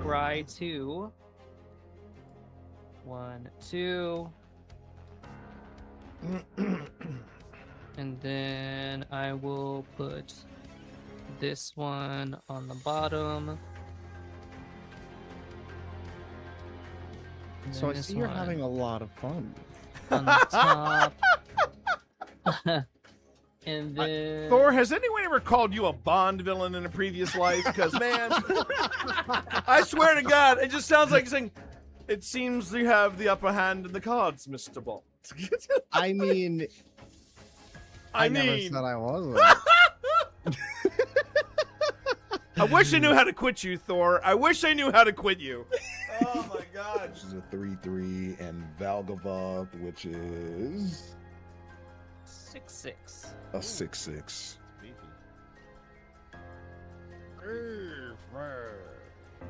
try to 1, 2, and then I will put this one on the bottom. And So I this see you're one having a lot of fun. on the top. And then Thor, has anyone ever called you a Bond villain in a previous life? Because, man, I swear to God, it just sounds like saying, it seems you have the upper hand in the cards, Mr. Bond. I mean, I never mean, said I wasn't. I wish I knew how to quit you, Thor. I wish I knew how to quit you. Oh, my God. Which is a 3/3, and Valgavoth, which is 6/6. a 6/6.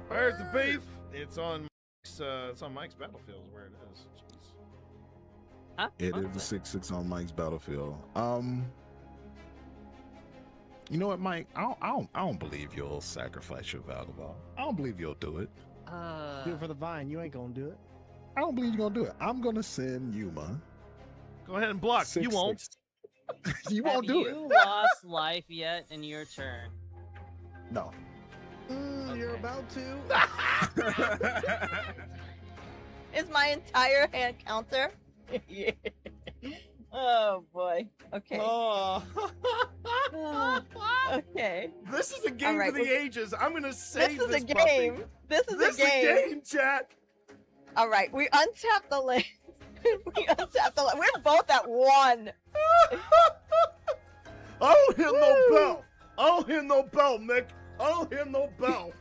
Where's the beef? It's on Mike's battlefield where it is. Jeez. Huh? It What? is a 6/6 on Mike's battlefield. You know what, Mike? I don't believe you'll sacrifice your Valgavoth. I don't believe you'll do it. Do it for the vine. You ain't gonna do it. I don't believe you're gonna do it. I'm gonna send Yuma. Go ahead and block. You won't. 6/6. You won't do Have it. you lost life yet in your turn? No. You're Okay. about to. Is my entire hand counter? Yeah. Oh boy. Okay. Oh. Okay. This is a game right, for the ages. I'm gonna save This is a puppy. game. This is This a game. chat. All right. We untap the list. We untap the list. We're both at 1. I don't hear no bell. I don't hear no bell, Mick. I don't hear no bell.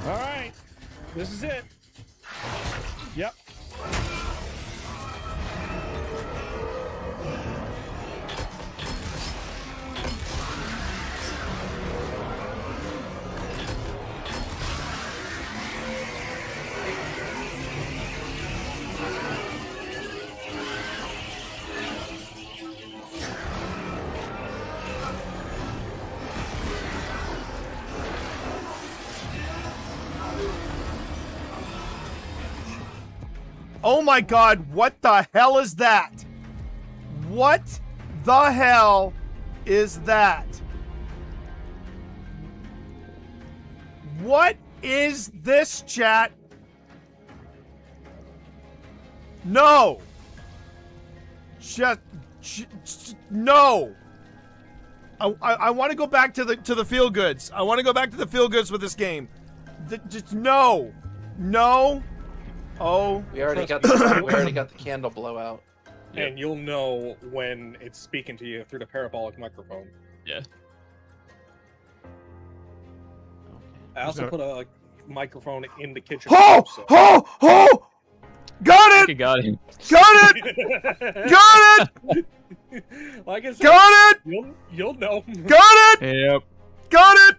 All right, this is it. Yep. Oh my God, what the hell is that? What the hell is that? What is this, chat? No. Just no. I want to go back to the feel goods. I want to go back to the feel goods with this game. Just no. No. Oh, We already got the candle blowout. And you'll know when it's speaking to you through the parabolic microphone. Yeah. I also put a microphone in the kitchen. ho, so- ho, ho! Got it! Got him. Got it! Got it! Like I said, Got it! you'll know. Got it! Yep. Got it!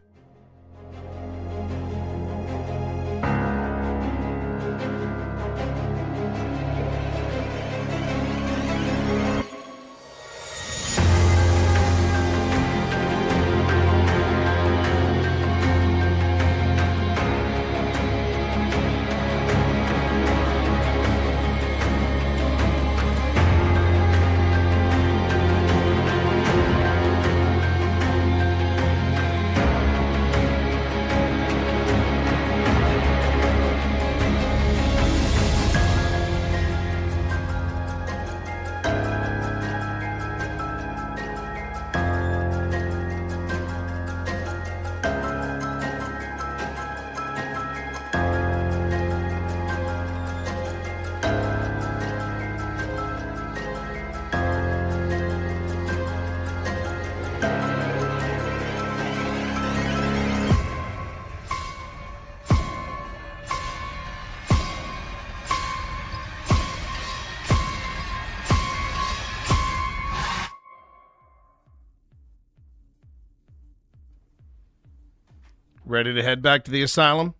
Ready to head back to the asylum?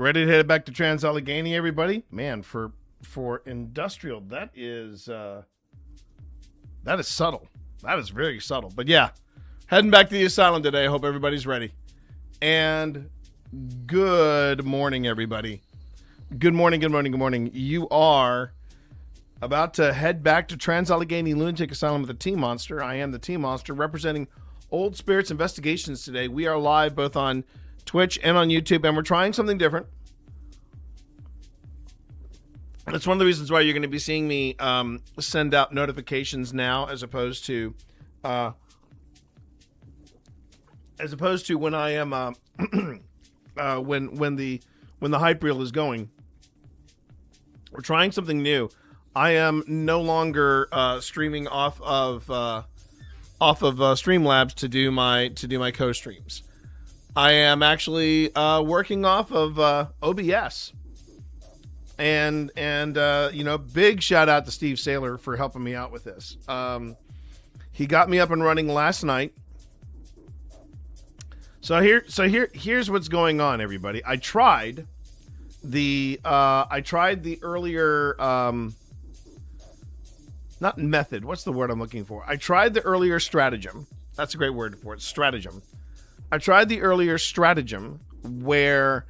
Ready to head back to Trans-Allegheny, everybody? Man, for industrial, that is subtle. That is very subtle. But yeah, heading back to the asylum today. I hope everybody's ready. And good morning, everybody. Good morning, good morning, good morning. You are about to head back to Trans-Allegheny Lunatic Asylum with the Team Monster. I am the Team Monster representing Old Spirits Investigations today. We are live both on Twitch and on YouTube, and we're trying something different. That's one of the reasons why you're going to be seeing me send out notifications now, as opposed to when I am when the hype reel is going. We're trying something new. I am no longer streaming off of Streamlabs to do my co-streams. I am actually working off of OBS, and big shout out to Steve Saylor for helping me out with this. He got me up and running last night. So here's what's going on, everybody. I tried the earlier not method. What's the word I'm looking for? I tried the earlier stratagem. That's a great word for it. Stratagem. I tried the earlier stratagem where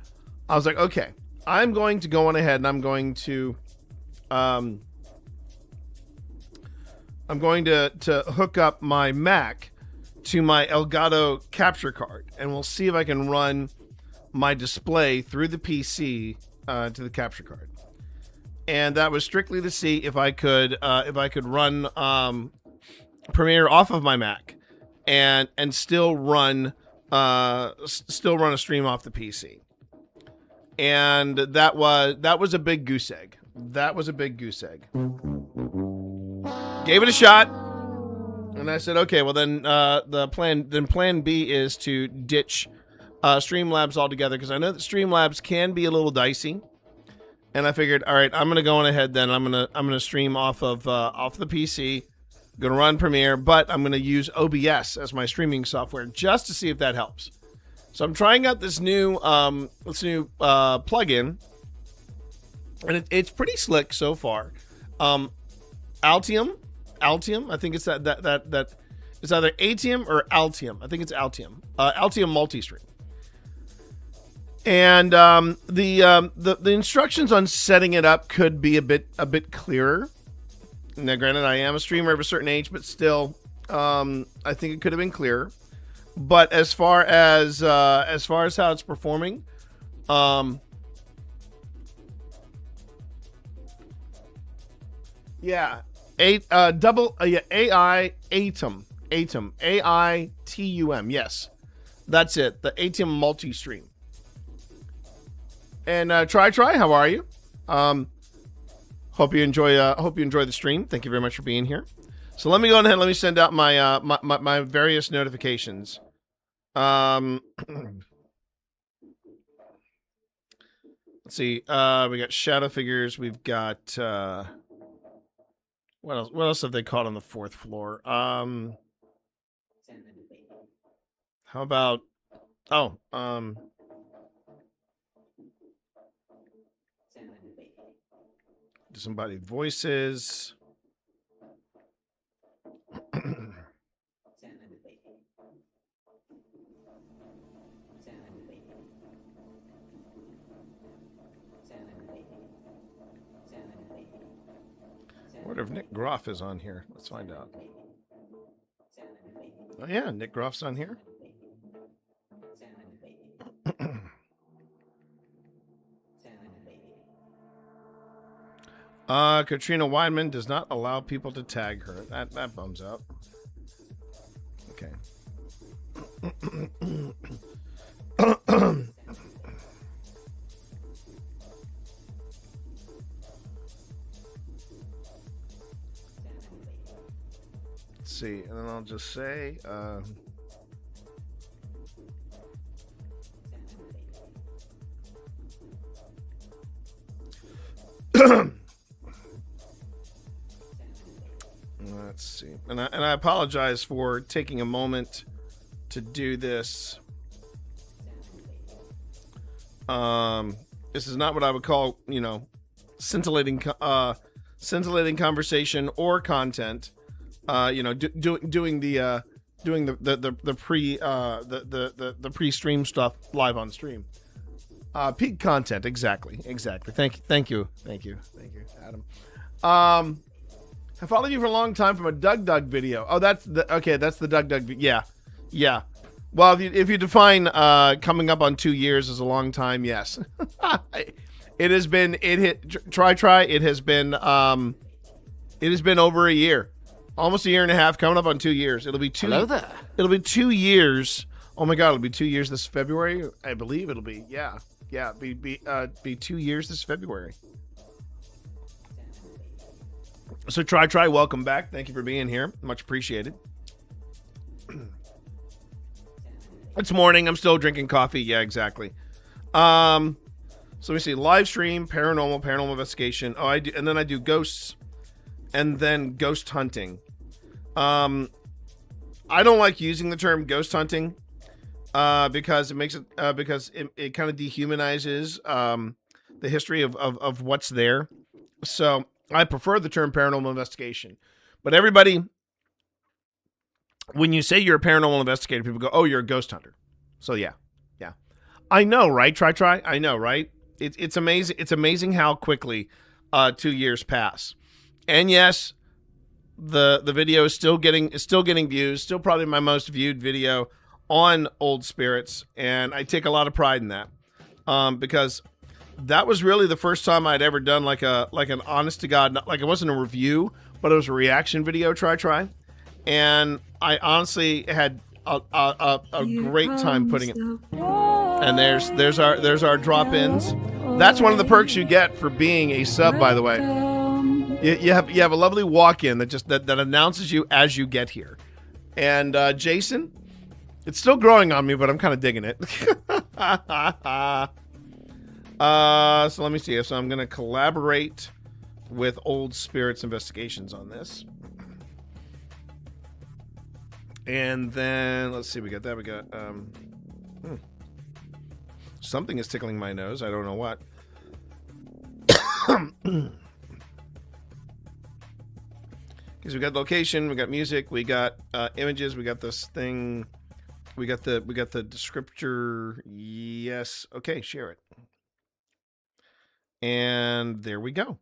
I was like, okay, I'm going to go on ahead and I'm going to hook up my Mac to my Elgato capture card, and we'll see if I can run my display through the PC to the capture card. And that was strictly to see if I could run Premiere off of my Mac and still run a stream off the PC. And that was a big goose egg. That was a big goose egg. Gave it a shot, and I said, okay, well then plan B is to ditch Streamlabs altogether, because I know that Streamlabs can be a little dicey. And I figured, all right, I'm gonna go on ahead then. I'm gonna stream off the PC. I'm gonna run Premiere, but I'm gonna use OBS as my streaming software just to see if that helps. So I'm trying out this new plugin, and it's pretty slick so far. Altium, I think it's that it's either Atium or Altium. I think it's Altium. Altium Multistream. And the instructions on setting it up could be a bit clearer. Now, granted, I am a streamer of a certain age, but still, I think it could have been clearer. But as far as how it's performing, AI Atum, AITUM. Yes, that's it. The Atium Multi-Stream. And try. How are you? Hope you enjoy the stream. Thank you very much for being here. So let me go ahead and let me send out my my various notifications. Let's see. We got shadow figures. We've got what else? What else have they caught on the 4th floor? How about disembodied voices. I wonder if Nick Groff is on here. Let's find out. Oh yeah, Nick Groff's on here. Katrina Weidman does not allow people to tag her. That bums out. Okay. Let's see, and then I'll just say, let's see, and I apologize for taking a moment to do this. This is not what I would call, scintillating conversation or content. Doing the pre-stream stuff live on stream. Peak content, exactly. Thank you, Adam. I followed you for a long time from a Doug video. Oh, that's the Doug. Yeah. Well, if you define coming up on 2 years as a long time, yes. It has been. Try. It has been over a year, almost a year and a half. Coming up on 2 years. It'll be 2. Hello there. It'll be 2 years. Oh my God! It'll be 2 years this February. I believe it'll be. Yeah. Be 2 years this February. So try. Welcome back. Thank you for being here. Much appreciated. It's morning. I'm still drinking coffee. Yeah, exactly. So let me see. Live stream, paranormal investigation. Oh, I do, and then I do ghosts, and then ghost hunting. I don't like using the term ghost hunting, because it makes it because it kind of dehumanizes the history of what's there. So I prefer the term paranormal investigation. But everybody, when you say you're a paranormal investigator, people go, "Oh, you're a ghost hunter." So yeah. I know, right? Try. I know, right? It's amazing. It's amazing how quickly 2 years pass. And yes, the video is still getting views. Still probably my most viewed video on Old Spirits, and I take a lot of pride in that, because that was really the first time I'd ever done like an honest to God, not, like it wasn't a review, but it was a reaction video. Try. And I honestly had a great time putting it. And there's our drop-ins. That's one of the perks you get for being a sub, by the way. You have a lovely walk-in that announces you as you get here. And Jason, it's still growing on me, but I'm kind of digging it. So let me see. So I'm going to collaborate with Old Spirits Investigations on this. And then, let's see, we got that. We got, something is tickling my nose. I don't know what. Because we got location, we got music, we got images, we got this thing, we got the descriptor. Yes. Okay, share it. And there we go.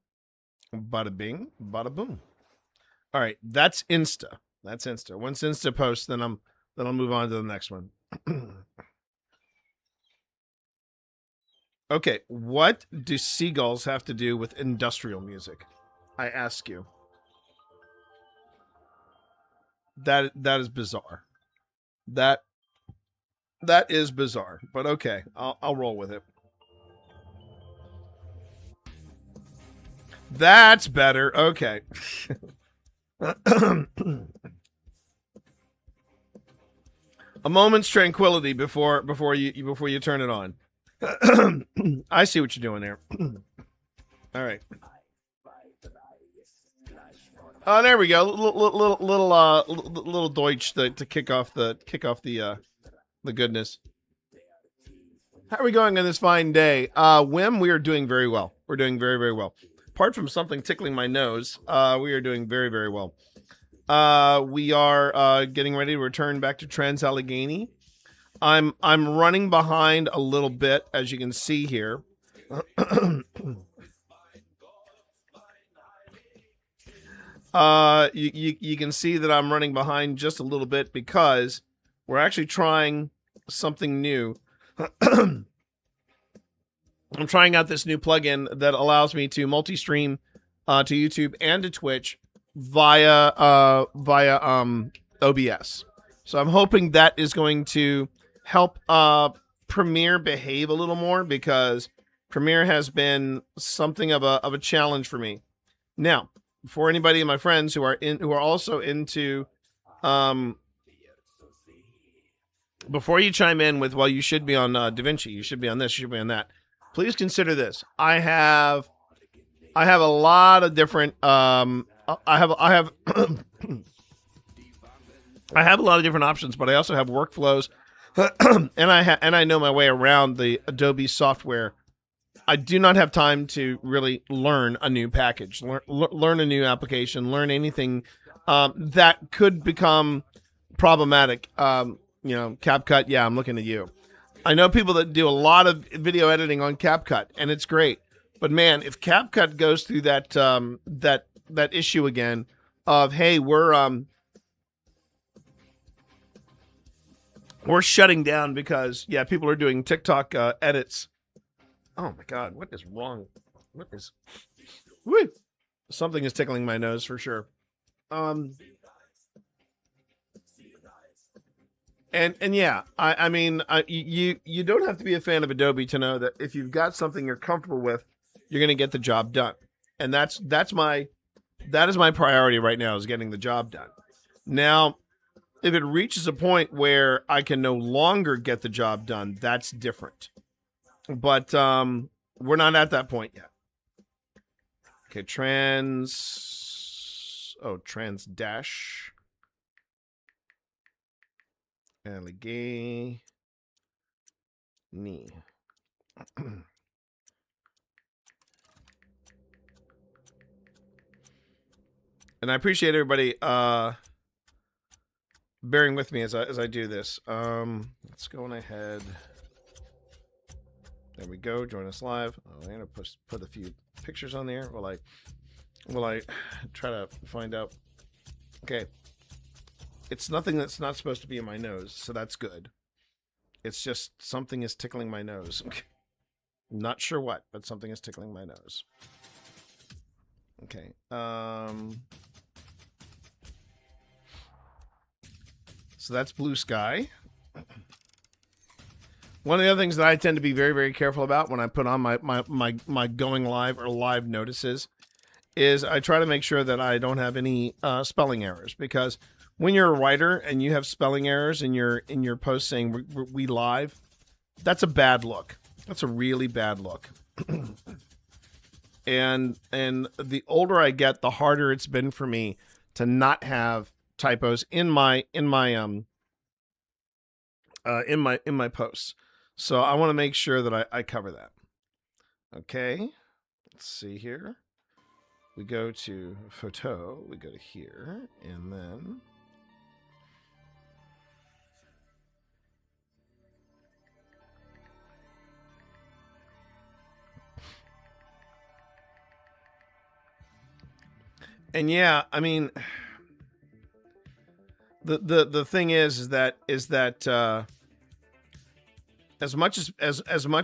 Bada bing, bada boom. All right, that's Insta. Once Insta posts, then I'll move on to the next one. Okay, what do seagulls have to do with industrial music? I ask you. That is bizarre. That is bizarre. But okay, I'll roll with it. That's better. Okay. A moment's tranquility before you turn it on. I see what you're doing there. All right. Oh, there we go. Little Deutsch to kick off the goodness. How are we going on this fine day? Wim, we are doing very well. We're doing very, very well. Apart from something tickling my nose, we are doing very, very well. We are getting ready to return back to Trans-Allegheny. I'm running behind a little bit, as you can see here. You can see that I'm running behind just a little bit because we're actually trying something new. I'm trying out this new plugin that allows me to multi-stream to YouTube and to Twitch via OBS. So I'm hoping that is going to help Premiere behave a little more, because Premiere has been something of a challenge for me. Now, for anybody of my friends who are also into before you chime in with, well, you should be on DaVinci, you should be on this, you should be on that, please consider this. I have a lot of different I have I have a lot of different options, but I also have workflows and I know my way around the Adobe software I do not have time to really learn a new package, learn a new application, learn anything that could become problematic. CapCut, yeah, I'm looking at you. I know people that do a lot of video editing on CapCut, and it's great. But man, if CapCut goes through that that issue again of, hey, we're shutting down because people are doing TikTok edits. Oh my God, what is wrong? Woo! Something is tickling my nose for sure. And yeah, I mean, you don't have to be a fan of Adobe to know that if you've got something you're comfortable with, you're going to get the job done. And that is my priority right now, is getting the job done. Now, if it reaches a point where I can no longer get the job done, that's different. But we're not at that point yet. Okay, trans-dash. Allegheny. And I appreciate everybody bearing with me as I do this. Let's go on ahead. There we go. Join us live. I'm gonna put a few pictures on there while I try to find out. Okay. It's nothing that's not supposed to be in my nose, so that's good. It's just something is tickling my nose. Not sure what, but something is tickling my nose. Okay. So that's Blue Sky. One of the other things that I tend to be very, very careful about when I put on my going live or live notices is I try to make sure that I don't have any spelling errors, because when you're a writer and you have spelling errors in your post saying we live, that's a bad look. That's a really bad look. And the older I get, the harder it's been for me to not have typos in my posts. So I want to make sure that I cover that. Okay. Let's see here. We go to photo, we go to here, and then yeah, I mean, the thing is that as much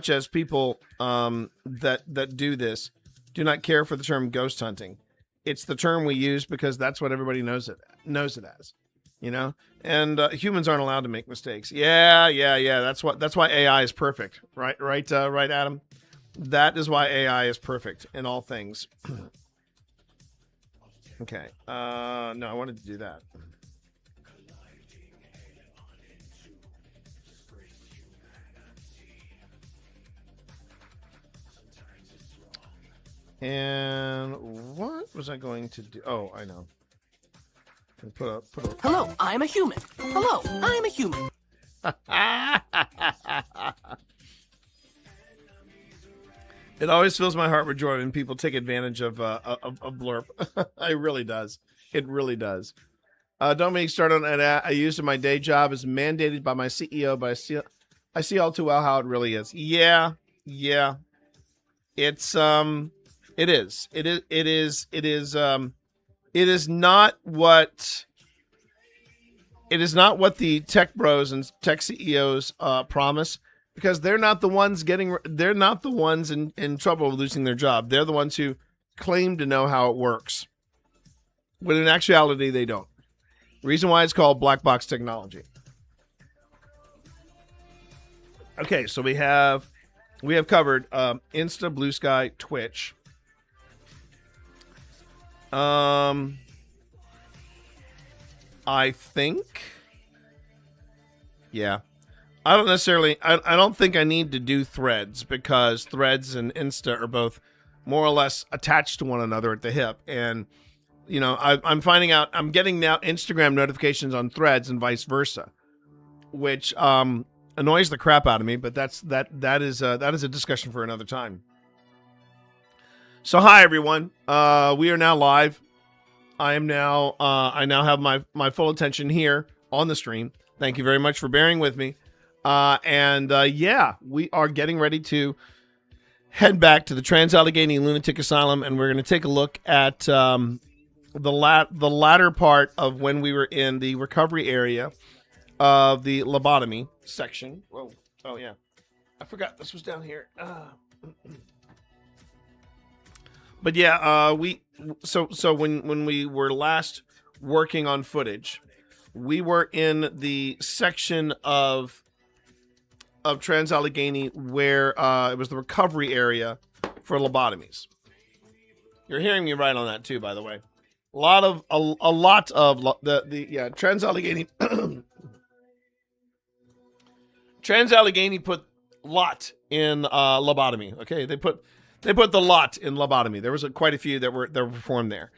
as people that do this do not care for the term ghost hunting, it's the term we use because that's what everybody knows it as, you know. And humans aren't allowed to make mistakes. Yeah. That's why AI is perfect, right, Adam? That is why AI is perfect in all things. Okay. No, I wanted to do that. And what was I going to do? Oh, I know. Put a... Hello, I'm a human. Hello, I'm a human. It always fills my heart with joy when people take advantage of Blurp. It really does. It really does. Don't make me start on that. I use it in my day job as mandated by my CEO, but I see all too well how it really is. Yeah. It's it is not what the tech bros and tech CEOs promise, because they're not the ones in trouble with losing their job. They're the ones who claim to know how it works, when in actuality they don't. Reason why it's called black box technology. Okay, so we have covered Insta, Blue Sky, Twitch. I think, yeah. I don't think I need to do Threads, because Threads and Insta are both more or less attached to one another at the hip. And, you know, I'm finding out, I'm getting now Instagram notifications on Threads and vice versa, which annoys the crap out of me, but that is a discussion for another time. So hi everyone. We are now live. I now have my full attention here on the stream. Thank you very much for bearing with me. Yeah, we are getting ready to head back to the Trans-Allegheny Lunatic Asylum, and we're going to take a look at the latter part of when we were in the recovery area of the lobotomy section. Whoa. Oh yeah, I forgot this was down here. But yeah, so when we were last working on footage, we were in the section of Trans-Allegheny where it was the recovery area for lobotomies. You're hearing me right on that too, by the way. A lot of Trans-Allegheny Trans-Allegheny put lot in lobotomy. Okay, they put the lot in lobotomy. There was quite a few that were performed there.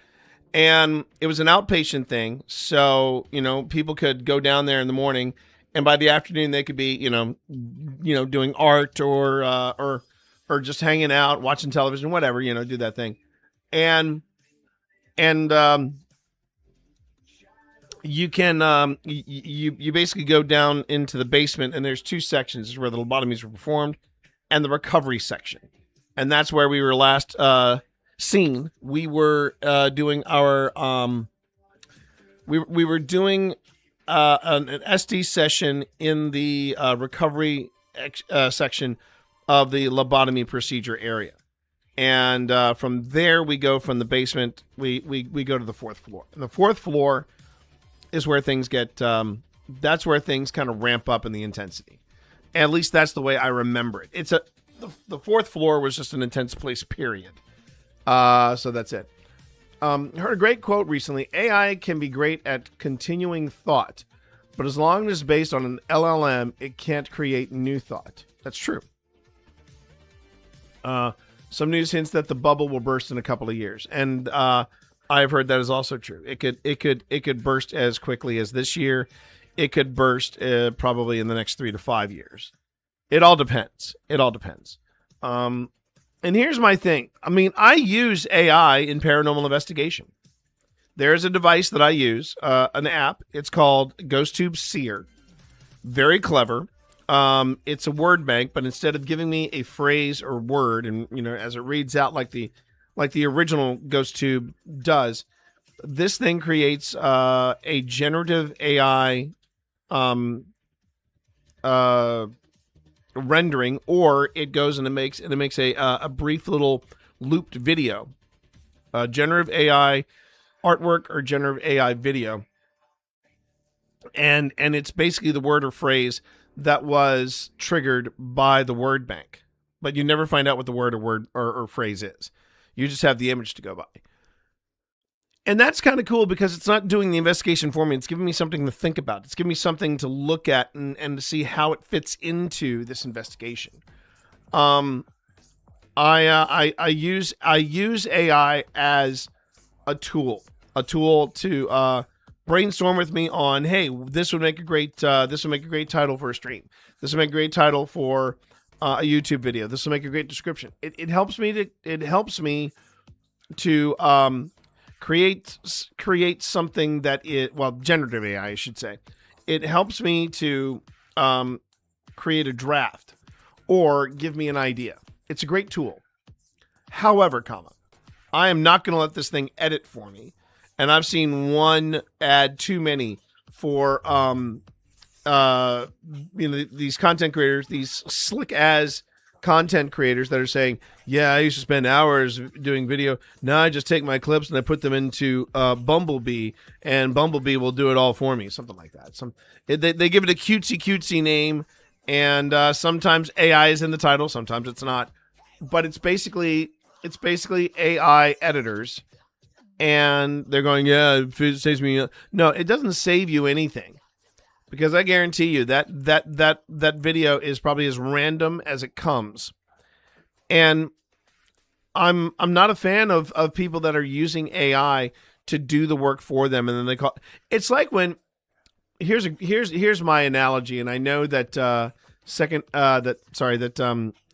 And it was an outpatient thing, so, people could go down there in the morning, and by the afternoon they could be, doing art or just hanging out, watching television, whatever, do that thing. And you can you basically go down into the basement, and there's two sections where the lobotomies were performed, and the recovery section. And that's where we were last seen. We were doing our we were doing an SD session in the recovery section of the lobotomy procedure area, and from there we go from the basement. We go to the fourth floor, and the fourth floor is where things get. That's where things kind of ramp up in the intensity. At least that's the way I remember it. The fourth floor was just an intense place, period. So that's it. Heard a great quote recently. AI can be great at continuing thought, but as long as it's based on an LLM, it can't create new thought. That's true. Some news hints that the bubble will burst in a couple of years, and I've heard that is also true. It could burst as quickly as this year. It could burst probably in the next 3 to 5 years. It all depends. And here's my thing. I mean, I use AI in paranormal investigation. There's a device that I use, an app. It's called GhostTube Seer. Very clever. It's a word bank, but instead of giving me a phrase or word, and as it reads out like the original GhostTube does, this thing creates a generative AI rendering, or it goes and it makes a brief little looped video, generative AI artwork or generative AI video, and it's basically the word or phrase that was triggered by the word bank, but you never find out what the word or phrase is. You just have the image to go by. And that's kind of cool because it's not doing the investigation for me. It's giving me something to think about. It's giving me something to look at and to see how it fits into this investigation. I use AI as a tool to brainstorm with me on, hey, this would make a great title for a stream. This would make a great title for a YouTube video. This will make a great description. It helps me to create something that generative AI, I should say. It helps me to create a draft or give me an idea. It's a great tool. However, I am not going to let this thing edit for me. And I've seen one ad too many for these content creators, these slick as content creators that are saying, yeah, I used to spend hours doing video. Now I just take my clips and I put them into Bumblebee, and Bumblebee will do it all for me. Something like that. They give it a cutesy name, and sometimes AI is in the title, sometimes it's not. But it's basically AI editors, and they're going, yeah, it saves me. No, it doesn't save you anything. Because I guarantee you that video is probably as random as it comes. And I'm not a fan of people that are using AI to do the work for them, and then they call it's like when here's my analogy, and I know that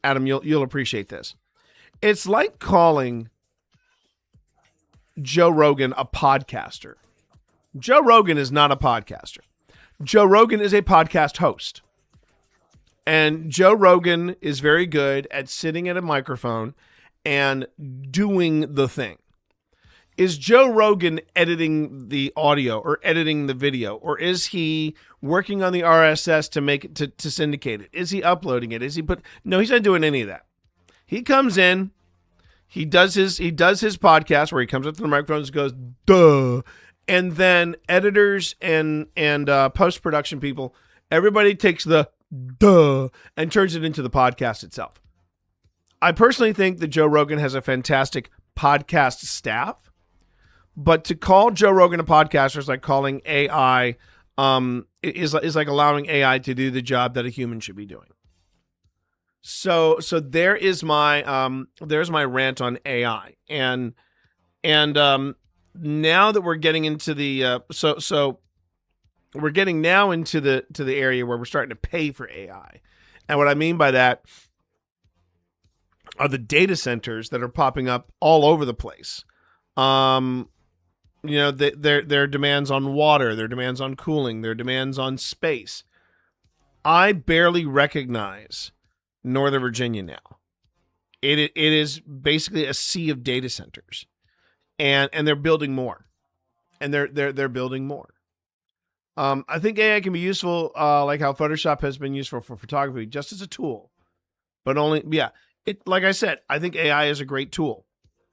Adam, you'll appreciate this. It's like calling Joe Rogan a podcaster. Joe Rogan is not a podcaster. Joe Rogan is a podcast host. And Joe Rogan is very good at sitting at a microphone and doing the thing. Is Joe Rogan editing the audio or editing the video? Or is he working on the RSS to make it to syndicate it? Is he uploading it? No, he's not doing any of that. He comes in, he does his podcast where he comes up to the microphones and goes, duh. And then editors and post-production people, everybody takes the duh and turns it into the podcast itself. I personally think that Joe Rogan has a fantastic podcast staff, but to call Joe Rogan a podcaster is like calling AI, is like allowing AI to do the job that a human should be doing. So there is my there's my rant on AI, and now that we're getting into the we're getting now into the area where we're starting to pay for AI, and what I mean by that are the data centers that are popping up all over the place. You know, their demands on water, their demands on cooling, their demands on space. I barely recognize Northern Virginia now. It is basically a sea of data centers, and they're building more, and they're building more. I think AI can be useful, like how Photoshop has been useful for photography, just as a tool, but only like I said, I think AI is a great tool.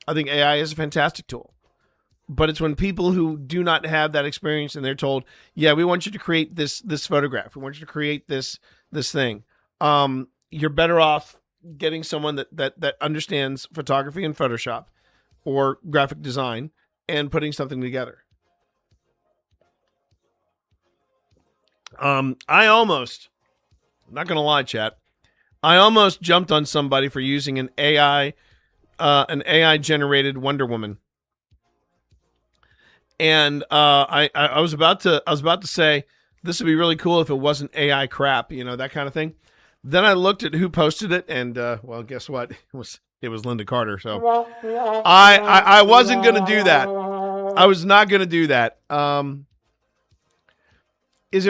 I think AI is a fantastic tool. But it's when people who do not have that experience and they're told, yeah, we want you to create this photograph. We want you to create this thing. You're better off getting someone that understands photography and Photoshop or graphic design and putting something together. I'm not going to lie, chat. I almost jumped on somebody for using an AI generated Wonder Woman. And I was about to say this would be really cool if it wasn't AI crap, you know, that kind of thing. Then I looked at who posted it, and well, guess what? It was Linda Carter. So I wasn't gonna do that. I was not gonna do that. It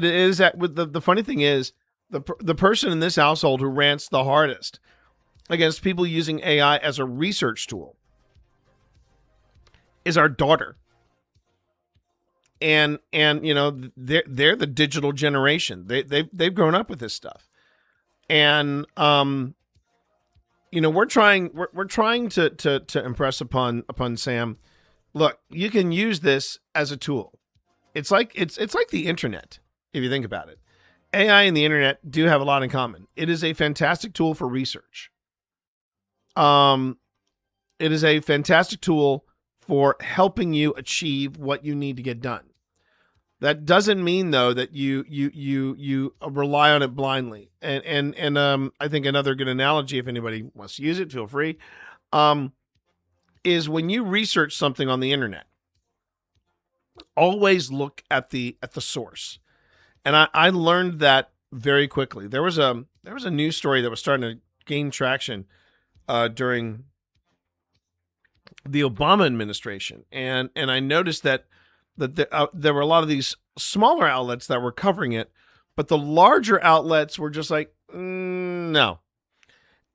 is that with the funny thing is the person in this household who rants the hardest against people using AI as a research tool is our daughter. And you know, they're the digital generation. They've grown up with this stuff. And you know, we're trying to impress upon Sam, look, you can use this as a tool. It's like the internet, if you think about it. AI and the internet do have a lot in common. It is a fantastic tool for research. It is a fantastic tool for helping you achieve what you need to get done. That doesn't mean though that you rely on it blindly. And I think another good analogy, if anybody wants to use it, feel free, is when you research something on the internet, always look at the source. And I learned that very quickly. There was a news story that was starting to gain traction during the Obama administration, and I noticed that there were a lot of these smaller outlets that were covering it, but the larger outlets were just like, no.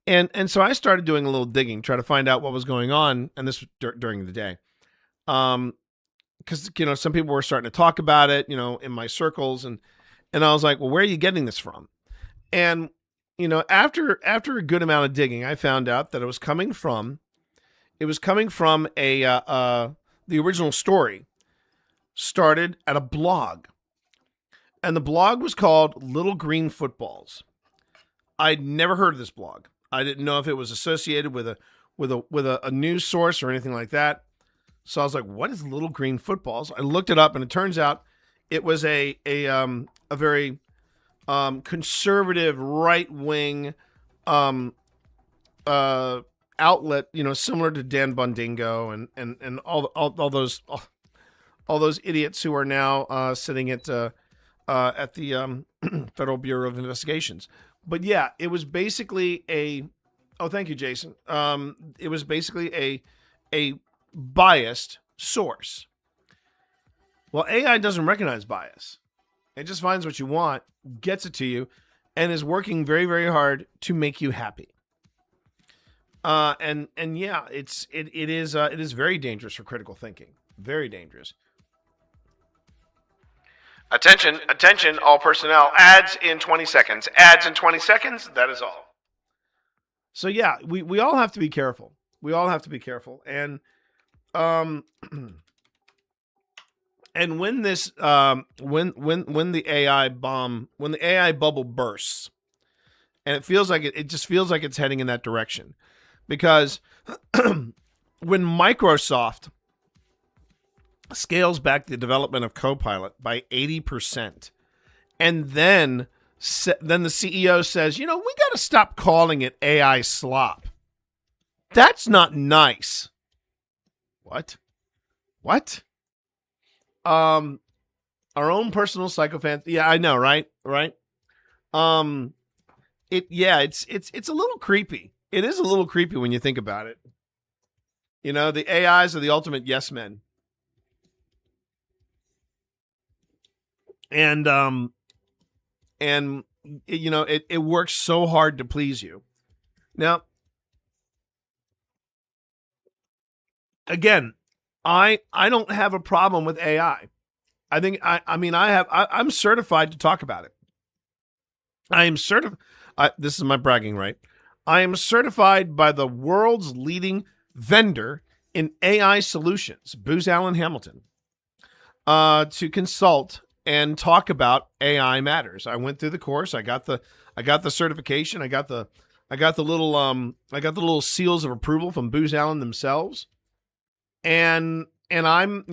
And so I started doing a little digging, trying to find out what was going on, and this was during the day. Because, you know, some people were starting to talk about it, you know, in my circles, and I was like, well, where are you getting this from? And, you know, after a good amount of digging, I found out that it was coming from the original story started at a blog, and the blog was called Little Green Footballs. I'd never heard of this blog. I didn't know if it was associated with a news source or anything like that. So I was like, what is Little Green Footballs? I looked it up, and it turns out it was a very conservative, right-wing outlet, you know, similar to Dan Bundingo and all those idiots who are now sitting at the Federal Bureau of Investigations. But yeah, it was basically thank you, Jason. It was basically a biased source. Well, AI doesn't recognize bias. It just finds what you want, gets it to you, and is working very, very hard to make you happy. And yeah, it is very dangerous for critical thinking. Very dangerous. Attention, all personnel. Ads in 20 seconds. Ads in 20 seconds. That is all. So yeah, we all have to be careful. We all have to be careful. And and when this when the AI bubble bursts, and it feels like it just feels like it's heading in that direction, because when Microsoft scales back the development of Copilot by 80%, and then the CEO says, we got to stop calling it AI slop. That's not nice. What? Our own personal psychopath. Yeah, I know, right? It's a little creepy. It is a little creepy when you think about it. The AIs are the ultimate yes men. And it works so hard to please you. Now, again, I don't have a problem with AI. I'm certified to talk about it. I am certified. This is my bragging right. I am certified by the world's leading vendor in AI solutions, Booz Allen Hamilton, to consult and talk about AI matters. I went through the course. I got the certification. I got the little seals of approval from Booz Allen themselves. And I'm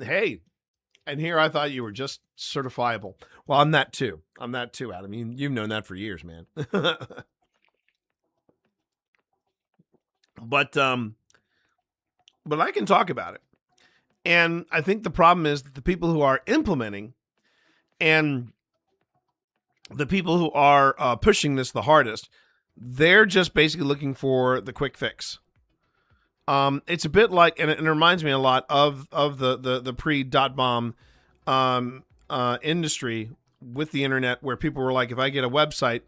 hey, and here I thought you were just certifiable. Well, I'm that too, Adam. You've known that for years, man. But I can talk about it. And I think the problem is that the people who are implementing and the people who are pushing this the hardest, they're just basically looking for the quick fix. It's a bit like, and it reminds me a lot of the pre-dot bomb industry with the internet, where people were like, if I get a website,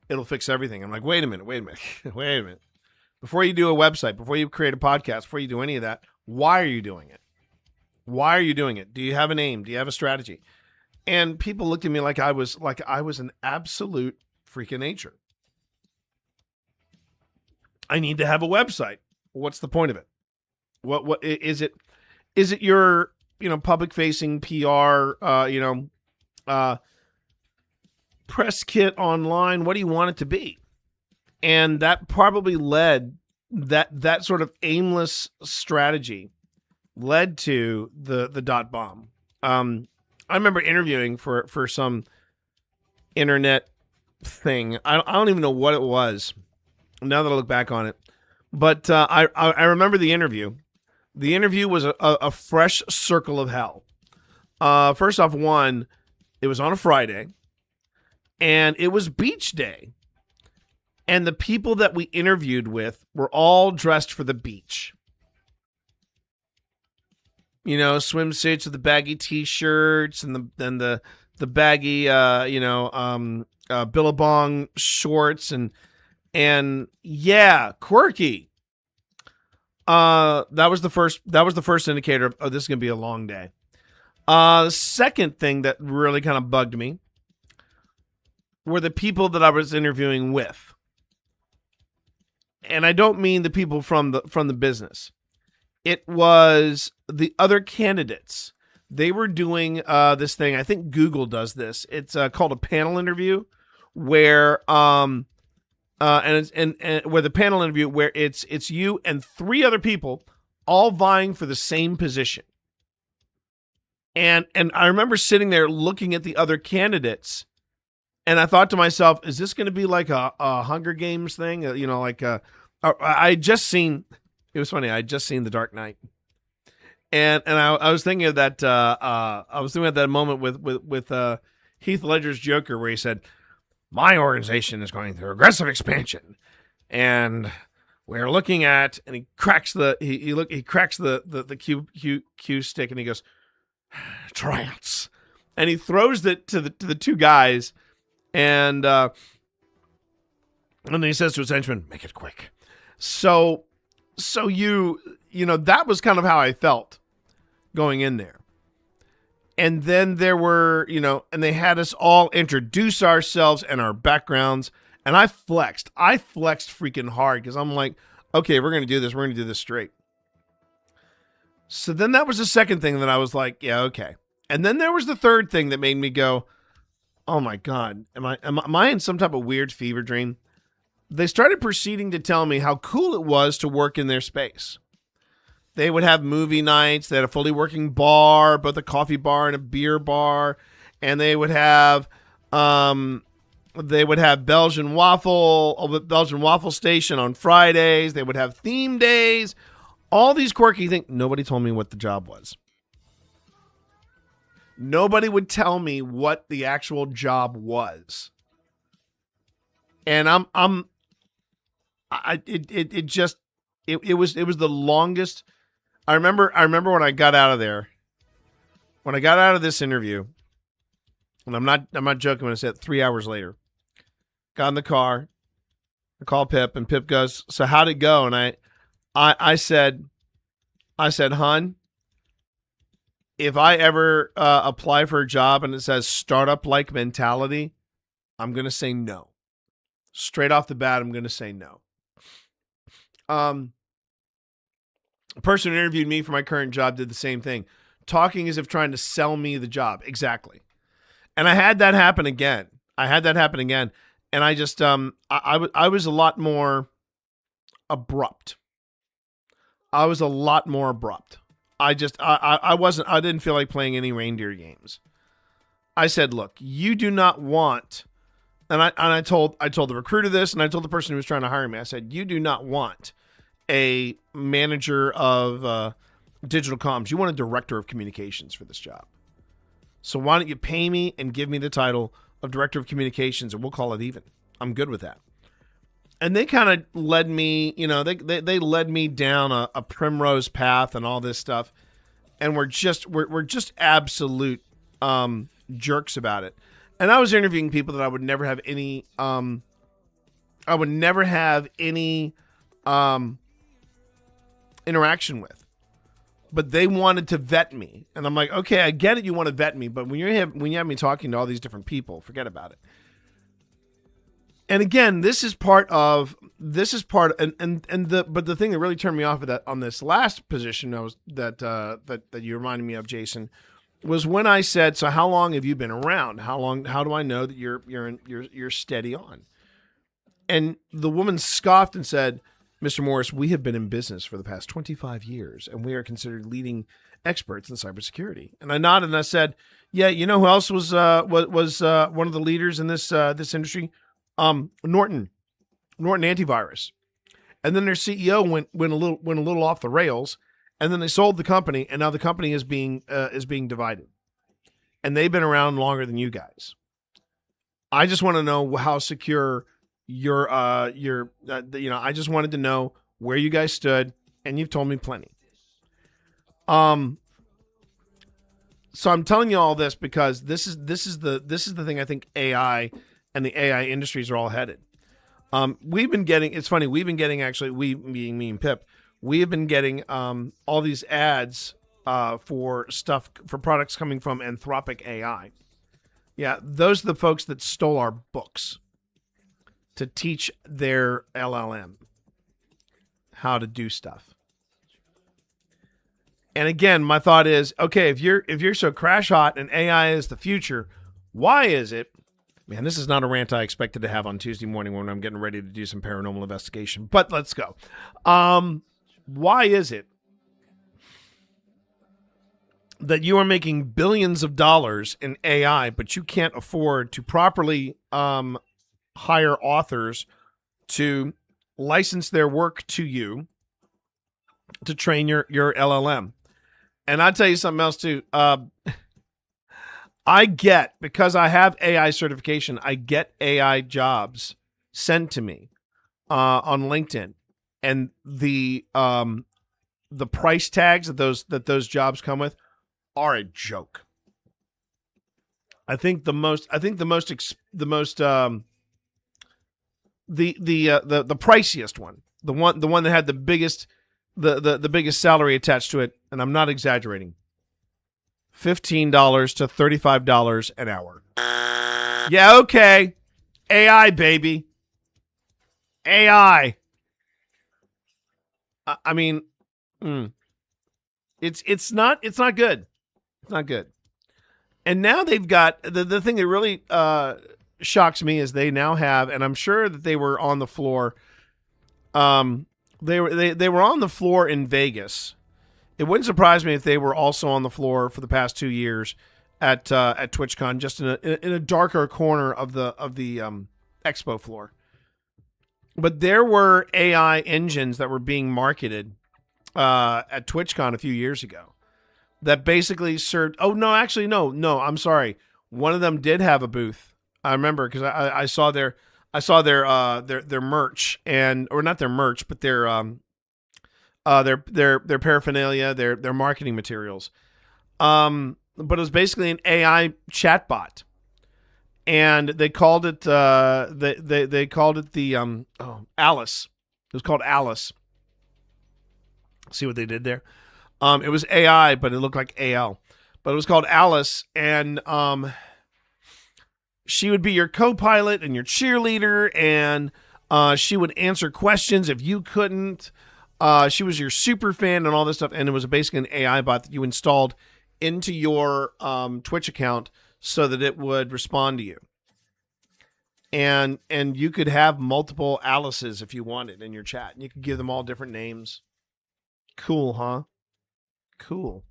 it'll fix everything. I'm like, wait a minute. Before you do a website, before you create a podcast, before you do any of that, why are you doing it? Why are you doing it? Do you have an aim? Do you have a strategy? And people looked at me like I was an absolute freak of nature. I need to have a website. What's the point of it? What is it? Is it your public facing PR press kit online? What do you want it to be? And that probably led that sort of aimless strategy led to the dot bomb. I remember interviewing for some internet thing. I don't even know what it was now that I look back on it. But I remember the interview. The interview was a fresh circle of hell. First off, it was on a Friday, and it was beach day. And the people that we interviewed with were all dressed for the beach. Swimsuits with the baggy t-shirts and the baggy Billabong shorts and yeah, quirky. That was the first indicator of this is gonna be a long day. The second thing that really kind of bugged me were the people that I was interviewing with. And I don't mean the people from the business. It was the other candidates. They were doing this thing. I think Google does this. It's called a panel interview, where where the panel interview where it's you and three other people all vying for the same position. And I remember sitting there looking at the other candidates, and I thought to myself, is this going to be like a Hunger Games thing? I just seen. It was funny. I had just seen The Dark Knight, and I was thinking of that. I was thinking of that moment with Heath Ledger's Joker, where he said, "My organization is going through aggressive expansion, and we're looking at, and he cracks the cue stick, and he goes, trance, and he throws it to the two guys, and then he says to his henchman, make it quick. So you know, that was kind of how I felt going in there. And then there were, you know, and they had us all introduce ourselves and our backgrounds. And I flexed freaking hard because I'm like, okay, we're going to do this. We're going to do this straight. So then that was the second thing that I was like, yeah, okay. And then there was the third thing that made me go, oh my God, am I in some type of weird fever dream? They started proceeding to tell me how cool it was to work in their space. They would have movie nights. They had a fully working bar, both a coffee bar and a beer bar. And they would have Belgian waffle station on Fridays. They would have theme days. All these quirky things. Nobody told me what the job was. Nobody would tell me what the actual job was. And it was the longest. I remember when I got out of there, when I got out of this interview, and I'm not joking when I said 3 hours later, got in the car, I called Pip, and Pip goes, so how'd it go? And I said, hon, if I ever apply for a job and it says startup-like mentality, I'm going to say no. Straight off the bat, I'm going to say no. A person who interviewed me for my current job did the same thing, talking as if trying to sell me the job. Exactly. And I had that happen again. And I just, I was a lot more abrupt. I didn't feel like playing any reindeer games. I said, look, you do not want, and I told the recruiter this, and I told the person who was trying to hire me, I said, you do not want a manager of digital comms. You want a director of communications for this job. So why don't you pay me and give me the title of director of communications, and we'll call it even. I'm good with that. And they kind of led me, you know, they led me down a primrose path and all this stuff. And we're just absolute jerks about it. And I was interviewing people that I would never have any interaction with, but they wanted to vet me, and I'm like, okay, I get it, you want to vet me, but when you have me talking to all these different people, forget about it. And again, but the thing that really turned me off of that on this last position that you reminded me of, Jason, was when I said, so how long have you been around? How do I know that you're steady on? And the woman scoffed and said, Mr. Morris, we have been in business for the past 25 years, and we are considered leading experts in cybersecurity. And I nodded and I said, yeah, you know who else was one of the leaders in this industry? Norton Antivirus. And then their CEO went a little off the rails, and then they sold the company, and now the company is being divided. And they've been around longer than you guys. I just want to know how secure I just wanted to know where you guys stood, and you've told me plenty. So I'm telling you all this because this is the thing I think AI and the AI industries are all headed. We've been getting, actually, we being me and Pip, we have been getting all these ads for products coming from Anthropic AI. Yeah, those are the folks that stole our books to teach their LLM how to do stuff. And again, my thought is, okay, if you're so crash hot and AI is the future, why is it? Man, this is not a rant I expected to have on Tuesday morning when I'm getting ready to do some paranormal investigation, but let's go. Why is it that you are making billions of dollars in AI, but you can't afford to properly hire authors to license their work to you to train your LLM? And I'll tell you something else too. Because I have AI certification, I get AI jobs sent to me on LinkedIn. and the price tags that those jobs come with are a joke. I think the priciest one, the one that had the biggest salary attached to it, and I'm not exaggerating, $15 to $35 an hour. Yeah, okay. AI, baby. AI. I mean, it's not good. It's not good. And now they've got the thing that really shocks me is they now have, and I'm sure that they were on the floor. They were on the floor in Vegas. It wouldn't surprise me if they were also on the floor for the past 2 years at TwitchCon, just in a darker corner of the expo floor. But there were AI engines that were being marketed at TwitchCon a few years ago that basically served. Oh no, actually no. I'm sorry. One of them did have a booth. I remember because I saw their merch or not their merch, but their paraphernalia, their marketing materials. But it was basically an AI chatbot. And they called it they called it the Alice. It was called Alice. See what they did there? It was AI, but it looked like AL. But it was called Alice, and she would be your co-pilot and your cheerleader, and she would answer questions if you couldn't. She was your super fan and all this stuff, and it was basically an AI bot that you installed into your Twitch account so that it would respond to you. And you could have multiple Alices if you wanted in your chat. And you could give them all different names. Cool, huh? Cool.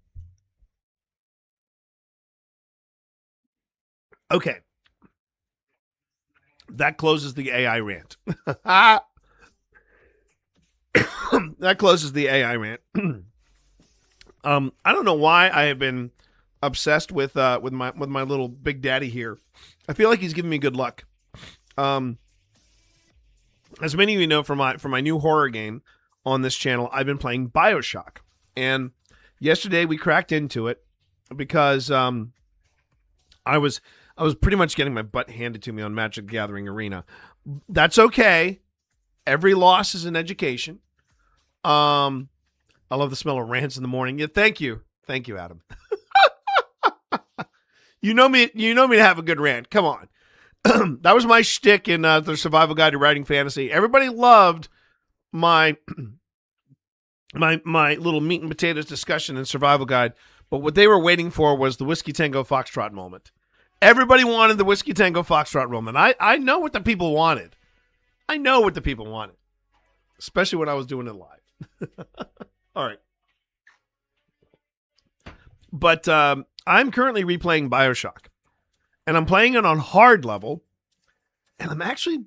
Okay. That closes the AI rant. That closes the AI rant. I don't know why I have been obsessed with my little big daddy here. I feel like he's giving me good luck. As many of you know, for my new horror game on this channel, I've been playing BioShock, and yesterday we cracked into it because I was pretty much getting my butt handed to me on Magic the Gathering Arena. That's okay. Every loss is an education. I love the smell of rants in the morning. Yeah, thank you, Adam. You know me to have a good rant. Come on. That was my shtick in the Survival Guide to Writing Fantasy. Everybody loved my little meat and potatoes discussion in Survival Guide, but what they were waiting for was the Whiskey Tango Foxtrot moment. Everybody wanted the Whiskey Tango Foxtrot moment. I know what the people wanted. I know what the people wanted, especially when I was doing it live. All right. But I'm currently replaying BioShock, and I'm playing it on hard level, and I'm actually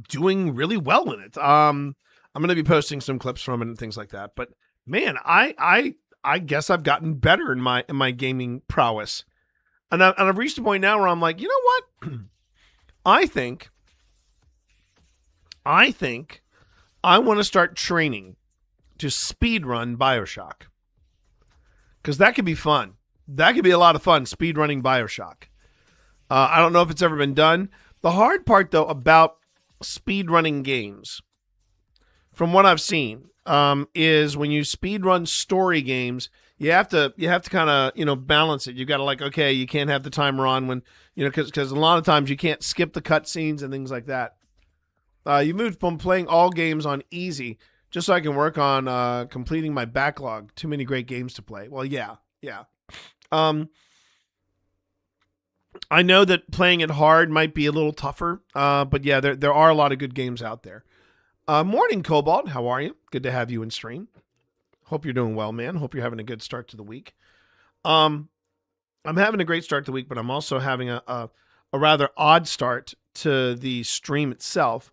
doing really well in it. I'm going to be posting some clips from it and things like that. But man, I guess I've gotten better in my gaming prowess, and I've reached a point now where I'm like, you know what? I think I want to start training to speedrun BioShock. Because that could be fun. That could be a lot of fun, speedrunning BioShock. I don't know if it's ever been done. The hard part, though, about speedrunning games, from what I've seen, is when you speedrun story games, you have to kind of, balance it. You got to okay, you can't have the timer on when, because a lot of times you can't skip the cutscenes and things like that. You moved from playing all games on easy just so I can work on completing my backlog. Too many great games to play. Well, yeah. I know that playing it hard might be a little tougher, but yeah, there are a lot of good games out there. Morning, Cobalt. How are you? Good to have you in stream. Hope you're doing well, man. Hope you're having a good start to the week. I'm having a great start to the week, but I'm also having a rather odd start to the stream itself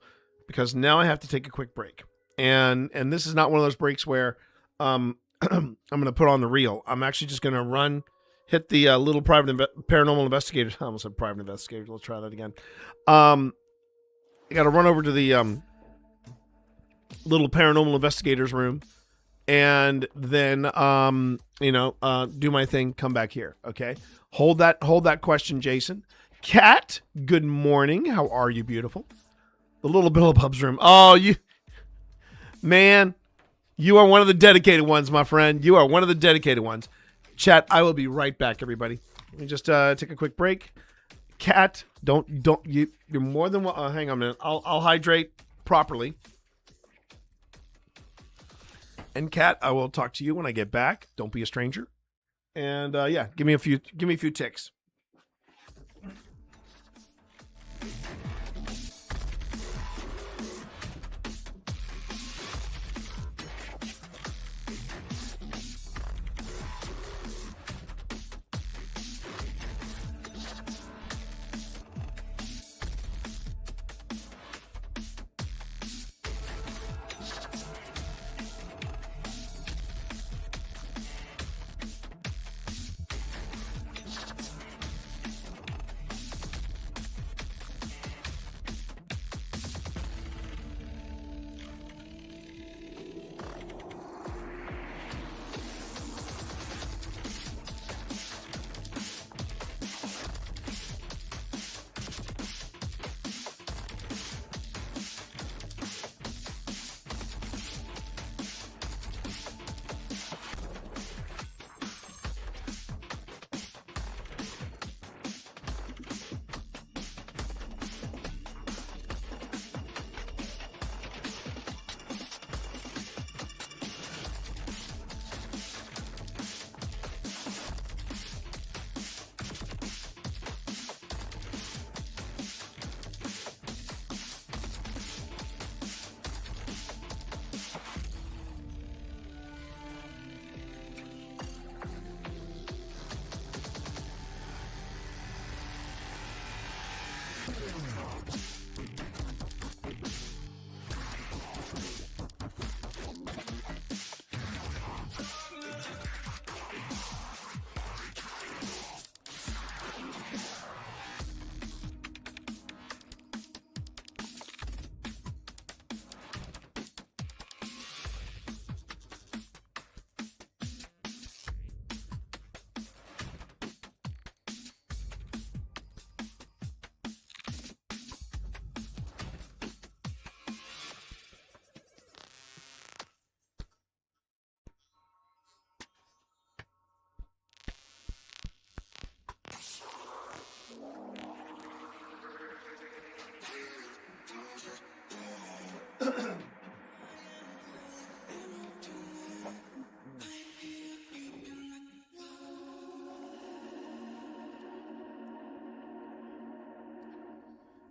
because now I have to take a quick break. And this is not one of those breaks where I'm going to put on the reel. I'm actually just going to hit the little paranormal investigator. I almost said private investigator. Let's try that again. I got to run over to the little paranormal investigators room, and then do my thing. Come back here, okay? Hold that question, Jason. Kat, good morning. How are you, beautiful? The little Billabub's room. Oh, man, you are one of the dedicated ones, my friend. You are one of the dedicated ones. Chat, I will be right back, everybody. Let me just take a quick break. Kat, you're more than welcome. Hang on a minute. I'll hydrate properly. And Kat, I will talk to you when I get back. Don't be a stranger. And yeah, give me a few ticks.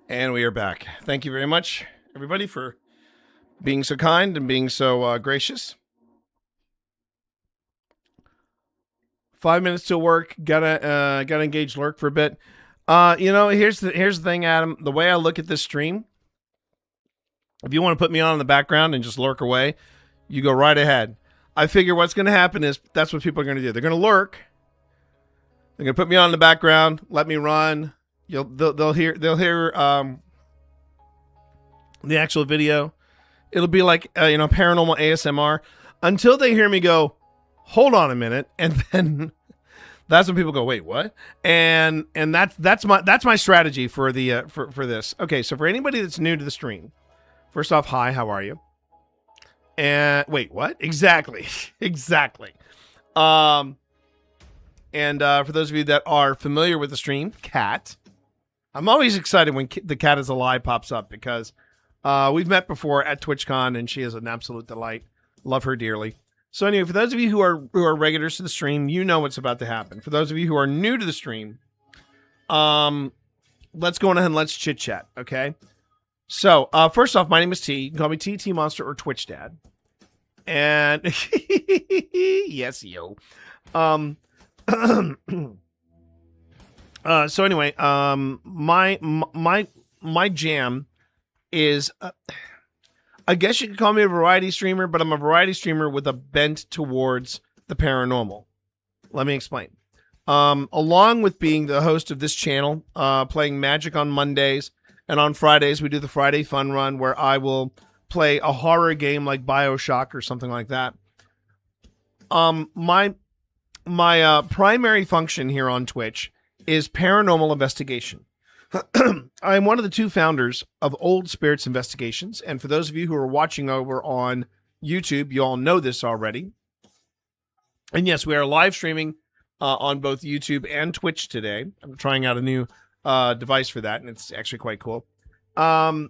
And we are back. Thank you very much, everybody, for being so kind and being so gracious. 5 minutes till work. Gotta engage Lurk for a bit. Here's the thing, Adam. The way I look at this stream, if you want to put me on in the background and just lurk away, you go right ahead. I figure what's going to happen is that's what people are going to do. They're going to lurk. They're going to put me on in the background, let me run. They'll hear the actual video. It'll be like paranormal ASMR until they hear me go, hold on a minute, and then that's when people go, wait, what? And that's my strategy for the for this. Okay, so for anybody that's new to the stream, first off, hi, how are you? And wait, what? Exactly. And for those of you that are familiar with the stream, Kat. I'm always excited when the Cat is Alive pops up because we've met before at TwitchCon and she is an absolute delight. Love her dearly. So anyway, for those of you who are regulars to the stream, you know what's about to happen. For those of you who are new to the stream, let's go on ahead and let's chit chat, okay? So first off, my name is T. You can call me TT Monster or Twitch Dad. And yes, yo. So anyway, my jam is, I guess you could call me a variety streamer, but I'm a variety streamer with a bent towards the paranormal. Let me explain. Along with being the host of this channel, playing Magic on Mondays, and on Fridays we do the Friday Fun Run where I will play a horror game like BioShock or something like that. My primary function here on Twitch is paranormal investigation. I'm one of the 2 founders of Old Spirits Investigations, and for those of you who are watching over on YouTube, you all know this already. And yes, we are live streaming on both YouTube and Twitch today. I'm trying out a new device for that, and it's actually quite cool. I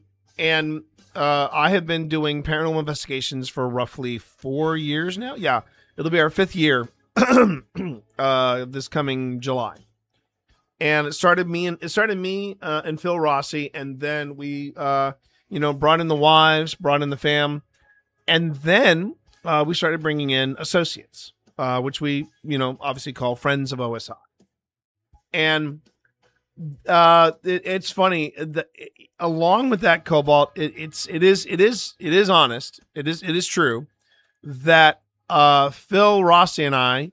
have been doing paranormal investigations for roughly 4 years now. Yeah, it'll be our 5th year this coming July. And it started me and Phil Rossi, and then we brought in the wives, brought in the fam, and then we started bringing in associates, which we obviously call friends of OSI. And it's funny that along with that, Cobalt, it is honest. It is true that Phil Rossi and I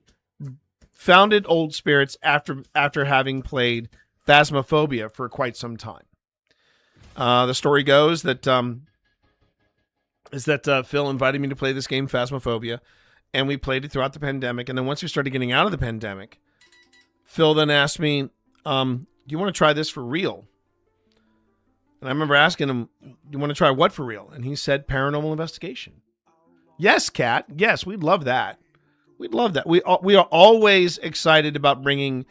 founded Old Spirits after having played Phasmophobia for quite some time. The story goes that Phil invited me to play this game, Phasmophobia, and we played it throughout the pandemic. And then once we started getting out of the pandemic, Phil then asked me, do you want to try this for real? And I remember asking him, do you want to try what for real? And he said, paranormal investigation. Yes, Kat. Yes, we'd love that. We'd love that. We are always excited about bringing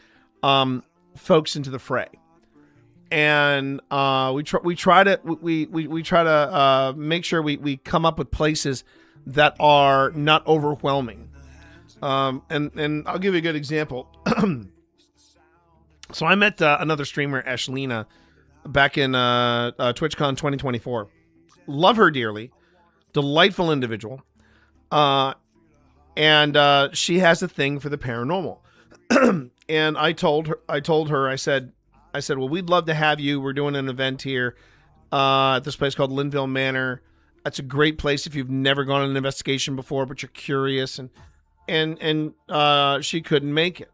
folks into the fray, and we try to make sure we come up with places that are not overwhelming. And I'll give you a good example. So I met another streamer, Ashlina, back in TwitchCon 2024. Love her dearly, delightful individual. And she has a thing for the paranormal. And I told her, I said, well, we'd love to have you. We're doing an event here at this place called Linville Manor. That's a great place if you've never gone on an investigation before, but you're curious. And she couldn't make it.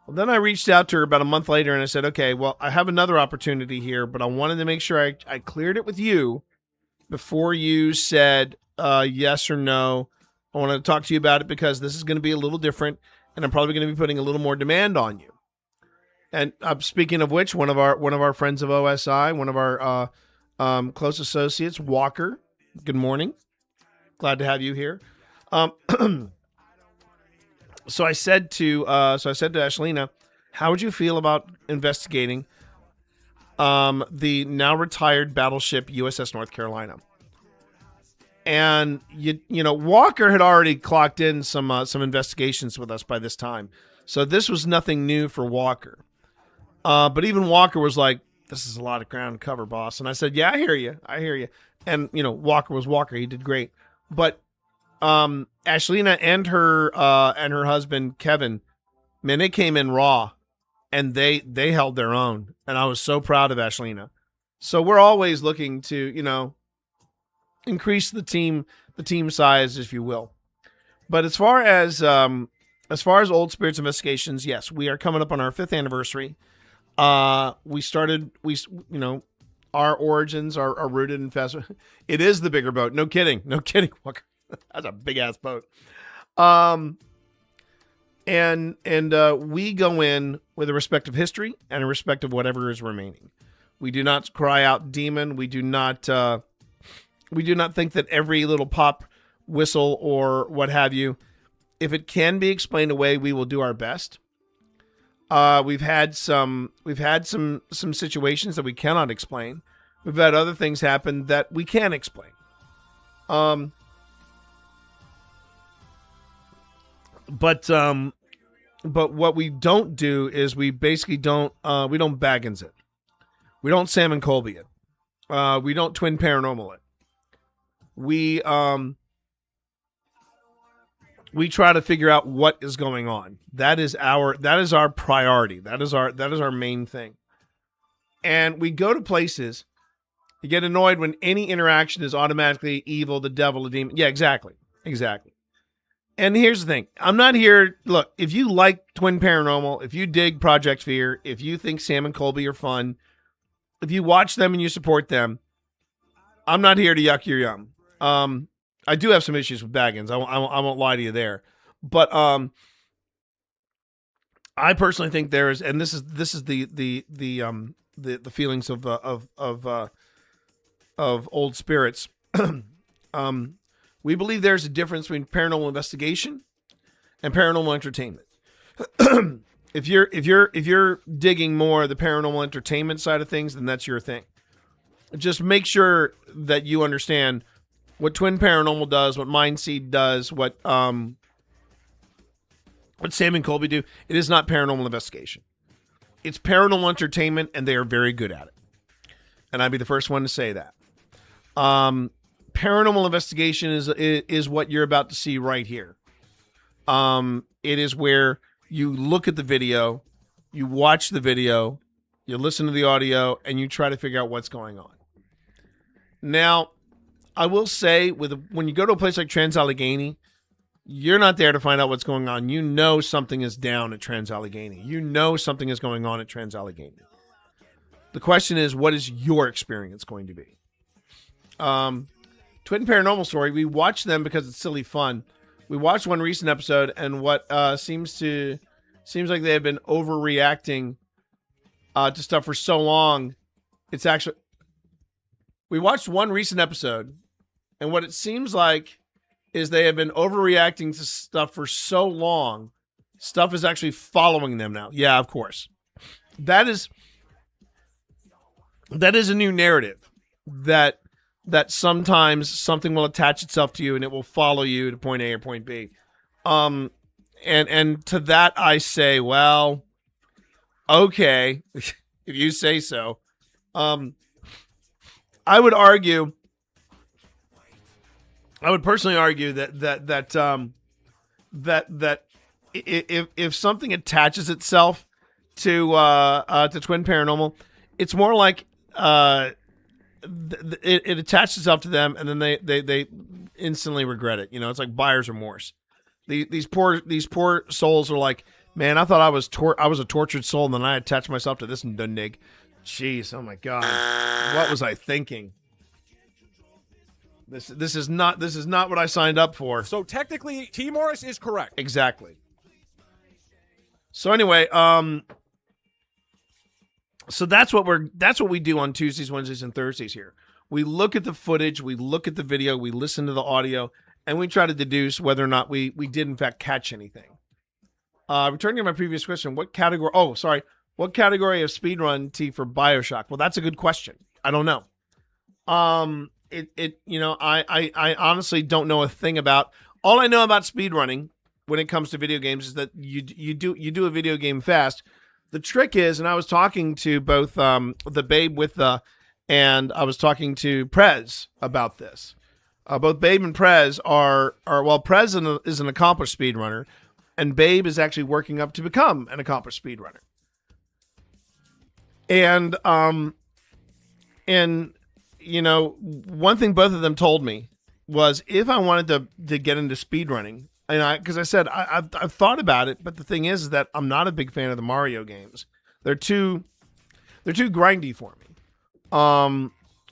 Well, then I reached out to her about a month later and I said, okay, well, I have another opportunity here, but I wanted to make sure I cleared it with you before you said yes or no. I want to talk to you about it because this is going to be a little different, and I'm probably going to be putting a little more demand on you. And speaking of which, one of our friends of OSI, one of our close associates, Walker. Good morning. Glad to have you here. So I said to Ashlina, how would you feel about investigating the now retired battleship USS North Carolina? And you know, Walker had already clocked in some investigations with us by this time, so this was nothing new for Walker. But even Walker was like, "This is a lot of ground cover, boss." And I said, "Yeah, I hear you." And you know, Walker was Walker; he did great. But Ashlina and her husband Kevin, man, they came in raw, and they held their own. And I was so proud of Ashlina. So we're always looking to, you know, increase the team size, if you will. But as far as Old Spirits Investigations, yes, we are coming up on our 5th anniversary. Our origins are rooted in fast. It is the bigger boat. No kidding. That's a big ass boat. And we go in with a respect of history and a respect of whatever is remaining. We do not cry out demon. We do not think that every little pop, whistle, or what have you, if it can be explained away, we will do our best. We've had some situations that we cannot explain. We've had other things happen that we can explain. But what we don't do is we basically don't Baggins it. We don't Sam and Colby it. We don't Twin Paranormal it. We try to figure out what is going on. That is our priority. That is our main thing. And we go to places. You get annoyed when any interaction is automatically evil, the devil, the demon. Yeah, exactly. And here's the thing. I'm not here. Look, if you like Twin Paranormal, if you dig Project Fear, if you think Sam and Colby are fun, if you watch them and you support them, I'm not here to yuck your yum. I do have some issues with Baggins. I won't lie to you there. But I personally think there is, and this is the feelings of old spirits. We believe there's a difference between paranormal investigation and paranormal entertainment. If you're digging more the paranormal entertainment side of things, then that's your thing. Just make sure that you understand what Twin Paranormal does, what Mindseed does, what Sam and Colby do. It is not paranormal investigation. It's paranormal entertainment, and they are very good at it. And I'd be the first one to say that. Paranormal investigation is what you're about to see right here. It is where you look at the video, you watch the video, you listen to the audio, and you try to figure out what's going on. Now, I will say, when you go to a place like Trans-Allegheny, you're not there to find out what's going on. You know something is down at Trans-Allegheny. You know something is going on at Trans-Allegheny. The question is, what is your experience going to be? Twin Paranormal Story, we watch them because it's silly fun. We watched one recent episode, and what seems like they have been overreacting to stuff for so long. It's actually, we watched one recent episode, and what it seems like is they have been overreacting to stuff for so long. Stuff is actually following them now. Yeah, of course. That is a new narrative that sometimes something will attach itself to you and it will follow you to point A or point B. And to that I say, well, okay, if you say so. I would personally argue that if something attaches itself to Twin Paranormal, it's more like it attaches itself to them, and then they instantly regret it. You know, it's like buyer's remorse. These poor souls are like, man, I thought I was a tortured soul, and then I attached myself to this dundig. Jeez, oh my God, what was I thinking? This is not what I signed up for. So technically, T. Morris is correct. Exactly. So anyway, so that's what we do on Tuesdays, Wednesdays, and Thursdays here. We look at the footage, we look at the video, we listen to the audio, and we try to deduce whether or not we did in fact catch anything. Returning to my previous question, what category of speedrun T for BioShock? Well, that's a good question. I don't know. I honestly don't know a thing about. All I know about speedrunning when it comes to video games is that you do a video game fast. The trick is, and I was talking to both the Babe and I was talking to Prez about this. Both Babe and Prez Prez is an accomplished speedrunner, and Babe is actually working up to become an accomplished speedrunner. And you know, one thing both of them told me was if I wanted to get into speedrunning, and because I said I've thought about it, but the thing is that I'm not a big fan of the Mario games. They're too grindy for me, or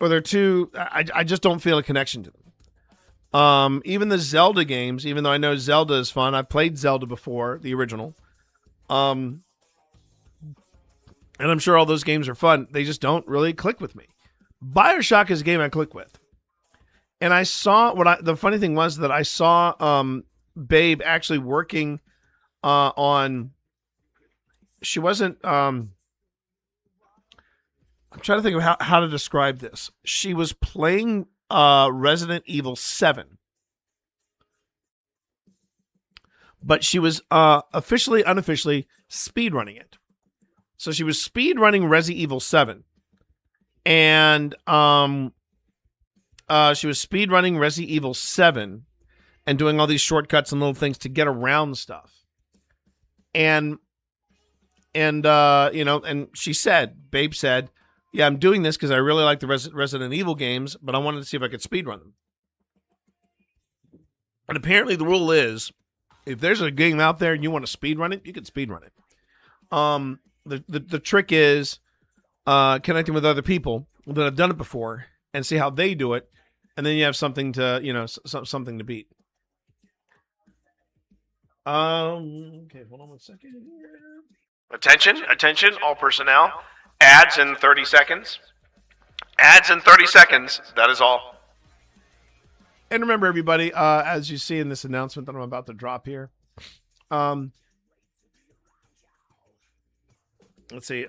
they're too. I just don't feel a connection to them. Even the Zelda games, even though I know Zelda is fun, I played Zelda before, the original, and I'm sure all those games are fun. They just don't really click with me. BioShock is a game I click with, and I saw the funny thing was that I saw Babe actually working on. She wasn't. I'm trying to think of how to describe this. She was playing Resident Evil 7, but she was unofficially speedrunning it. So she was speedrunning Resident Evil 7, and she was speedrunning Resident Evil 7 and doing all these shortcuts and little things to get around stuff. And she said, Babe said, yeah, I'm doing this because I really like the Resident Evil games, but I wanted to see if I could speedrun them. And apparently the rule is, if there's a game out there and you want to speedrun it, you can speedrun it. The trick is connecting with other people that have done it before and see how they do it, and then you have something to something to beat. Okay, hold on one second here. Attention, all personnel. Ads in 30 seconds. Ads in 30 seconds. That is all. And remember, everybody, as you see in this announcement that I'm about to drop here, let's see.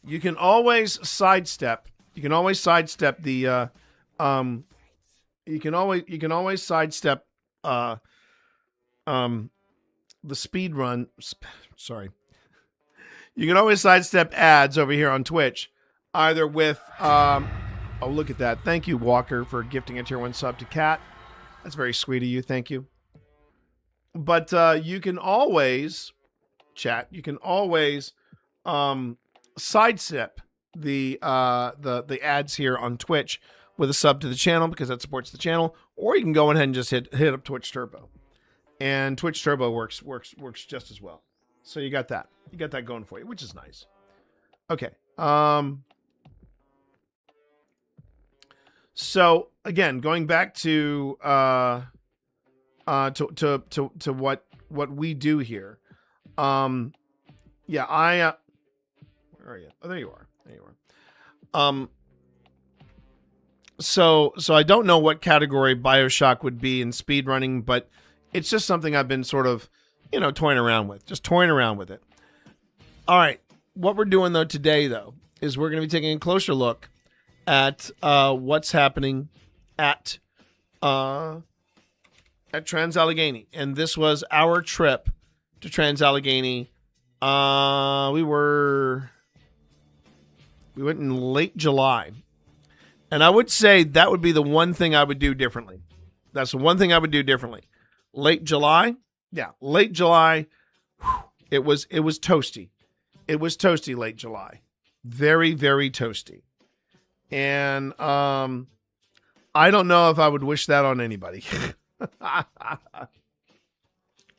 You can always sidestep. You can always sidestep the. You can always sidestep. The speed run. Sorry. You can always sidestep ads over here on Twitch, either with. Oh, look at that! Thank you, Walker, for gifting a tier 1 sub to Kat. That's very sweet of you. Thank you. But you can always, chat. You can always sidestep the ads here on Twitch with a sub to the channel because that supports the channel, or you can go ahead and just hit up Twitch Turbo, and Twitch Turbo works just as well. So you got that. You got that going for you, which is nice. Okay. So again, going back to what we do here. Yeah, where are you? Oh, there you are. There you are. So I don't know what category BioShock would be in speedrunning, but it's just something I've been sort of, toying around with. Just toying around with it. All right. What we're doing, though, today, though, is we're going to be taking a closer look at what's happening at Trans-Allegheny. And this was our trip to Trans-Allegheny. We went in late July. And I would say that would be the one thing I would do differently. That's the one thing I would do differently. Late July? Yeah, late July. It was toasty. It was toasty late July. Very, very toasty. And I don't know if I would wish that on anybody. All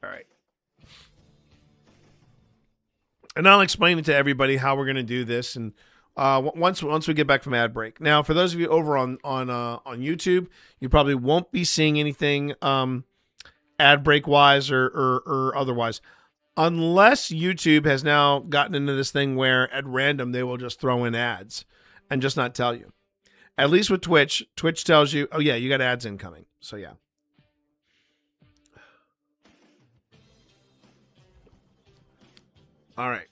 right. And I'll explain it to everybody how we're going to do this, and once we get back from ad break. Now, for those of you over on YouTube, you probably won't be seeing anything ad break wise or otherwise, unless YouTube has now gotten into this thing where at random they will just throw in ads and just not tell you. At least with Twitch tells you, oh yeah, you got ads incoming. So yeah. All right.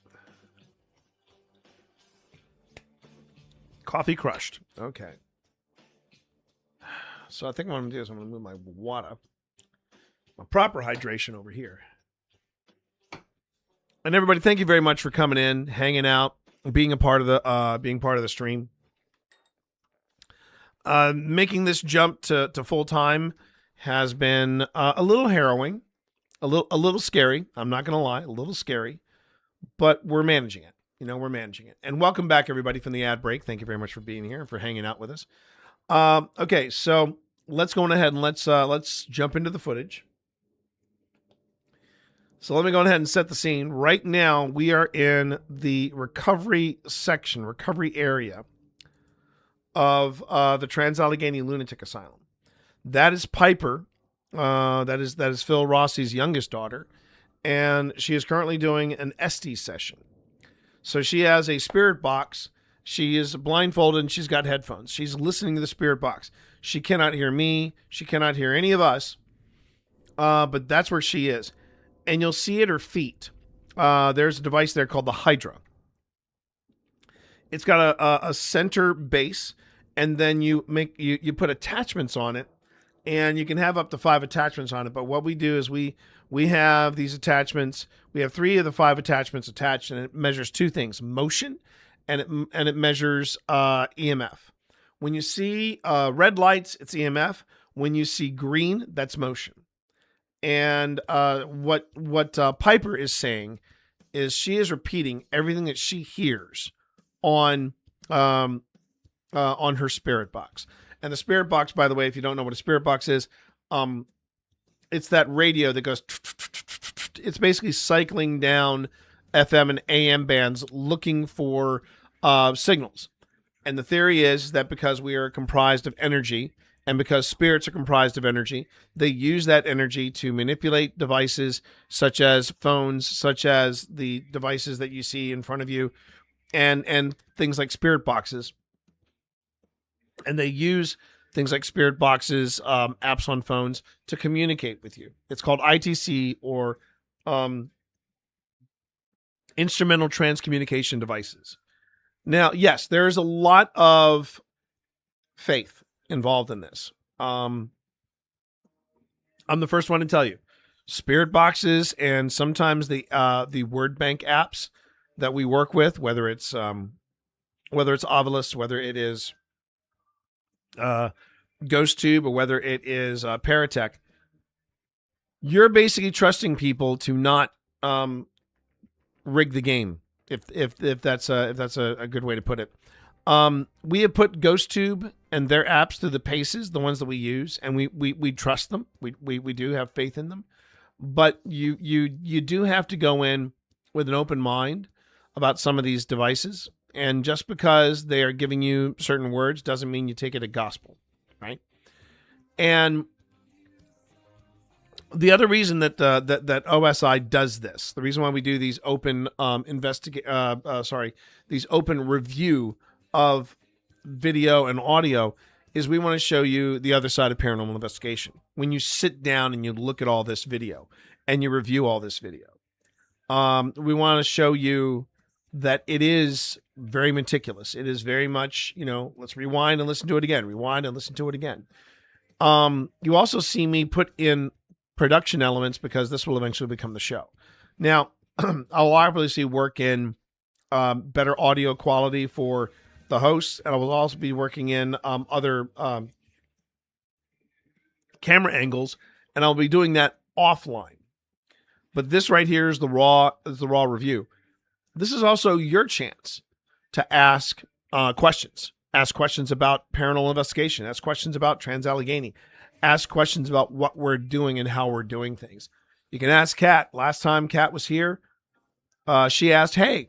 Coffee crushed. Okay. So I think what I'm going to do is I'm going to move my water, my proper hydration over here. And everybody, thank you very much for coming in, hanging out, being part of the stream. Making this jump to full time has been a little harrowing, a little scary. I'm not going to lie, a little scary, but we're managing it. We're managing it. And welcome back, everybody, from the ad break. Thank you very much for being here and for hanging out with us. Okay, so let's go on ahead and let's jump into the footage. So let me go ahead and set the scene. Right now, we are in the recovery area of the Trans-Allegheny Lunatic Asylum. That is Piper. That is Phil Rossi's youngest daughter, and she is currently doing an Esty session. So she has a spirit box. She is blindfolded and she's got headphones. She's listening to the spirit box. She cannot hear me. She cannot hear any of us. But that's where she is. And you'll see at her feet, there's a device there called the Hydra. It's got a center base, and then you put attachments on it, and you can have up to 5 attachments on it. But what we do is we have these attachments. We have 3 of the 5 attachments attached, and it measures 2 things: motion, and it measures EMF. When you see red lights, it's EMF. When you see green, that's motion. And what Piper is saying is she is repeating everything that she hears on her spirit box. And the spirit box, by the way, if you don't know what a spirit box is, it's that radio that goes. It's basically cycling down FM and AM bands looking for signals. And the theory is that because we are comprised of energy and because spirits are comprised of energy, they use that energy to manipulate devices such as phones, such as the devices that you see in front of you, and things like spirit boxes. And they use things like spirit boxes, apps on phones to communicate with you. It's called ITC, or instrumental transcommunication devices. Now, yes, there is a lot of faith involved in this. I'm the first one to tell you, spirit boxes and sometimes the word bank apps that we work with, whether it's Ovilus, whether it is GhostTube, or whether it is Paratech, you're basically trusting people to not rig the game, if that's a good way to put it. We have put GhostTube and their apps through the paces, the ones that we use, and we trust them. We do have faith in them, but you do have to go in with an open mind about some of these devices. And just because they are giving you certain words doesn't mean you take it as gospel, right? And the other reason that that OSI does this, the reason why we do these open these open review of video and audio, is we want to show you the other side of paranormal investigation. When you sit down and you look at all this video and you review all this video, we want to show you that it is very meticulous. It is very much, let's rewind and listen to it again. Rewind and listen to it again. You also see me put in production elements because this will eventually become the show. Now, I'll obviously work in better audio quality for the hosts, and I will also be working in other camera angles, and I'll be doing that offline. But this right here is the raw review. This is also your chance to ask questions. Ask questions about paranormal investigation. Ask questions about Trans-Allegheny. Ask questions about what we're doing and how we're doing things. You can ask Kat. Last time Kat was here, she asked, hey,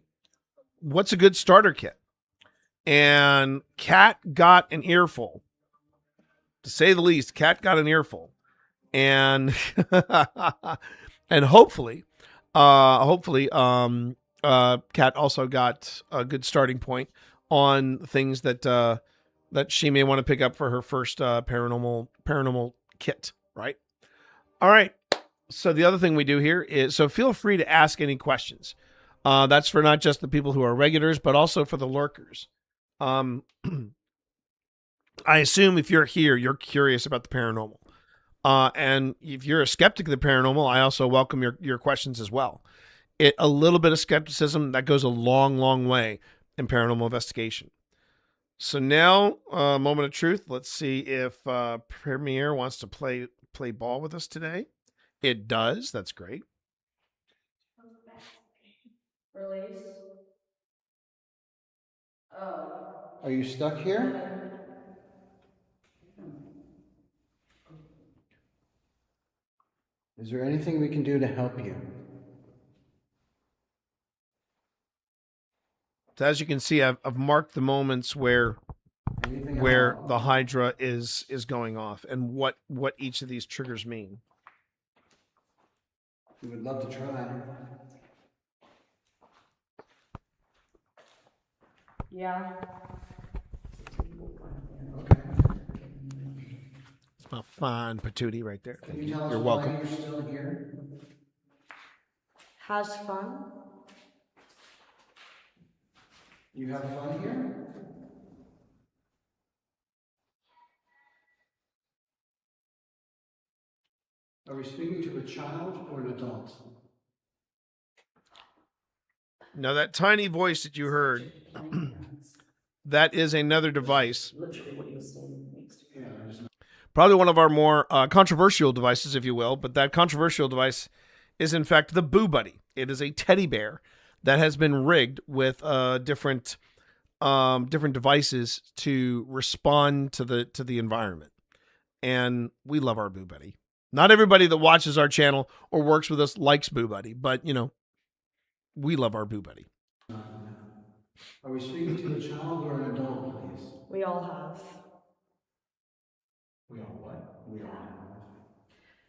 what's a good starter kit? And Kat got an earful. To say the least, Kat got an earful. And and hopefully, Kat also got a good starting point on things that she may want to pick up for her first paranormal kit, right? All right. So the other thing we do here is, so feel free to ask any questions. That's for not just the people who are regulars, but also for the lurkers. I assume if you're here, you're curious about the paranormal. And if you're a skeptic of the paranormal, I also welcome your questions as well. A little bit of skepticism, that goes a long, long way in paranormal investigation. So now, moment of truth. Let's see if Premiere wants to play ball with us today. It does. That's great. Release. Are you stuck here? Is there anything we can do to help you? So as you can see, I've marked the moments where the Hydra is going off and what each of these triggers mean. We would love to try. Yeah. Okay. It's my fine patootie right there. Can you tell us You're why welcome. you're still here? Has fun. You have fun here? Are we speaking to a child or an adult? Now that tiny voice that you heard, that is another device. Literally what he was saying next to me. Probably one of our more controversial devices, if you will, but that controversial device is in fact the Boo Buddy. It is a teddy bear that has been rigged with different devices to respond to the environment. And we love our Boo Buddy. Not everybody that watches our channel or works with us likes Boo Buddy, but we love our Boo Buddy. Are we speaking to a child or an adult, please? We all have. We all what? We all have.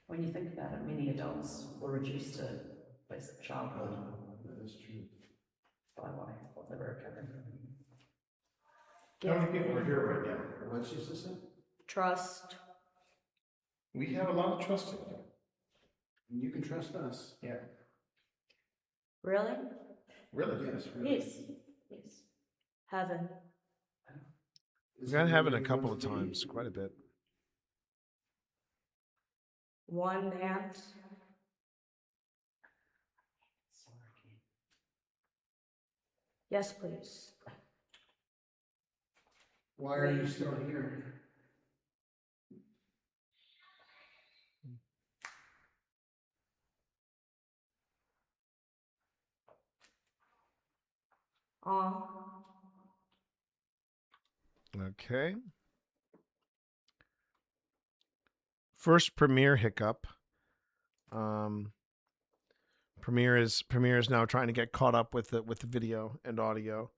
When you think about it, many adults were reduced to basic childhood That is true. by what they were given. How many people are here right now? What's your sister? Trust. We have a lot of trust in you. You can trust us. Yeah. Really? Really? Yes. Really. Yes. Yes. Heaven. We've got to have it a couple of times, quite a bit. One aunt. Yes, please. Why are you still here? Okay. First premiere hiccup. Premiere is now trying to get caught up with the video and audio.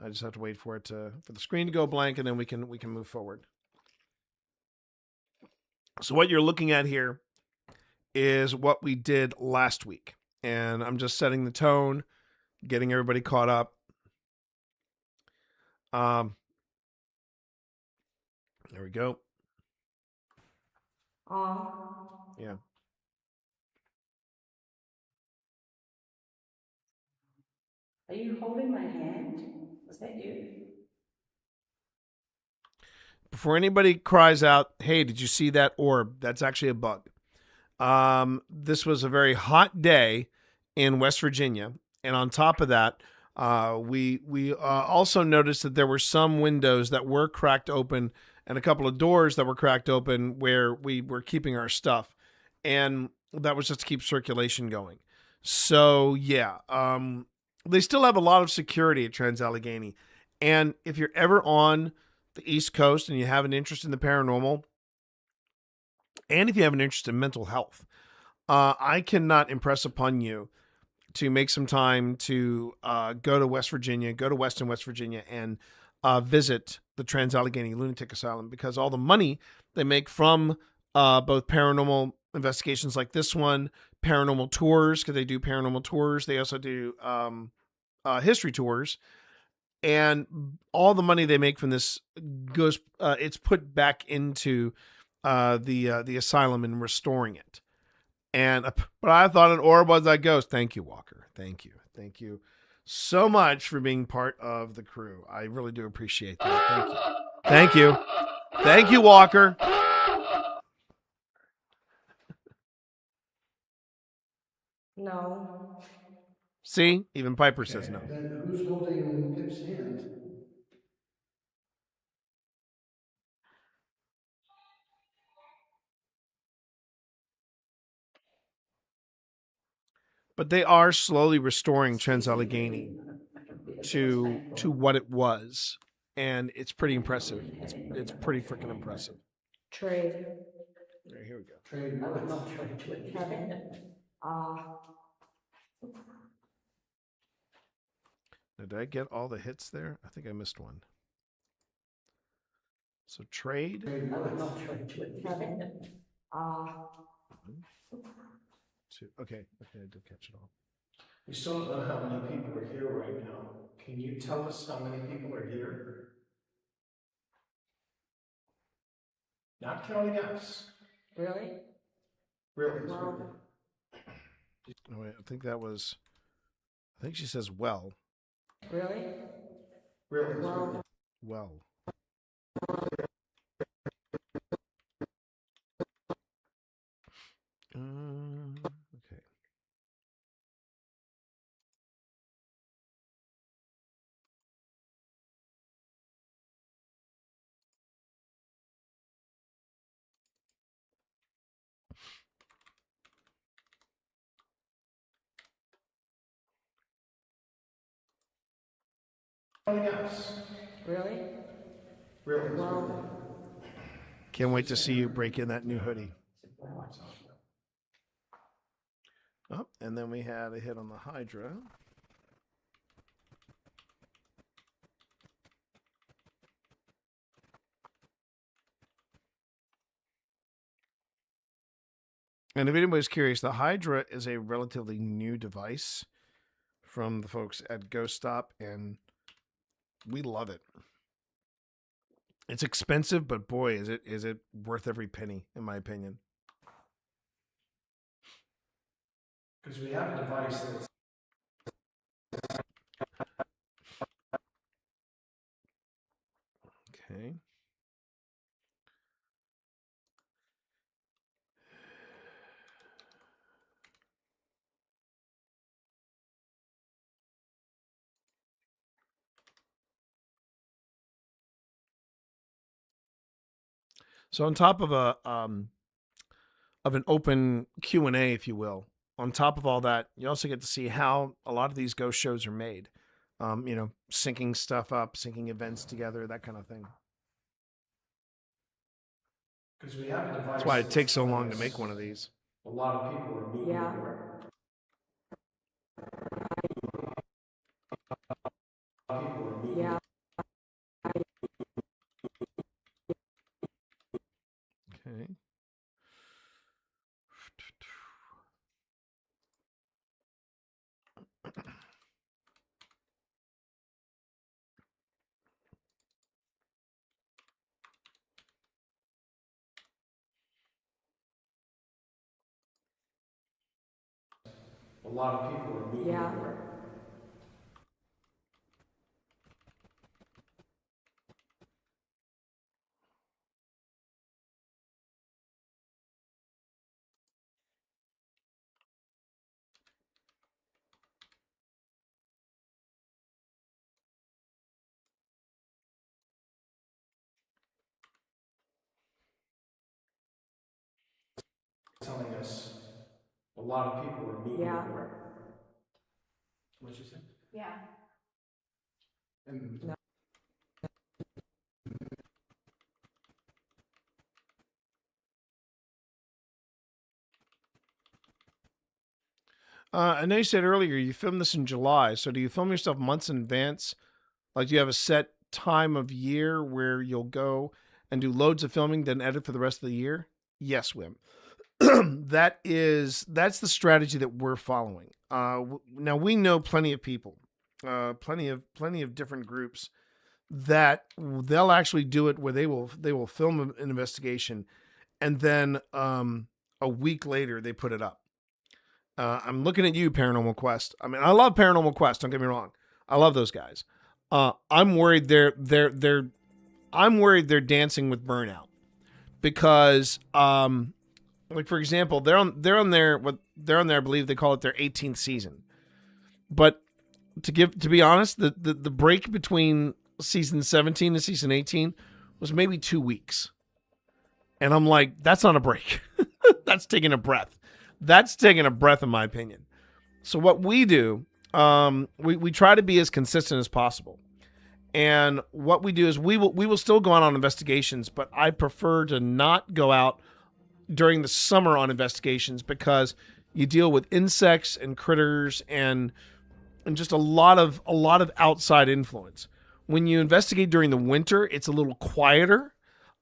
I just have to wait for the screen to go blank, and then we can move forward. So what you're looking at here is what we did last week, and I'm just setting the tone, getting everybody caught up. There we go. Yeah. Are you holding my hand? Was that you? Before anybody cries out, "Hey, did you see that orb?" That's actually a bug. This was a very hot day in West Virginia, and on top of that, we also noticed that there were some windows that were cracked open and a couple of doors that were cracked open where we were keeping our stuff, and that was just to keep circulation going. So yeah, they still have a lot of security at Trans-Allegheny, and if you're ever on the East Coast and you have an interest in the paranormal, and if you have an interest in mental health, I cannot impress upon you to make some time to go to West Virginia, go to Weston, West Virginia, and visit the Trans-Allegheny Lunatic Asylum, because all the money they make from both paranormal investigations like this one, paranormal tours, because they do paranormal tours. They also do history tours. And all the money they make from this goes, it's put back into the asylum and restoring it. And but I thought an orb was that ghost. Thank you, Walker. Thank you so much for being part of the crew. I really do appreciate that. Thank you, Walker. No. See, even Piper says no. Then who's holding Pip's hand? But they are slowly restoring Trans-Allegheny to what it was, and it's pretty impressive. It's pretty freaking impressive. Trade. Right, here we go. Trade I would what? not trade with heaven. Now, did I get all the hits there? I think I missed one. So trade. Trade I would what? not trade with heaven. Two. Okay, I did catch it all. We still don't know how many people are here right now. Can you tell us how many people are here? Not counting us. Really? Really? Well, Oh, wait, I think she says well. really? Really? Well. Okay. Yes. Really? Really? Well, Can't wait to see you break in that new hoodie. Oh, and then we had a hit on the Hydra. And if anybody's curious, the Hydra is a relatively new device from the folks at Ghost Stop, and we love it. It's expensive, but boy, is it worth every penny, in my opinion. Because we have a device that's Okay. So on top of an open Q&A, if you will, on top of all that, you also get to see how a lot of these ghost shows are made. Syncing stuff up, syncing events together, that kind of thing. because we have a device. That's why it takes so long to make one of these. A lot of people are moving away. People are moving. Yeah. Okay. A lot of people are moving away. Telling us a lot of people are moving away. What'd you say? Yeah. And I know you said earlier you filmed this in July, so do you film yourself months in advance? Like, do you have a set time of year where you'll go and do loads of filming, then edit for the rest of the year? Yes, Wim. That's the strategy that we're following. Now we know plenty of people, plenty of different groups that they'll actually do it where they will film an investigation, and then a week later they put it up. I'm looking at you, Paranormal Quest. I mean, I love Paranormal Quest. Don't get me wrong. I love those guys. I'm worried they're dancing with burnout because, like for example, they're on their I believe they call it their 18th season. But to be honest, the break between season 17 and season 18 was maybe 2 weeks. And I'm like, that's not a break. That's taking a breath. That's taking a breath, in my opinion. So what we do, we try to be as consistent as possible. And what we do is we will still go out on investigations, but I prefer to not go out during the summer on investigations because you deal with insects and critters and just a lot of outside influence. When you investigate during the winter, it's a little quieter.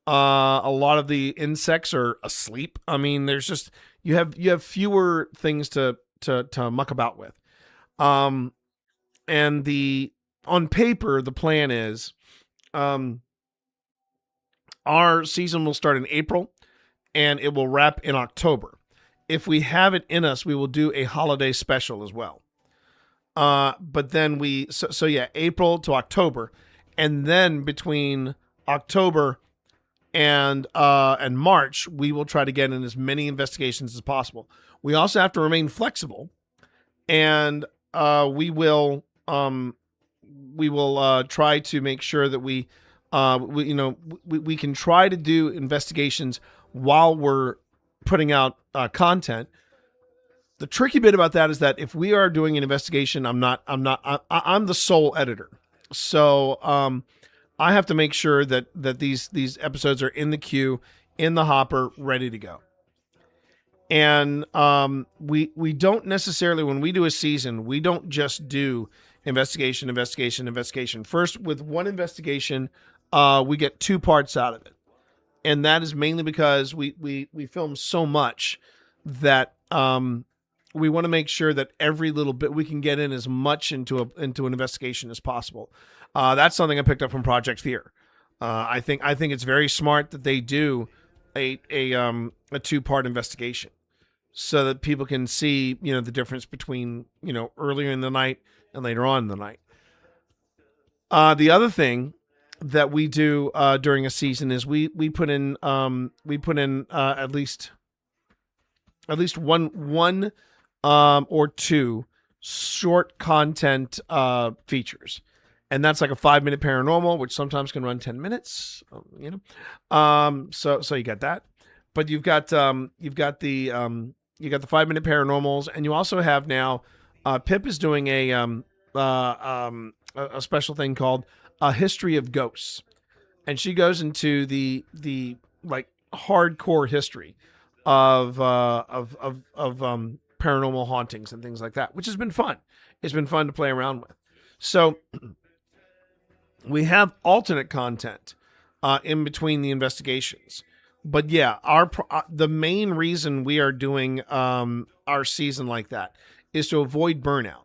A lot of the insects are asleep. I mean, there's just you have fewer things to muck about with. And on paper, the plan is our season will start in April and it will wrap in October. If we have it in us, we will do a holiday special as well. But then April to October, and then between October and March, we will try to get in as many investigations as possible. We also have to remain flexible, and we will try to make sure that we can try to do investigations while we're putting out content. The tricky bit about that is that if we are doing an investigation, I'm the sole editor. So I have to make sure that these episodes are in the queue, in the hopper, ready to go. And we don't necessarily, when we do a season, we don't just do investigation. First, with one investigation, we get 2 parts out of it. And that is mainly because we film so much that we want to make sure that every little bit we can get in as much into an investigation as possible. That's something I picked up from Project Fear. I think it's very smart that they do a 2-part investigation so that people can see, the difference between, earlier in the night and later on in the night. The other thing that we do during a season is we put in at least one or two short content features. And that's like a 5-minute paranormal, which sometimes can run 10 minutes, So you got that, but you've got the 5-minute paranormals, and you also have now, Pip is doing a special thing called A History of Ghosts. And she goes into the like hardcore history of paranormal hauntings and things like that, which has been fun. It's been fun to play around with. So we have alternate content in between the investigations. But yeah, the main reason we are doing our season like that is to avoid burnout.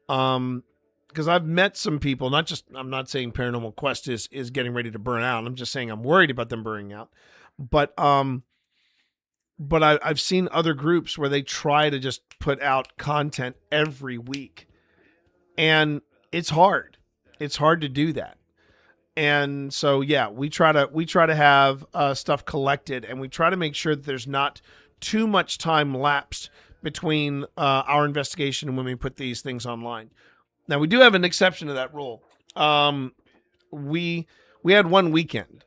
Because I've met some people, I'm not saying Paranormal Quest is getting ready to burn out. I'm just saying I'm worried about them burning out. But I've seen other groups where they try to just put out content every week, and it's hard. It's hard to do that. And so, yeah, we try to have stuff collected, and we try to make sure that there's not too much time lapsed between our investigation and when we put these things online. Now, we do have an exception to that rule. We had one weekend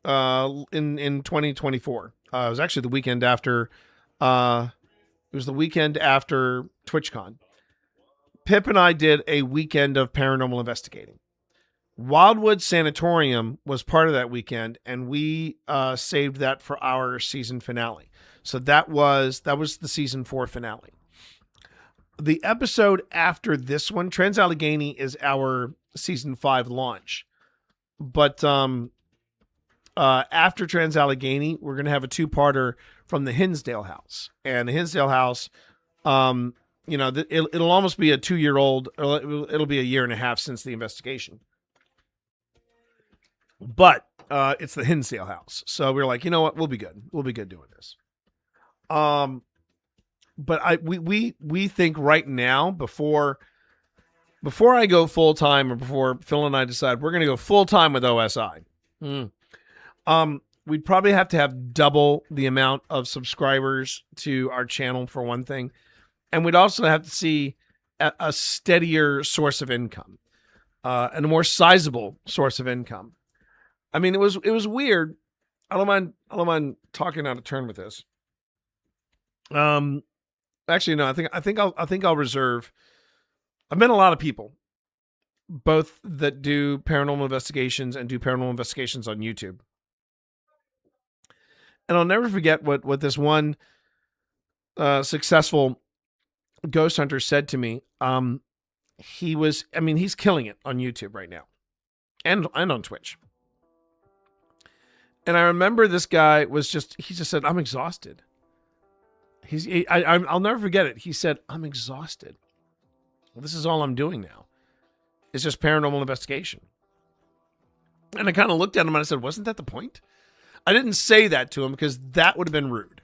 in 2024. It was actually the weekend after. It was the weekend after TwitchCon. Pip and I did a weekend of paranormal investigating. Wildwood Sanatorium was part of that weekend, and we saved that for our season finale. So that was the season 4 finale. The episode after this one, Trans-Allegheny, is our season 5 launch. But after Trans-Allegheny, we're going to have a 2-parter from the Hinsdale House. And the Hinsdale House, it'll almost be a 2-year-old, or it'll be a year and a half since the investigation. But it's the Hinsdale House. So we were like, you know what? We'll be good. We'll be good doing this. But we think right now, before I go full time, or before Phil and I decide we're going to go full time with OSI, we'd probably have to have double the amount of subscribers to our channel, for one thing, and we'd also have to see a steadier source of income, and a more sizable source of income. I mean, it was weird. I don't mind talking out of turn with this. Actually, no. I think I'll reserve. I've met a lot of people, both that do paranormal investigations and do paranormal investigations on YouTube. And I'll never forget what this one successful ghost hunter said to me. He's killing it on YouTube right now, and on Twitch. And I remember this guy he just said, "I'm exhausted." I'll never forget it. He said, "I'm exhausted. Well, this is all I'm doing now. It's just paranormal investigation." And I kind of looked at him and I said, "Wasn't that the point?" I didn't say that to him because that would have been rude.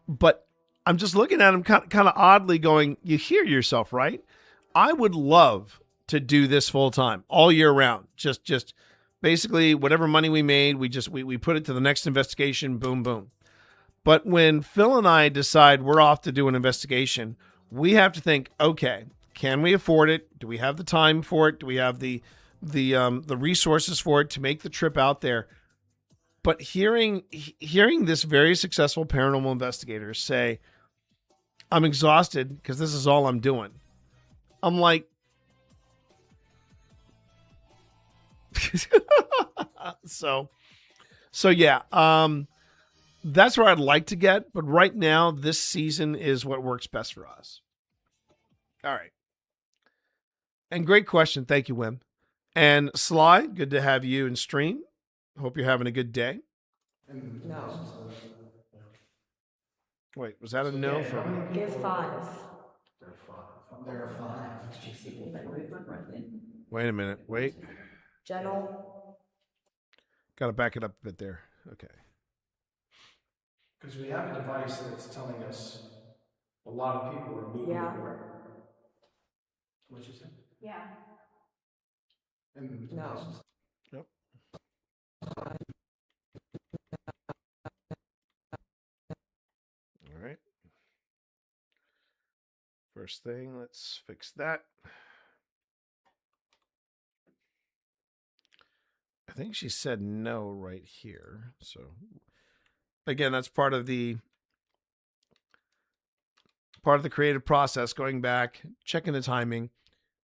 But I'm just looking at him kind of oddly going, "You hear yourself, right? I would love to do this full time all year round. Just basically whatever money we made, we put it to the next investigation, boom, boom." But when Phil and I decide we're off to do an investigation, we have to think, okay, can we afford it? Do we have the time for it? Do we have the resources for it to make the trip out there? But hearing this very successful paranormal investigator say, "I'm exhausted because this is all I'm doing," I'm like, so yeah. That's where I'd like to get, but right now, this season is what works best for us. All right. And great question. Thank you, Wim. And Sly, good to have you in stream. Hope you're having a good day. No. Wait, was that a no from? Give 5. There are 5. Wait a minute. Wait. Gentle. Got to back it up a bit there. Okay. Because we have a device that's telling us a lot of people are moving away. What'd you say? Yeah. And No. Yep. All right. First thing, let's fix that. I think she said no right here. So again, that's part of the creative process, going back, checking the timing,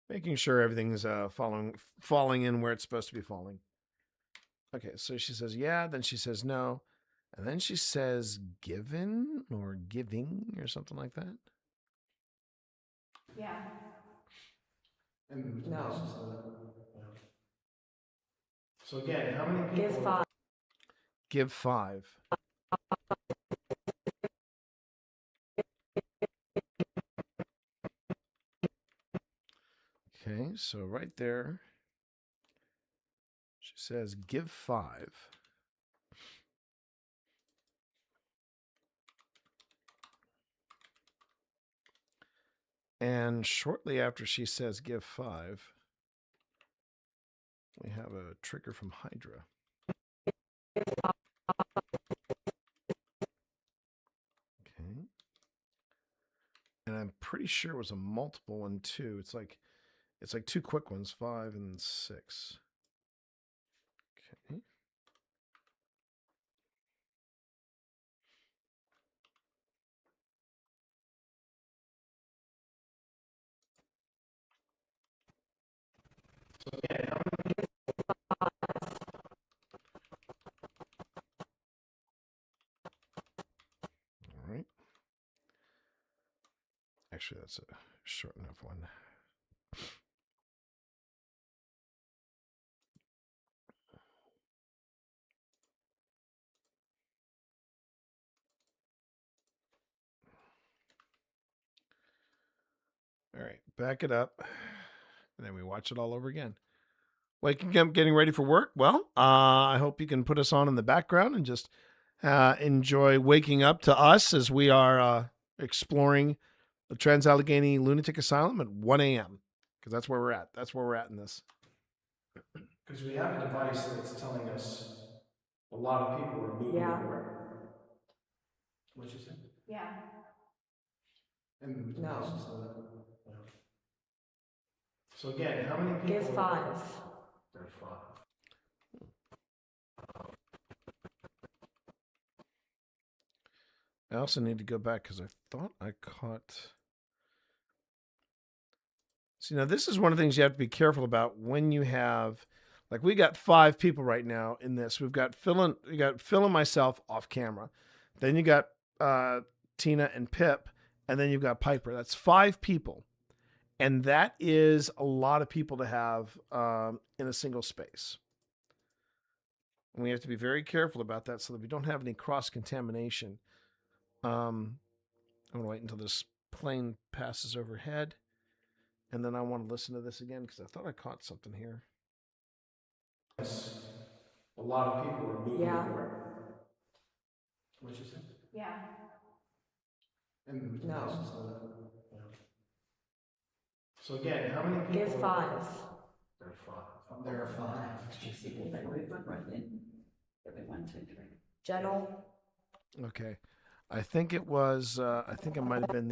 making sure everything's falling in where it's supposed to be falling. Okay, so she says yeah, then she says no, and then she says given or giving or something like that. Yeah. And No. So again, how many people? Give 5. Give 5. Okay, so right there, she says give 5. And shortly after she says give 5, we have a trigger from Hydra. Okay. And I'm pretty sure it was a multiple one too. It's like 2 quick ones, 5 and 6. Okay. All right. Actually, that's a short enough one. All right, back it up, and then we watch it all over again. Waking up, getting ready for work. Well, I hope you can put us on in the background and just enjoy waking up to us as we are exploring the Trans-Allegheny Lunatic Asylum at 1 a.m. because that's where we're at. That's where we're at in this. Because we have a device that's telling us a lot of people are moving away. What'd you say? Yeah. And No. So again, how many people? Give 5. There are 5. I also need to go back because I thought I caught. See, now this is one of the things you have to be careful about when you have, like, we got 5 people right now in this. We've got Phil and myself off camera. Then you got Tina and Pip, and then you've got Piper. That's 5 people. And that is a lot of people to have in a single space. And we have to be very careful about that so that we don't have any cross-contamination. I'm going to wait until this plane passes overhead. And then I want to listen to this again because I thought I caught something here. A lot of people are moving away. What'd you say? Yeah. And No. So again, how many people? Give 5. There are 5. There are 5. Gentle. Okay. I think it was, I think it might have been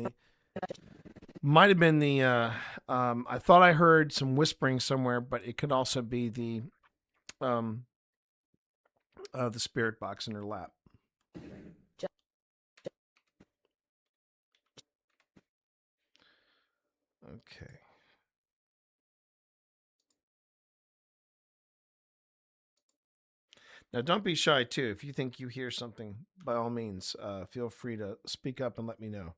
the, I thought I heard some whispering somewhere, but it could also be the spirit box in her lap. Okay. Now, don't be shy, too. If you think you hear something, by all means, feel free to speak up and let me know.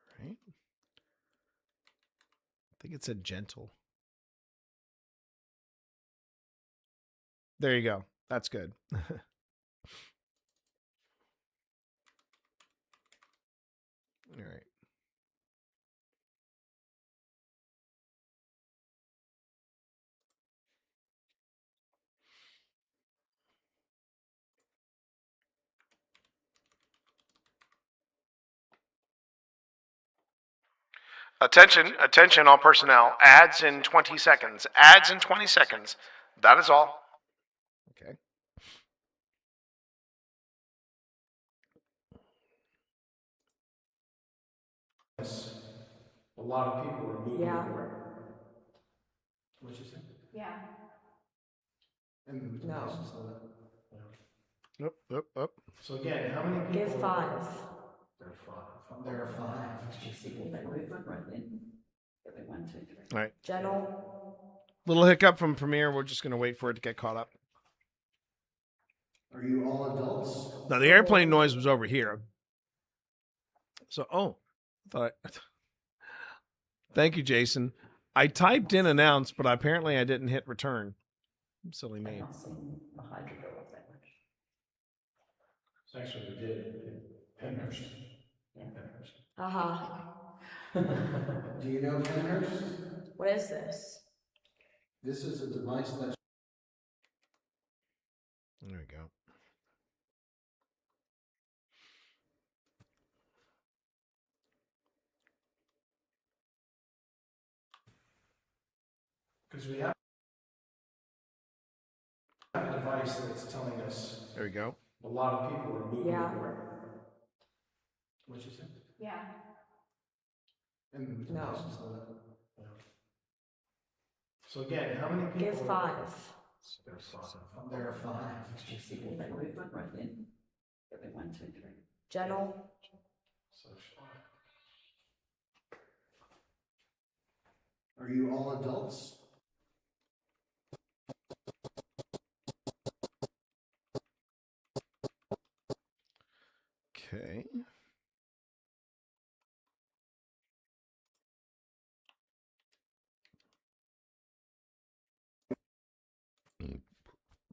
All right. I think it said gentle. There you go. That's good. All right. Attention, attention all personnel. Ads in 20 seconds. Ads in 20 seconds. That is all. Okay. A lot of people are moving away. What you say? Yeah. And No. Up. So again, how many people? Give 5. There are 5. There are 5. All right. Gentle. Little hiccup from Premiere. We're just going to wait for it to get caught up. Are you all adults? Now, the airplane noise was over here. So, thank you, Jason. I typed in announce, but apparently I didn't hit return. Silly me. Actually, we did. Penhurst. Penhurst. Do you know Penhurst? What is this? This is a device that's. There we go. Because we have a device that's telling us There we go. a lot of people are moving away. What you say? Yeah. And No. So again, how many people? Give 5. There are 5. There are 5. Gentle. So there's 5. Are you all adults? Okay.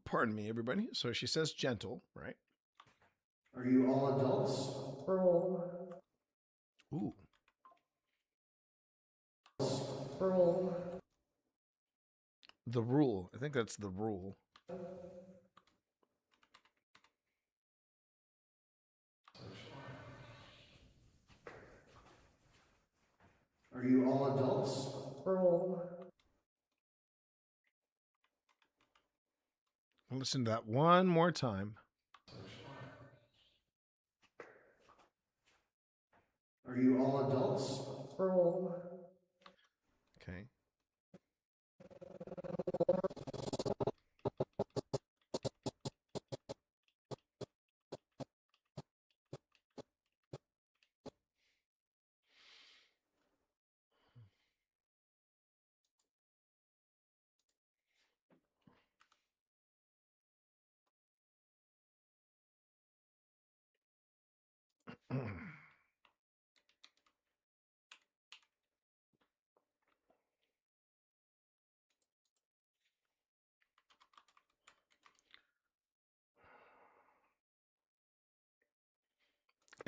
Pardon me, everybody. So she says gentle, right? Are you all adults? Rule. Ooh. Rule. The rule. I think that's the rule. Are you all adults? Rule. Listen to that one more time. Are you all adults? Rule. Okay.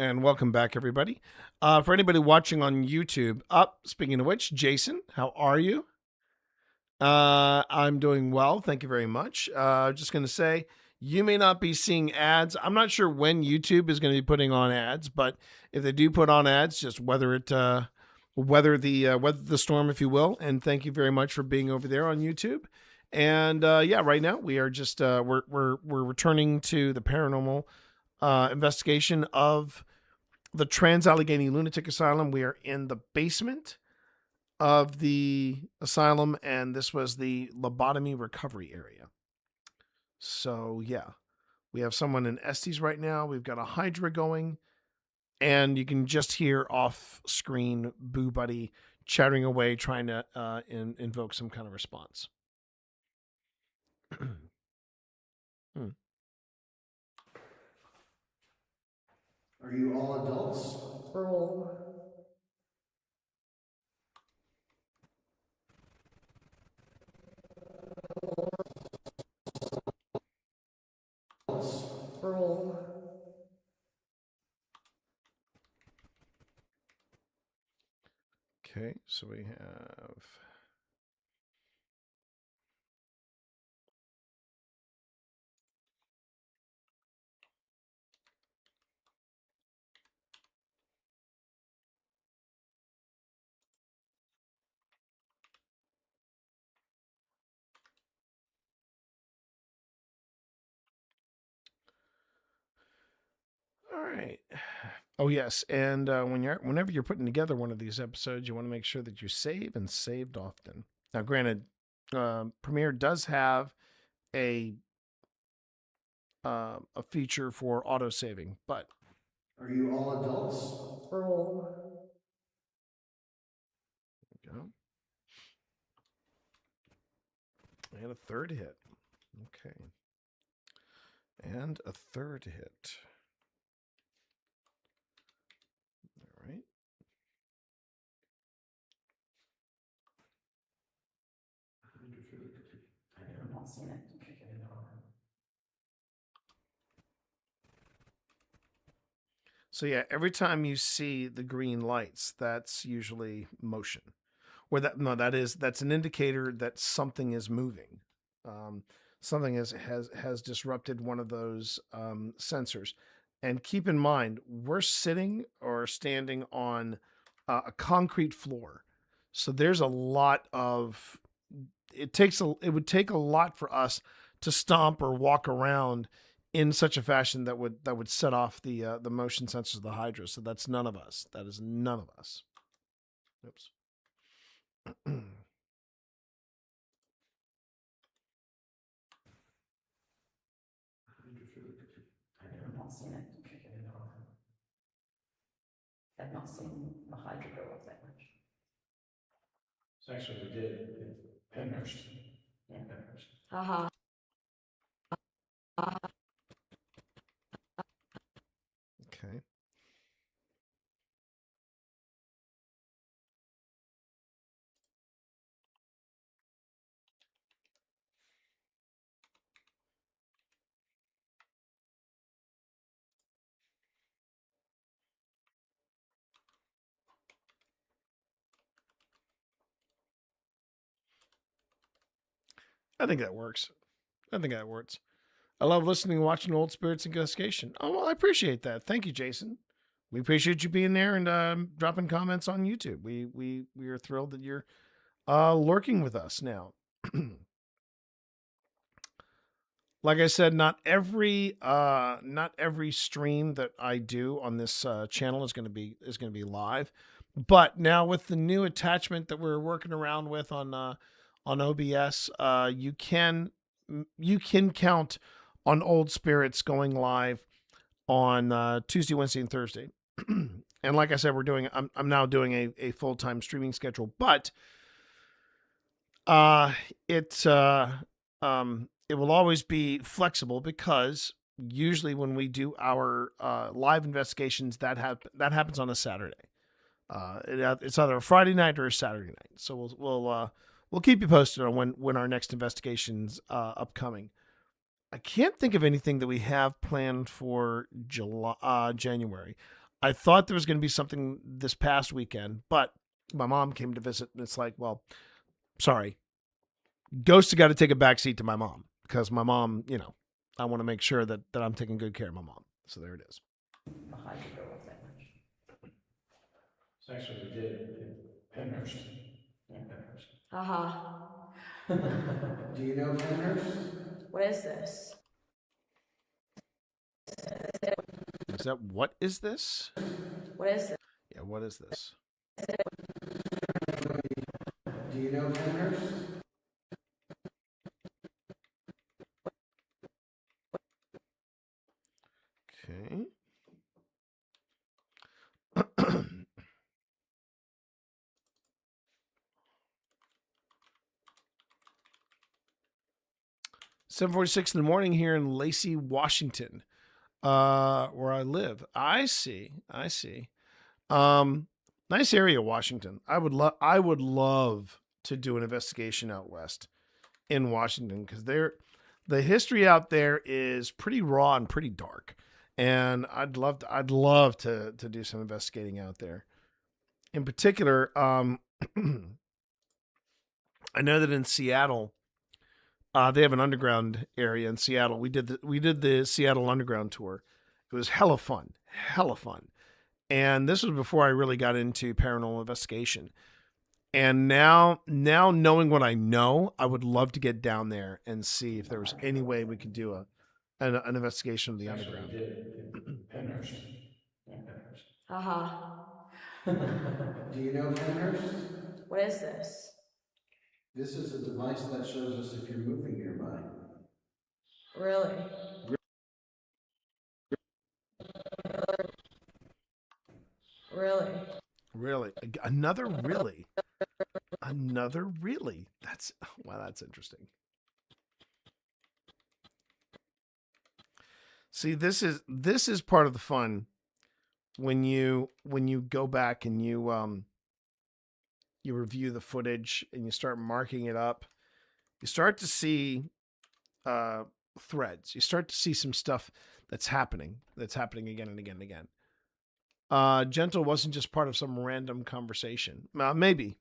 And welcome back, everybody. For anybody watching on YouTube, speaking of which, Jason, how are you? I'm doing well. Thank you very much. Just going to say, you may not be seeing ads. I'm not sure when YouTube is going to be putting on ads, but if they do put on ads, just weather the storm, if you will. And thank you very much for being over there on YouTube. And right now we are just we're returning to the paranormal investigation of the Trans-Allegheny Lunatic Asylum. We are in the basement of the asylum, and this was the lobotomy recovery area. So yeah, we have someone in Estes right now. We've got a Hydra going, and you can just hear off screen Boo Buddy chattering away, trying to invoke some kind of response. Are you all adults? Rule. So we have. All right. Oh yes, and whenever you're putting together one of these episodes, you want to make sure that you save and saved often. Now, granted, Premiere does have a feature for auto saving, but Are you all adults? Roll. there we go. And a third hit. Okay. And a third hit. All right. I've not seen it. So yeah, every time you see the green lights, that's usually motion. That's an indicator that something is moving. Something has disrupted one of those sensors. And keep in mind, we're sitting or standing on a concrete floor, so there's a lot of. It would take a lot for us to stomp or walk around in such a fashion that would set off the motion sensors of the Hydra. So that's none of us. That is none of us. Oops. I've not seen it. I've not seen the Hydra go up that much. So actually, we did. Penhurst. Yeah. Penhurst. Haha. Okay. I think that works. I love listening and watching Old Spirits Investigation. Oh, well, I appreciate that. Thank you, Jason. We appreciate you being there and dropping comments on YouTube. We are thrilled that you're lurking with us now. Like I said, not every stream that I do on this channel is going to be live, but now with the new attachment that we're working around with on OBS, you can count on Old Spirits going live on Tuesday, Wednesday, and Thursday. And like I said, I'm now doing a full-time streaming schedule, but it will always be flexible because usually when we do our live investigations, that happens on a Saturday. It's either a Friday night or a Saturday night. So we'll keep you posted on when our next investigation's upcoming. I can't think of anything that we have planned for January. I thought there was going to be something this past weekend, but my mom came to visit, and it's like, well, sorry, Ghost has got to take a backseat to my mom because my mom, I want to make sure that I'm taking good care of my mom. So there it is. The Hydra go up that much. So actually, we did. Penhurst. Yeah. Penhurst. Haha. Do you know Penhurst? What is this? Is that what is this? What is this? Yeah, what is this? Do you know Penhurst? Okay. 7:46 in the morning here in Lacey, Washington, where I live. I see. Nice area, Washington. I would love to do an investigation out west in Washington because the history out there is pretty raw and pretty dark, and I'd love to do some investigating out there. in particular, I know that in Seattle, they have an underground area in Seattle. We did the Seattle Underground tour. It was hella fun, and this was before I really got into paranormal investigation. And now knowing what I know, I would love to get down there and see if there was any way we could do an investigation of the underground. Penhurst. Do you know Penhurst? What is this? This is a device that shows us if you're moving nearby. Really? Really? Another really? Another really? That's interesting. See, this is part of the fun when you go back and you review the footage and you start marking it up. You start to see threads. You start to see some stuff that's happening again and again and again. Gentle wasn't just part of some random conversation. Maybe.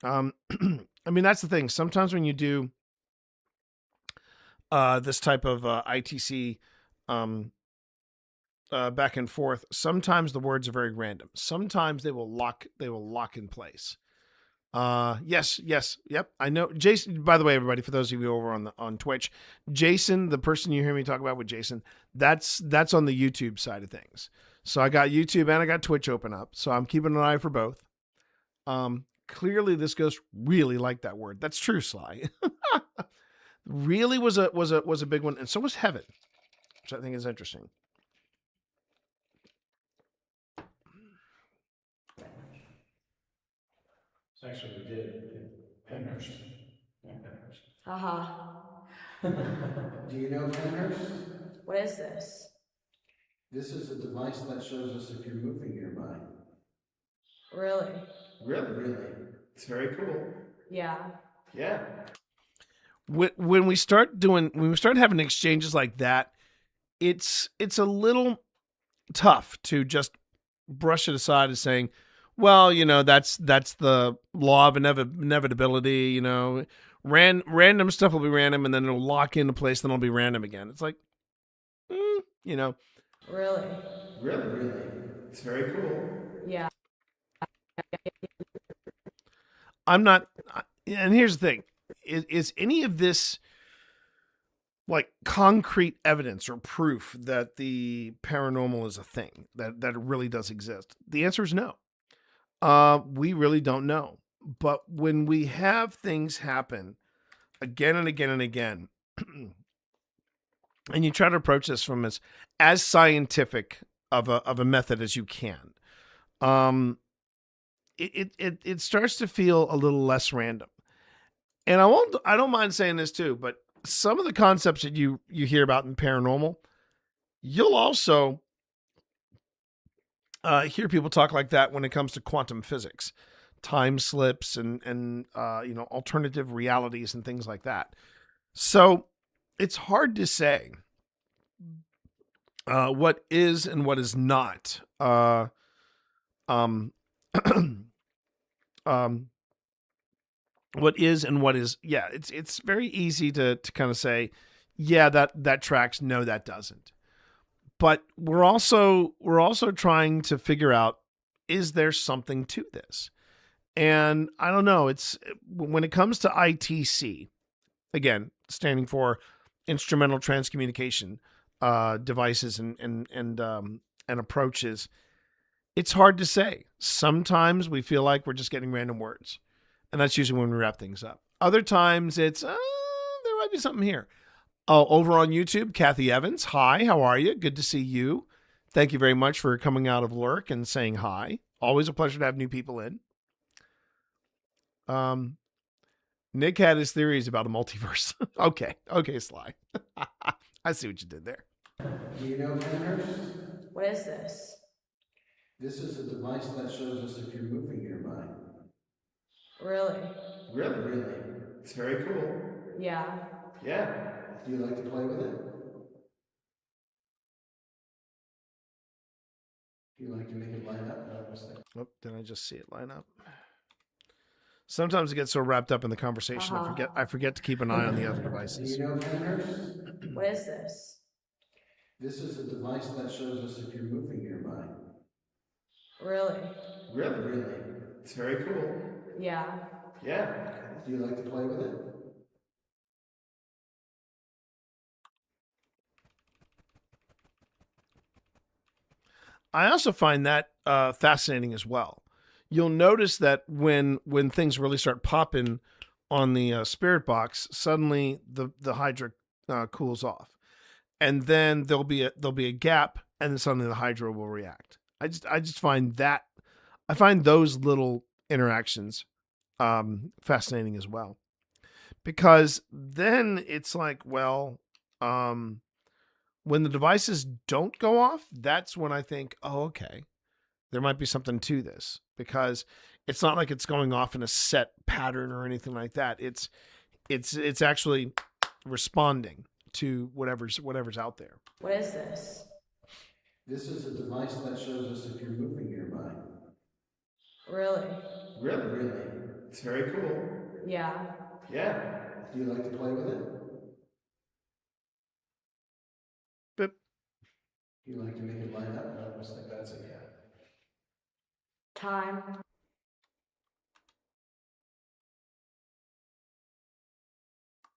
I mean, that's the thing. Sometimes when you do this type of ITC back and forth, sometimes the words are very random. Sometimes they will lock in place. Yes, yep. I know Jason. By the way, everybody, for those of you over on Twitch, Jason, the person you hear me talk about with Jason, that's on the YouTube side of things. So I got YouTube and I got Twitch open up. So I'm keeping an eye for both. Clearly this ghost really liked that word. That's true, Sly. Really was a big one, and so was Heaven, which I think is interesting. Actually, we did. Penhurst. Do you know Penhurst? What is this? This is a device that shows us if you're moving nearby. Really? Really. It's very cool. Yeah. When we start having exchanges like that, it's a little tough to just brush it aside as saying, well, that's the law of inevitability. Random stuff will be random, and then it'll lock into place, then it'll be random again. It's like, Really? It's very cool. Yeah. I'm not. And here's the thing: is any of this like concrete evidence or proof that the paranormal is a thing that it really does exist? The answer is no. We really don't know. But when we have things happen again and again and again, and you try to approach this from as scientific of a method as you can, it starts to feel a little less random. And I don't mind saying this too, but some of the concepts that you hear about in paranormal, you'll also hear people talk like that when it comes to quantum physics, time slips, and alternative realities and things like that. So it's hard to say what is and what is not what is and what is. Yeah, it's very easy to kind of say, yeah, that tracks. No, that doesn't. But we're also trying to figure out, is there something to this? And I don't know. It's when it comes to ITC, again, standing for instrumental transcommunication devices and approaches. It's hard to say. Sometimes we feel like we're just getting random words, and that's usually when we wrap things up. Other times it's there might be something here. Over on YouTube, Kathy Evans. Hi, how are you? Good to see you. Thank you very much for coming out of lurk and saying hi. Always a pleasure to have new people in. Nick had his theories about a multiverse. Okay, Sly. I see what you did there. Do you know Penhurst? What is this? This is a device that shows us if you're moving nearby. Really? It's very cool. Yeah. Do you like to play with it? Do you like to make it light up? Oh, did I just see it line up? Sometimes I get so wrapped up in the conversation, I forget to keep an eye on the other devices. You know, Penhurst, What is this? this is a device that shows us if you're moving nearby. Really? Really. It's very cool. Yeah. Yeah. Do you like to play with it? I also find that fascinating as well. You'll notice that when things really start popping on the spirit box, suddenly the Hydra cools off, and then there'll be a gap, and then suddenly the Hydra will react. I just find those little interactions fascinating as well, because then it's like, well, when the devices don't go off, that's when I think, oh, okay, there might be something to this, because it's not like it's going off in a set pattern or anything like that. It's actually responding to whatever's out there. What is this? This is a device that shows us if you're moving nearby. Really? Really. It's very cool. Yeah. Yeah. Do you like to play with it? But You like to make it light up? I almost think that's a yeah. Time.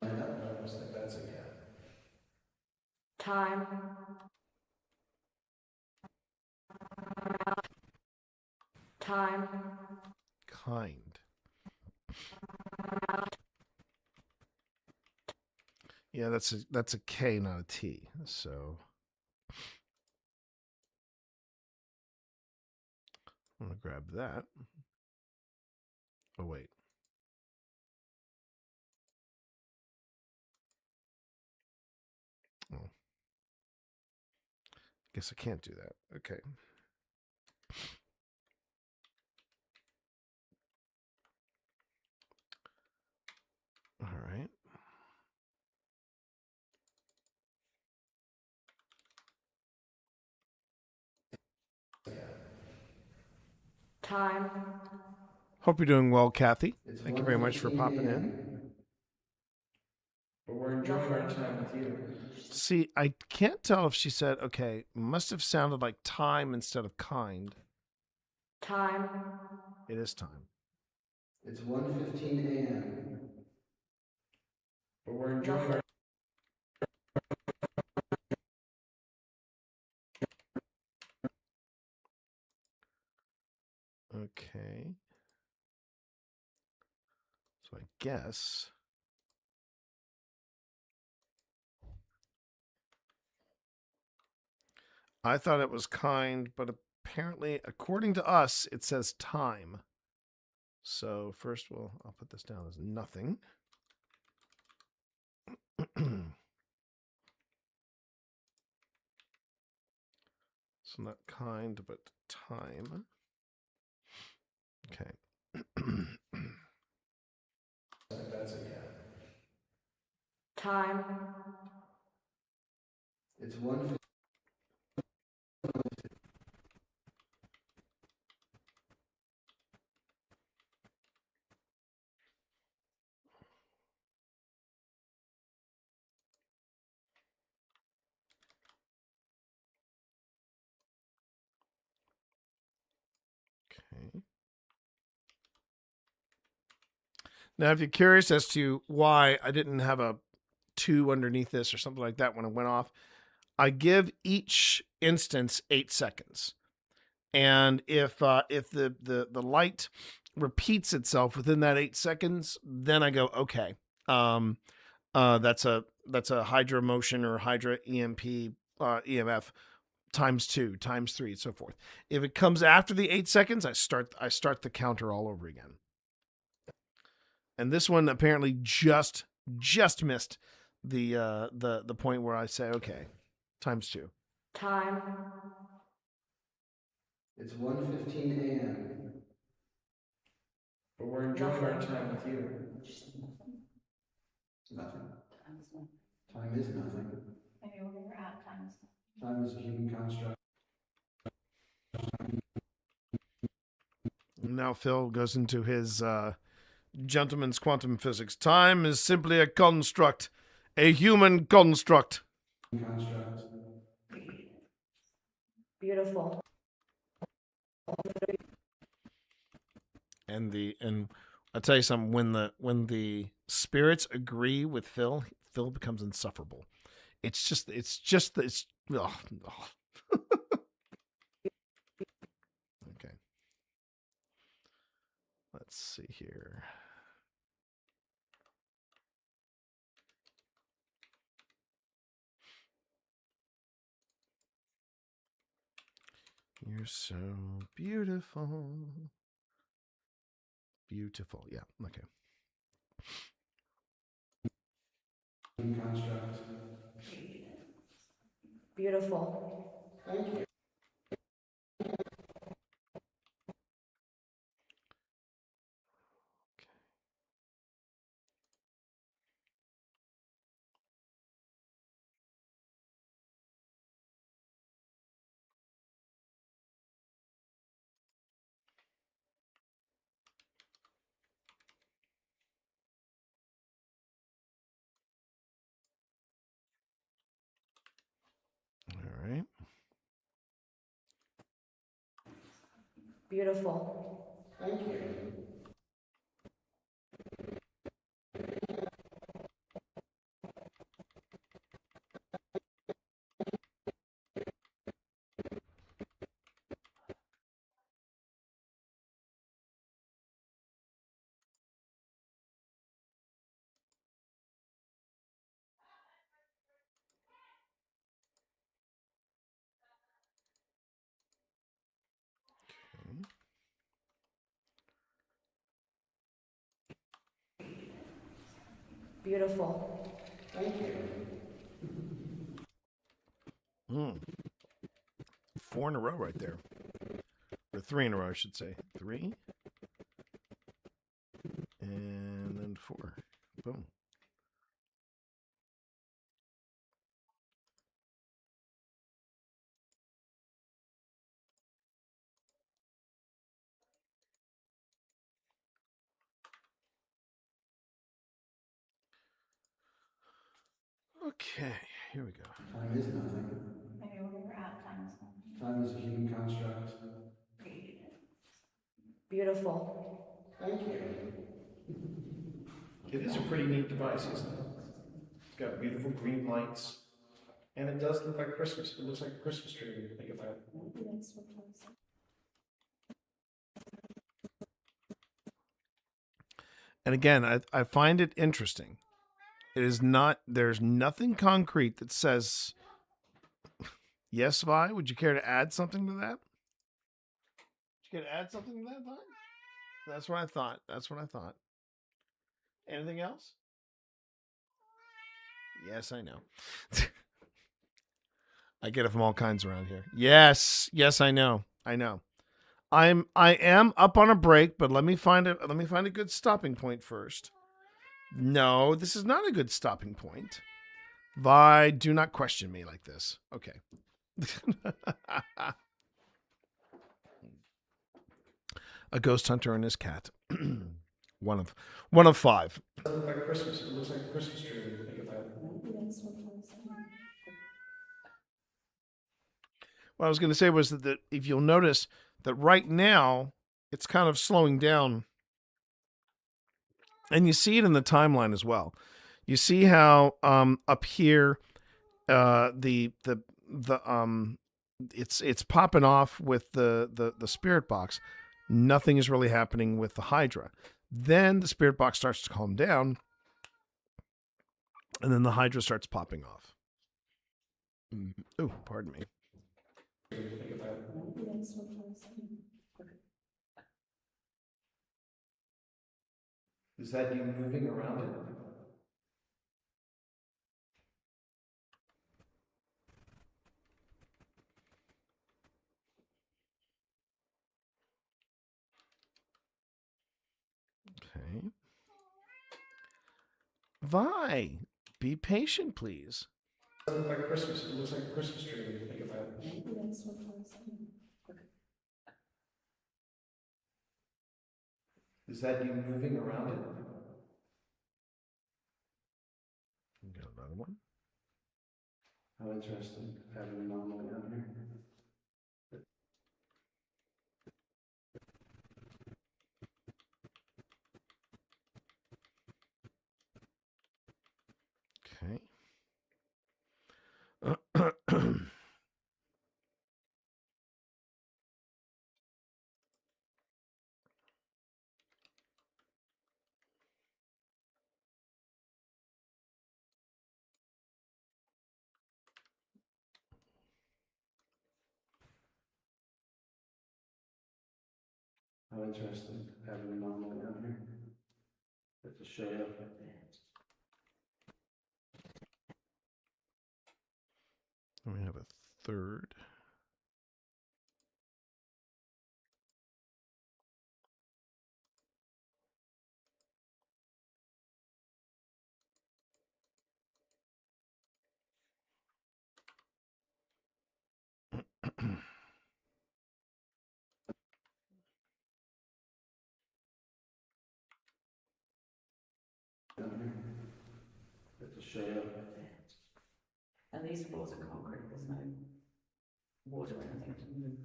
Light up? I almost think that's a yeah. Time. Time. Kind. Yeah, that's a K, not a T. So I'm gonna grab that. Oh wait. Oh. Guess I can't do that. Okay. All right. Time. Hope you're doing well, Kathy. Thank you very much for popping in. But we're enjoying our time with you. See, I can't tell if she said, okay, must have sounded like time instead of kind. Time. It is time. It's 1:15 a.m. But we're enjoying our Okay. So I guess. I thought it was kind, but apparently, according to us, it says time. So first, I'll put this down as nothing. So not kind, but time. Okay. that's a yeah. Time. It's 1:15. Okay. Now, if you're curious as to why I didn't have a 2 underneath this or something like that when it went off, I give each instance 8 seconds. And if the light repeats itself within that 8 seconds, then I go, okay, that's a Hydra motion or Hydra EMP EMF ×2, ×3, and so forth. If it comes after the 8 seconds, I start the counter all over again. And this one apparently just missed the point where I say, okay, ×2. Time. It's 1:15 a.m. But we're enjoying our time with you. Nothing. Time is nothing. Maybe when you're at time. Time is a human construct. Now Phil goes into his gentleman's quantum physics. Time is simply a construct, a human construct. Construct. Beautiful. And I'll tell you something, when the spirits agree with Phil, Phil becomes insufferable. It's ugh. Okay. Let's see here. You're so beautiful. Beautiful. Yeah. Okay. Construct. Beautiful. Thank you. All right. Beautiful. Thank you. Beautiful. Thank you. 4 in a row right there. Or 3 in a row, I should say. 3. And then 4. Boom. Okay, here we go. Time is nothing. Maybe when we're at time is nothing. Time is a human construct. Beautiful. Thank you. It is a pretty neat device, isn't it? It's got beautiful green lights. And it does look like Christmas. It looks like a Christmas tree when you think about it. And again, I find it interesting. It is not, there's nothing concrete that says, yes, Vi, would you care to add something to that? Would you care to add something to that, Vi? That's what I thought. That's what I thought. Anything else? Yes, I know. I get it from all kinds around here. Yes, I know. I am up on a break, but let me find a good stopping point first. No, this is not a good stopping point. Vi, do not question me like this. Okay. A ghost hunter and his cat. one of 5. It does look like Christmas. It looks like a Christmas tree when you think about it. What I was going to say was that if you'll notice that right now it's kind of slowing down, and you see it in the timeline as well. You see how up here it's popping off with the spirit box. Nothing is really happening with the Hydra. Then the spirit box starts to calm down, and then the Hydra starts popping off. Oh, pardon me. Is that you moving around it? Okay. Vi, be patient, please. It does look like Christmas. It looks like a Christmas tree when you think about it. Is that you moving around it? Got another one. How interesting. Having a normal down here. Okay. How interesting. Having a normal down here. Have to show up. We have a third. Have to show up. And these floors are concrete, there's no water or anything to move.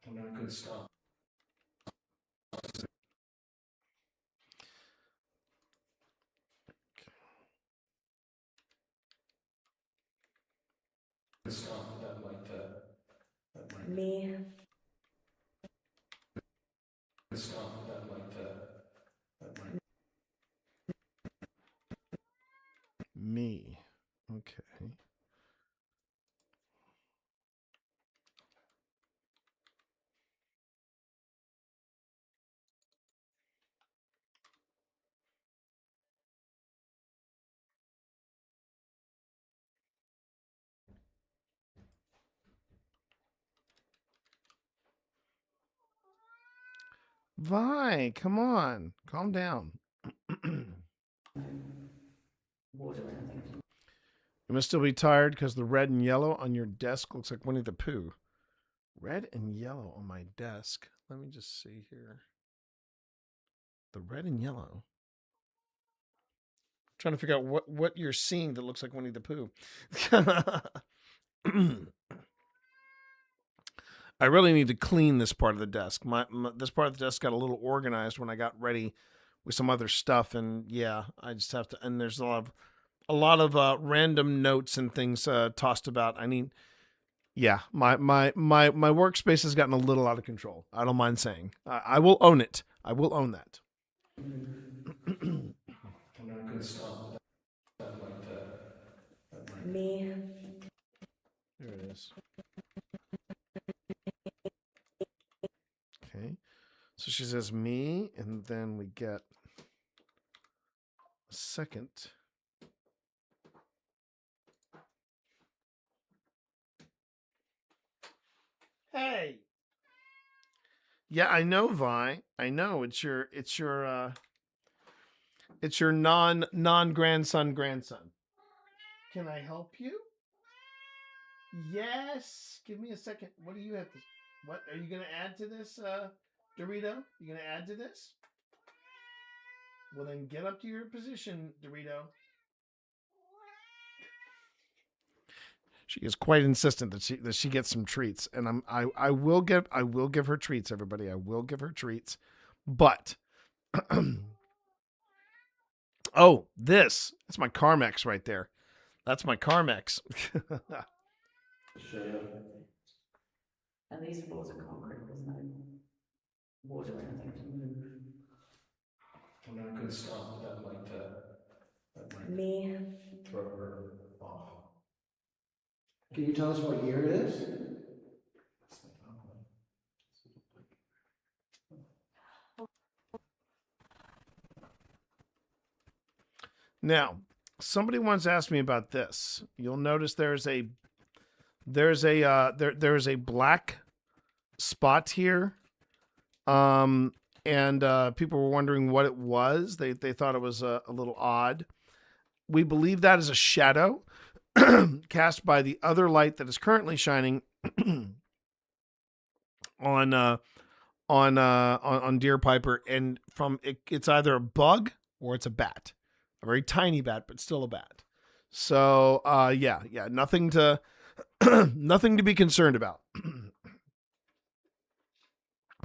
I'm not good stuff. Stuff that might Me. stuff that might Me. Okay. Vi, come on. Calm down. Water or anything to You must still be tired because the red and yellow on your desk looks like Winnie the Pooh. Red and yellow on my desk. Let me just see here. The red and yellow. Trying to figure out what you're seeing that looks like Winnie the Pooh. I really need to clean this part of the desk. This part of the desk got a little organized when I got ready with some other stuff, and yeah, I just have to. And there's a lot of random notes and things tossed about. I need, yeah, my workspace has gotten a little out of control. I don't mind saying. I will own it. I will own that. I'm not good stuff that might Me. There it is. Okay. So she says me, and then we get a second. Hey. Yeah, I know, Vi. I know it's your non-grandson grandson. Can I help you? Yes. Give me a second. What do you have to? What are you gonna add to this, Dorito? You gonna add to this? Well, then get up to your position, Dorito. She is quite insistent that she gets some treats, and I will give her treats, everybody. I will give her treats, but oh, that's my Carmex right there. That's my Carmex. And these floors are concrete, there's no water or anything to move. I'm not good stuff that might Me. throw her off. Can you tell us what year it is? Now, somebody once asked me about this. You'll notice there's a black spot here, and people were wondering what it was. They thought it was a little odd. We believe that is a shadow cast by the other light that is currently shining on on Deer Piper, and it's either a bug or it's a bat, a very tiny bat, but still a bat. So yeah, nothing to nothing to be concerned about,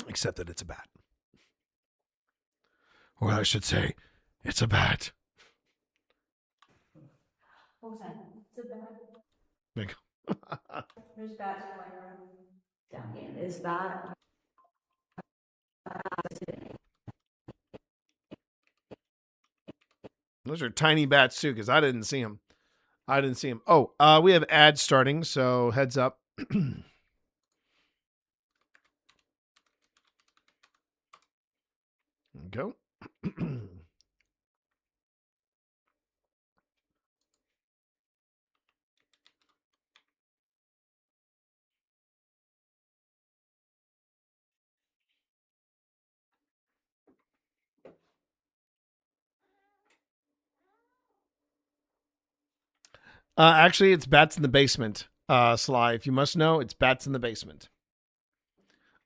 except that it's a bat, or I should say, it's a bat. What was that? It's a bat. There you go. There's bats flying around down here. Is that? Those are tiny bats too, because I didn't see them. Oh, we have ads starting, so heads up. There we go. Actually, it's Bats in the Basement, Sly. If you must know, it's Bats in the Basement.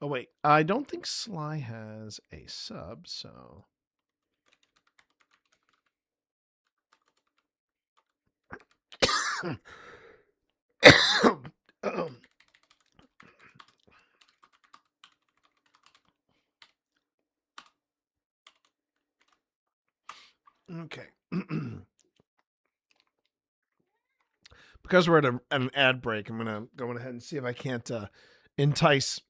Oh, wait. I don't think Sly has a sub, so... Okay. Because we're at an ad break, I'm gonna go ahead and see if I can't entice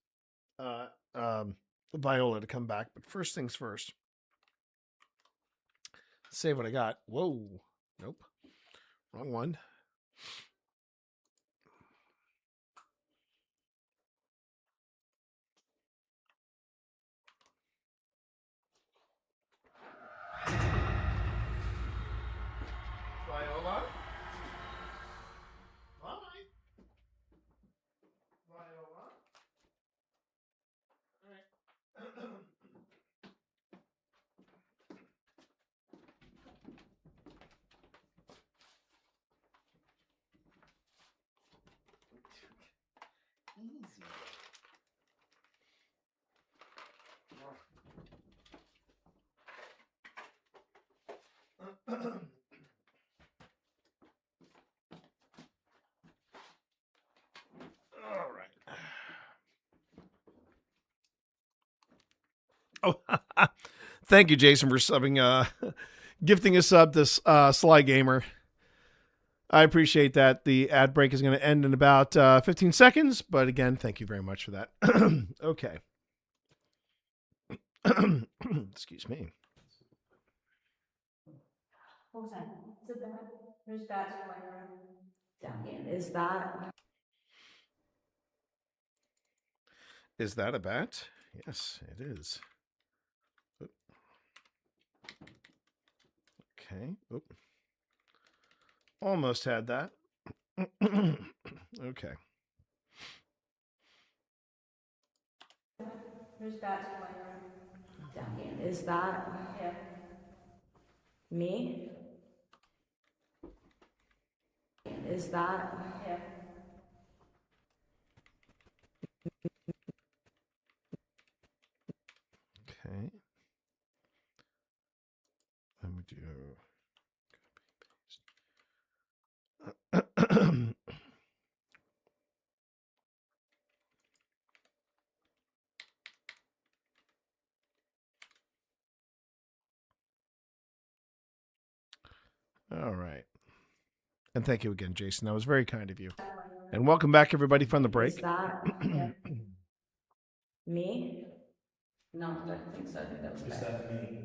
Viola to come back. But first things first. Save what I got. Whoa. Nope. Wrong one. Viola? Hi. Viola? All right. Easy. All right. Oh, thank you, Jason, for subbing, gifting a sub to Sly Gamer. I appreciate that. The ad break is going to end in about 15 seconds, but again, thank you very much for that. Okay. Excuse me. What was that? It's a bat. There's bats flying around down here. Is that? Is that a bat? Yes, it is. Okay. Oop. Almost had that. Okay. There's bats flying around down here. Is that? Yeah. Me? Is that? Yeah. Okay. Let me do. All right. And thank you again, Jason. That was very kind of you. And welcome back, everybody, from the break. Is that? Yeah. Me? No, I don't think so. I think that was Is that me?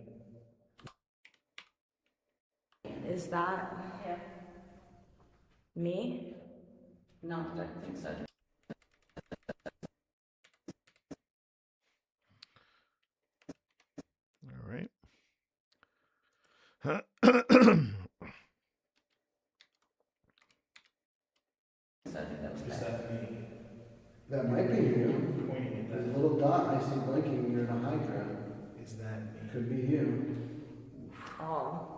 Is that? Yeah. Me? No, I don't think so. All right. Is that me? That might be you. There's a little dot I see blinking near the Hydra. Is that me? Could be you. Oh.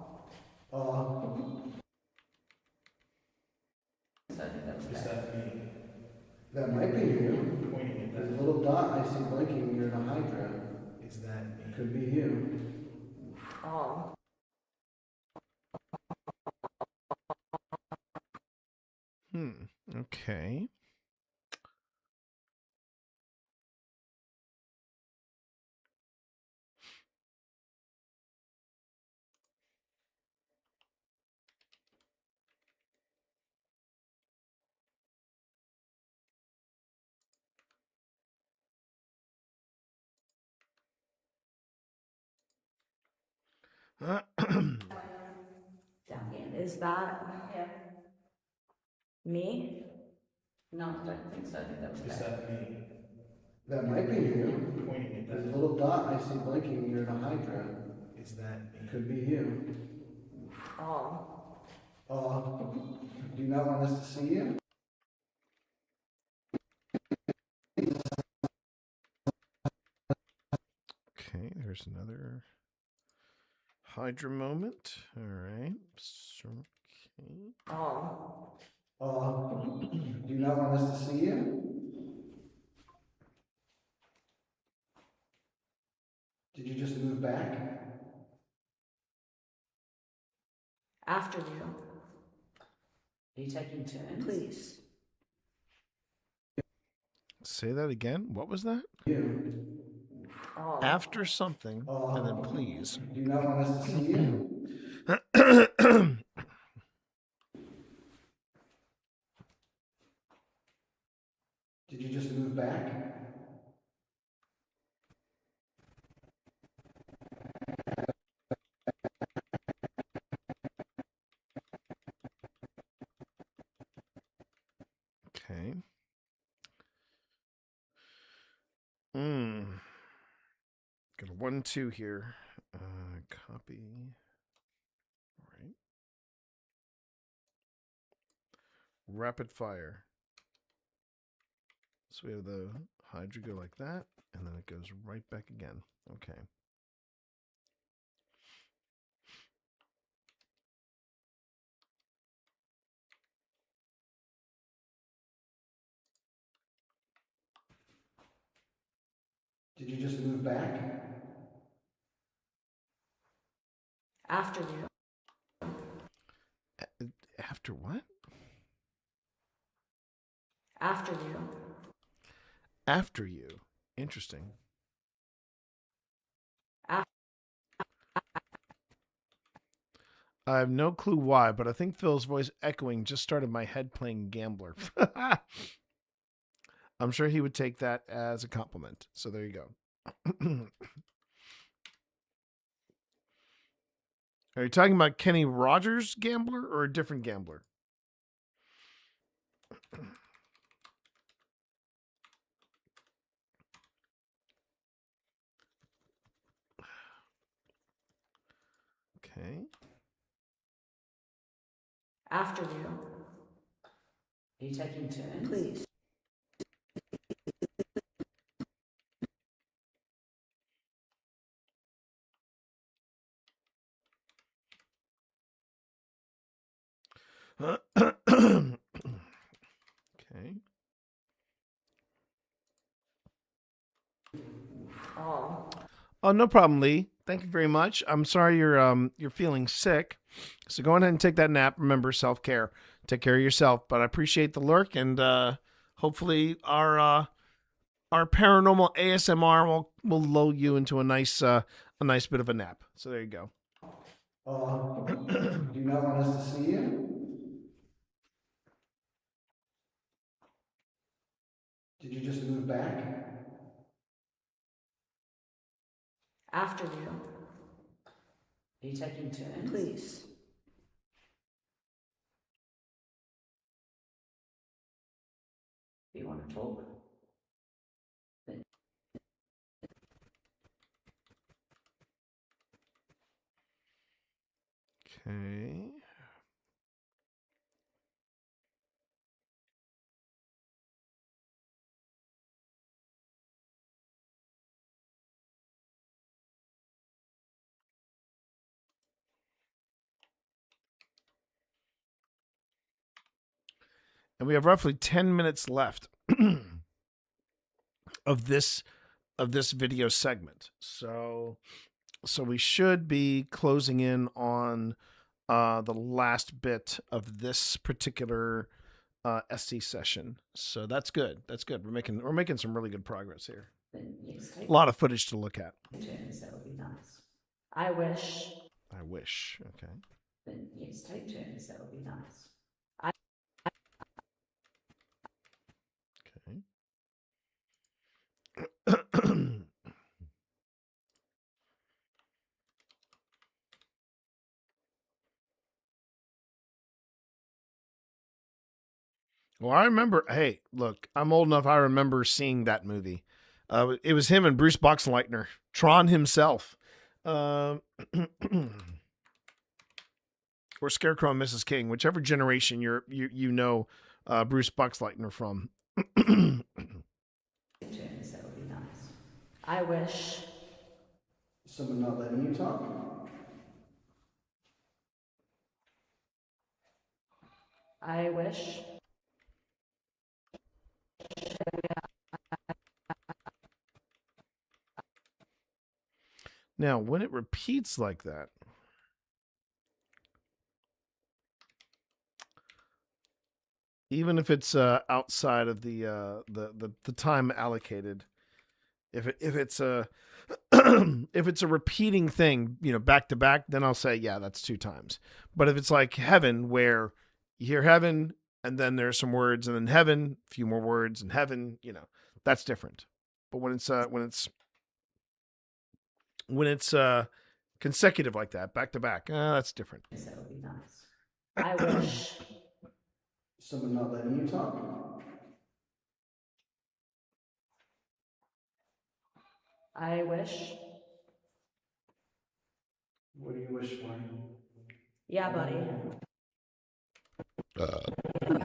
Is that me? That might be you. There's a little dot I see blinking near the Hydra. Could be you. Oh. Okay. Is that me? No, I don't think so. I think that was Is bad. that me? That might be you. Pointing at There's a that. little dot I see blinking near the Hydra. Is that me? Could be you. Oh. Do you not want us to see you? Okay, there's another Hydra moment. All right. Okay. Oh. Do you not want us to see you? Did you just move back? After you. Are you taking turns? Please. Say that again. What was that? You. Oh. After something, and then please. Do you not want us to see you? Did you just move back? Okay. Got a 1-2 here. Copy. All right. Rapid fire. So we have the Hydra go like that, and then it goes right back again. Okay. Did you just move back? After you. After what? After you. After you. Interesting. I have no clue why, but I think Phil's voice echoing just started my head playing Gambler. I'm sure he would take that as a compliment. So there you go. Are you talking about Kenny Rogers Gambler or a different Gambler? Okay. After you. Are you taking turns? Please. Okay. Oh, no problem, Lee. Thank you very much. I'm sorry you're feeling sick. So go ahead and take that nap. Remember, self-care. Take care of yourself. But I appreciate the lurk, and hopefully our paranormal ASMR will lull you into a nice bit of a nap. So there you go. Do you not want us to see you? Did you just move back? After you. Are you taking turns? Please. Do you want to talk? Okay. And we have roughly 10 minutes left of this of this video segment. So we should be closing in on the last bit of this particular SC session. So that's good. That's good. We're making some really good progress here. A lot of footage to look at. That would be nice. I wish. Okay. Then yes, take turns. That would be nice. Okay. Well, I remember. Hey, look, I'm old enough. I remember seeing that movie. It was him and Bruce Boxleitner, Tron himself, or Scarecrow and Mrs. King, whichever generation you know Bruce Boxleitner from. That would be nice. I wish. Someone not letting you talk? I wish. Now, when it repeats like that, even if it's outside of the time allocated, if it's a if it's a repeating thing, back to back, then I'll say, yeah, that's 2 times. But if it's like Heaven, where you hear Heaven and then there's some words, and then Heaven, a few more words, and Heaven, that's different. But when it's consecutive like that, back to back, that's different. That would be nice. I wish. Someone not letting you talk? I wish. What do you wish for? Yeah, buddy.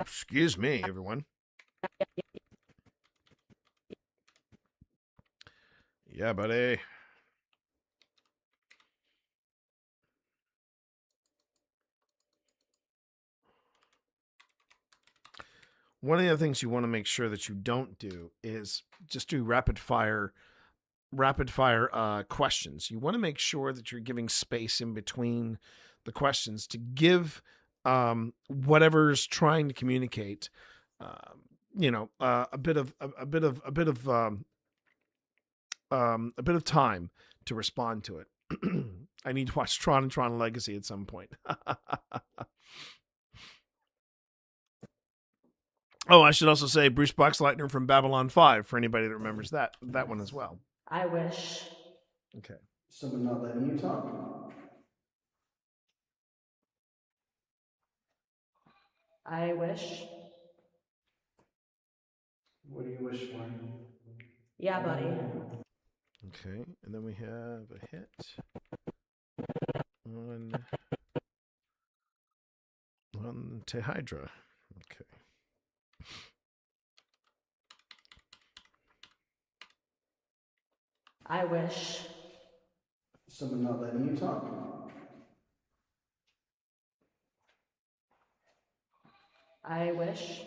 Excuse me, everyone. Yeah, buddy. One of the other things you want to make sure that you don't do is just do rapid fire questions. You want to make sure that you're giving space in between the questions to give whatever's trying to communicate, a bit of time to respond to it. I need to watch Tron and Tron Legacy at some point. Oh, I should also say Bruce Boxleitner from Babylon 5 for anybody that remembers that one as well. I wish. Okay. Someone not letting you talk? I wish. What do you wish for? Yeah, buddy. Okay, and then we have a hit on Tehydra. Okay. I wish. Someone not letting you talk? I wish.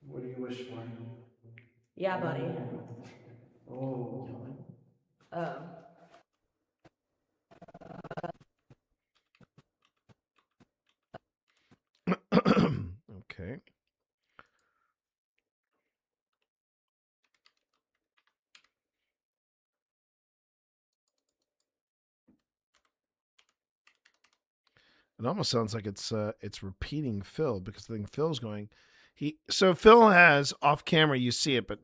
What do you wish for? Yeah, buddy. Oh. Okay. It almost sounds like it's repeating Phil, because the thing Phil's going, so Phil has off camera, you see it, but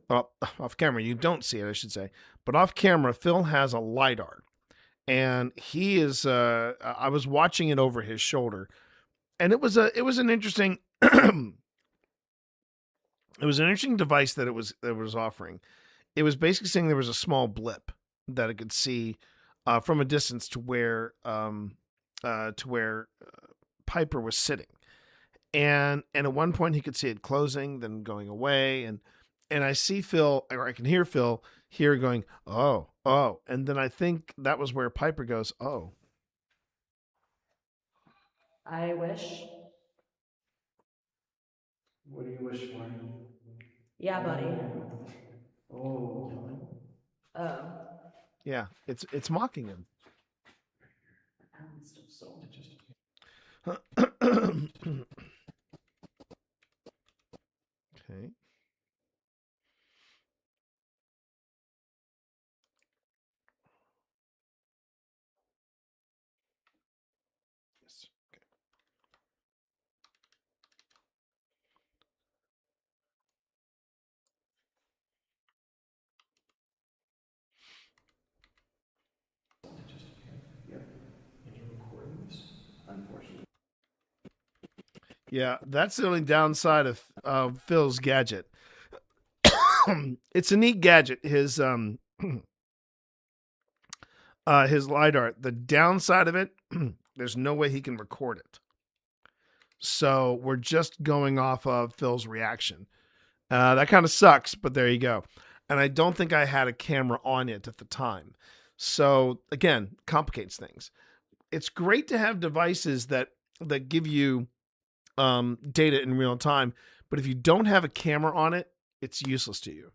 off camera you don't see it, I should say. But off camera, Phil has a LiDAR, and he is. I was watching it over his shoulder, and it was an interesting it was an interesting device that it was offering. It was basically saying there was a small blip that it could see from a distance to where Piper was sitting, and at one point he could see it closing, then going away, and I see Phil, or I can hear Phil here going, oh, and then I think that was where Piper goes, oh. I wish. What do you wish for? Yeah, buddy. Oh. Yeah, it's mocking him. Okay. Yes. Okay. Yeah, that's the only downside of Phil's gadget. It's a neat gadget. His LiDAR. The downside of it, there's no way he can record it. So we're just going off of Phil's reaction. That kind of sucks, but there you go. And I don't think I had a camera on it at the time. So again, complicates things. It's great to have devices that give you data in real time, but if you don't have a camera on it, it's useless to you.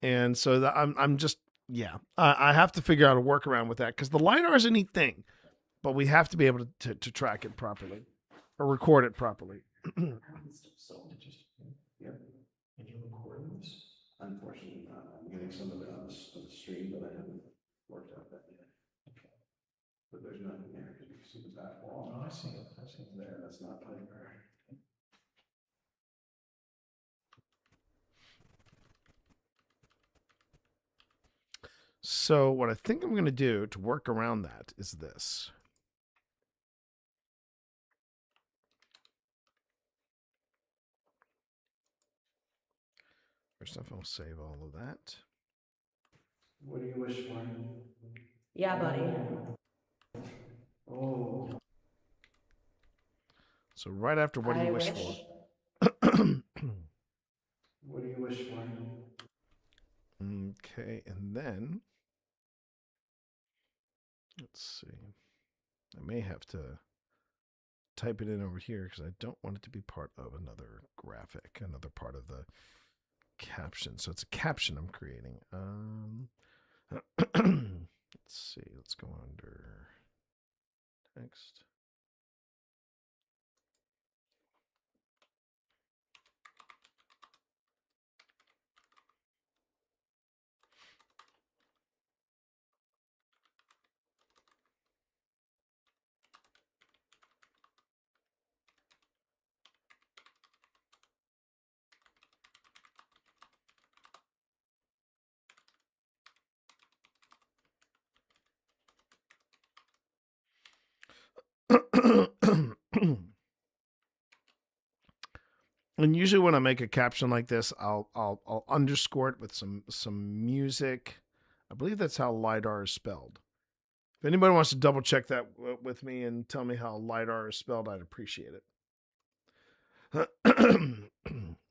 And so I'm just, yeah, I have to figure out a workaround with that because the LiDAR is a neat thing, but we have to be able to track it properly or record it properly. Unfortunately, I'm getting some of it on the stream, but I haven't worked out that yet. Okay. But there's nothing there because you can see the back wall. Oh, I see it. I see it there. That's not piper. So what I think I'm going to do to work around that is this. First off, I'll save all of that. What do you wish for? Yeah, buddy. Oh. So right after what do you wish for? What do you wish for? Okay, and then let's see. I may have to type it in over here because I don't want it to be part of another graphic, another part of the caption. So it's a caption I'm creating. Let's see. Let's go under text. And usually when I make a caption like this, I'll underscore it with some music. I believe that's how LiDAR is spelled. If anybody wants to double check that with me and tell me how LiDAR is spelled, I'd appreciate it.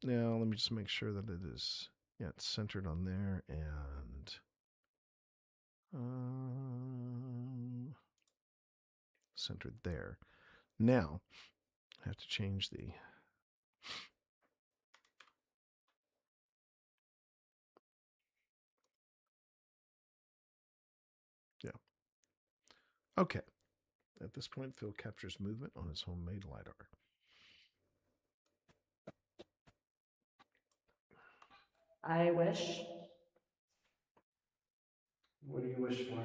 Now, let me just make sure that it is, yeah, it's centered on there and centered there. Now, I have to change the okay. At this point, Phil captures movement on his homemade LiDAR. I wish. What do you wish for?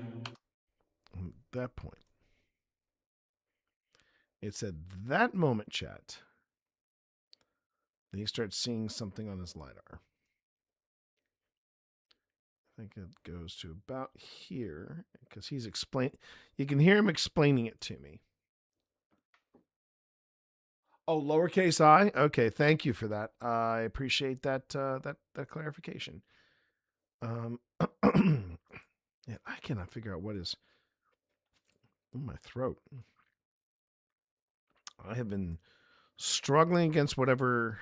At that point, it's at that moment, chat, that he starts seeing something on his LiDAR. I think it goes to about here because he's you can hear him explaining it to me. Oh, lowercase I? Okay, thank you for that. I appreciate that that clarification. Yeah, I cannot figure out what is in my throat. I have been struggling against whatever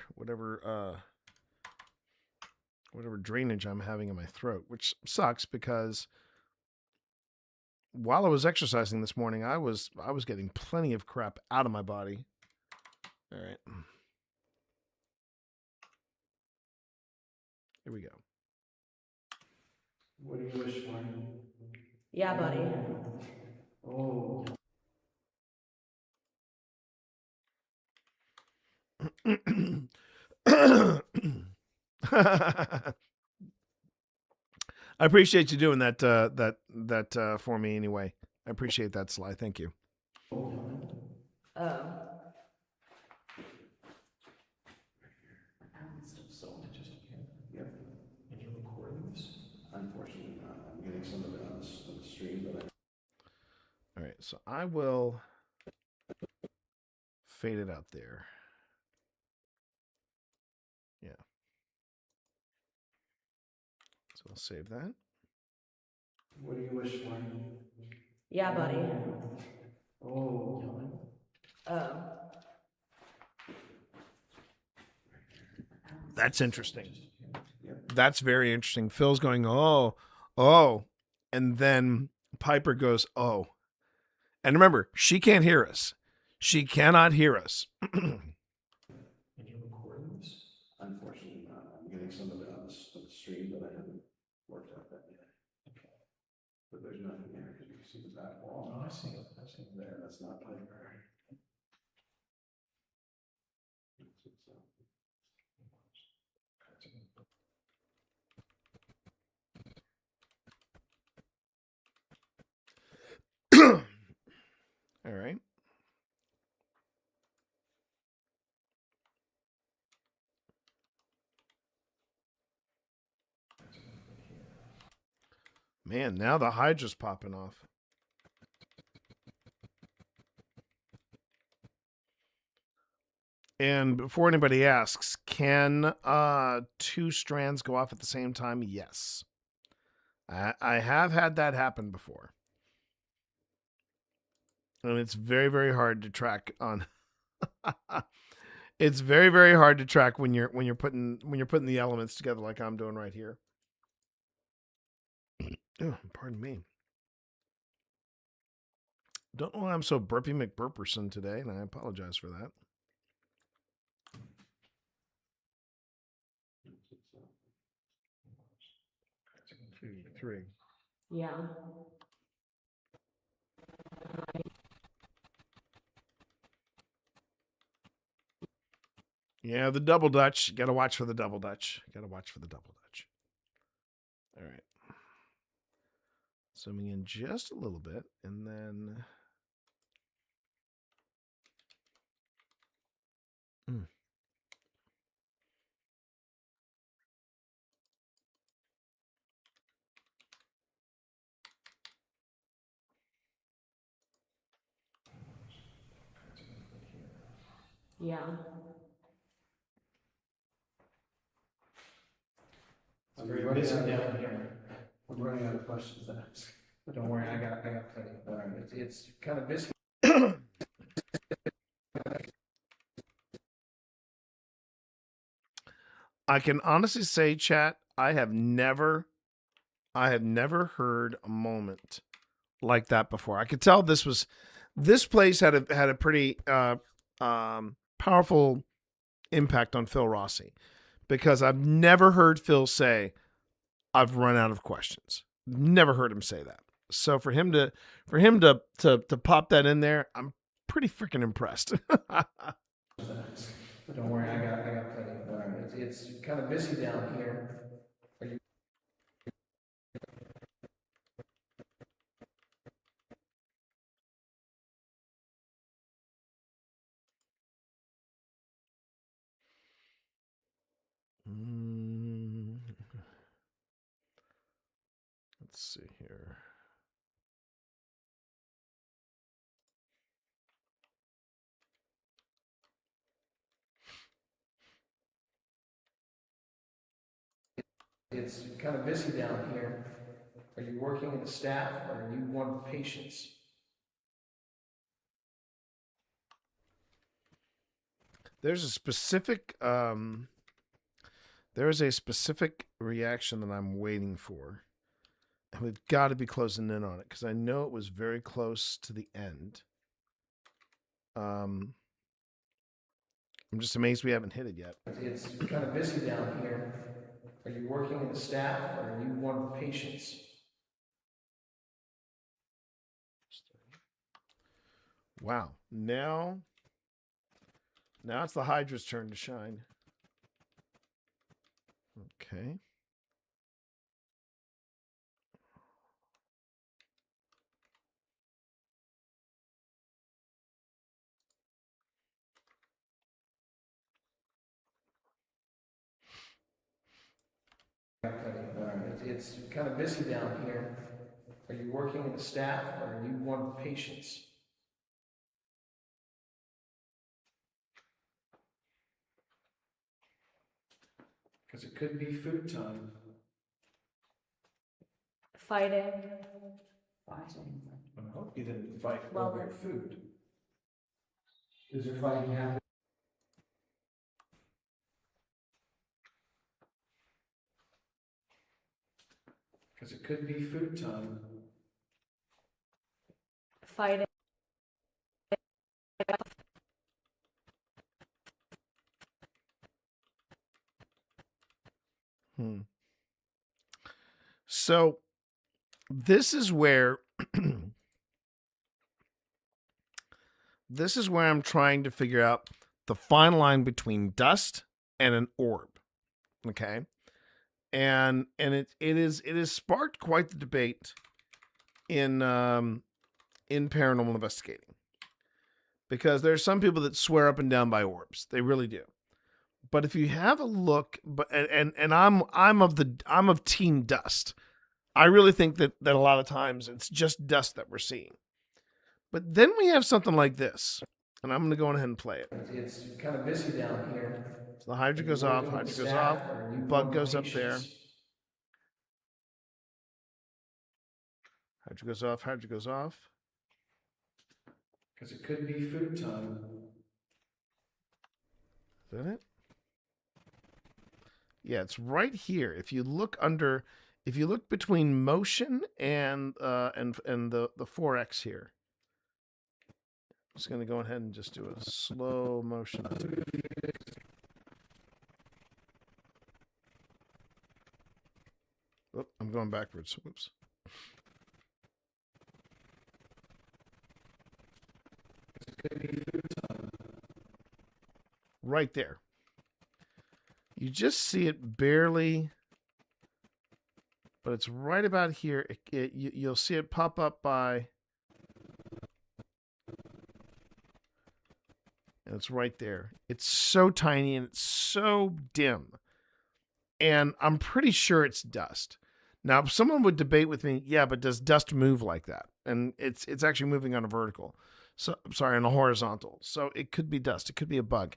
drainage I'm having in my throat, which sucks because while I was exercising this morning, I was getting plenty of crap out of my body. All right. Here we go. What do you wish for? Yeah, buddy. Oh. I appreciate you doing that for me anyway. I appreciate that, Sly. Thank you. Yep. And you recording this? Unfortunately not. I'm getting some of it on the stream, but All right, so I will fade it out there. Yeah. So I'll save that. What do you wish for? Yeah, buddy. Oh. That's interesting. That's very interesting. Phil's going, oh, oh. And then Piper goes, oh. And remember, she can't hear us. She cannot hear us. And you recording this? Unfortunately not. I'm getting some of it on the stream, but I haven't worked out that yet. Okay. But there's nothing there because you can see the back wall. Oh, I see it. I see it there. That's not Piper. All right. Man, now the Hydra's popping off. And before anybody asks, can two strands go off at the same time? Yes. I have had that happen before. And it's very, very hard to track on. It's very, very hard to track when you're putting the elements together like I'm doing right here. Oh, pardon me. Don't know why I'm so burpy McBurperson today, and I apologize for that. Two, three. Yeah. Yeah, the double Dutch. You got to watch for the double Dutch. Got to watch for the double Dutch. All right. Zooming in just a little bit, and then... Yeah. I'm very busy down here. I'm running out of questions to ask. But don't worry, I got plenty. All right, it's kind of busy. I can honestly say, chat, I have never heard a moment like that before. I could tell this place had a pretty powerful impact on Phil Rossi, because I've never heard Phil say, "I've run out of questions." Never heard him say that. So for him to pop that in there, I'm pretty freaking impressed. But don't worry, I got plenty. All right, it's kind of busy down here. Are you? Let's see here. It's kind of busy down here. Are you working in the staff or are you one of the patients? There's a specific reaction that I'm waiting for. And we've got to be closing in on it because I know it was very close to the end. I'm just amazed we haven't hit it yet. It's kind of busy down here. Are you working in the staff or are you one of the patients? Wow. Now it's the Hydra's turn to shine. Okay. It's kind of busy down here. Are you working in the staff or are you one of the patients? Because it could be food time. Fighting. I hope you didn't fight over your food. Is there fighting happening? Because it could be food time. Fighting. So this is where I'm trying to figure out the fine line between dust and an orb. Okay. And it is sparked quite the debate in paranormal investigating. Because there are some people that swear up and down by orbs. They really do. But if you have a look, I'm of team dust. I really think that a lot of times it's just dust that we're seeing. But then we have something like this, and I'm going to go ahead and play it. It's kind of busy down here. So the Hydra goes off, bug goes up there. Hydra goes off. Because it could be food time. Is that it? Yeah, it's right here. If you look between motion and the 4X here. I'm just going to go ahead and just do a slow motion. Oh, I'm going backwards. Whoops. Right there. You just see it barely, but it's right about here. You'll see it pop up by, and it's right there. It's so tiny and it's so dim. And I'm pretty sure it's dust. Now, if someone would debate with me, yeah, but does dust move like that? And it's actually moving on a vertical. So, sorry, on a horizontal. So it could be dust. It could be a bug.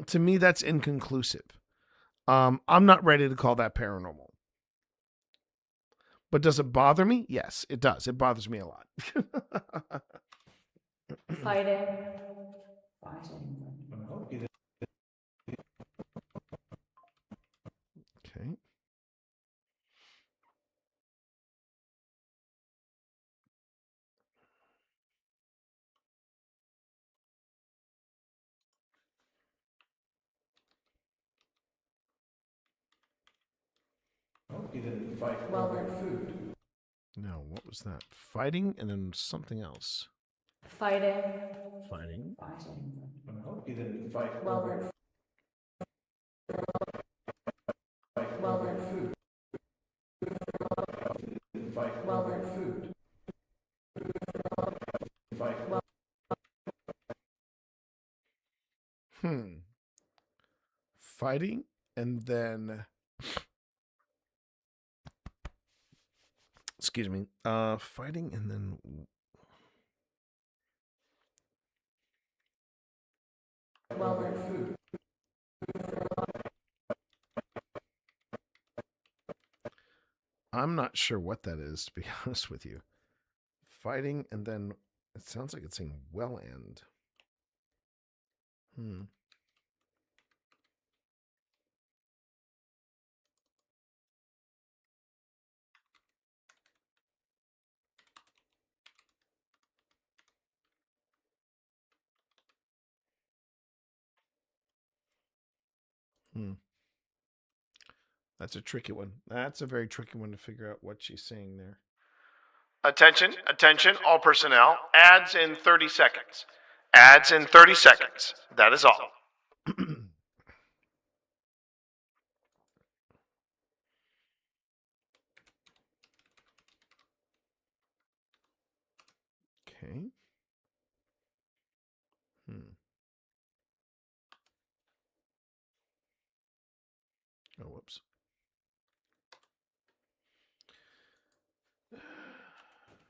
To me, that's inconclusive. I'm not ready to call that paranormal. But does it bother me? Yes, it does. It bothers me a lot. Fighting. Okay. I hope you didn't fight over your food. No, what was that? Fighting and then something else. Fighting. I hope you didn't fight over your food. Fight over your food. Fighting and then excuse me. Fighting and then Food. I'm not sure what that is, to be honest with you. Fighting and then it sounds like it's saying well end. That's a tricky one. That's a very tricky one to figure out what she's saying there. Attention, attention, all personnel. Ads in 30 seconds. Ads in 30 seconds. That is all. Okay. Oh, whoops.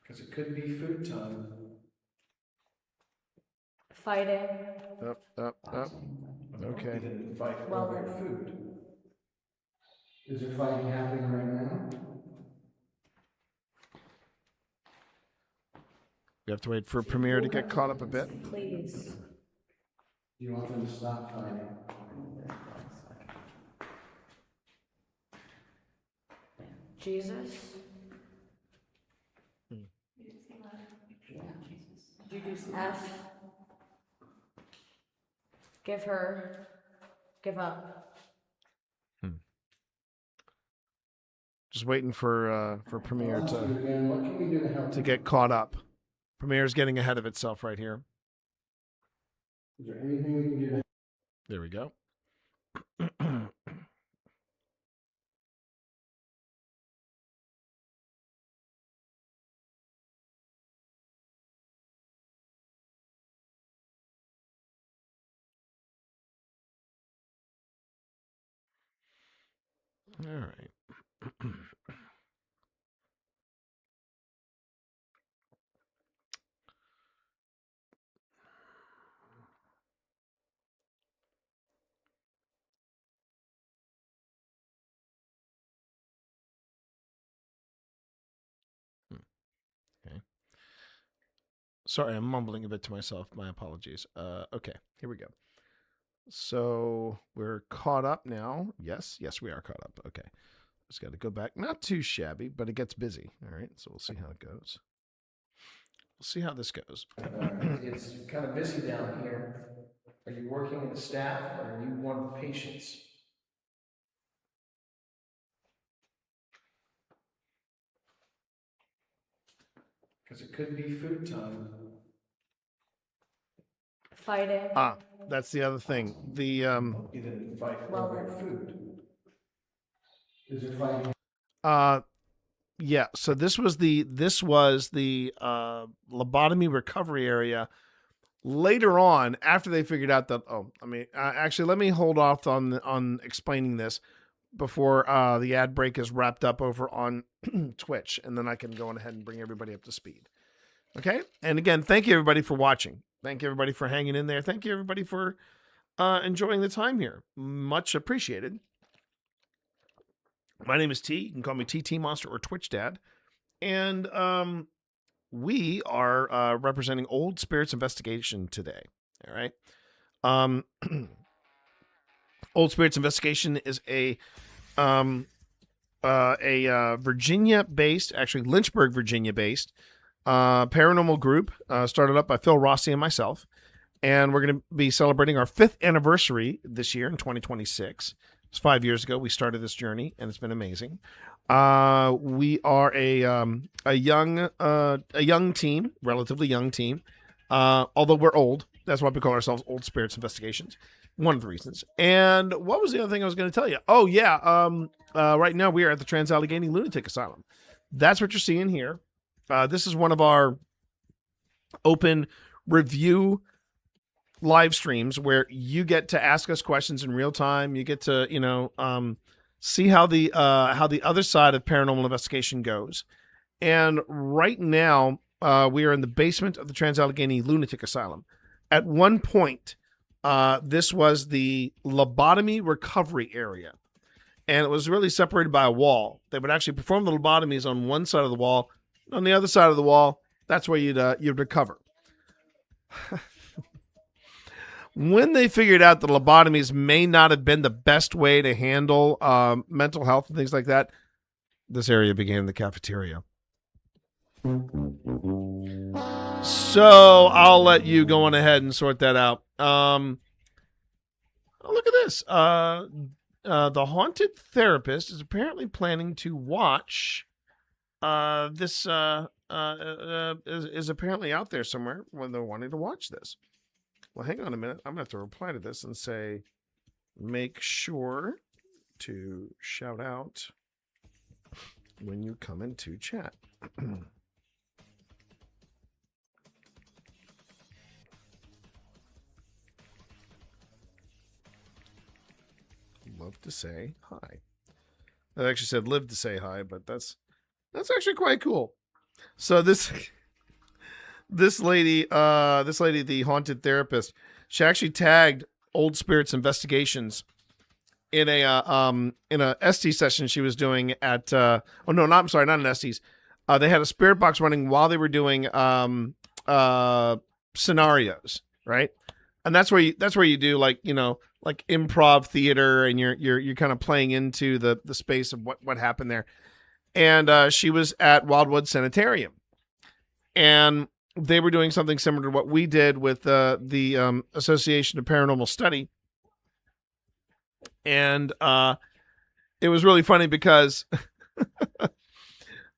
Because it could be food time. Fighting. Up. Okay. Well, Food. Is there fighting happening right now? We have to wait for Premiere to get caught up a bit. please. Do you want them to stop fighting? Jesus. F. Give up. Just waiting for Premiere What can we do to help? to get caught up. Premiere's getting ahead of itself right here. Is there anything we can do to There we go. All right. Okay. Sorry, I'm mumbling a bit to myself. My apologies. Okay, here we go. So we're caught up now. Yes, we are caught up. Okay. Just got to go back. Not too shabby, but it gets busy. All right, so we'll see how it goes. We'll see how this goes. It's kind of busy down here. Are you working with the staff or are you one of the patients? Because it could be food time. Fighting. That's the other thing. The You didn't fight over food. Is there fighting? yeah, so this was the lobotomy recovery area. Later on, after they figured out that actually let me hold off on explaining this before the ad break is wrapped up over on Twitch, and then I can go on ahead and bring everybody up to speed. Okay? And again, thank you everybody for watching. Thank you everybody for hanging in there. Thank you everybody for enjoying the time here. Much appreciated. My name is T. You can call me TT Monster or Twitch Dad. And we are representing Old Spirits Investigation today. All right. Old Spirits Investigation is a Virginia-based, actually Lynchburg, Virginia-based paranormal group started up by Phil Rossi and myself. And we're going to be celebrating our 5th anniversary this year in 2026. It's 5 years ago we started this journey, and it's been amazing. We are a young team, relatively young team. Although we're old, that's why we call ourselves Old Spirits Investigations. One of the reasons. And what was the other thing I was going to tell you? Oh yeah, right now we are at the Trans-Allegheny Lunatic Asylum. That's what you're seeing here. This is one of our open review live streams where you get to ask us questions in real time. You get to, see how the other side of paranormal investigation goes. And right now, we are in the basement of the Trans-Allegheny Lunatic Asylum. At one point, this was the lobotomy recovery area. And it was really separated by a wall. They would actually perform the lobotomies on one side of the wall. On the other side of the wall, that's where you'd recover. When they figured out that lobotomies may not have been the best way to handle mental health and things like that, this area became the cafeteria. So I'll let you go on ahead and sort that out. Oh, look at this. the haunted therapist is apparently planning to watch this is apparently out there somewhere when they're wanting to watch this. Well, hang on a minute. I'm going to have to reply to this and say, make sure to shout out when you come into chat. Love to say hi. I actually said live to say hi, but that's actually quite cool. So this lady, the haunted therapist, she actually tagged Old Spirits Investigations in a ST session she was doing at not an ST's. They had a spirit box running while they were doing scenarios, right? And that's where you do like improv theater, and you're kind of playing into the space of what happened there. And she was at Wildwood Sanitarium, and they were doing something similar to what we did with the Association of Paranormal Study. And it was really funny because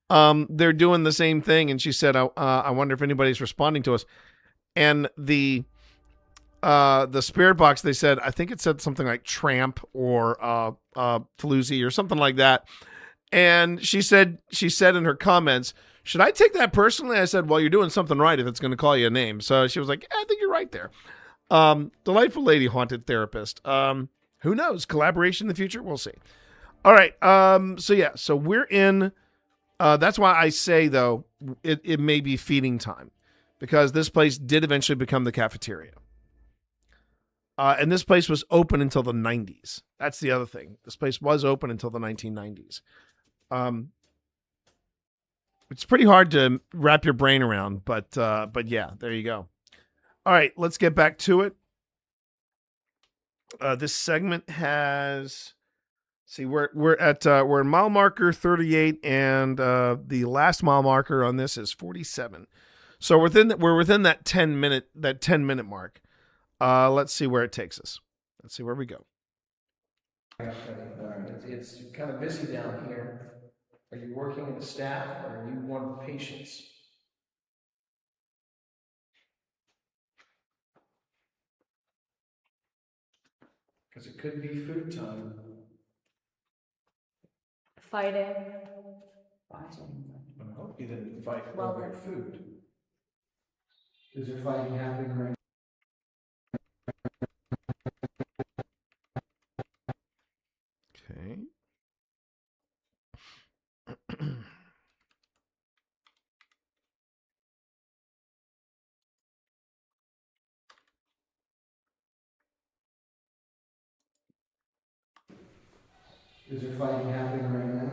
they're doing the same thing. And she said, I wonder if anybody's responding to us. And the spirit box, they said, I think it said something like tramp or floozy or something like that. And she said in her comments, should I take that personally? I said, well, you're doing something right if it's going to call you a name. So she was like, I think you're right there. Delightful lady, haunted therapist. Who knows? Collaboration in the future? We'll see. All right. So we're in. That's why I say, though, it may be feeding time, because this place did eventually become the cafeteria. And this place was open until the 90s. That's the other thing. This place was open until the 1990s. It's pretty hard to wrap your brain around, but yeah, there you go. All right, let's get back to it. This segment has, we're in mile marker 38, and the last mile marker on this is 47. So we're within that 10 minute mark. Let's see where it takes us. Let's see where we go. All right, it's kind of busy down here. Are you working in the staff, or are you one of the patients? Because it could be food time. Fighting. I hope you didn't fight over your food. Is there fighting happening right now? Okay. Is there fighting happening right now?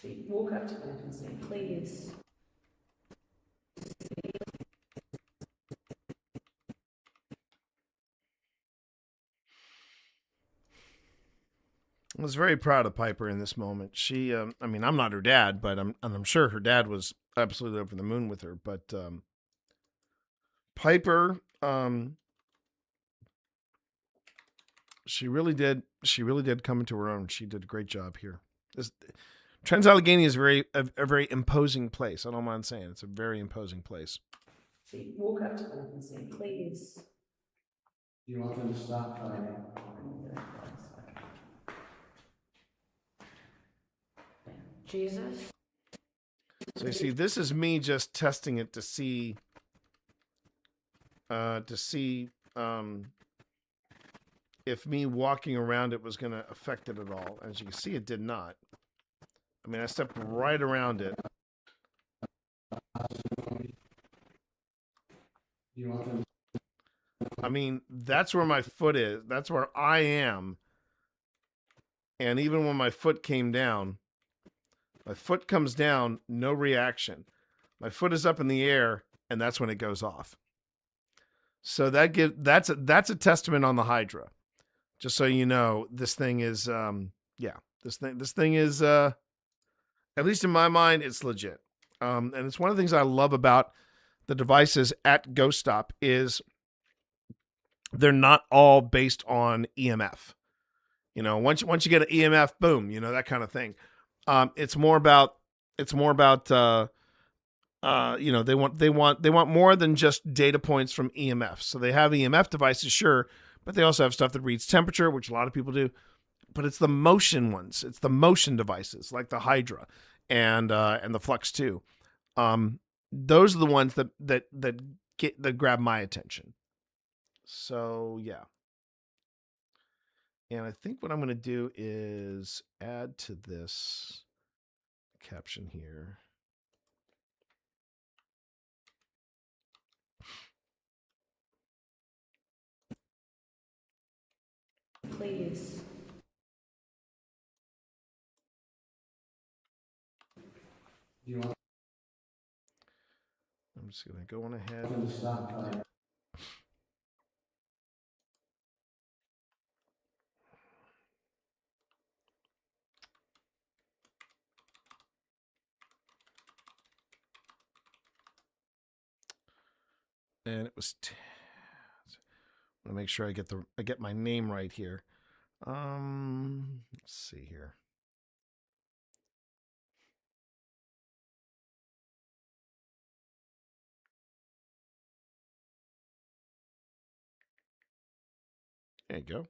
See, walk up to them and say, please. I was very proud of Piper in this moment. She, I mean, I'm not her dad, but I'm sure her dad was absolutely over the moon with her. But Piper, she really did come into her own. She did a great job here. Trans-Allegheny is a very imposing place. I don't mind saying it's a very imposing place. See, walk up to them and say, please. You want them to stop fighting? Jesus. So you see, this is me just testing it to see if me walking around it was going to affect it at all. As you can see, it did not. I mean, I stepped right around it. You want them? I mean, that's where my foot is. That's where I am. And even when my foot came down, my foot comes down, no reaction. My foot is up in the air, and that's when it goes off. So that's a testament on the Hydra. Just so you know, this thing is this thing is at least in my mind, it's legit. And it's one of the things I love about the devices at Ghost Stop is they're not all based on EMF. You know, once you get an EMF, boom, you know, that kind of thing. It's more about you know, they want more than just data points from EMF. So they have EMF devices, sure, but they also have stuff that reads temperature, which a lot of people do. But it's the motion ones. It's the motion devices like the Hydra and the Flux 2. Those are the ones that grab my attention. So yeah. And I think what I'm going to do is add to this caption here. Please. I'm just going to go on ahead. And it was I want to make sure I get my name right here. Let's see here. There you go.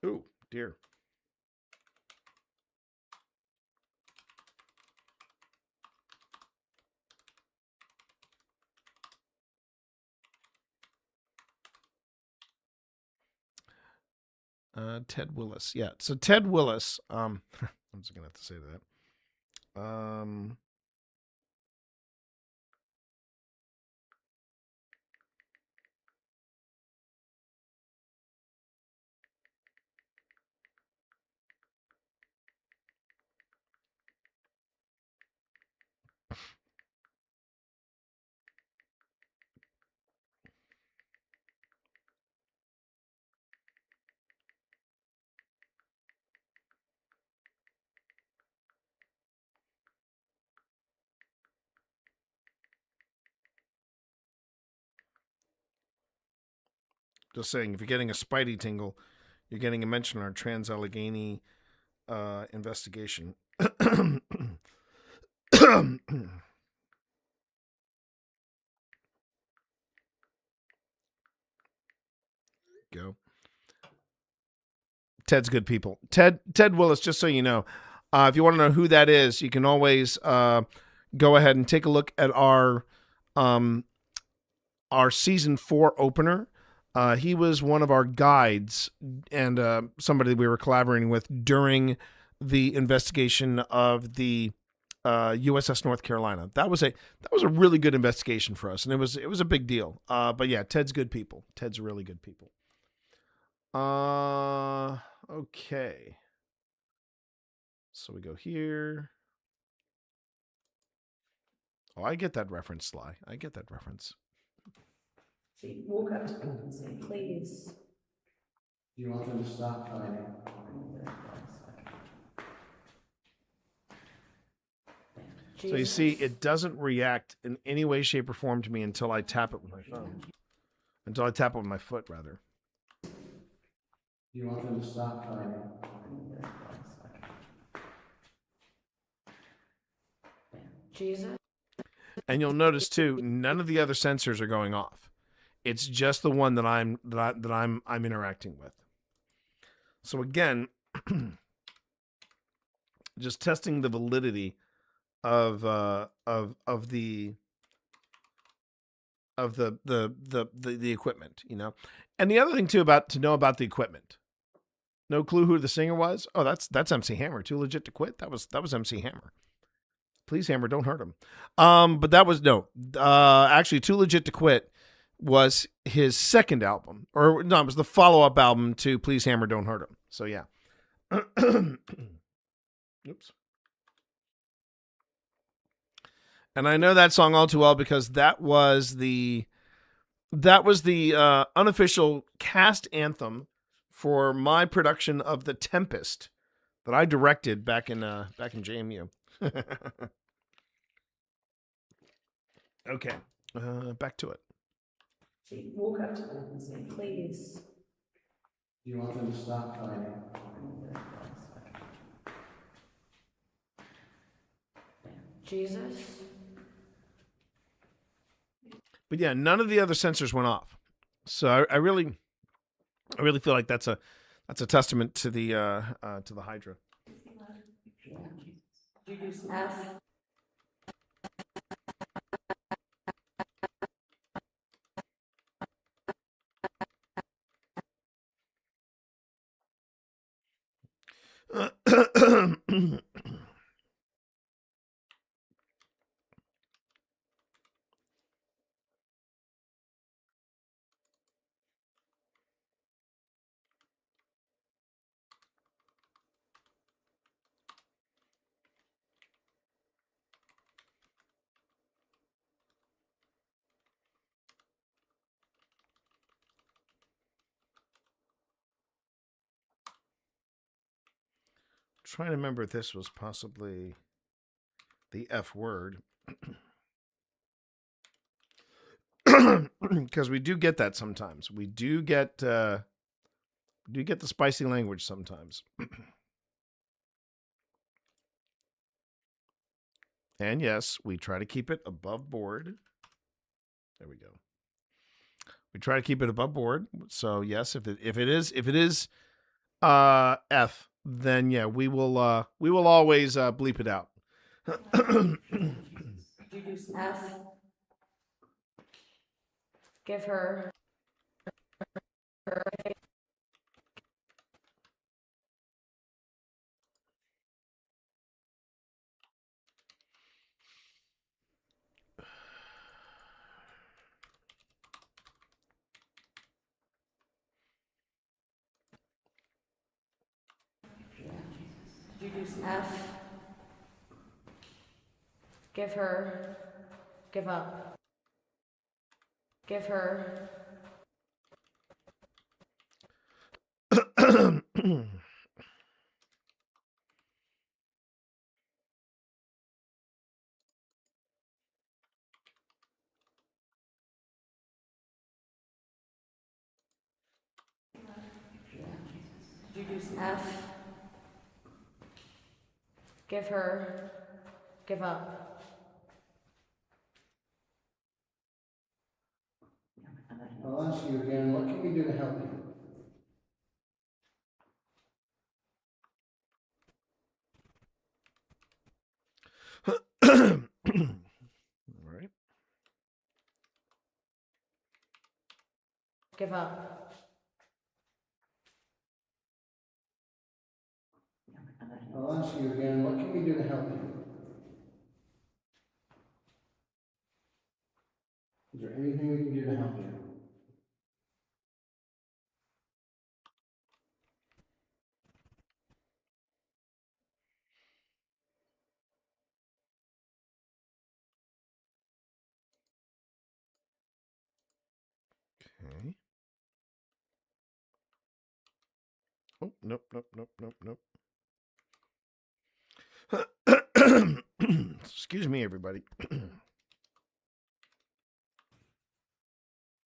Ooh, dear. Ted Willis. Yeah. So Ted Willis, I'm just gonna have to say that. Just saying, if you're getting a Spidey tingle, you're getting a mention on our Trans-Allegheny investigation. Go. Ted's good people. Ted Willis, just so you know, if you want to know who that is, you can always go ahead and take a look at our season 4 opener. He was one of our guides and somebody we were collaborating with during the investigation of the USS North Carolina. That was a really good investigation for us, and it was a big deal. But yeah, Ted's good people. Ted's really good people. Okay. So we go here. Oh, I get that reference, Sly. I get that reference. See, walk up to them and say, please. Do you want them to stop fighting? So you see, it doesn't react in any way, shape, or form to me until I tap it with my phone. Until I tap it with my foot, rather. Do you want them to stop fighting? Jesus. And you'll notice too, none of the other sensors are going off. It's just the one that I'm interacting with. So again, just testing the validity of the equipment, you know. And the other thing too to know about the equipment. No clue who the singer was? Oh, that's MC Hammer. Too Legit to Quit. That was MC Hammer. Please, Hammer, don't hurt him. But that was actually Too Legit to Quit was his second album, or no, it was the follow-up album to Please, Hammer, Don't Hurt Him. So yeah. Oops. And I know that song all too well because that was the unofficial cast anthem for my production of The Tempest that I directed back in JMU. Okay, back to it. Walk up to them and say, please. Do you want them to stop fighting? Jesus. But yeah, none of the other sensors went off. So I really feel like that's a testament to the Hydra. F. Trying to remember if this was possibly the F word. Because we do get that sometimes. We do get the spicy language sometimes. And yes, we try to keep it above board. There we go. We try to keep it above board. So yes, if it is F, then yeah, we will always bleep it out. F. Give her. F. Give her. Give up. Give her. F. Give her. Give up. I'll ask you again, what can we do to help you? All right. Give up. I'll ask you again, what can we do to help you? Is there anything we can do to help you? Okay. Oh, nope. Excuse me, everybody.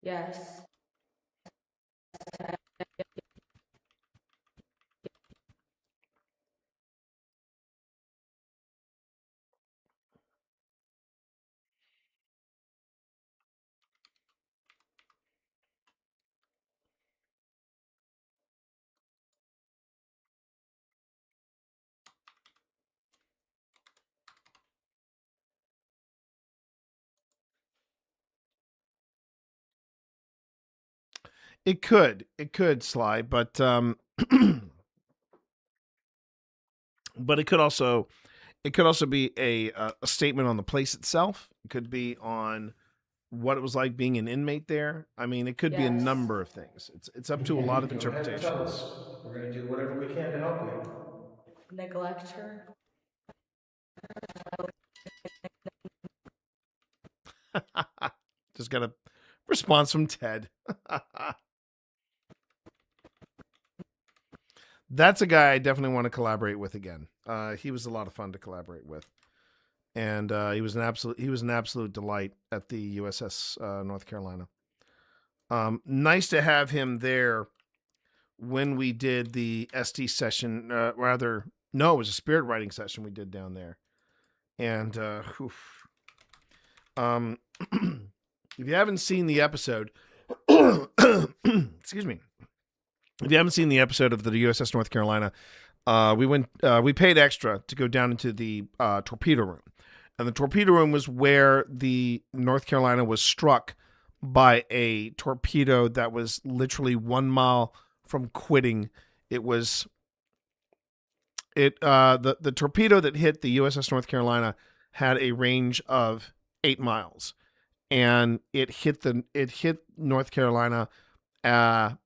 Yes. It could, Sly, but but it could also be a statement on the place itself. It could be on what it was like being an inmate there. I mean, it could be a Yes. number of things. It's up to a lot of Go ahead and tell interpretations. us. We're going to do whatever we can to help you. Neglect her. Just got a response from Ted. That's a guy I definitely want to collaborate with again. He was a lot of fun to collaborate with, and he was an absolute delight at the USS North Carolina. Nice to have him there when we did the ST session. It was a spirit writing session we did down there, and if you haven't seen the episode, excuse me. If you haven't seen the episode of the USS North Carolina, we paid extra to go down into the torpedo room. And the torpedo room was where the North Carolina was struck by a torpedo that was literally 1 mile from quitting. The torpedo that hit the USS North Carolina had a range of 8 miles. And it hit North Carolina at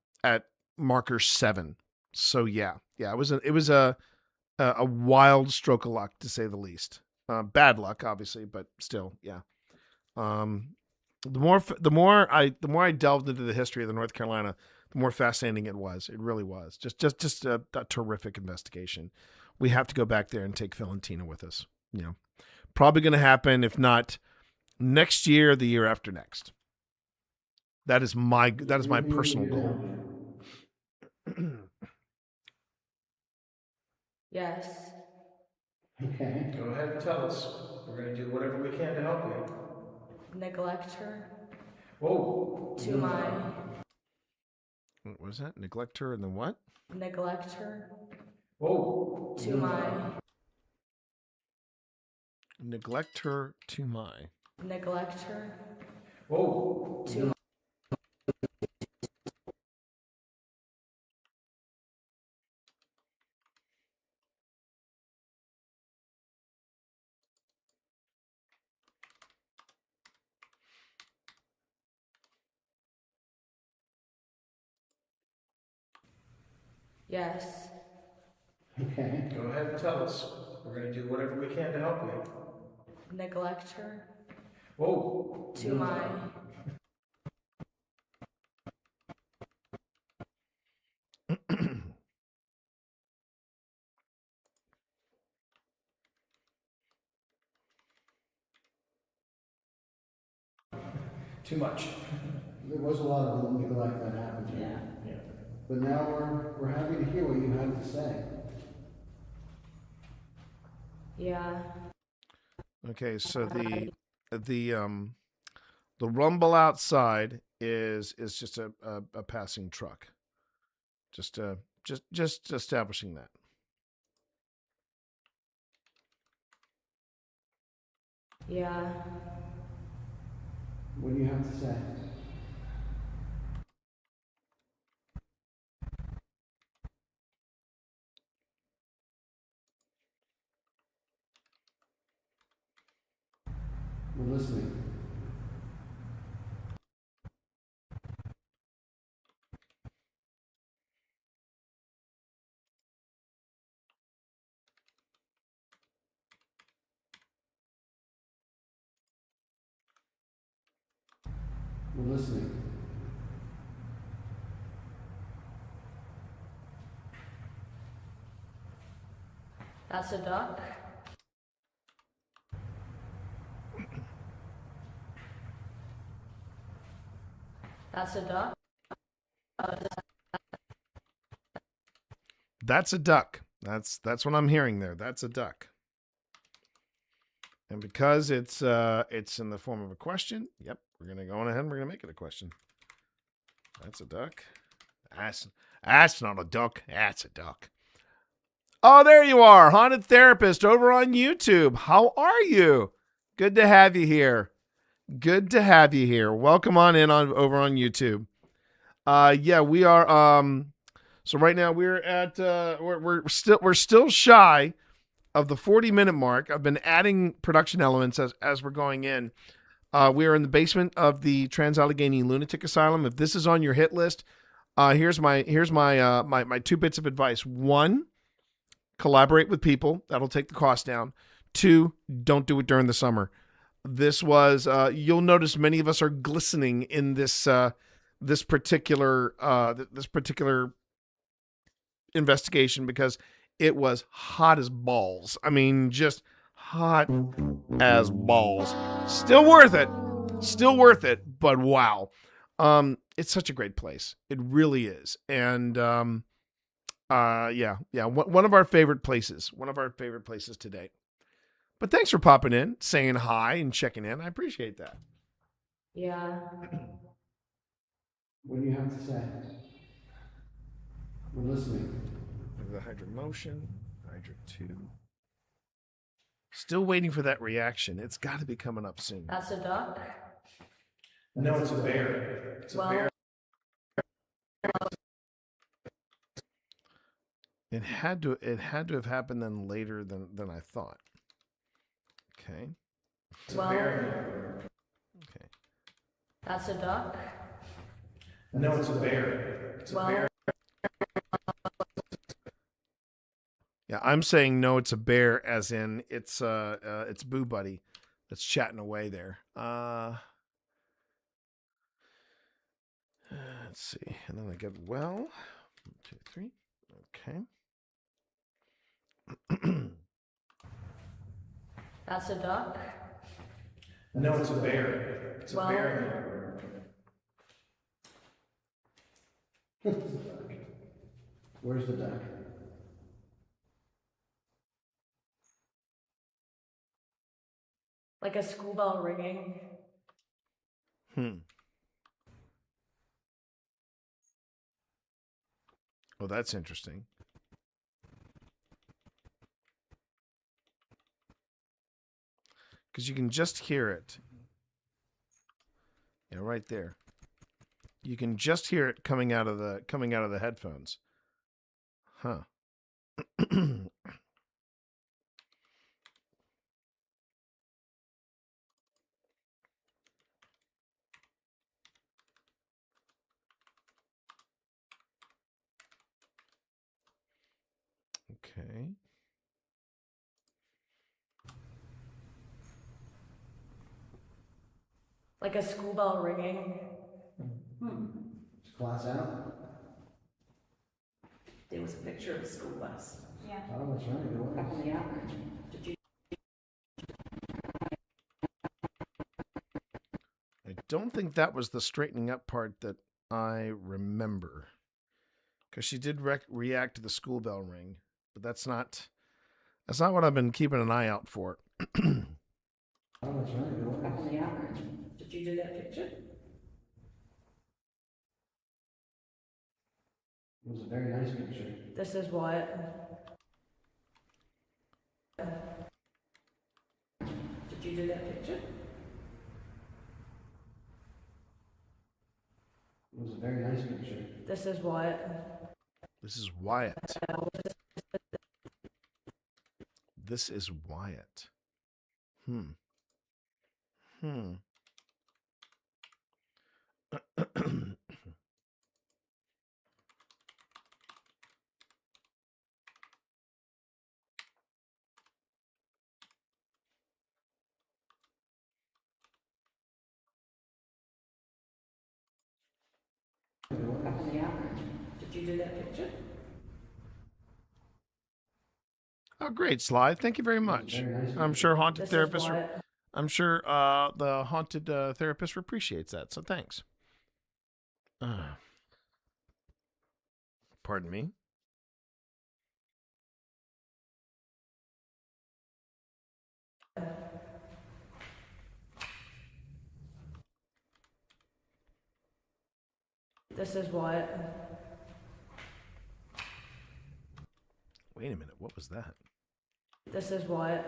marker 7. So yeah, it was a wild stroke of luck, to say the least. Bad luck, obviously, but still, yeah. The more I delved into the history of the North Carolina, the more fascinating it was. It really was just a terrific investigation. We have to go back there and take Phil and Tina with us. Probably going to happen, if not next year, the year after next. That is my personal goal. Yes. Okay. Go ahead and tell us. We're going to do whatever we can to help you. Neglect her. Whoa. To my. What was that? Neglect her and then what? Neglect her. Whoa. To my. Neglect her to my. Neglect her. Whoa. To my. Yes. Okay. Go ahead and tell us. We're going to do whatever we can to help you. Neglect her. Whoa. To my. Too much. There was a lot of neglect that happened to you. Yeah. But now we're happy to hear what you have to say. Yeah. Okay, so the rumble outside is just a passing truck. Just establishing that. Yeah. What do you have to say? We're listening. We're listening. That's a duck. That's a duck. That's a duck. That's what I'm hearing there. That's a duck. And because it's in the form of a question, yep, we're gonna go on ahead and we're gonna make it a question. That's a duck. That's not a duck. That's a duck. Oh, there you are, Haunted Therapist over on YouTube. How are you? Good to have you here. Good to have you here. Welcome on in over on YouTube. Yeah, we are. So right now we're at we're still shy of the 40-minute mark. I've been adding production elements as we're going in. We are in the basement of the Trans-Allegheny Lunatic Asylum. If this is on your hit list, here's my 2 bits of advice. 1, collaborate with people. That'll take the cost down. 2, don't do it during the summer. This was you'll notice many of us are glistening in this particular investigation because it was hot as balls. I mean, just hot as balls. Still worth it. Still worth it, but wow. It's such a great place. It really is. And one of our favorite places. One of our favorite places to date. But thanks for popping in, saying hi and checking in. I appreciate that. Yeah. What do you have to say? We're listening. The Hydra motion, Hydra 2. Still waiting for that reaction. It's got to be coming up soon. That's a duck? No, it's a bear. It's a bear. It had to have happened then later than I thought. Okay. It's a bear. Okay. That's a duck? No, it's a bear. It's a bear. Yeah, I'm saying no, it's a bear, as in it's Boo Buddy that's chatting away there. Let's see. And then I get 1, 2, 3. Okay. That's a duck? No, it's a bear. It's a bear. Where's the duck? Like a school bell ringing? Oh, that's interesting. Because you can just hear it. Yeah, right there. You can just hear it coming out of the headphones. Huh. Okay. Like a school bell ringing? Is class out? There was a picture of a school bus. Yeah. Oh, that's right, it was. Up in the app. Did you? I don't think that was the straightening up part that I remember. Because she did react to the school bell ring. But that's not what I've been keeping an eye out for. Oh, that's right, it was. Up in the app. Did you do that picture? It was a very nice picture. This is what? Did you do that picture? It was a very nice picture. This is what? This is Wyatt. This is Wyatt. Up in the app. Did you do that picture? Oh, great, Sly. Thank you very much. I'm sure Haunted Therapist. I'm sure the Haunted Therapist appreciates that. So thanks. Pardon me. This is what? Wait a minute. What was that? This is what?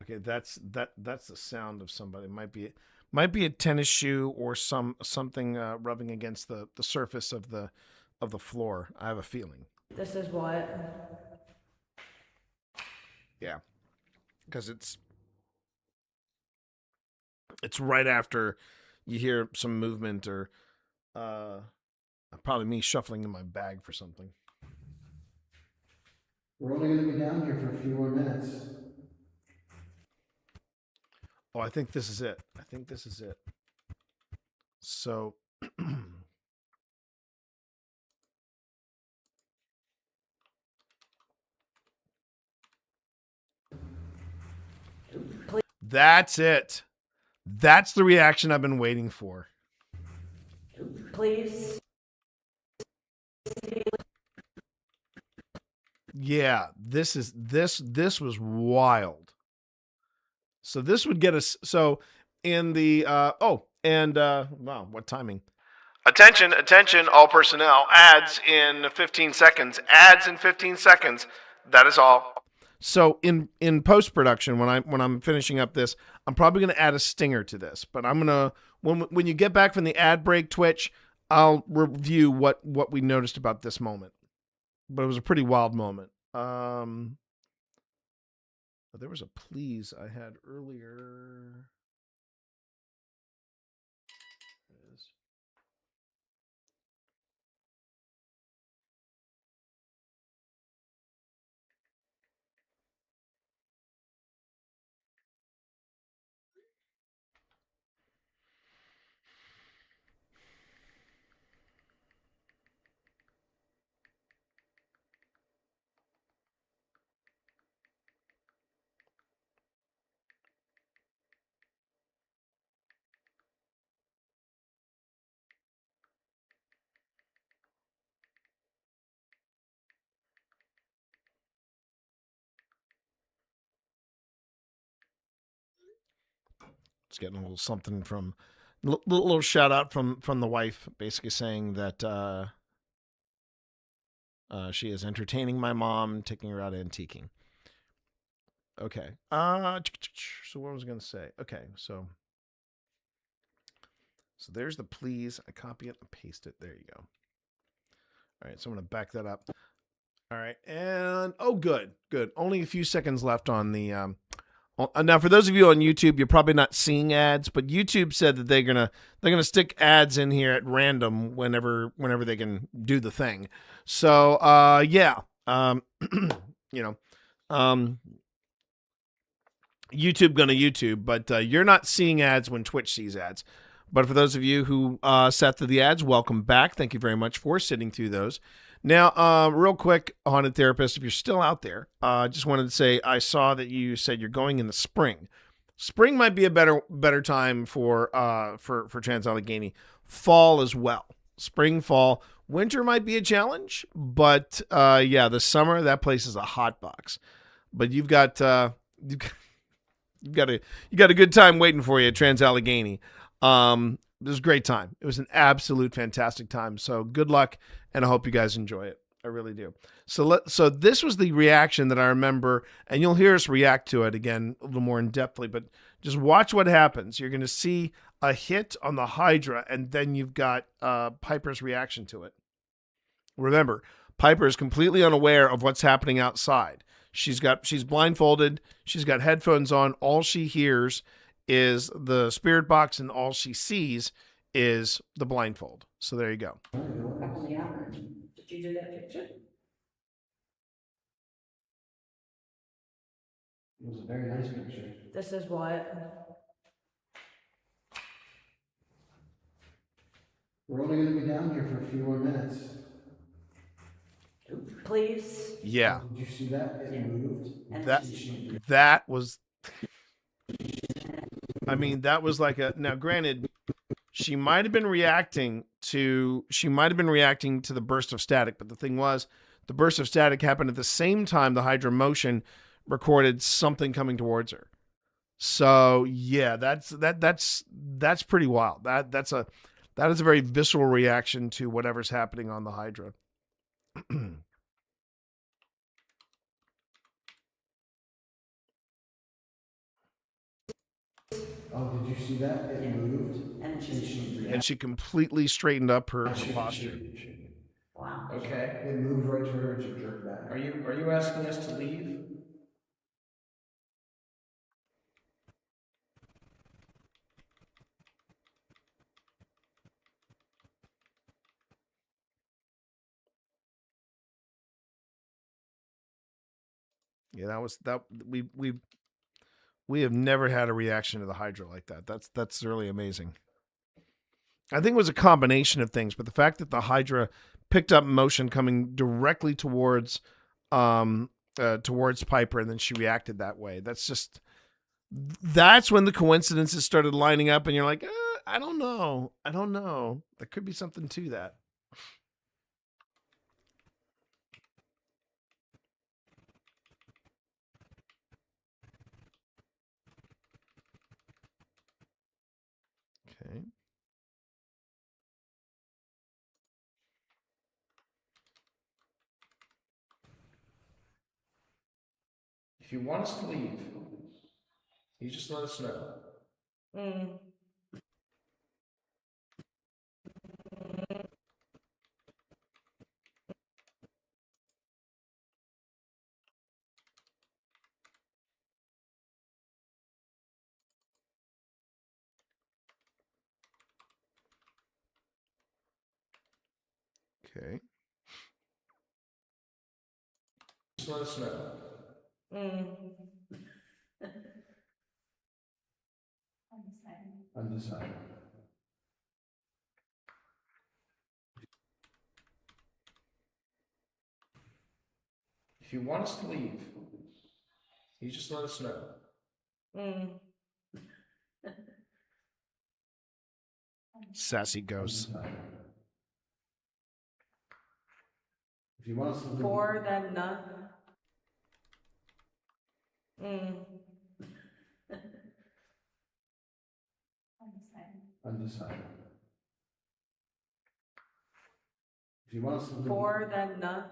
Okay, that's the sound of somebody. It might be a tennis shoe or something rubbing against the surface of the floor. I have a feeling. This is what? Yeah, because it's right after you hear some movement or probably me shuffling in my bag for something. We're only going to be down here for a few more minutes. Oh, I think this is it. So That's it. That's the reaction I've been waiting for. Please. Yeah, this was wild. So this would get us in the wow, what timing. Attention, all personnel. Ads in 15 seconds. Ads in 15 seconds. That is all. So in post-production, when I'm finishing up this, I'm probably going to add a stinger to this. But I'm going to, when you get back from the ad break, Twitch, I'll review what we noticed about this moment. But it was a pretty wild moment. But there was a please I had earlier. It's getting a little something from little shout out from the wife, basically saying that she is entertaining my mom, taking her out antiquing. Okay. So what was I going to say? Okay, so there's the please. I copy it and paste it. There you go. All right, so I'm going to back that up. All right, and good. Only a few seconds left on the. Now, for those of you on YouTube, you're probably not seeing ads, but YouTube said that they're gonna stick ads in here at random whenever they can do the thing. So yeah, YouTube gonna YouTube, but you're not seeing ads when Twitch sees ads. But for those of you who sat through the ads, welcome back. Thank you very much for sitting through those. Now, real quick, Haunted Therapist, if you're still out there, just wanted to say I saw that you said you're going in the spring. Spring might be a better time for Trans-Allegheny. Fall as well. Spring, fall, winter might be a challenge, but yeah, the summer that place is a hot box. But you've got a good time waiting for you at Trans-Allegheny. It was a great time. It was an absolute fantastic time. So good luck, and I hope you guys enjoy it. I really do. So this was the reaction that I remember, and you'll hear us react to it again a little more in depthly, but just watch what happens. You're going to see a hit on the Hydra, and then you've got Piper's reaction to it. Remember, Piper is completely unaware of what's happening outside. She's blindfolded. She's got headphones on. All she hears is the spirit box, and all she sees is the blindfold. So there you go. Back on the average. Did you do that picture? It was a very nice picture. This is what. We're only going to be down here for a few more minutes. Please. Yeah. Did you see that? It moved. That was. I mean, that was like a. Now, granted, she might have been reacting to the burst of static, but the thing was, the burst of static happened at the same time the Hydra motion recorded something coming towards her. So yeah, that's pretty wild. That is a very visceral reaction to whatever's happening on the Hydra. Oh, did you see that? It moved. And she completely straightened up her posture. Wow. Okay. It moved right to her and she jerked back. Are you asking us to leave? Yeah, we have never had a reaction to the Hydra like that. That's really amazing. I think it was a combination of things, but the fact that the Hydra picked up motion coming directly towards Piper, and then she reacted that way. That's just that's when the coincidences started lining up, and you're like, I don't know. There could be something to that. Okay. If you want us to leave, you just let us know. Okay. Just let us know. Undecided. If you want us to leave, you just let us know. Sassy ghosts. If you want us to leave. For then none. Undecided. If you want us to leave. For then none.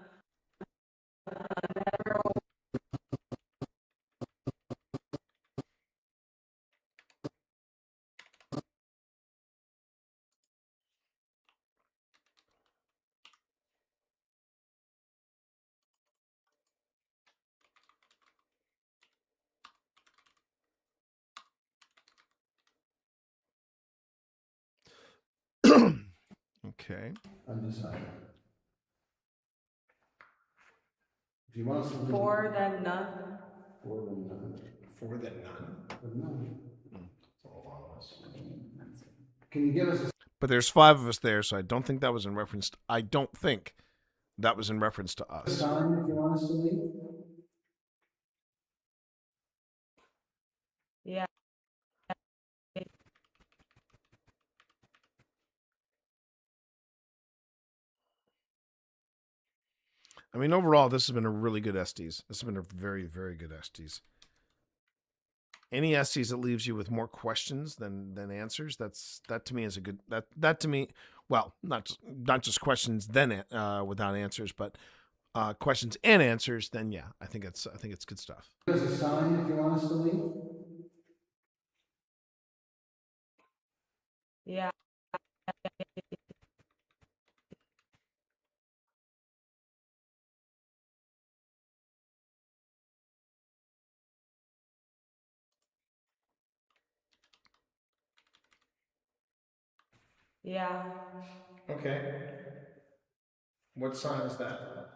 Okay. Undecided. If you want us to leave. For then none. For then none. For then none. For none. It's all on us. Can you give us a But there's 5 of us there, so I don't think that was in reference. I don't think that was in reference to us. sign if you want us to leave? Yeah. I mean, overall, this has been a really good Estes. This has been a very, very good Estes. Any Estes that leaves you with more questions than answers, that to me is a good that to me. Well, not just questions then without answers, but questions and answers. Then yeah, I think it's good stuff. Give us a sign if you want us to leave? Yeah. Yeah. Okay. What sign is that?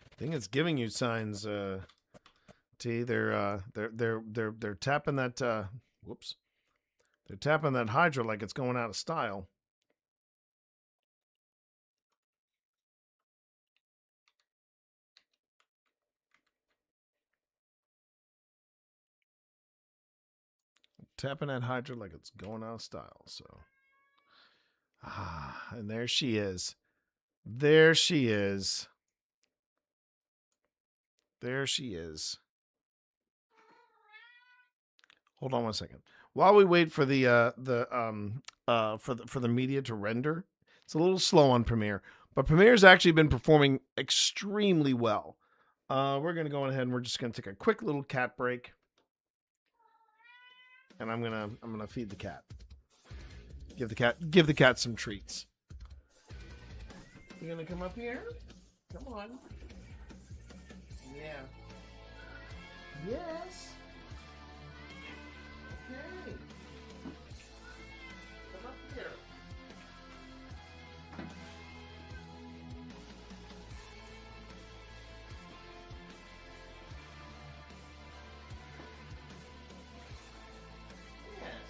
I think it's giving you signs. T. They're tapping that. Whoops. They're tapping that Hydra like it's going out of style. Tapping that Hydra like it's going out of style. So, and there she is. There she is. There she is. Hold on one second. While we wait for the media to render, it's a little slow on Premiere, but Premiere's actually been performing extremely well. We're gonna go ahead and we're just gonna take a quick little cat break, and I'm gonna feed the cat. Give the cat some treats. You gonna come up here? Come on. Yeah. Yes. Okay. Come up here. Yes.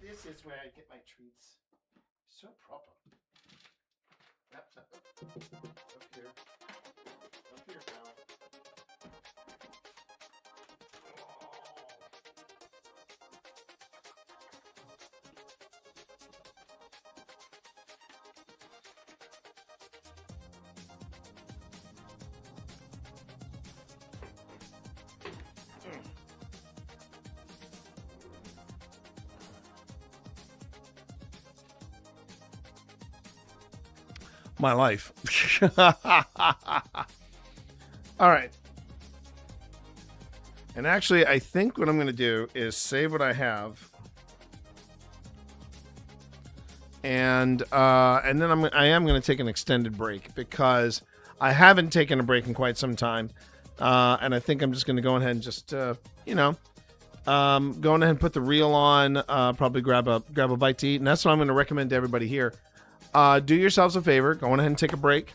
This is where I get my treats. So proper. Up here. Up here, pal. My life. All right. And actually, I think what I'm going to do is save what I have, and then I am going to take an extended break because I haven't taken a break in quite some time, and I think I'm just going to go ahead and just go ahead and put the reel on, probably grab a bite to eat, and that's what I'm going to recommend to everybody here. Do yourselves a favor, go ahead and take a break,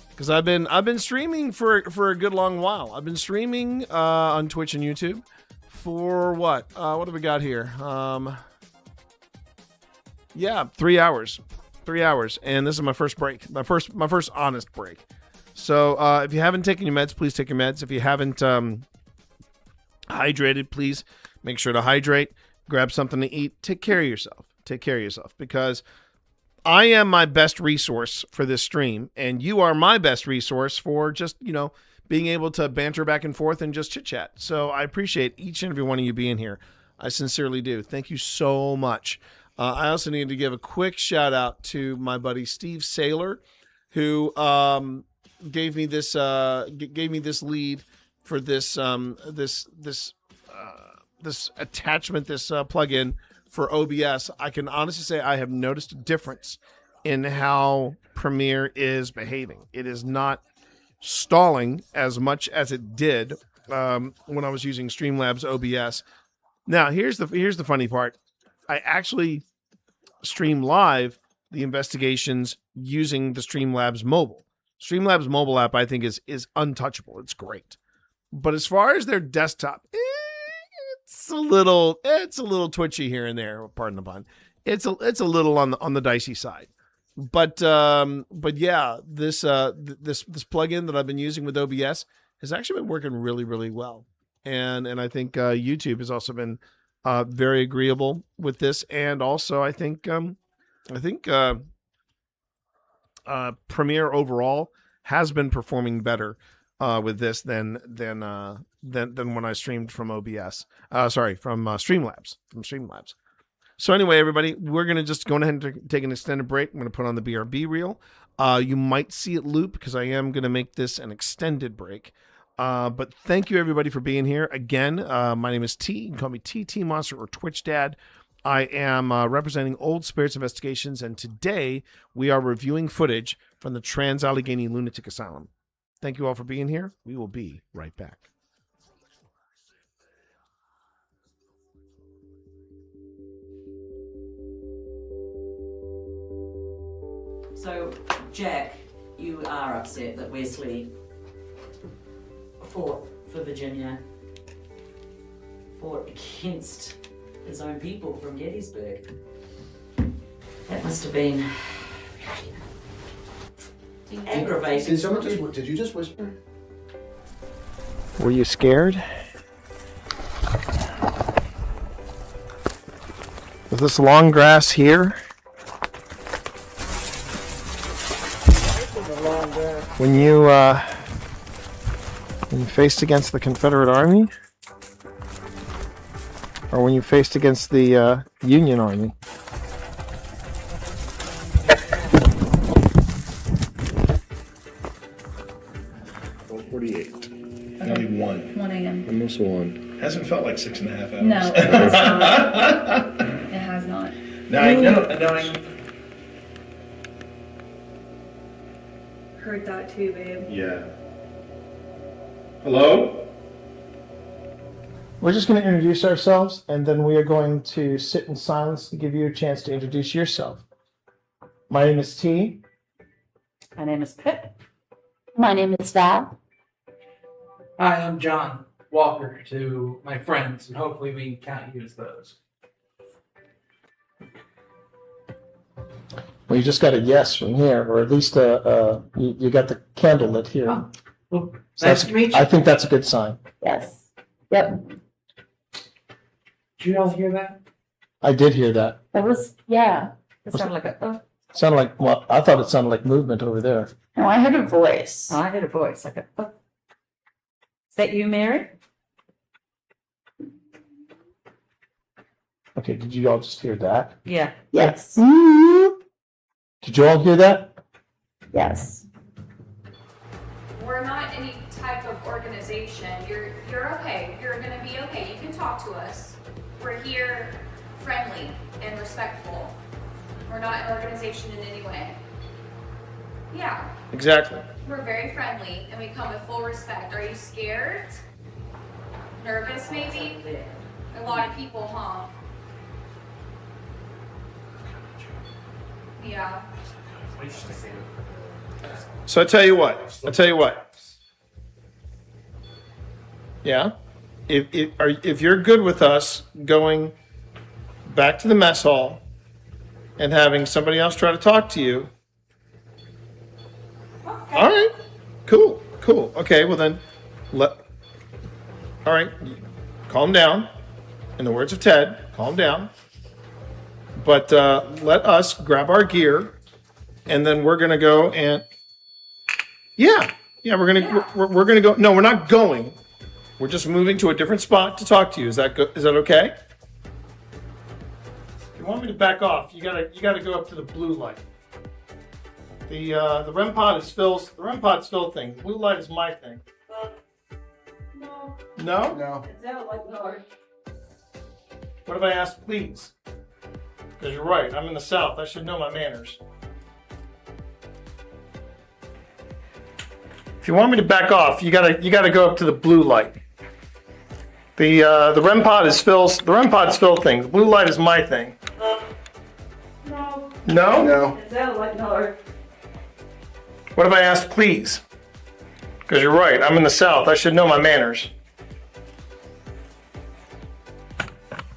because I've been streaming for a good long while. I've been streaming on Twitch and YouTube for what have we got here? 3 hours. 3 hours, and this is my first break, my first honest break. So if you haven't taken your meds, please take your meds. If you haven't hydrated, please make sure to hydrate. Grab something to eat. Take care of yourself. Take care of yourself, because I am my best resource for this stream, and you are my best resource for just, being able to banter back and forth and just chit-chat. So I appreciate each and every one of you being here. I sincerely do. Thank you so much. I also need to give a quick shout-out to my buddy Steve Saylor, who gave me this lead for this attachment, this plugin for OBS. I can honestly say I have noticed a difference in how Premiere is behaving. It is not stalling as much as it did when I was using Streamlabs OBS. Now, here's the funny part. I actually stream live the investigations using the Streamlabs mobile. Streamlabs mobile app, I think, is untouchable. It's great. But as far as their desktop, it's a little twitchy here and there. Pardon the pun. It's a little on the dicey side. But yeah, this plugin that I've been using with OBS has actually been working really, really well. And I think YouTube has also been very agreeable with this. And also, I think Premiere overall has been performing better with this than when I streamed from OBS. From Streamlabs. So anyway, everybody, we're going to just go ahead and take an extended break. I'm going to put on the BRB reel. You might see it loop because I am going to make this an extended break. But thank you, everybody, for being here. Again, my name is T. You can call me TT Monster or Twitch Dad. I am representing Old Spirits Investigations, and today we are reviewing footage from the Trans-Allegheny Lunatic Asylum. Thank you all for being here. We will be right back. So, Jack, you are upset that Wesley fought for Virginia, fought against his own people from Gettysburg. That must have been aggravating. Did you just whisper? Were you scared? Was this long grass here? When you faced against the Confederate Army? Or when you faced against the Union Army? Only 1. 1 a.m. Almost 1. Hasn't felt like 6.5 hours. No, it has not. It has not. No, I know. Heard that too, babe. Yeah. Hello? We're just going to introduce ourselves, and then we are going to sit in silence to give you a chance to introduce yourself. My name is T. My name is Pip. My name is Val. Hi, I'm John Walker to my friends, and hopefully we can count you as those. Well, you just got a yes from here, or at least you got the candle lit here. Oh, well, So nice to meet you. I think that's a good sign. Yes. Yep. Did you all hear that? I did hear that. That was, yeah. It sounded like a, Sounded like, well, I thought it sounded like movement over there. no, I heard a voice. Oh, I heard a voice like a. Oh. Is that you, Mary? Okay, did you all just hear that? Yeah. Yes. Did you all hear that? Yes. We're not any type of organization. You're okay. You're gonna be okay. You can talk to us. We're here friendly and respectful. We're not an organization in any way. Yeah. Exactly. We're very friendly and we come with full respect. Are you scared? Nervous maybe? A lot of people, huh? Yeah. So I tell you what. Yeah. If you're good with us going back to the mess hall and having somebody else try to talk to you. Okay. All right. Cool. Okay, well then all right. Calm down. In the words of Ted, calm down. But let us grab our gear and then we're going to go and we're going to go. No, we're not going. We're just moving to a different spot to talk to you. Is that good? Is that okay? If you want me to back off, you gotta go up to the blue light. The REM pod is Phil's. The REM pod's Phil thing. The blue light is my thing. No. No? No. It sounded like no. What if I asked, please? Because you're right. I'm in the South. I should know my manners. If you want me to back off, you gotta go up to the blue light. The REM pod is Phil's. The REM pod's Phil thing. The blue light is my thing. No. No? No. It sounded like no. What if I asked, please? Because you're right. I'm in the South. I should know my manners.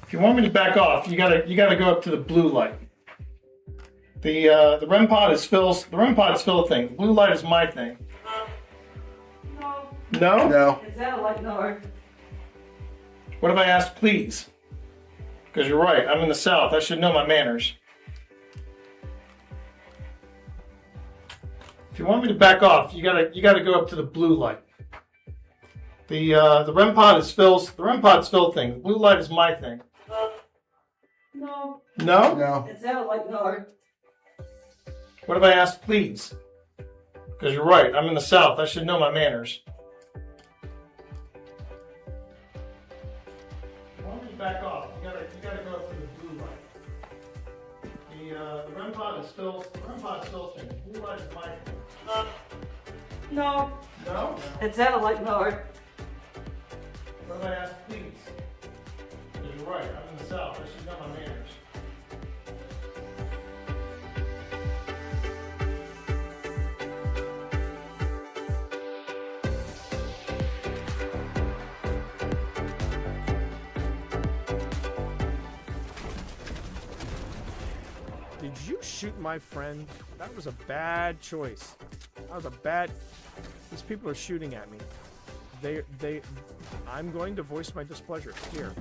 If you want me to back off, you gotta go up to the blue light. The REM pod is Phil's. The REM pod's Phil thing. The blue light is my thing. No. No? No. It sounded like no. What if I asked, please? Because you're right. I'm in the South. I should know my manners. If you want me to back off, you gotta go up to the blue light. The REM pod is Phil's. The REM pod's Phil thing. The blue light is my thing. No. No? No. It sounded like no. What if I asked, please? Because you're right. I'm in the South. I should know my manners. If you want me to back off, you gotta go up to the blue light. The REM pod is Phil's. The REM pod's Phil thing. The blue light is my thing. No. No? It sounded like no. What if I asked, please? Because you're right. I'm in the South. I should know my manners. Did you shoot my friend? That was a bad choice. That was a bad... These people are shooting at me. I'm going to voice my displeasure. Here.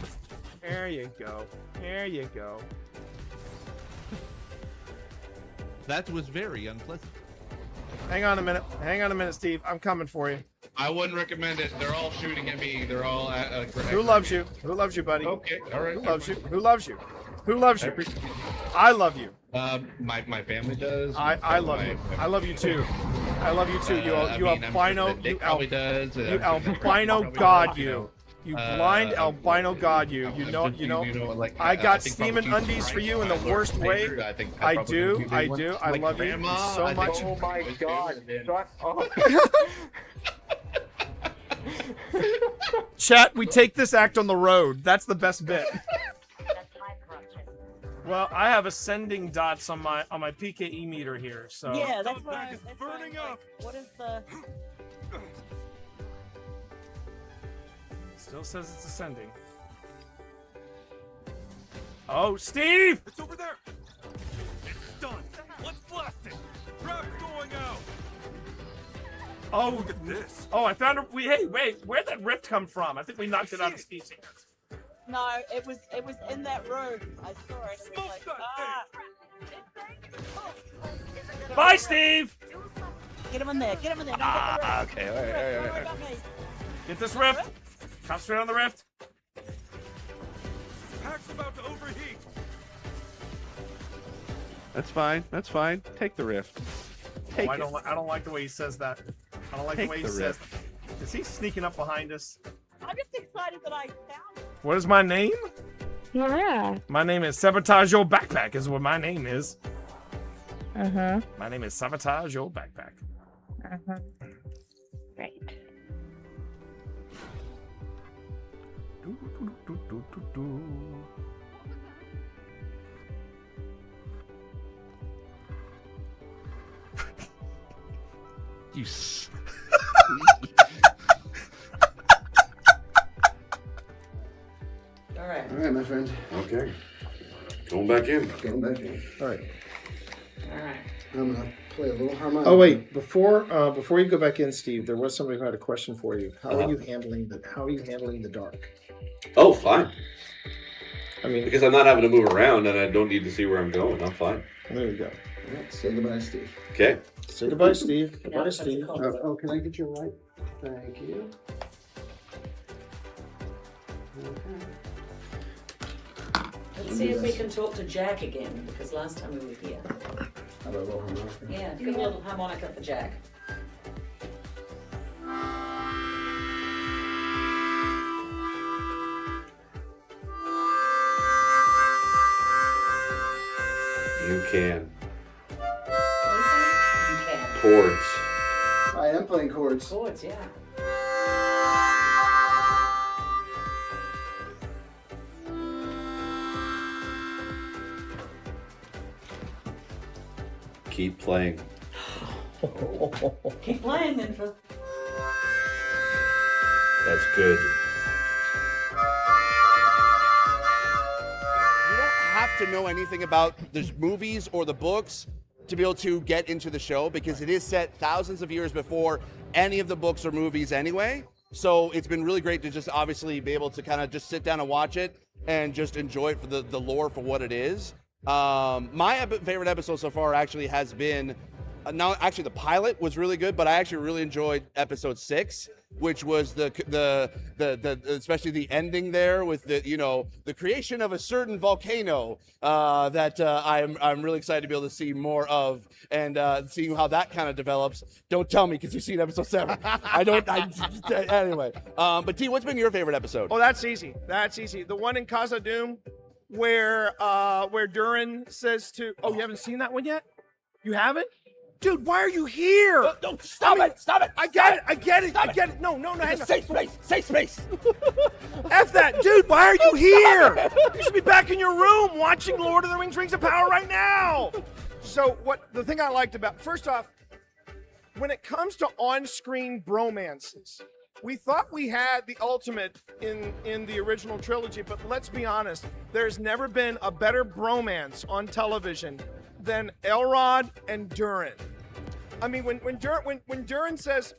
There you go. There you go. That was very unpleasant. Hang on a minute, Steve. I'm coming for you. I wouldn't recommend it. They're all shooting at me. They're all at Who loves you? Who loves you, buddy? Okay, all right. Who loves you? Who loves you? Who loves you? I love you. My family does. I love you. I love you too. I love you too. You albino. You albino god. You blind albino god. You know. Like, I got steaming undies for you in the worst way. I do. I love you so much. Oh my god. Shut up. Chat, we take this act on the road. That's the best bit. Well, I have ascending dots on my PKE meter here, so. Yeah, that's what I was burning up. What is the? Still says it's ascending. Oh, Steve! It's over there. It's done. Let's blast it. Trap's going out. Oh, Look at this. Oh, I found a. Hey, wait. Where'd that rift come from? I think we knocked it out of Steve's hands. No, it was in that room. I saw it. It was like, Bye, Steve. Get him in there. Get him in there. Okay. All right. Get this rift. Concentrate on the rift. Pack's about to overheat. That's fine. That's fine. Take the rift. Take I it. don't like the way he says that. I don't like Take the way he the says rift. that. Is he sneaking up behind us? I'm just excited that I found it. What is my name? Yeah. My name is Sabotage Your Backpack is what my name is. Uh-huh. My name is Sabotage Your Backpack. Uh-huh. Right. You All right. All right, my friend. Okay. Going back in. Going back in. All right. All right. I'm gonna play a little harmonica. Oh wait, before you go back in, Steve, there was somebody who had a question for you. How are you handling the dark? Oh, fine. I mean, Because I'm not having to move around and I don't need to see where I'm going. I'm fine. there you go. All right, say goodbye, Steve. Okay. Say goodbye, Steve. Goodbye, that's Steve. cool. Oh, can I get your right? Thank you. Let's see if we can talk to Jack again, because last time we were here. How about a little harmonica? Yeah, give a little harmonica for Jack. You can. You can. Chords. I am playing chords. Chords, yeah. Keep playing. Keep playing then, Phil. That's good. You don't have to know anything about the movies or the books to be able to get into the show, because it is set thousands of years before any of the books or movies anyway. So it's been really great to just obviously be able to kind of just sit down and watch it and just enjoy it for the lore for what it is. My favorite episode so far actually has been, now actually the pilot was really good, but I actually really enjoyed episode 6, which was the especially the ending there with the creation of a certain volcano that I'm really excited to be able to see more of, and seeing how that kind of develops. Don't tell me, because you've seen episode 7. Anyway. But T, what's been your favorite episode? Oh, that's easy. That's easy. The one in Casa Doom where Durin says to... Oh, you haven't seen that one yet? You haven't? Dude, why are you here? No, stop it! I get it. No. Hang on. Safe space. F that, dude. Why are you here? You should be back in your room watching Lord of the Rings: Rings of Power right now. So the thing I liked about, first off, when it comes to on-screen bromances, we thought we had the ultimate in the original trilogy, but let's be honest, there's never been a better bromance on television than Elrod and Durin. I mean, when Durin says,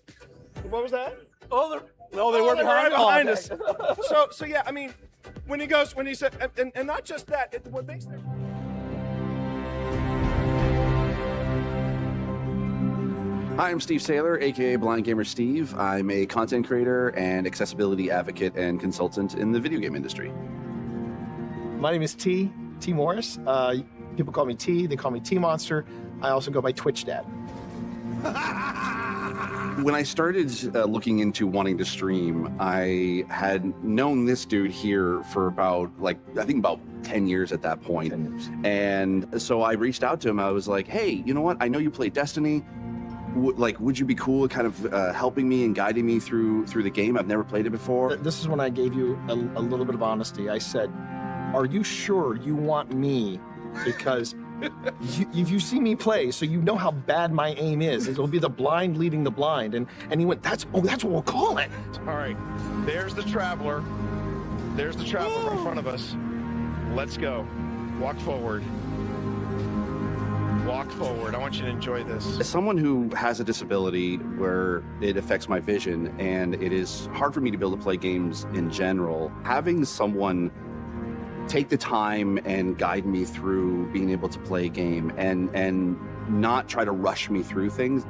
what was that? They were behind us. So yeah, I mean, when he said, and not just that, what makes them. Hi, I'm Steve Saylor, aka Blind Gamer Steve. I'm a content creator and accessibility advocate and consultant in the video game industry. My name is T Morris. People call me T. They call me T Monster. I also go by Twitch Dad. When I started looking into wanting to stream, I had known this dude here for about 10 years at that point. 10 years. And so I reached out to him. I was like, hey, you know what? I know you play Destiny. Would you be cool kind of helping me and guiding me through the game? I've never played it before. This is when I gave you a little bit of honesty. I said, are you sure you want me? Because you see me play, so you know how bad my aim is. It'll be the blind leading the blind. And he went, that's what we'll call it. All right, there's the Traveler. There's the Traveler in front of us. Let's go. Walk forward. Walk forward. I want you to enjoy this. As someone who has a disability where it affects my vision and it is hard for me to be able to play games in general, having someone take the time and guide me through being able to play a game and not try to rush me through things,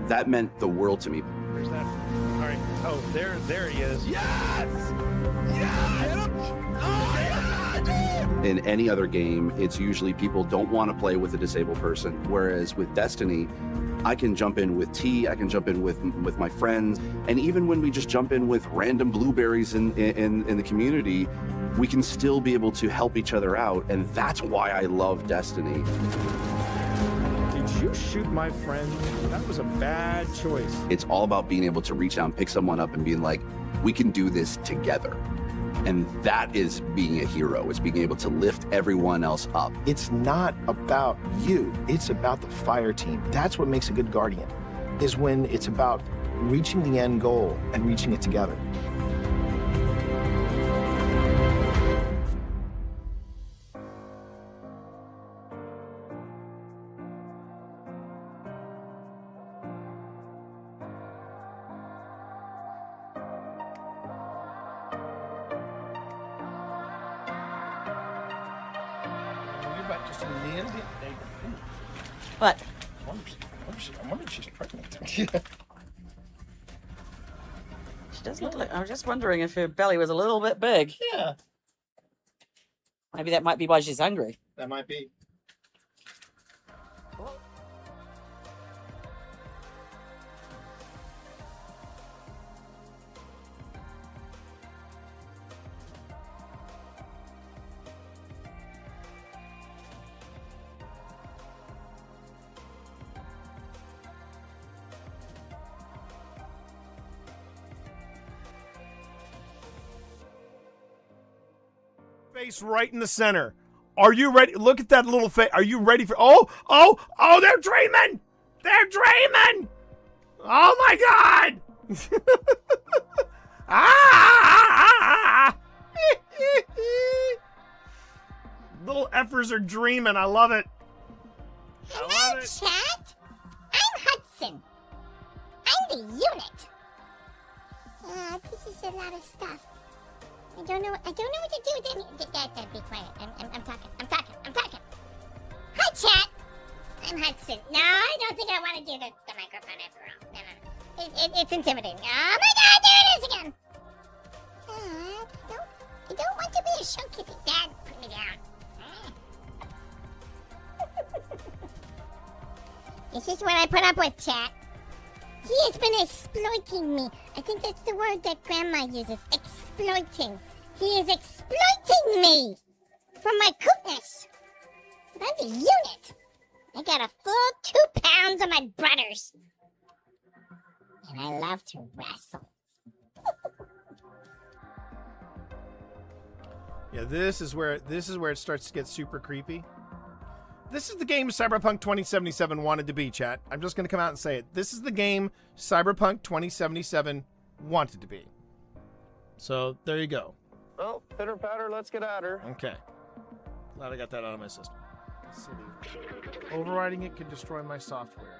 that meant the world to me. Where's that? All right. Oh, there he is. Yes! Yes! Oh, yeah! In any other game, it's usually people don't want to play with a disabled person, whereas with Destiny, I can jump in with T, I can jump in with my friends, and even when we just jump in with random blueberries in the community, we can still be able to help each other out, and that's why I love Destiny. Did you shoot my friend? That was a bad choice. It's all about being able to reach out and pick someone up and being like, we can do this together. And that is being a hero. It's being able to lift everyone else up. It's not about you. It's about the fire team. That's what makes a good guardian, is when it's about reaching the end goal and reaching it together. What? I wonder if she's pregnant. She does look like. I was just wondering if her belly was a little bit big. Yeah. Maybe that might be why she's hungry. That might be. Face right in the center. Are you ready? Look at that little face. Are you ready for? Oh, they're dreaming. They're dreaming. Oh my God. Little effers are dreaming. I love it. I love it. Chat. I'm Hudson. I'm the unit. This is a lot of stuff. I don't know what to do with any. Dad, be quiet. I'm talking. Hi, chat. I'm Hudson. No, I don't think I want to do the microphone after all. No. It's intimidating. Oh my God, there it is again. I don't want to be a show kitty. Dad, put me down. This is what I put up with, chat. He has been exploiting me. I think that's the word that Grandma uses. Exploiting. He is exploiting me for my cootness. But I'm the unit. I got a full 2 pounds of my brothers. And I love to wrestle. Yeah, this is where it starts to get super creepy. This is the game Cyberpunk 2077 wanted to be, chat. I'm just going to come out and say it. This is the game Cyberpunk 2077 wanted to be. So, there you go. Well, pitter patter, let's get at her. Okay. Glad I got that out of my system. City. Overriding it could destroy my software.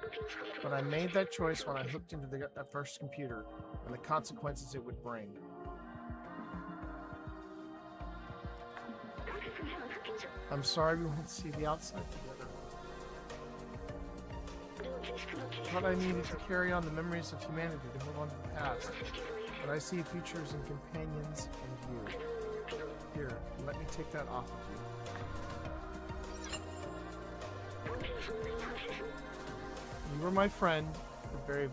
But I made that choice when I hooked into that first computer and the consequences it would bring. I'm sorry we won't see the outside together. Thought I needed to carry on the memories of humanity to move on to the past. But I see futures and companions and you. Here, let me take that off of you. You were my friend, the very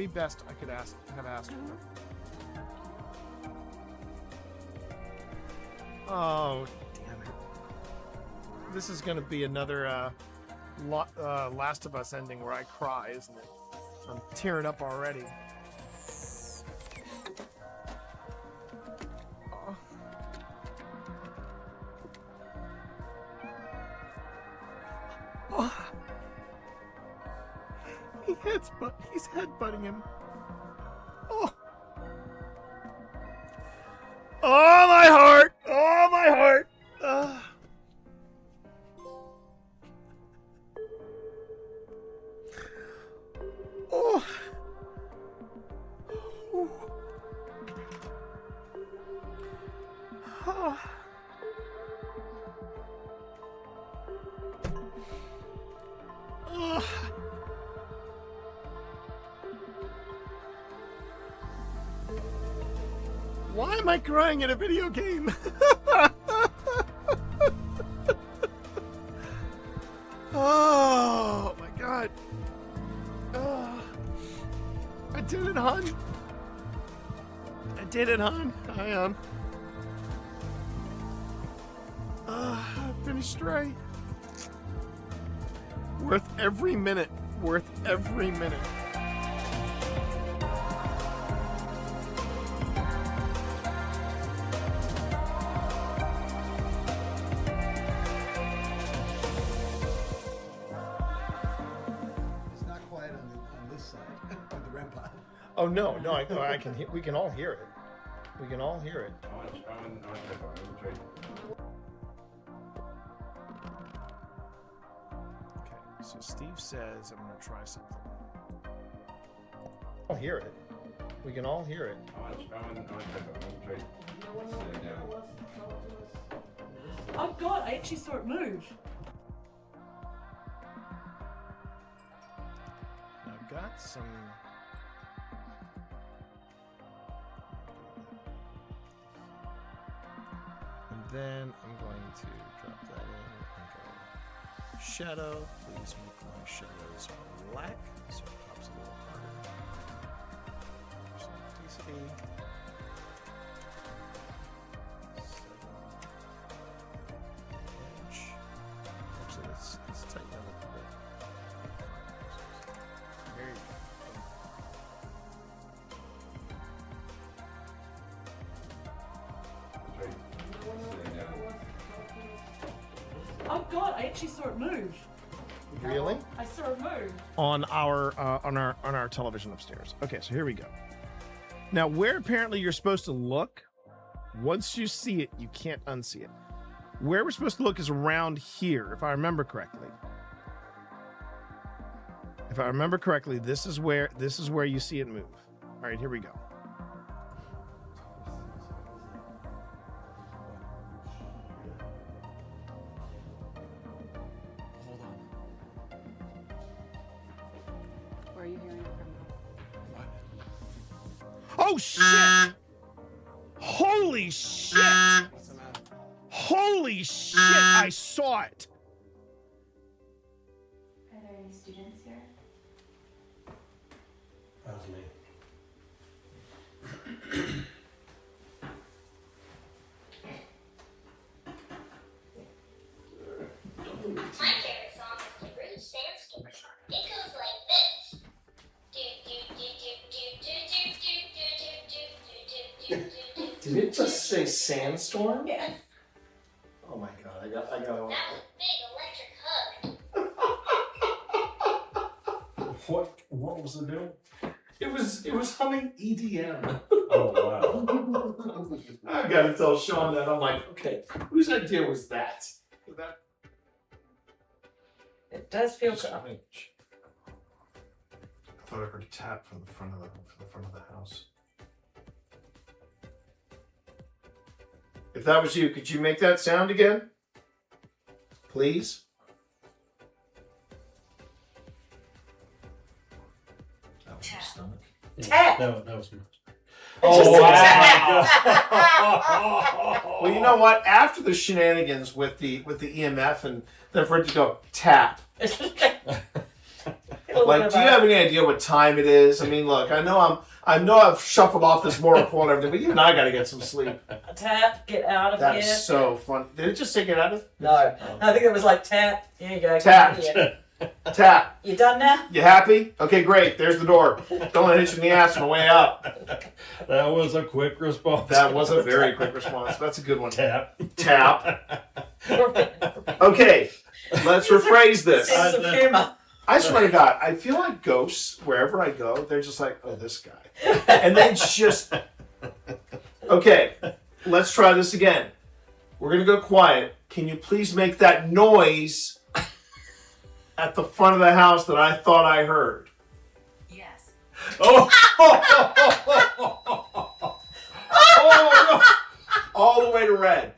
best I could have asked for. Oh, damn it. This is going to be another Last of Us ending where I cry, isn't it? I'm tearing up already. Oh. He's headbutting him. Oh. Oh, my heart! Oh, my heart! Why am I crying at a video game? Oh my god. Oh, I did it, hon. I did it, hon. I am. I finished Stray. Worth every minute. Worth every minute. It's not quiet on this side, on the rampa. Oh no, no, I can. We can all hear it. We can all hear it. Okay, so Steve says I'm gonna try something. I'll hear it. We can all hear it. Oh god, I actually saw it move. I've got some. And then I'm going to drop that in and go shadow. Please make my shadows black so it pops a little harder. Some intensity. Actually, let's tighten that up a bit. There you go. Oh god, I actually saw it move. Really? I saw it move. On our television upstairs. Okay, so here we go. Now, where apparently you're supposed to look, once you see it, you can't unsee it. Where we're supposed to look is around here, if I remember correctly. If I remember correctly, this is where you see it move. All right, here we go. Where are you hearing it from? Oh shit! Holy shit! Holy shit! I saw it. Are there any students here? That was me. My favorite song is the Bruce Sandstorm. It goes like this. Did it just say sandstorm? Yes. Oh my god, I got That was a big electric hug. What was it doing? It was humming EDM. Oh wow. I gotta tell Sean that. I'm like, okay, whose idea was that? It does feel good. Strange. I thought I heard a tap from the front of the house. If that was you, could you make that sound again? Please? That was my stomach. Tap. That was my. Oh, wow. Well, you know what? After the shenanigans with the EMF and then for it to go tap. Like, do you have any idea what time it is? I mean, look, I know I've shuffled off this Mortal and everything, but even I gotta get some sleep. Tap, get out of here. That's so fun. Did it just say get out of? No, I think it was like tap. Here you go. Tap. Here. Tap. You done now? You happy? Okay, great. There's the door. Don't let it hit you in the ass on the way out. That was a quick response. That was a very quick response. That's a good one. Tap. Tap. Okay, let's rephrase this. Sense of humor. I swear to God, I feel like ghosts, wherever I go, they're just like, oh, this guy. And they just... Okay, let's try this again. We're going to go quiet. Can you please make that noise at the front of the house that I thought I heard? Yes. Oh! Oh, no. All the way to red.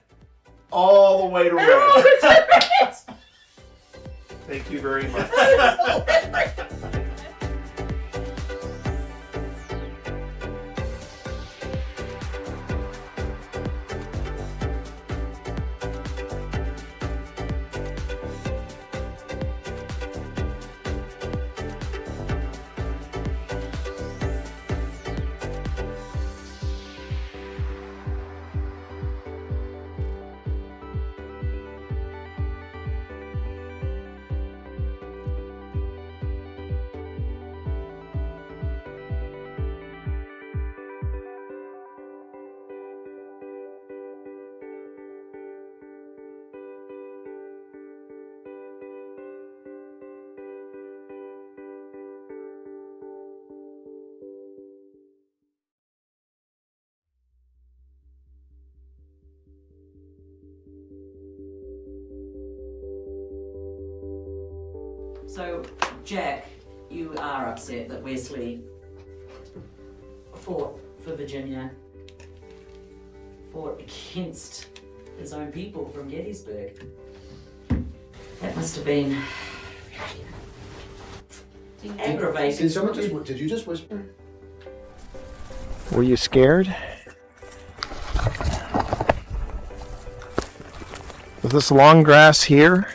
All the way to red. Thank you very much. So, Jack, you are upset that Wesley fought for Virginia, fought against his own people from Gettysburg. That must have been aggravating. Did someone just? Did you just whisper? Were you scared? Was this long grass here?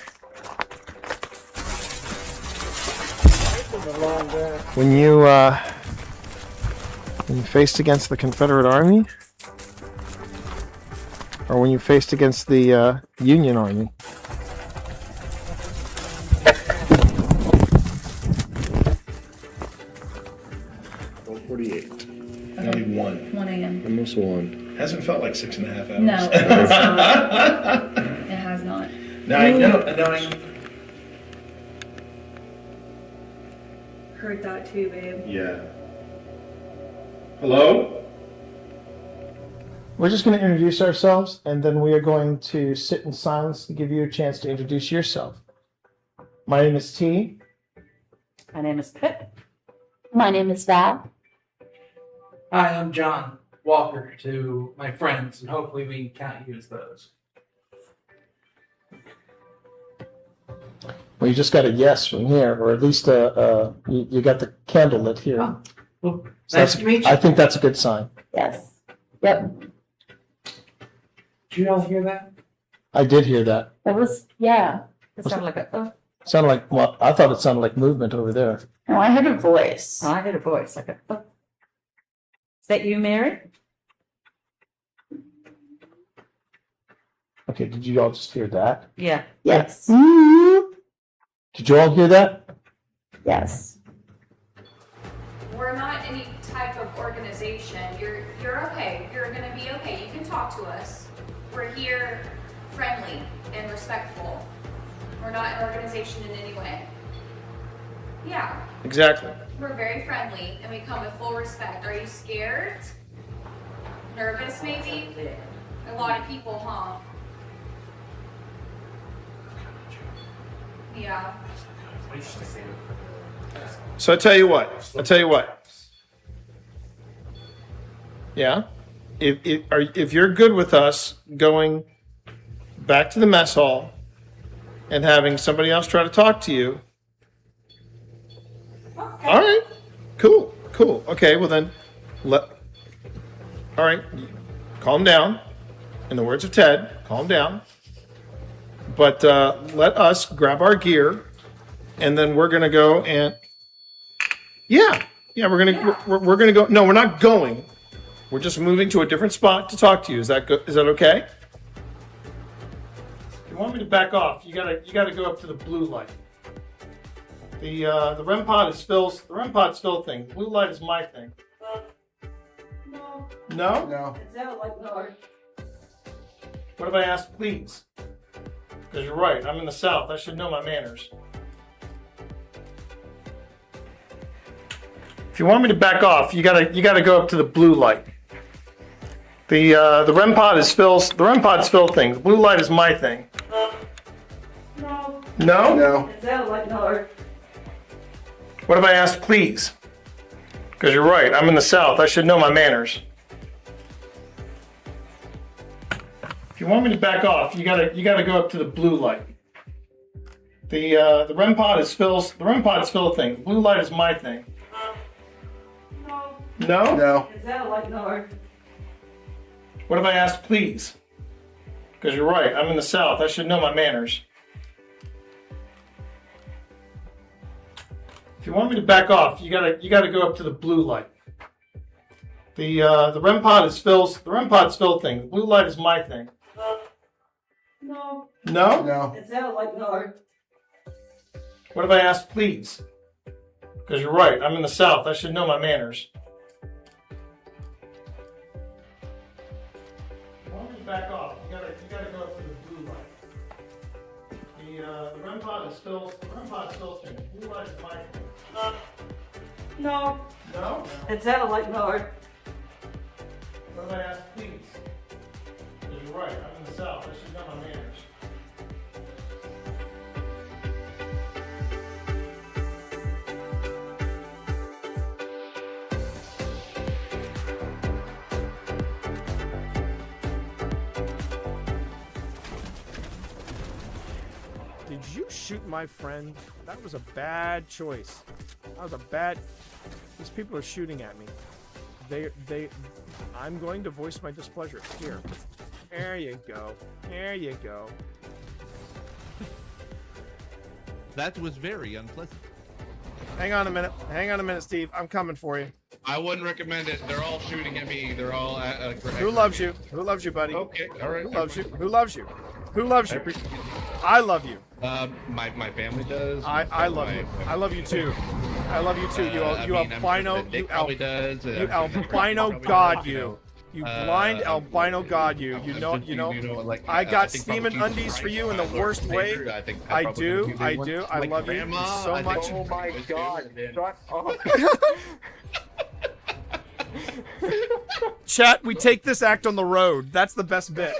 When you faced against the Confederate Army? Or when you faced against the Union Army? 48. Only 1. 1 a.m. Almost 1. Hasn't felt like 6.5 hours. No, it has not. It has not. No, I know. Heard that too, babe. Yeah. Hello? We're just going to introduce ourselves, and then we are going to sit in silence to give you a chance to introduce yourself. My name is T. My name is Pip. My name is Val. Hi, I'm John Walker to my friends, and hopefully we can count you as those. Well, you just got a yes from here, or at least you got the candle lit here. Oh, well, So nice to meet you. I think that's a good sign. Yes. Yep. Did you all hear that? I did hear that. It was, yeah. It sounded like a. Sounded like, well, I thought it sounded like movement over there. Oh, I heard a voice. I heard a voice like a. Is that you, Mary? Okay, did you all just hear that? Yeah. Yes. Did you all hear that? Yes. We're not any type of organization. You're okay. You're gonna be okay. You can talk to us. We're here friendly and respectful. We're not an organization in any way. Yeah. Exactly. We're very friendly and we come with full respect. Are you scared? Nervous maybe? A lot of people, huh? Yeah. So I tell you what. Yeah. If you're good with us going back to the mess hall and having somebody else try to talk to you. Okay. All right. Cool. Okay, well then all right. Calm down. In the words of Ted, calm down. But let us grab our gear, and then we're gonna go and we're gonna go. No, we're not going. We're just moving to a different spot to talk to you. Is that good? Is that okay? If you want me to back off, you gotta go up to the blue light. The REM pod is Phil's. The REM pod's Phil thing. Blue light is my thing. No. No? No. It sounded like no. What if I asked, please? Because you're right. I'm in the South. I should know my manners. If you want me to back off, you gotta go up to the blue light. The REM pod is Phil's. The REM pod's Phil thing. The blue light is my thing. No. No? No. It sounded like no. What if I asked, please? Because you're right. I'm in the South. I should know my manners. If you want me to back off, you gotta go up to the blue light. The REM pod is Phil's. The REM pod's Phil thing. The blue light is my thing. No. No? No. It sounded like no. What if I asked, please? Because you're right. I'm in the South. I should know my manners. If you want me to back off, you gotta go up to the blue light. The REM pod is Phil's. The REM pod's Phil thing. The blue light is my thing. No. No? No. It sounded like no. What if I asked, please? Because you're right. I'm in the South. I should know my manners. If you want me to back off, you gotta go up to the blue light. The REM pod is Phil's. The REM pod's Phil's thing. The blue light is my thing. No. No? It sounded like no. What if I asked, please? Because you're right. I'm in the South. I should know my manners. Did you shoot my friend? That was a bad choice. That was a bad. These people are shooting at me. I'm going to voice my displeasure. Here. There you go. There you go. That was very unpleasant. Hang on a minute. Hang on a minute, Steve. I'm coming for you. I wouldn't recommend it. They're all shooting at me. They're all at. Who loves you? Who loves you, buddy? Okay, all right. Who loves you? Who loves you? Who loves you? I love you. My family does. I love you. I love you too. I love you too. You albino. You albino god. You blind albino god. You know. Like, I got steaming undies for you in the worst way. I do. I love you so much. Oh my god! Shut up. Chat, we take this act on the road. That's the best bit.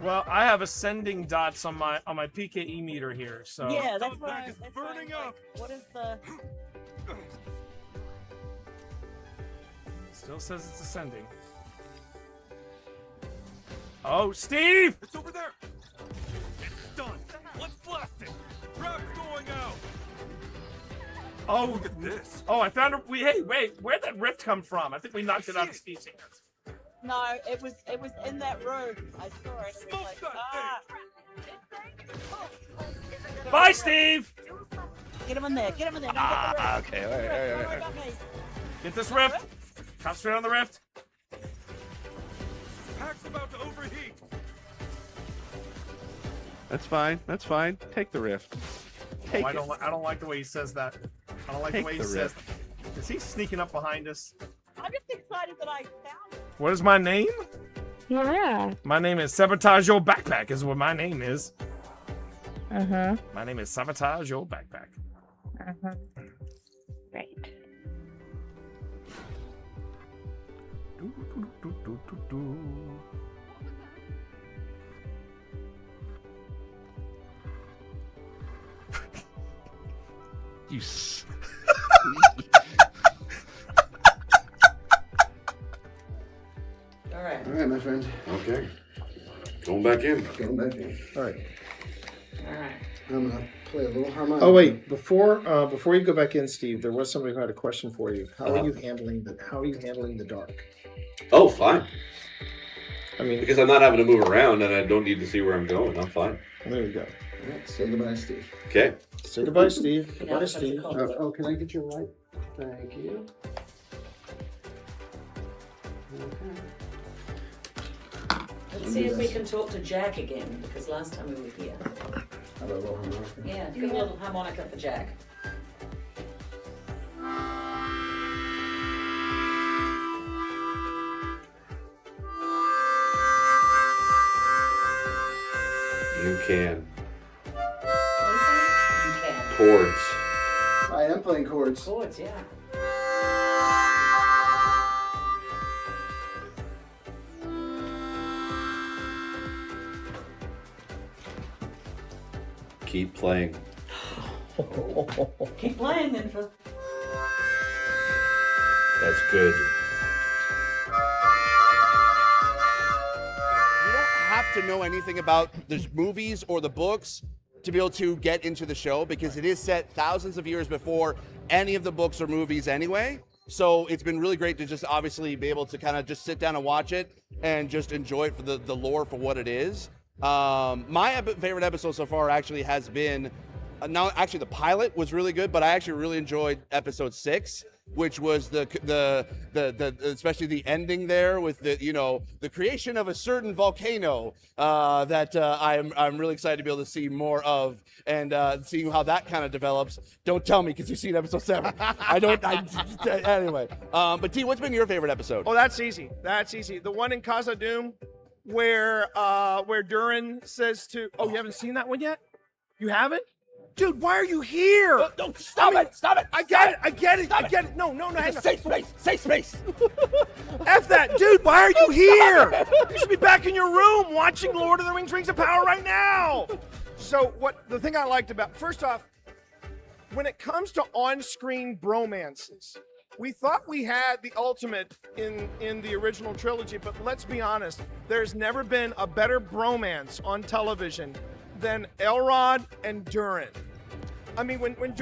Well, I have ascending dots on my PKE meter here, so Yeah, that's what I was burning up. What is the? Still says it's ascending. Oh, Steve! It's over there. It's done. Let's blast it. Trap's going out. Oh, look at this. Oh, I found a. Hey, wait, where'd that rift come from? I think we knocked it out of Steve's hands. No, it was in that room. I saw it. It was like, Bye, Steve. Get him in there. Get him in there. Okay. All right. Get this rift. Concentrate on the rift. Pack's about to overheat. That's fine. That's fine. Take the rift. Oh, I don't like the way he says that. I don't like the way he says that. Is he sneaking up behind us? I'm just excited that I found it. What is my name? Yeah. My name is Sabotage Your Backpack is what my name is. Uh-huh. My name is Sabotage Your Backpack. Uh-huh. Right. You All right. All right, my friend. Okay. Going back in. Going back in. All right. All right. I'm gonna play a little harmonica. Oh wait, before you go back in, Steve, there was somebody who had a question for you. How are you handling the dark? Oh, fine. I mean, because I'm not having to move around and I don't need to see where I'm going. I'm fine. There you go. All right, say goodbye, Steve. Okay. Say goodbye, Steve. Goodbye, That's Steve. Oh, can I get your light? Thank you. Let's see if we can talk to Jack again, because last time we were here. How about a little harmonica? Yeah, good little harmonica for Jack. You can. You can. Chords. I am playing chords. Chords, yeah. Keep playing. Keep playing then, Phil. That's good. You don't have to know anything about the movies or the books to be able to get into the show because it is set thousands of years before any of the books or movies anyway. So it's been really great to just obviously be able to kind of just sit down and watch it and just enjoy it for the lore for what it is. My favorite episode so far actually has been, now actually the pilot was really good, but I actually really enjoyed episode 6, which was the especially the ending there with the creation of a certain volcano that I'm really excited to be able to see more of and seeing how that kind of develops. Don't tell me because you've seen episode 7. Anyway. But T, what's been your favorite episode? Oh, that's easy. That's easy. The one in Casa Doom where Durin says to, oh, you haven't seen that one yet? You haven't? Dude, why are you here? No, stop it! I get it. No, hang on. Safe space. F that, dude, why are you here? You should be back in your room watching Lord of the Rings of Power right now. So the thing I liked about, first off, when it comes to on-screen bromances, we thought we had the ultimate in the original trilogy, but let's be honest, there's never been a better bromance on television than Elrod and Durin. I mean, when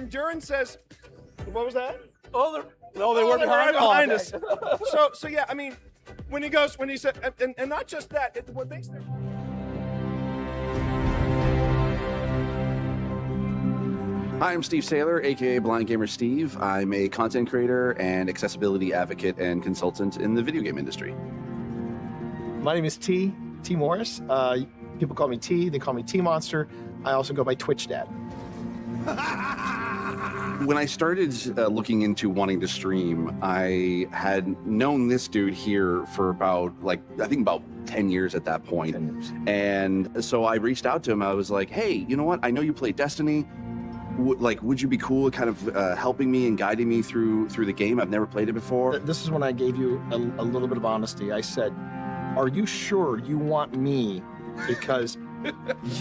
Durin says, what was that? Oh, they were behind us. So yeah, I mean, when he said, and not just that, what they said. Hi, I'm Steve Saylor, aka Blind Gamer Steve. I'm a content creator and accessibility advocate and consultant in the video game industry. My name is T Morris. People call me T. They call me T Monster. I also go by Twitch Dad. When I started looking into wanting to stream, I had known this dude here for about, I think about 10 years at that point. 10 years. And so I reached out to him. I was like, hey, you know what? I know you play Destiny. Would you be cool kind of helping me and guiding me through the game? I've never played it before. This is when I gave you a little bit of honesty. I said, are you sure you want me? Because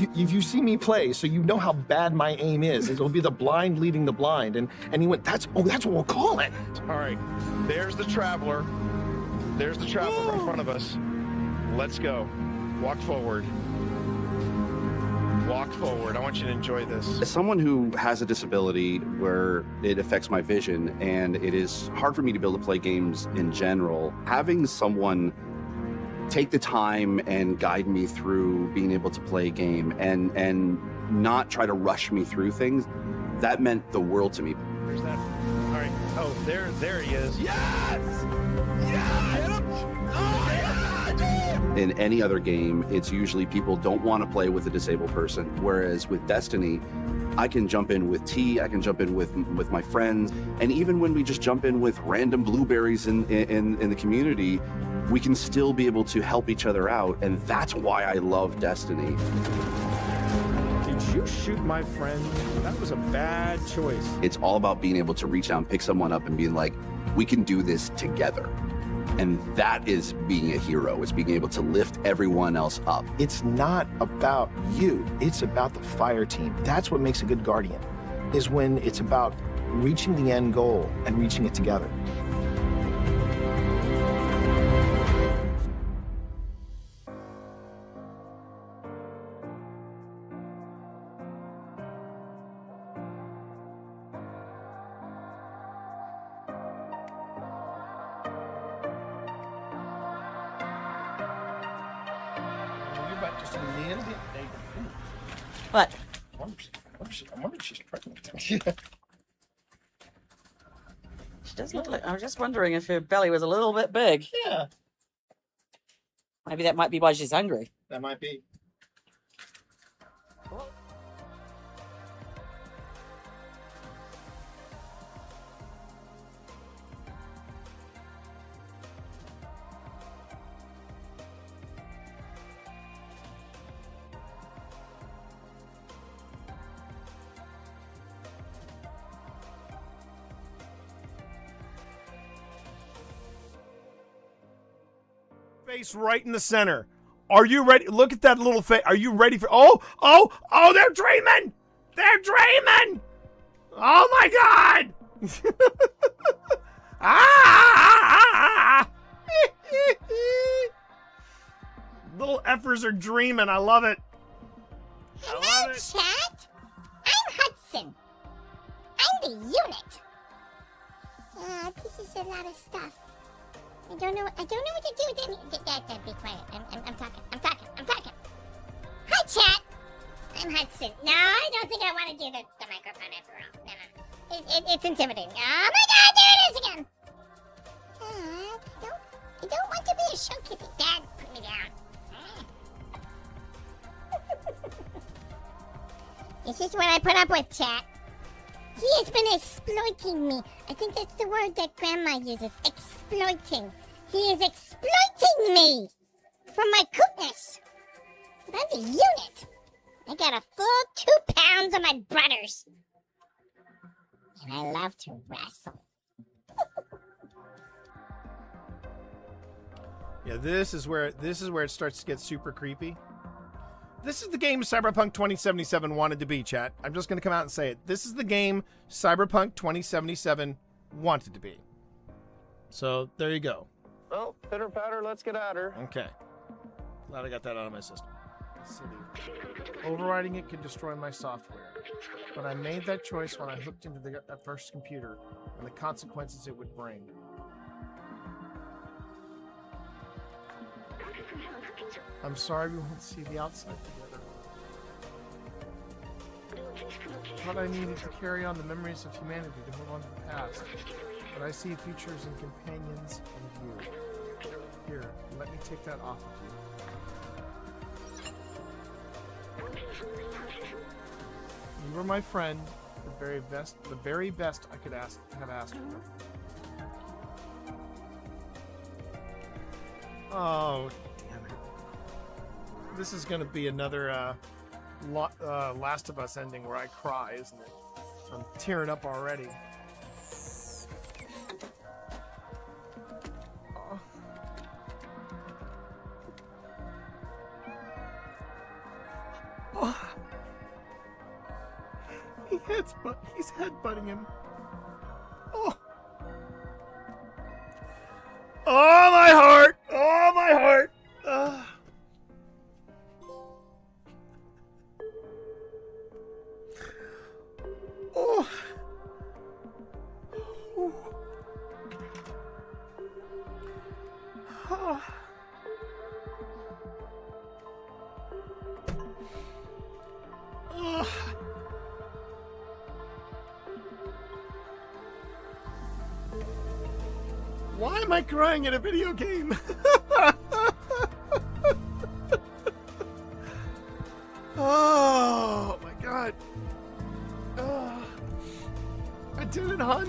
you see me play, so you know how bad my aim is. It'll be the blind leading the blind. And he went, that's what we'll call it. All right, there's the traveler. There's the traveler in front of us. Let's go. Walk forward. Walk forward. I want you to enjoy this. As someone who has a disability where it affects my vision and it is hard for me to be able to play games in general, having someone take the time and guide me through being able to play a game and not try to rush me through things, that meant the world to me. There's that. All right. Oh, there he is. Yes! Yes! Oh, yeah! In any other game, it's usually people don't want to play with a disabled person. Whereas with Destiny, I can jump in with T, I can jump in with my friends, and even when we just jump in with random blueberries in the community, we can still be able to help each other out, and that's why I love Destiny. Did you shoot my friend? That was a bad choice. It's all about being able to reach out and pick someone up and being like, we can do this together. And that is being a hero. It's being able to lift everyone else up. It's not about you. It's about the fire team. That's what makes a good guardian, is when it's about reaching the end goal and reaching it together. What? I wonder if she's pregnant. She does look like. I was just wondering if her belly was a little bit big. Yeah. Maybe that might be why she's hungry. That might be. Face right in the center. Are you ready? Look at that little face. Are you ready for? Oh, they're dreaming. They're dreaming. Oh my God. Little effers are dreaming. I love it. Hello, chat. I'm Hudson. I'm the unit. This is a lot of stuff. I don't know what to do with any. Be quiet. I'm talking. Hi, chat. I'm Hudson. No, I don't think I want to do the microphone after all. No. It's intimidating. Oh my God, there it is again. I don't want to be a show kitty. Dad, put me down. This is what I put up with, chat. He has been exploiting me. I think that's the word that Grandma uses. Exploiting. He is exploiting me for my cookness. But I'm the unit. I got a full 2 pounds of my brothers. And I love to wrestle. Yeah, this is where it starts to get super creepy. This is the game Cyberpunk 2077 wanted to be, chat. I'm just going to come out and say it. This is the game Cyberpunk 2077 wanted to be. So, there you go. Well, pitter patter, let's get at her. Okay. Glad I got that out of my system. the city. Overriding it could destroy my software. But I made that choice when I hooked into that first computer and the consequences it would bring. I'm sorry we won't see the outside together. I thought I needed to carry on the memories of humanity to move on to the past. But I see futures and companions in you. Here, let me take that off of you. You were my friend, the very best I could have asked for. Oh, damn it. This is going to be another Last of Us ending where I cry, isn't it? I'm tearing up already. Oh. He's headbutting him. Oh. Oh, my heart! Oh, my heart! Oh. Oh. Oh. Why am I crying in a video game? Oh my god. Oh. I did it, hon.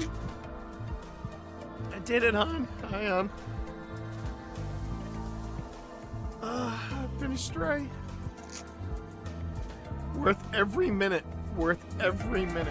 I did it, hon. I am. I finished Stray. Worth every minute. Worth every minute.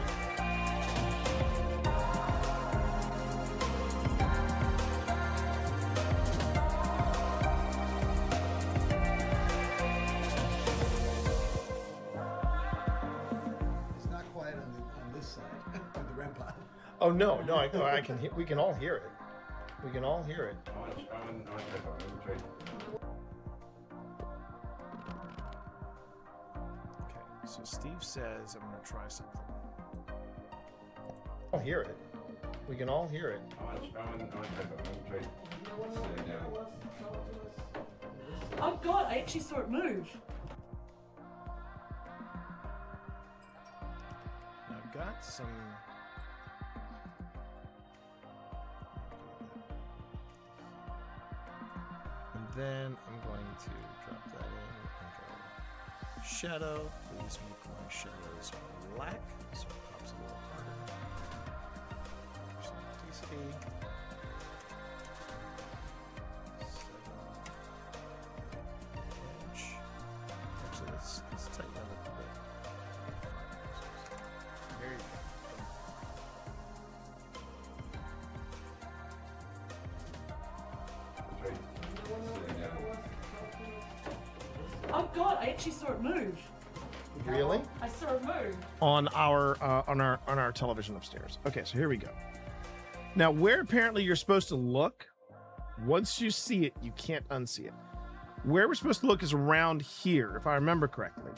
Oh no, I can. We can all hear it. We can all hear it. Okay, so Steve says I'm going to try something. I'll hear it. We can all hear it. Oh god, I actually saw it move. I've got some. Then I'm going to drop that in and go shadow. Please make my shadows black so it pops a little harder. Some density. Actually, let's tighten that up a bit. There you go. Oh god, I actually saw it move. Really? I saw it move. On our television upstairs. Okay, so here we go. Now, where apparently you're supposed to look, once you see it, you can't unsee it. Where we're supposed to look is around here, if I remember correctly.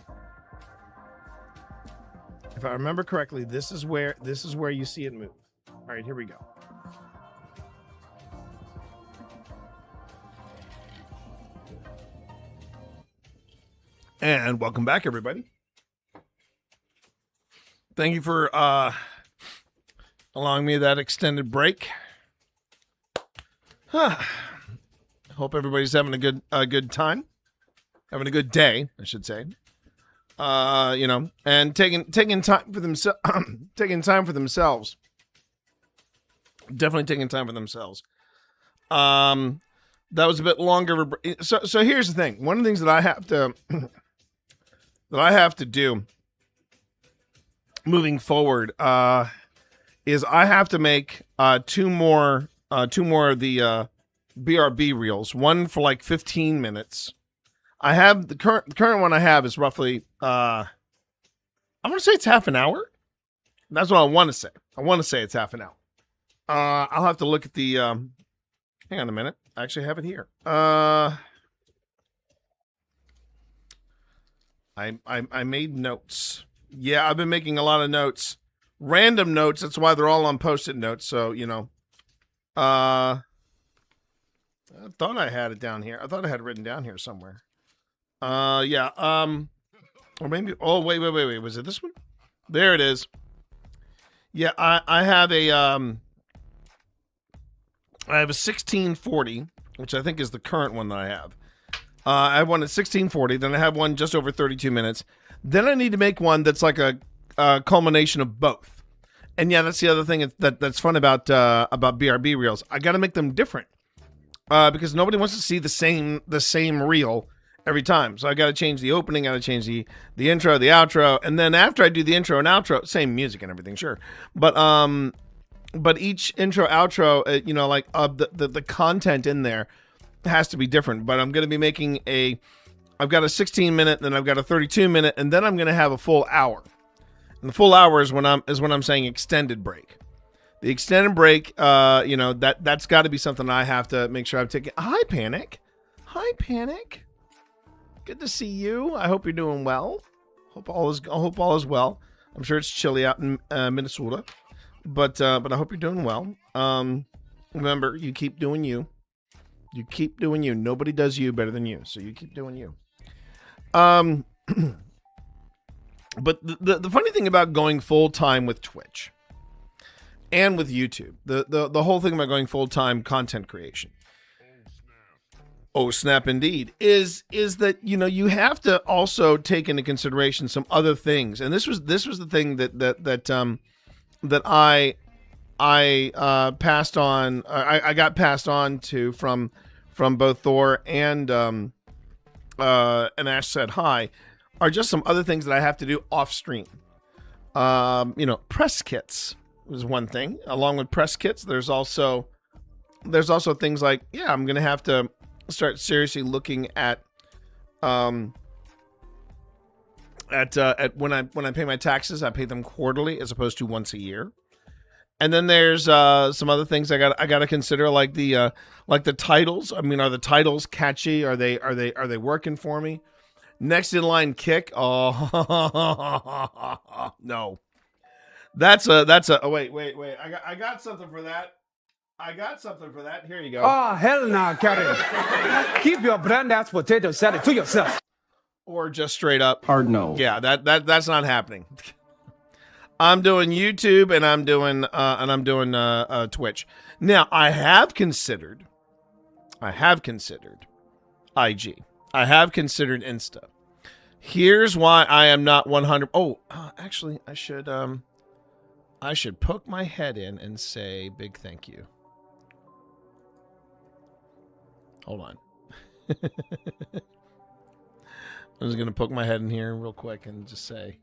If I remember correctly, this is where you see it move. All right, here we go. And welcome back, everybody. Thank you for allowing me that extended break. Hope everybody's having a good time, having a good day, I should say. And taking time for themselves, taking time for themselves. Definitely taking time for themselves. That was a bit longer. So here's the thing. One of the things that I have to do moving forward is I have to make two more of the BRB reels. One for like 15 minutes. I have the current one I have is roughly I want to say it's half an hour. That's what I want to say. I want to say it's half an hour. I'll have to look at the hang on a minute. I actually have it here. I made notes. Yeah, I've been making a lot of notes. Random notes. That's why they're all on Post-it notes. So, you know. I thought I had it down here. I thought I had it written down here somewhere. Yeah. Or maybe. Oh, wait. Was it this one? There it is. Yeah, I have a 1640, which I think is the current one that I have. I have one at 1640. Then I have one just over 32 minutes. Then I need to make one that's like a culmination of both. And yeah, that's the other thing that's fun about BRB reels. I got to make them different because nobody wants to see the same reel every time. So I got to change the opening. I got to change the intro, the outro, and then after I do the intro and outro, same music and everything, sure. But each intro, outro, you know, like the content in there has to be different. But I'm going to be making I've got a 16-minute, then I've got a 32-minute, and then I'm going to have a full hour. And the full hour is when I'm saying extended break. The extended break, you know, that's got to be something I have to make sure I'm taking. Hi, Panic. Hi, Panic. Good to see you. I hope you're doing well. Hope all is well. I'm sure it's chilly out in Minnesota, but I hope you're doing well. Remember, you keep doing you. You keep doing you. Nobody does you better than you, so you keep doing you. But the funny thing about going full time with Twitch and with YouTube, the whole thing about going full time content creation, oh snap indeed, is that, you know, you have to also take into consideration some other things, and this was the thing that I passed on. I got passed on to from both Thor and Ash Said Hi, are just some other things that I have to do off stream. You know, press kits is one thing. Along with press kits, there's also things like, yeah, I'm gonna have to start seriously looking at when I pay my taxes, I pay them quarterly as opposed to once a year. And then there's some other things I got to consider, like the titles. I mean, are the titles catchy? Are they working for me? Next in line kick. Oh no, that's a. Oh wait. I got something for that. Here you go. Oh hell no, Karen. Keep your brand ass potato salad to yourself. Or just straight up hard no. Yeah, that's not happening. I'm doing YouTube and I'm doing Twitch. Now I have considered IG. I have considered Insta. Here's why I am not 100. Oh, actually, I should poke my head in and say big thank you. Hold on. I'm just gonna poke my head in here real quick and just say.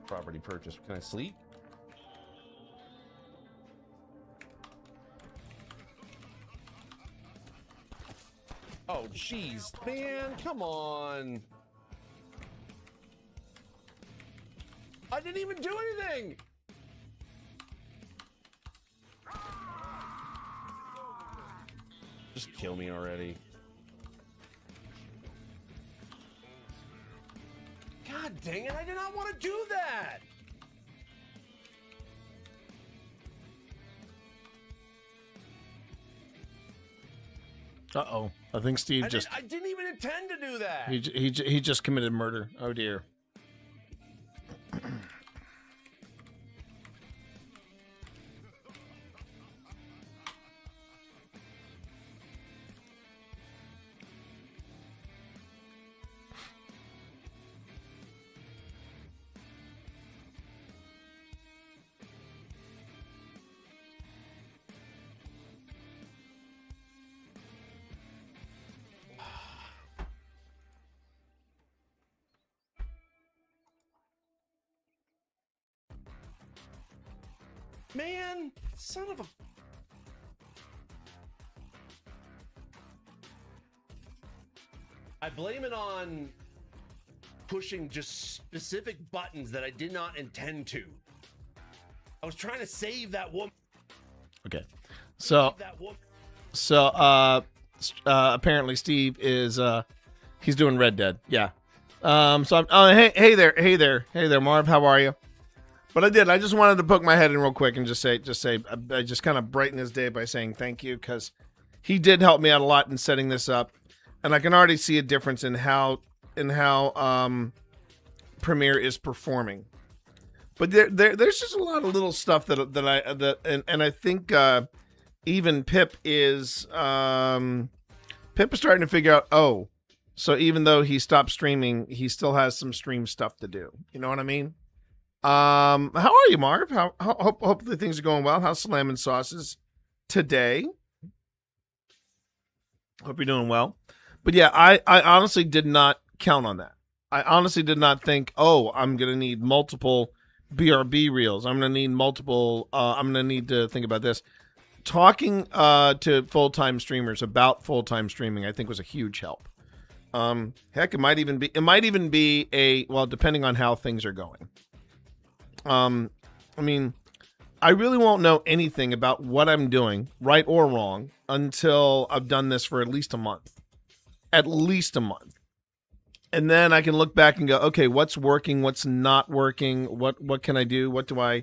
Property purchase. Can I sleep? Oh, jeez, man, come on. I didn't even do anything. Just kill me already. God dang it, I did not want to do that. Uh-oh. I think Steve I didn't even intend to do that. He just committed murder. Oh dear. Man, son of a... I blame it on pushing just specific buttons that I did not intend to. I was trying to save that woman. Okay. So apparently Steve is he's doing Red Dead. Yeah. So I'm hey there Marv, how are you? But I just wanted to poke my head in real quick and just say I just kind of brighten his day by saying thank you, because he did help me out a lot in setting this up, and I can already see a difference in how Premiere is performing. But there's just a lot of little stuff that I think even Pip is starting to figure out. Oh, so even though he stopped streaming, he still has some stream stuff to do. You know what I mean? How are you, Marv? Hopefully things are going well. How's Slam and Sauces today? Hope you're doing well. But yeah, I honestly did not count on that. I honestly did not think, oh, I'm gonna need multiple BRB reels. I'm gonna need multiple. I'm gonna need to think about this. Talking to full-time streamers about full-time streaming, I think, was a huge help. Heck, it might even be a, well, depending on how things are going. I mean, I really won't know anything about what I'm doing, right or wrong, until I've done this for at least a month. At least a month. And then I can look back and go, okay, what's working, what's not working, what can I do, what do I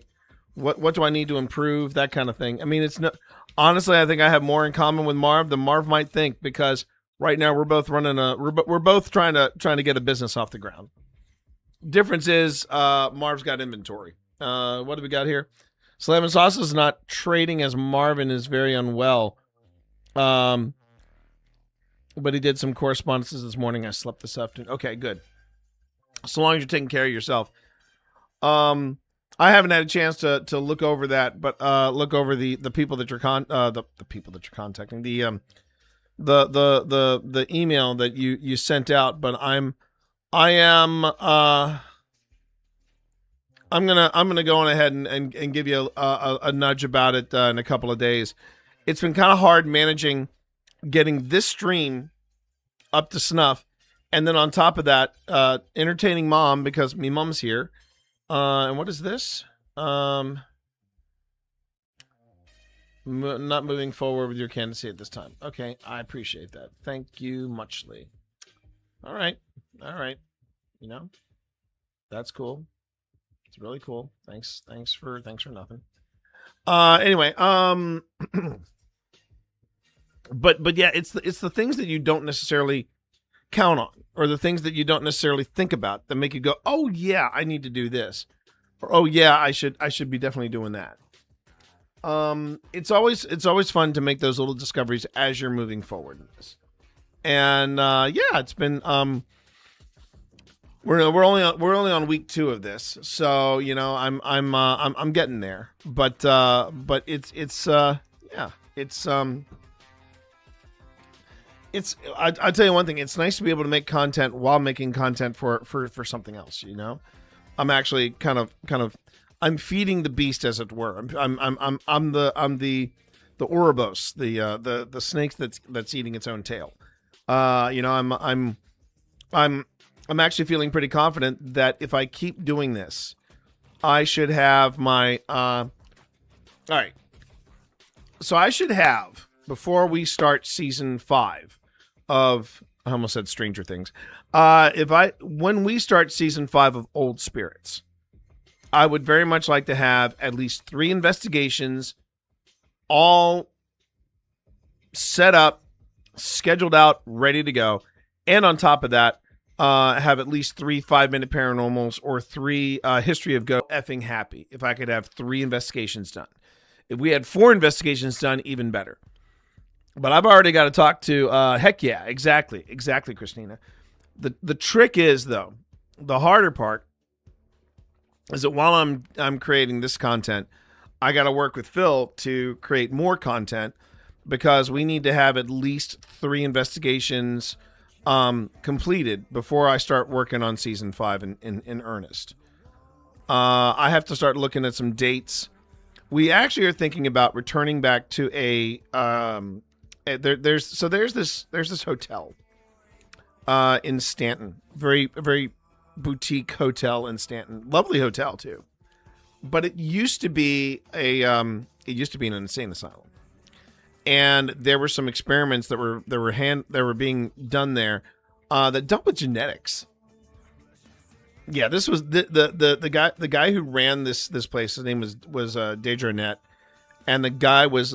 need to improve, that kind of thing. I mean, it's not, honestly, I think I have more in common with Marv than Marv might think, because right now we're both trying to get a business off the ground. Difference is Marv's got inventory. What do we got here? Slam and Sauce is not trading as Marvin is very unwell. But he did some correspondences this morning. I slept this afternoon. Okay, good. So long as you're taking care of yourself. I haven't had a chance to look over that, but look over the people that you're the people that you're contacting, the email that you sent out. But I'm gonna go on ahead and give you a nudge about it in a couple of days. It's been kind of hard managing getting this stream up to snuff, and then on top of that, entertaining Mom, because me mom's here. And what is this? Not moving forward with your candidacy at this time. Okay, I appreciate that. Thank you muchly. All right. You know, that's cool. It's really cool. Thanks for nothing. Anyway, but yeah, it's the things that you don't necessarily count on, or the things that you don't necessarily think about that make you go, oh yeah, I need to do this, or oh yeah, I should be definitely doing that. It's always fun to make those little discoveries as you're moving forward in this. And yeah, it's been we're only on week 2 of this, so you know I'm getting there. But it's I'll tell you one thing. It's nice to be able to make content while making content for something else. You know, I'm actually kind of I'm feeding the beast, as it were. I'm the Ouroboros, the snake that's eating its own tail. You know, I'm actually feeling pretty confident that if I keep doing this, I should have my all right. So I should have, before we start season 5 of, I almost said Stranger Things. When we start season 5 of Old Spirits, I would very much like to have at least 3 investigations all set up, scheduled out, ready to go. And on top of that, have at least 3 5-minute paranormals or 3 history of go effing happy. If I could have 3 investigations done. If we had 4 investigations done, even better. But I've already got to talk to, heck yeah, exactly, Christina. The trick is, though, the harder part is that while I'm creating this content, I got to work with Phil to create more content, because we need to have at least 3 investigations completed before I start working on season 5 in earnest. I have to start looking at some dates. We actually are thinking about returning back to a there's this hotel in Stanton, very boutique hotel in Stanton, lovely hotel too, but it used to be an insane asylum, and there were some experiments that were being done there that dealt with genetics. Yeah, this was the guy who ran this place. His name was Dejournette, and the guy was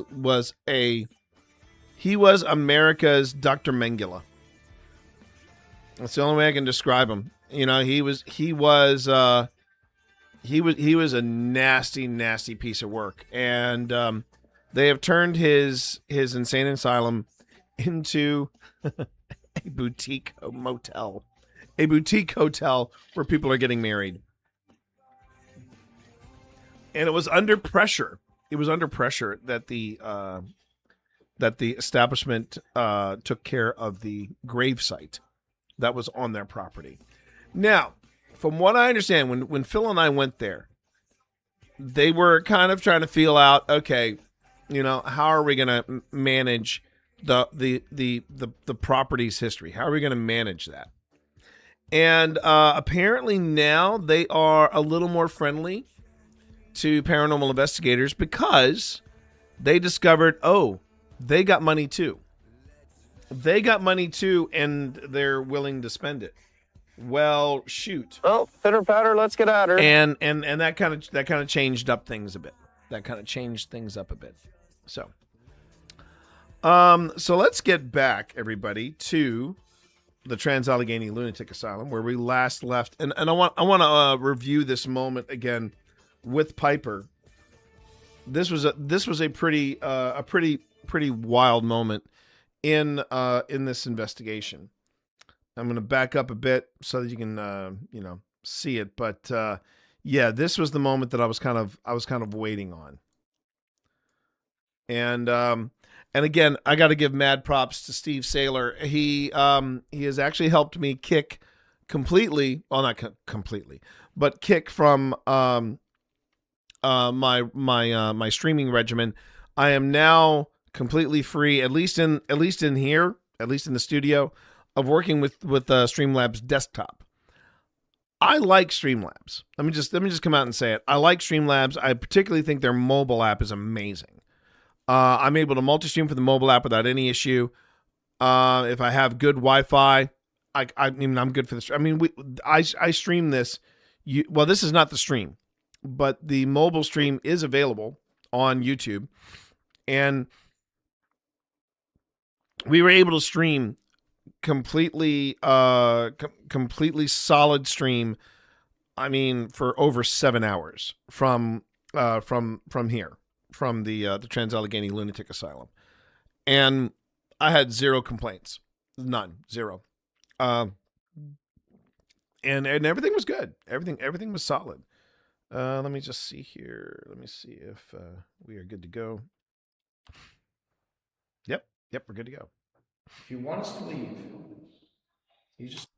America's Dr. Mengele. That's the only way I can describe him. You know, he was a nasty piece of work, and they have turned his insane asylum into a boutique motel. A boutique hotel where people are getting married. And it was under pressure. It was under pressure that the establishment took care of the gravesite that was on their property. Now, from what I understand, when Phil and I went there, they were kind of trying to feel out, okay, you know, how are we going to manage the property's history? How are we going to manage that? And apparently now they are a little more friendly to paranormal investigators because they discovered, oh, they got money too. They got money too, and they're willing to spend it. Well, shoot. Well, pitter patter, let's get at her. And that kind of changed up things a bit. That kind of changed things up a bit. So let's get back, everybody, to the Trans-Allegheny Lunatic Asylum, where we last left, and I want to review this moment again with Piper. This was a pretty wild moment in this investigation. I'm going to back up a bit so that you can see it, but yeah, this was the moment that I was kind of waiting on, and again, I got to give mad props to Steve Saylor. He has actually helped me kick completely, well, not completely, but kick from my streaming regimen. I am now completely free, at least in here, at least in the studio, of working with Streamlabs desktop. I like Streamlabs. Let me just come out and say it. I like Streamlabs. I particularly think their mobile app is amazing. I'm able to multi-stream for the mobile app without any issue. If I have good Wi-Fi, I mean, I'm good for this. I mean, I stream this. Well, this is not the stream, but the mobile stream is available on YouTube, and we were able to stream completely solid stream. I mean, for over 7 hours from here. From the Trans-Allegheny Lunatic Asylum, and I had zero complaints, zero, and everything was good. Everything was solid. Let me just see here. Let me see if we are good to go. Yep, we're good to go. If you want us to leave, you just.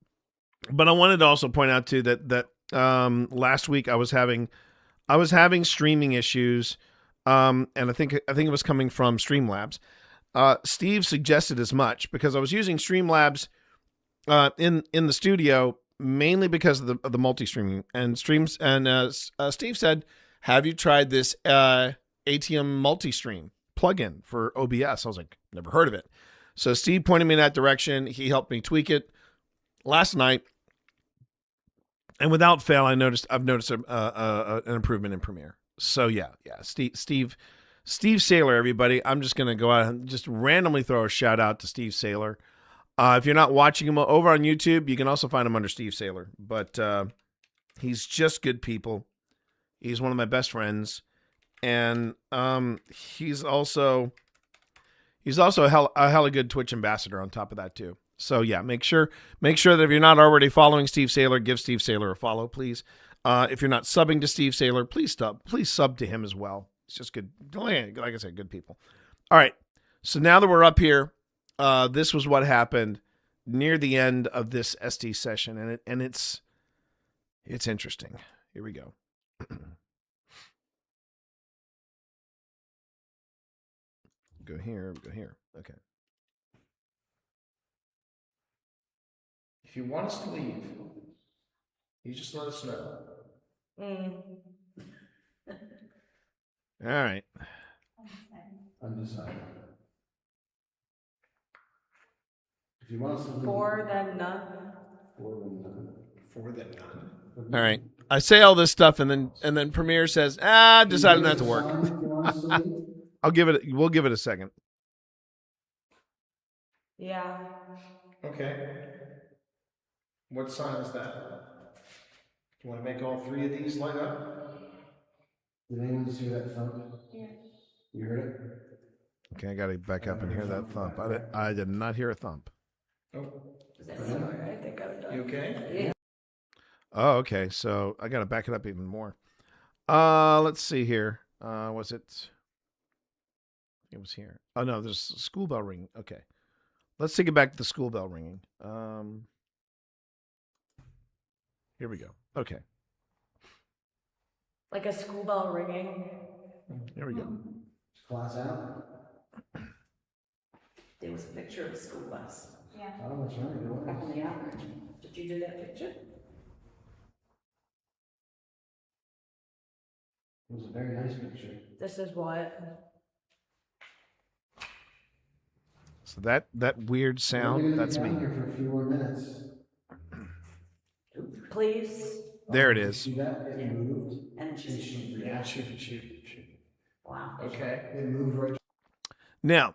But I wanted to also point out too that last week I was having streaming issues. And I think it was coming from Streamlabs. Steve suggested as much because I was using Streamlabs in the studio mainly because of the multi-streaming and streams. And Steve said, "Have you tried this ATM multi-stream plugin for OBS?" I was like, "Never heard of it." So Steve pointed me in that direction. He helped me tweak it last night, and without fail, I've noticed an improvement in Premiere. So yeah. Steve Saylor, everybody. I'm just gonna go out and just randomly throw a shout out to Steve Saylor. If you're not watching him over on YouTube, you can also find him under Steve Saylor. But he's just good people. He's one of my best friends, and he's also a hella good Twitch ambassador on top of that too. So yeah, make sure that if you're not already following Steve Saylor, give Steve Saylor a follow, please. If you're not subbing to Steve Saylor, please sub to him as well. It's just good. Like I said, good people. All right. So now that we're up here, this was what happened near the end of this ST session, and it's interesting. Here we go. Go here. Okay. If you want us to leave, you just let us know. All right. Undecided. you want us to leave. For then none. For then none. For then none. All right. I say all this stuff, and then Premiere says, decided not to work. Sign if you want us to leave. We'll give it a second. Yeah. Okay. What sign is that? You want to make all three of these light up? Did anyone just hear that thump? Yeah. You heard it? Okay, I got to back up and hear that thump. I did not hear a thump. Oh. I think I'm done. You okay? Yeah. Oh, okay. So I got to back it up even more. Let's see here. Was it? It was here. Oh no, there's a school bell ringing. Okay, let's take it back to the school bell ringing. Here we go. Okay, Like a school bell ringing. here we go. Class out? There was a picture of a school bus. Yeah. Oh, that's right. It was. Up on the average. Did you do that picture? It was a very nice picture. This is what? So that weird sound, that's We're me. gonna be down here for a few more minutes. Please. There it is. See that? It moved. And she. Yeah, shoot. Wow. Okay. It moved right. Now,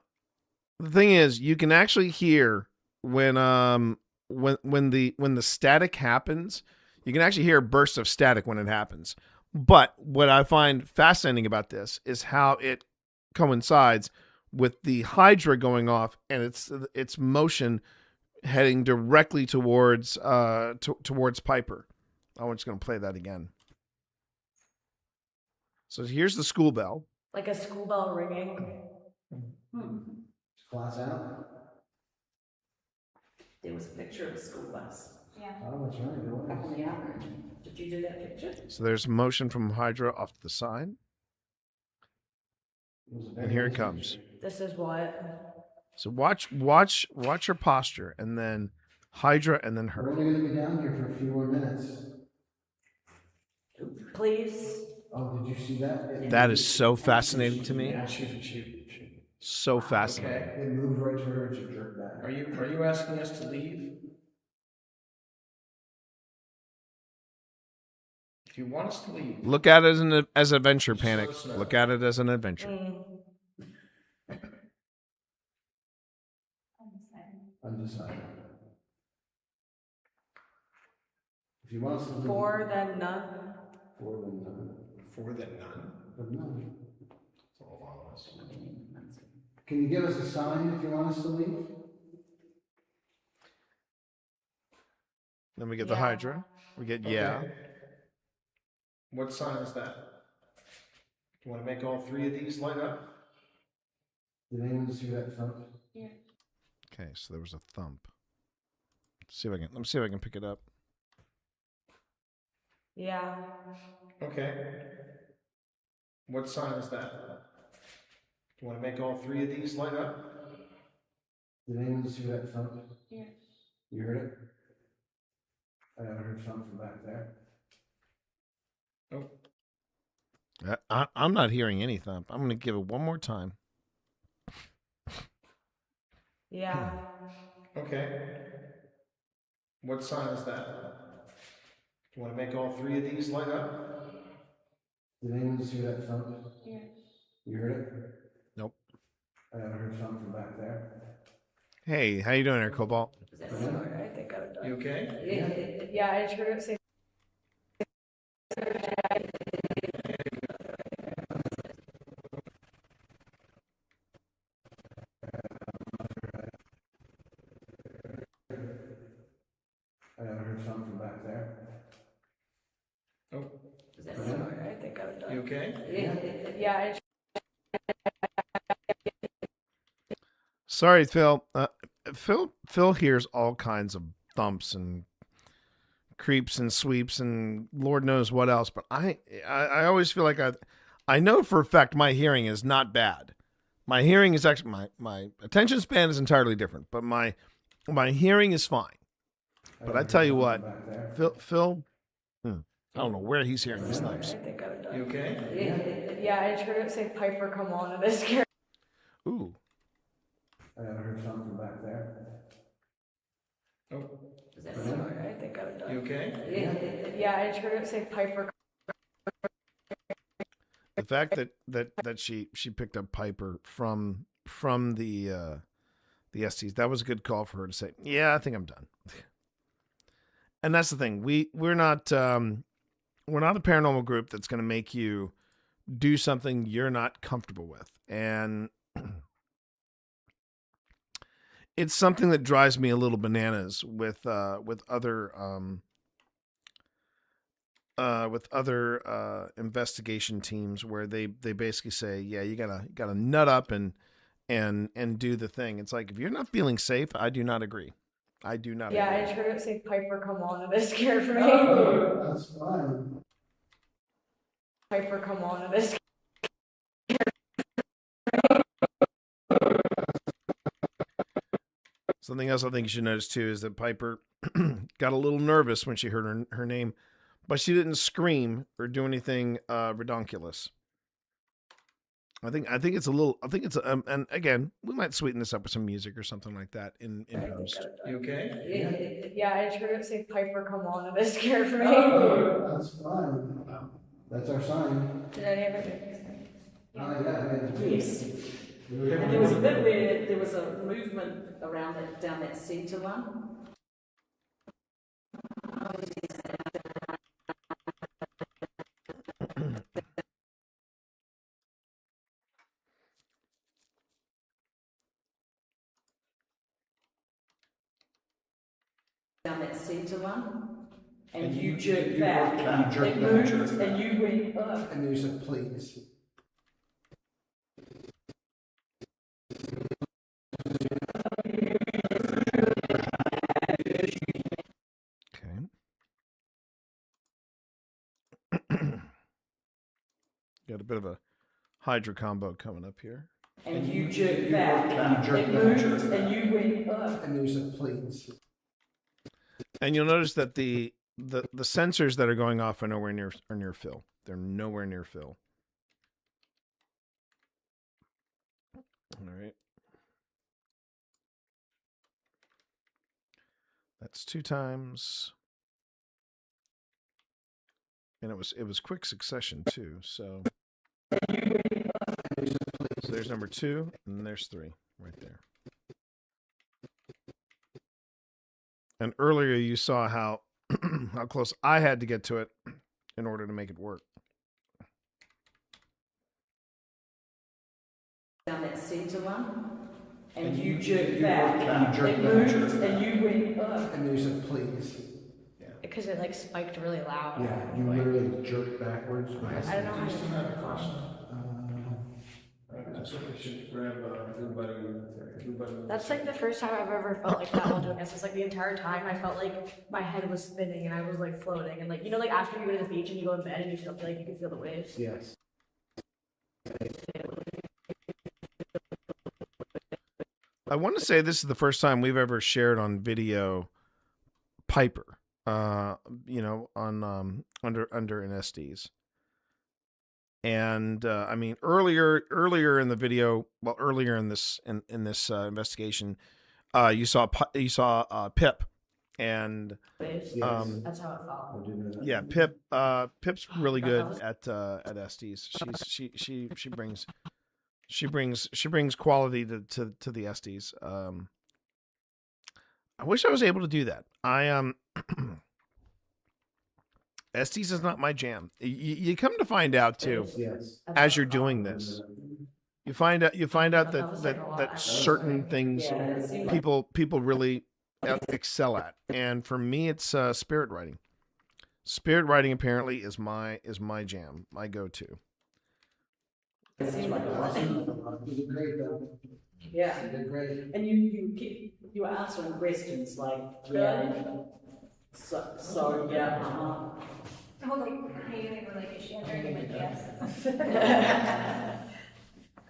the thing is, you can actually hear when the static happens, you can actually hear a burst of static when it happens. But what I find fascinating about this is how it coincides with the Hydra going off and its motion heading directly towards towards Piper. I'm just going to play that again. So here's the school bell. Like a school bell ringing. Class out? There was a picture of a school bus. Yeah. Oh, that's right. It was. Up on the average. Did you do that picture? So there's motion from Hydra off to the side. It was a very And here it nice comes. picture. This is what? So watch her posture, and then Hydra, and then We're her. only gonna be down here for a few more minutes. Please. Oh, did you see that? It That moved. is so fascinating to me. Yeah, shoot. So fascinating. Okay. It moved right to her and she jerked back. Are you asking us to leave? If you want us to leave. Look at it as an adventure, Panic. Look at it as an adventure. Undecided. If you want us to leave. For then none. For then none. For then none. But none. It's all of us. Can you give us a sign if you want us to leave? Then we get the Hydra. We get yeah. What sign is that? You want to make all three of these light up? Did anyone see that thump? Yeah. Okay, so there was a thump. Let me see if I can pick it up. Yeah. Okay. What sign is that? You want to make all three of these light up? Did anyone see that thump? Yeah. You heard it? I heard thump from back there. Oh. I'm not hearing any thump. I'm going to give it one more time. Yeah. Okay. What sign is that? You want to make all three of these light up? Did anyone see that thump? Yeah. You heard it? Nope. I heard thump from back there. Hey, how you doing there, Cobalt? I think I'm done. You okay? Yeah, I heard it say. I heard thump from back there. Oh. I think I'm done. You okay? Yeah, I. Sorry, Phil. Phil hears all kinds of thumps and creeps and sweeps and Lord knows what else. But I always feel like I know for a fact my hearing is not bad. My hearing is actually my attention span is entirely different, but my hearing is fine. But I tell you what, Phil, I don't know where he's hearing these thumps. I think I'm done. You okay? Yeah, I heard it say Piper, come on, and it's scary. Ooh. I heard thump from back there. Sorry, I think I'm done. You okay? Yeah, I just heard it say Piper. The fact that she picked up Piper from the STs, that was a good call for her to say, yeah, I think I'm done. And that's the thing. We're not a paranormal group that's going to make you do something you're not comfortable with. And it's something that drives me a little bananas with other investigation teams, where they basically say, yeah, you gotta nut up and do the thing. It's like, if you're not feeling safe, I do not agree. I do not. Yeah, agree. I just heard it say Piper, come on, and it scared me. Oh, that's fine. Piper, come on, and it scared Something else I think you should notice too is that Piper got a little nervous when she heard her name, but she didn't scream or do anything redonkulous. I think it's a little. I think it's and again, we might sweeten this up with some music or something like that in post. You okay? Yeah, I just heard it say Piper, come on, and it scared me. Oh, that's fine. That's our sign. Did I ever do this? Yes. And there was a bit where there was a movement around that, down that centre one. Down that centre one. And you jerked back. It moved and you went up. And you said, please. Got a bit of a Hydra combo coming up here. And you jerked back. It moved and you went up. And you said, please. And you'll notice that the sensors that are going off are nowhere near Phil. They're nowhere near Phil. All right. That's 2 times. And it was quick succession too. So there's number 2 and there's 3 right there. And earlier you saw how how close I had to get to it in order to make it work. Down that centre one. And you jerked back. It moved and you went up. And you said, please. Because it like spiked really loud. Yeah, you literally jerked backwards. I don't know how to That's like the first time I've ever felt like that while doing this. It's like the entire time I felt like my head was spinning and I was like floating. And like, you know, like after you go to the beach and you go in bed and you feel like you can feel the waves. Yes. I want to say this is the first time we've ever shared on video Piper, you know, on under an SDs. And I mean, earlier in the video, well, earlier in this investigation, you saw Pip, and That's how it felt. yeah, Pip's really good at SDs. She brings quality to the SDs. I wish I was able to do that. SDs is not my jam. You come to find out too, as you're doing this, you find out that certain things people really excel at, and for me, it's spirit writing. Spirit writing apparently is my jam, my go-to. You did great, though. Yeah. You did great. And you were answering questions like, yeah. So yeah. Oh, like, they were like, is she under? You went, yes.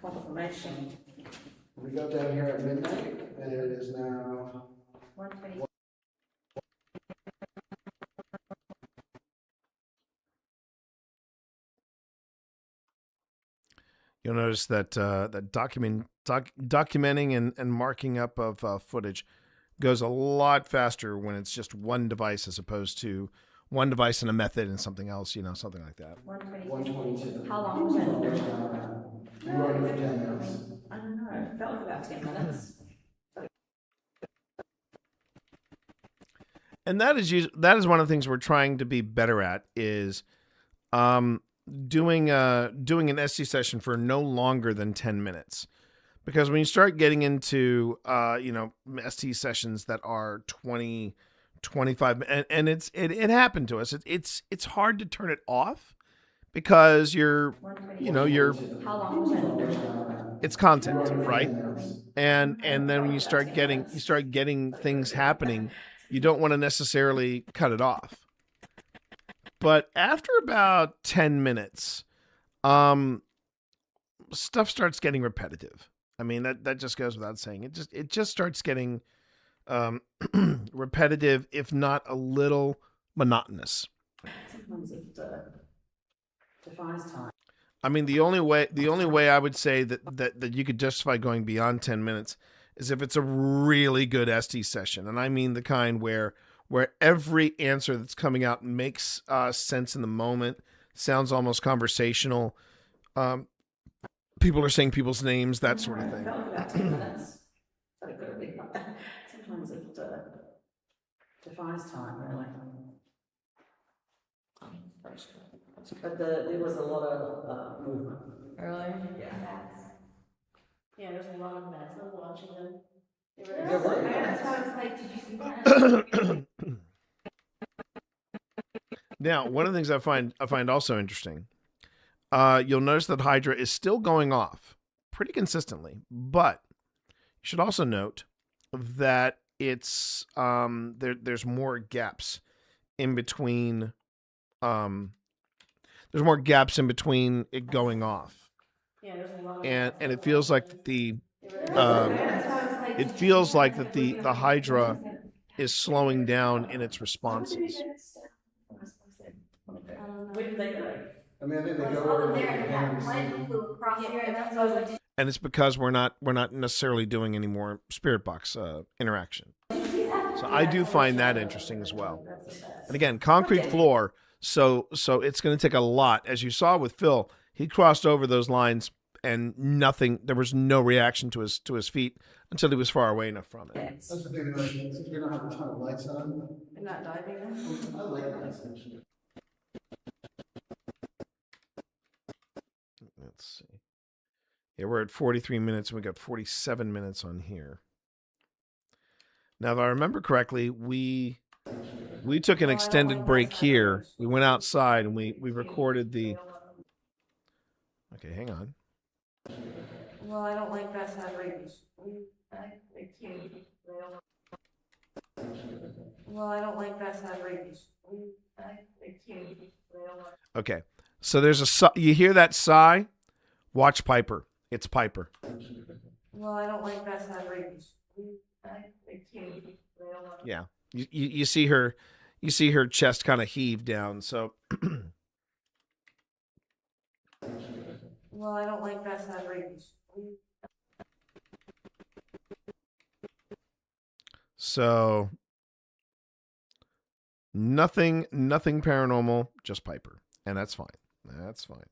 Confirmation. We got down here at midnight, and it is now 1:20. You'll notice that documenting and marking up of footage. goes a lot faster when it's just one device as opposed to one device and a method and something else, something like that. 122. How long was it? We were on it for 10 minutes. I don't know. It felt like about 10 minutes. And that is one of the things we're trying to be better at is doing an SC session for no longer than 10 minutes. Because when you start getting into ST sessions that are 20, 25, and it happened to us. It's hard to turn it off because you're How long was it? it's content, right? And then when you start getting things happening, you don't want to necessarily cut it off. But after about 10 minutes, stuff starts getting repetitive. I mean, that just goes without saying. It just starts getting repetitive, if not a little monotonous. Sometimes it defines time. I mean, the only way I would say that you could justify going beyond 10 minutes is if it's a really good ST session. And I mean the kind where every answer that's coming out makes sense in the moment, sounds almost conversational. People are saying people's names, that sort of thing. It felt like about 10 minutes. But it could be. Sometimes it defines time, really. But there was a lot of movement. Really? Yeah. Yeah, there's a lot of meds. I was watching them. There were That's why I was like, did you see that? Now, one of the things I find also interesting, you'll notice that Hydra is still going off pretty consistently, but you should also note that it's there's more gaps in between. There's more gaps in between it going off, Yeah, there's a lot of and it feels like the Hydra is slowing down in its responses. Where did they go? I mean, I think they go over to Japan. And it's because we're not necessarily doing any more spirit box interaction. So I do find that interesting as well. And again, concrete floor. So it's going to take a lot. As you saw with Phil, he crossed over those lines and nothing. There was no reaction to his feet until he was far away enough from it. That's the thing about it. Since we don't have a ton of lights on. I'm not diving in. I like lights actually. Let's see. Yeah, we're at 43 minutes and we got 47 minutes on here. Now, if I remember correctly, we took an extended break here. We went outside and we recorded the. Okay, hang on. Well, I don't like that side ratings. Well, I don't like that side ratings. Okay, so there's you hear that sigh? Watch Piper. It's Piper. Well, I don't like that side ratings. Yeah, you see her chest kind of heave down. So. Well, I don't like that side ratings. So nothing paranormal, just Piper. And that's fine. That's fine.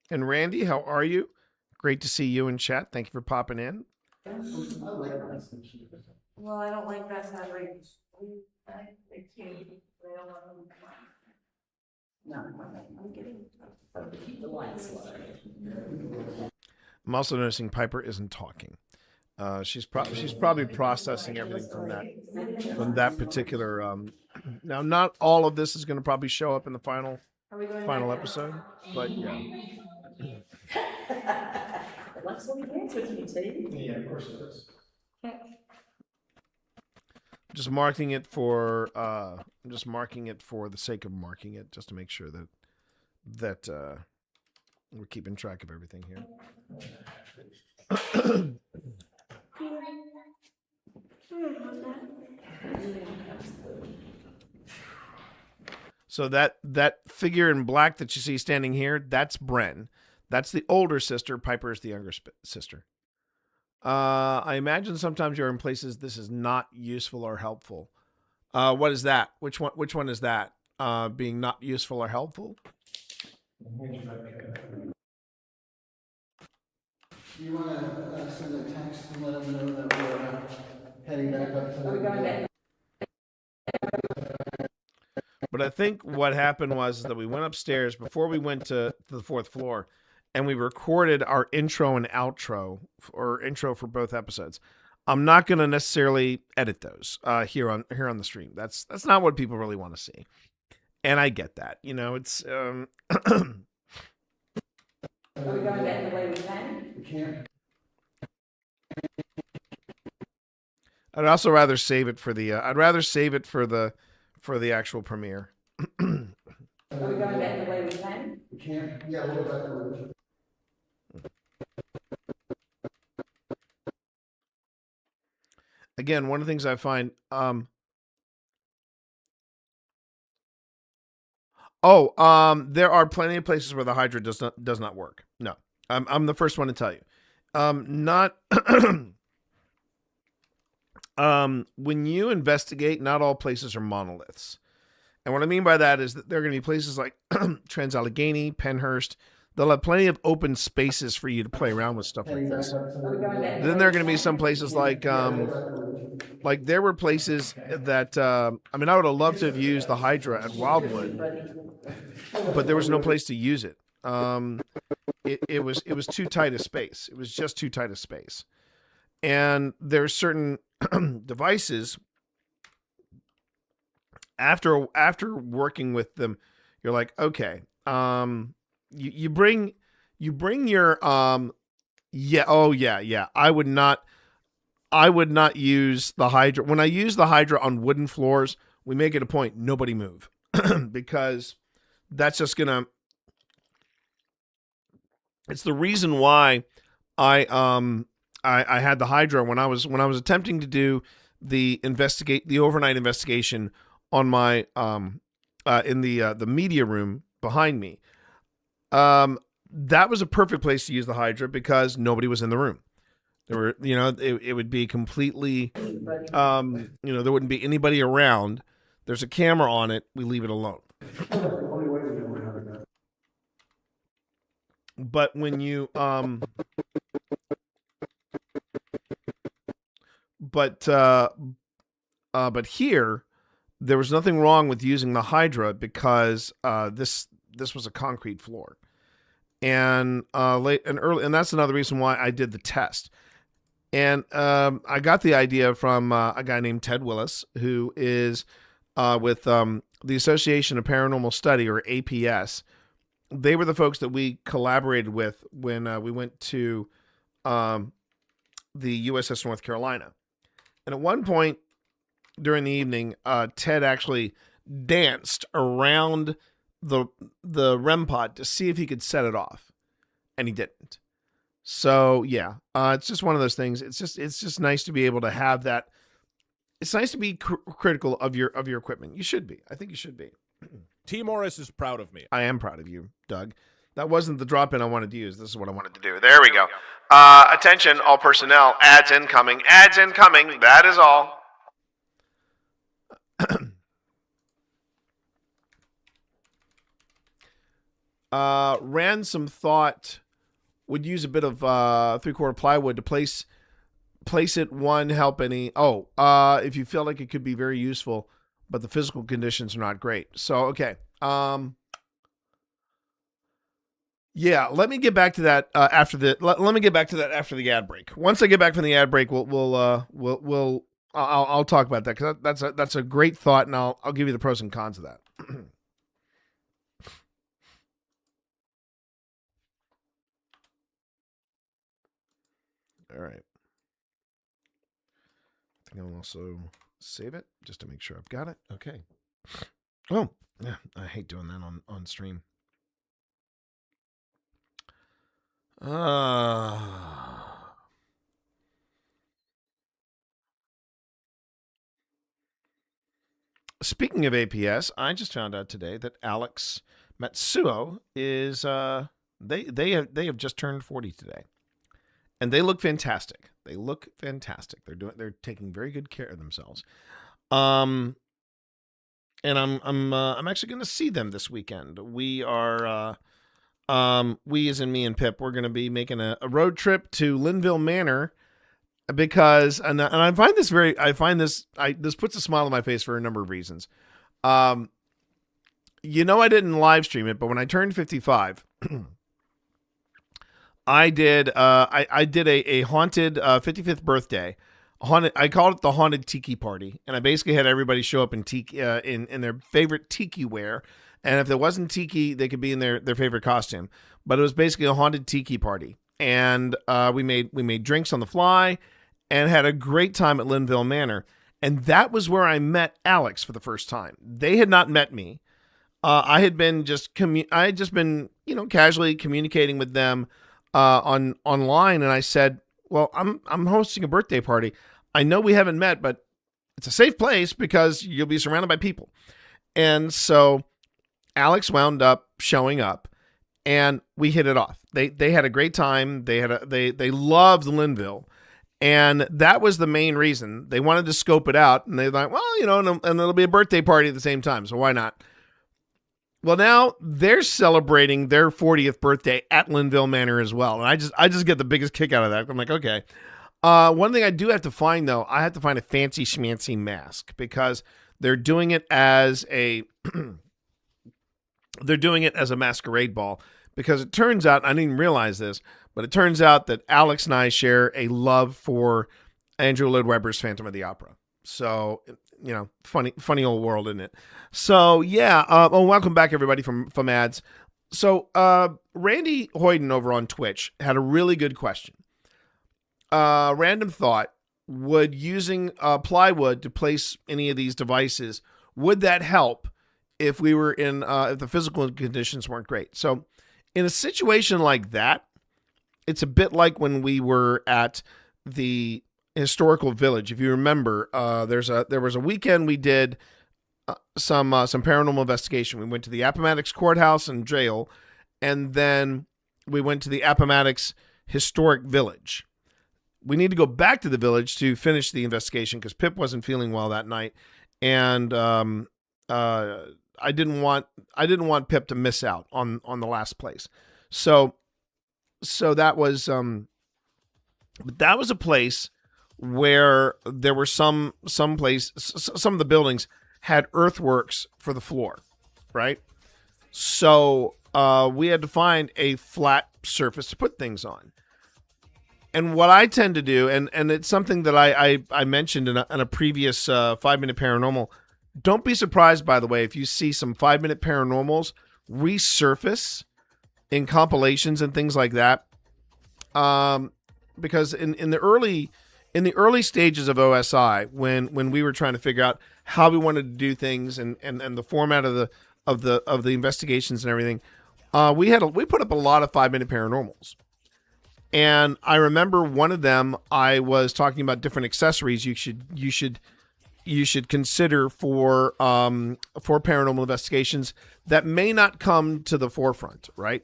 And Randy, how are you? Great to see you in chat. Thank you for popping in. I like lights. Well, I don't like that side ratings. No, I'm getting keep the lights low. I'm also noticing Piper isn't talking. She's probably processing everything from that particular. Now, not all of this is going to probably show up in the final episode, but yeah. Let's let me dance with you, T. Yeah, of course it is. Just marking it for I'm just marking it for the sake of marking it, just to make sure that we're keeping track of everything here. So that figure in black that you see standing here, that's Bren. That's the older sister. Piper is the younger sister. I imagine sometimes you're in places this is not useful or helpful. What is that? Which one is that? Being not useful or helpful? You want to send a text and let them know that we're heading back up to the... But I think what happened was that we went upstairs before we went to the 4th floor, and we recorded our intro and outro, or intro for both episodes. I'm not going to necessarily edit those here on the stream. That's not what people really want to see, and I get that. You know, it's. Are we going to end the way we can? We can't. I'd also rather save it for the. I'd rather save it for the actual premiere. Are we going to end the way we can? We can't. Yeah, we'll go back to Again, one of the things I find. There are plenty of places where the Hydra does not work. No, I'm the first one to tell you. Not. When you investigate, not all places are monoliths. And what I mean by that is that there are going to be places like Trans-Allegheny, Penhurst. They'll have plenty of open spaces for you to play around with stuff like this. Then there are going to be some places like there were places that, I mean, I would have loved to have used the Hydra at Wildwood, but there was no place to use it. It was too tight a space. It was just too tight a space. And there's certain devices after working with them, you're like, okay, you bring your I would not use the Hydra. When I use the Hydra on wooden floors, we make it a point nobody move because that's just gonna. It's the reason why I had the Hydra when I was attempting to do the overnight investigation on my in the media room behind me. That was a perfect place to use the Hydra because nobody was in the room. There were, it would be completely, there wouldn't be anybody around. There's a camera on it. We leave it alone. But when you, but here, there was nothing wrong with using the Hydra because this was a concrete floor, and that's another reason why I did the test. And I got the idea from a guy named Ted Willis, who is with the Association of Paranormal Study, or APS. They were the folks that we collaborated with when we went to the USS North Carolina. And at one point during the evening, Ted actually danced around the REM pod to see if he could set it off, and he didn't. So yeah, it's just one of those things. It's just nice to be able to have that. It's nice to be critical of your equipment. You should be. I think you should be. T. Morris is proud of me. I am proud of you, Doug. That wasn't the drop-in I wanted to use. This is what I wanted to do. There we go. Attention, all personnel. Ads incoming. Ads incoming. That is all. Ransom thought would use a bit of 3/4 plywood to place it. One, help any. If you feel like it could be very useful, but the physical conditions are not great. So, okay. Yeah, let me get back to that after the. Let me get back to that after the ad break. Once I get back from the ad break, I'll talk about that because that's a great thought, and I'll give you the pros and cons of that. All right. I think I'll also save it just to make sure I've got it. Okay. Oh, yeah, I hate doing that on stream. Speaking of APS, I just found out today that Alex Matsuo is They have just turned 40 today, and they look fantastic. They look fantastic. They're taking very good care of themselves. And I'm actually going to see them this weekend. We are we as in me and Pip, we're going to be making a road trip to Linville Manor because and I find this this puts a smile on my face for a number of reasons. I didn't live stream it, but when I turned 55, I did a haunted 55th birthday. I called it the haunted tiki party, and I basically had everybody show up in tiki in their favorite tiki wear, and if there wasn't tiki, they could be in their favorite costume. But it was basically a haunted tiki party, and we made drinks on the fly, and had a great time at Linville Manor, and that was where I met Alex for the first time. They had not met me. I had just been casually communicating with them online, and I said, well, I'm hosting a birthday party. I know we haven't met, but it's a safe place because you'll be surrounded by people. And so Alex wound up showing up, and we hit it off. They had a great time. They loved Linville, and that was the main reason. They wanted to scope it out, and they thought, well, and it'll be a birthday party at the same time, so why not? Well, now they're celebrating their 40th birthday at Linville Manor as well. And I just get the biggest kick out of that. I'm like, okay. One thing I do have to find, though, I have to find a fancy schmancy mask because they're doing it as a masquerade ball, because it turns out, I didn't even realize this, but it turns out that Alex and I share a love for Andrew Lloyd Webber's Phantom of the Opera. So, funny old world, isn't it? So, yeah. Welcome back, everybody, from ads. So, Randy Hoyden over on Twitch had a really good question. Random thought, would using plywood to place any of these devices, would that help if we were if the physical conditions weren't great? So, in a situation like that, it's a bit like when we were at the historical village. If you remember, there was a weekend we did some paranormal investigation. We went to the Appomattox Courthouse and jail, and then we went to the Appomattox Historic Village. We need to go back to the village to finish the investigation because Pip wasn't feeling well that night, and I didn't want Pip to miss out on the last place. So that was a place where there were some of the buildings had earthworks for the floor, right? So we had to find a flat surface to put things on. And what I tend to do, and it's something that I mentioned in a previous 5-Minute Paranormal, don't be surprised, by the way, if you see some 5-Minute Paranormals resurface in compilations and things like that. Because in the early stages of OSI, when we were trying to figure out how we wanted to do things and the format of the investigations and everything, we put up a lot of 5-Minute Paranormals. And I remember one of them, I was talking about different accessories you should consider for paranormal investigations that may not come to the forefront, right?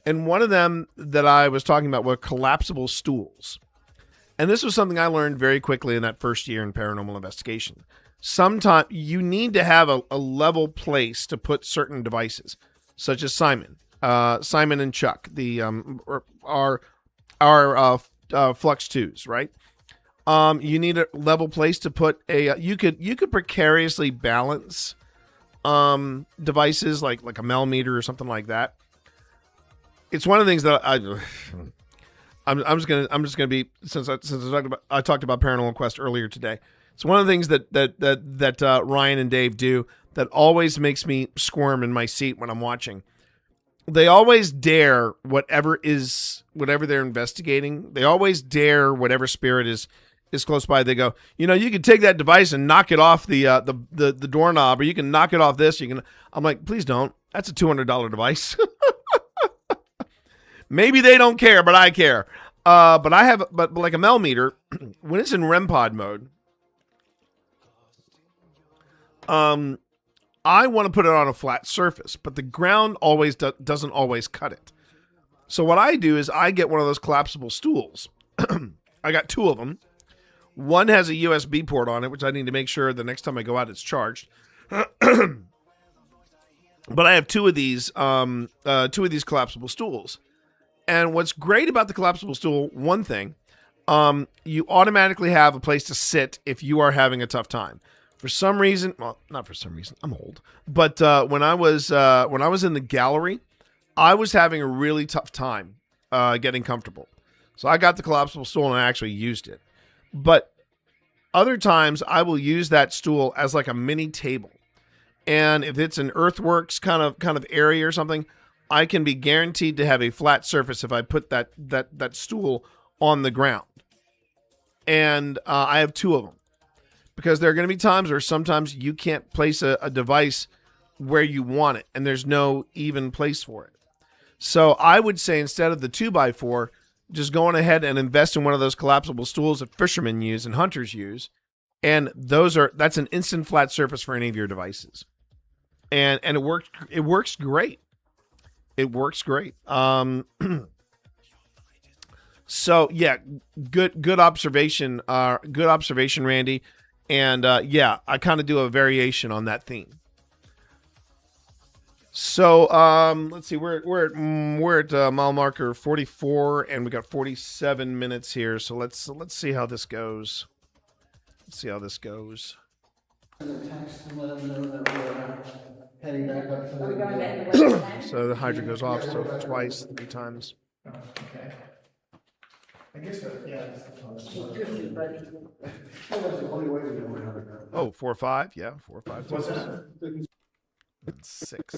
And one of them that I was talking about were collapsible stools. And this was something I learned very quickly in that first year in paranormal investigation. Sometimes you need to have a level place to put certain devices, such as Simon and Chuck, our Flux 2s, right? You need a level place to put you could precariously balance devices like a millimeter or something like that. It's one of the things that I'm just gonna be, since I talked about Paranormal Quest earlier today. It's one of the things that Ryan and Dave do that always makes me squirm in my seat when I'm watching. They always dare whatever they're investigating. They always dare whatever spirit is close by. They go, you can take that device and knock it off the doorknob, or you can knock it off this. I'm like, please don't. That's a $200 device. Maybe they don't care, but I care. But like a millimeter, when it's in REM pod mode, I want to put it on a flat surface, but the ground always doesn't always cut it. So what I do is I get one of those collapsible stools. I got 2 of them. One has a USB port on it, which I need to make sure the next time I go out it's charged. But I have 2 of these collapsible stools. And what's great about the collapsible stool, one thing, you automatically have a place to sit if you are having a tough time. For some reason, well, not for some reason, I'm old, but when I was in the gallery, I was having a really tough time getting comfortable. So I got the collapsible stool and I actually used it. But other times I will use that stool as like a mini table. And if it's an earthworks kind of area or something, I can be guaranteed to have a flat surface if I put that stool on the ground. And I have 2 of them. Because there are going to be times where sometimes you can't place a device where you want it, and there's no even place for it. So I would say instead of the 2x4, just going ahead and invest in one of those collapsible stools that fishermen use and hunters use, and that's an instant flat surface for any of your devices. And it works great. It works great. So yeah, good observation. Good observation, Randy. And yeah, I kind of do a variation on that theme. So let's see, we're at mile marker 44, and we got 47 minutes here. So let's see how this goes. Let's see how this goes. Text and let them know that we're heading back up to the. So the hydro goes off so twice, 3 times. Oh, okay. I guess that, yeah. That was the only way we know how to go. Oh, 4 or 5, yeah, 4 or 5. What's that? And 6.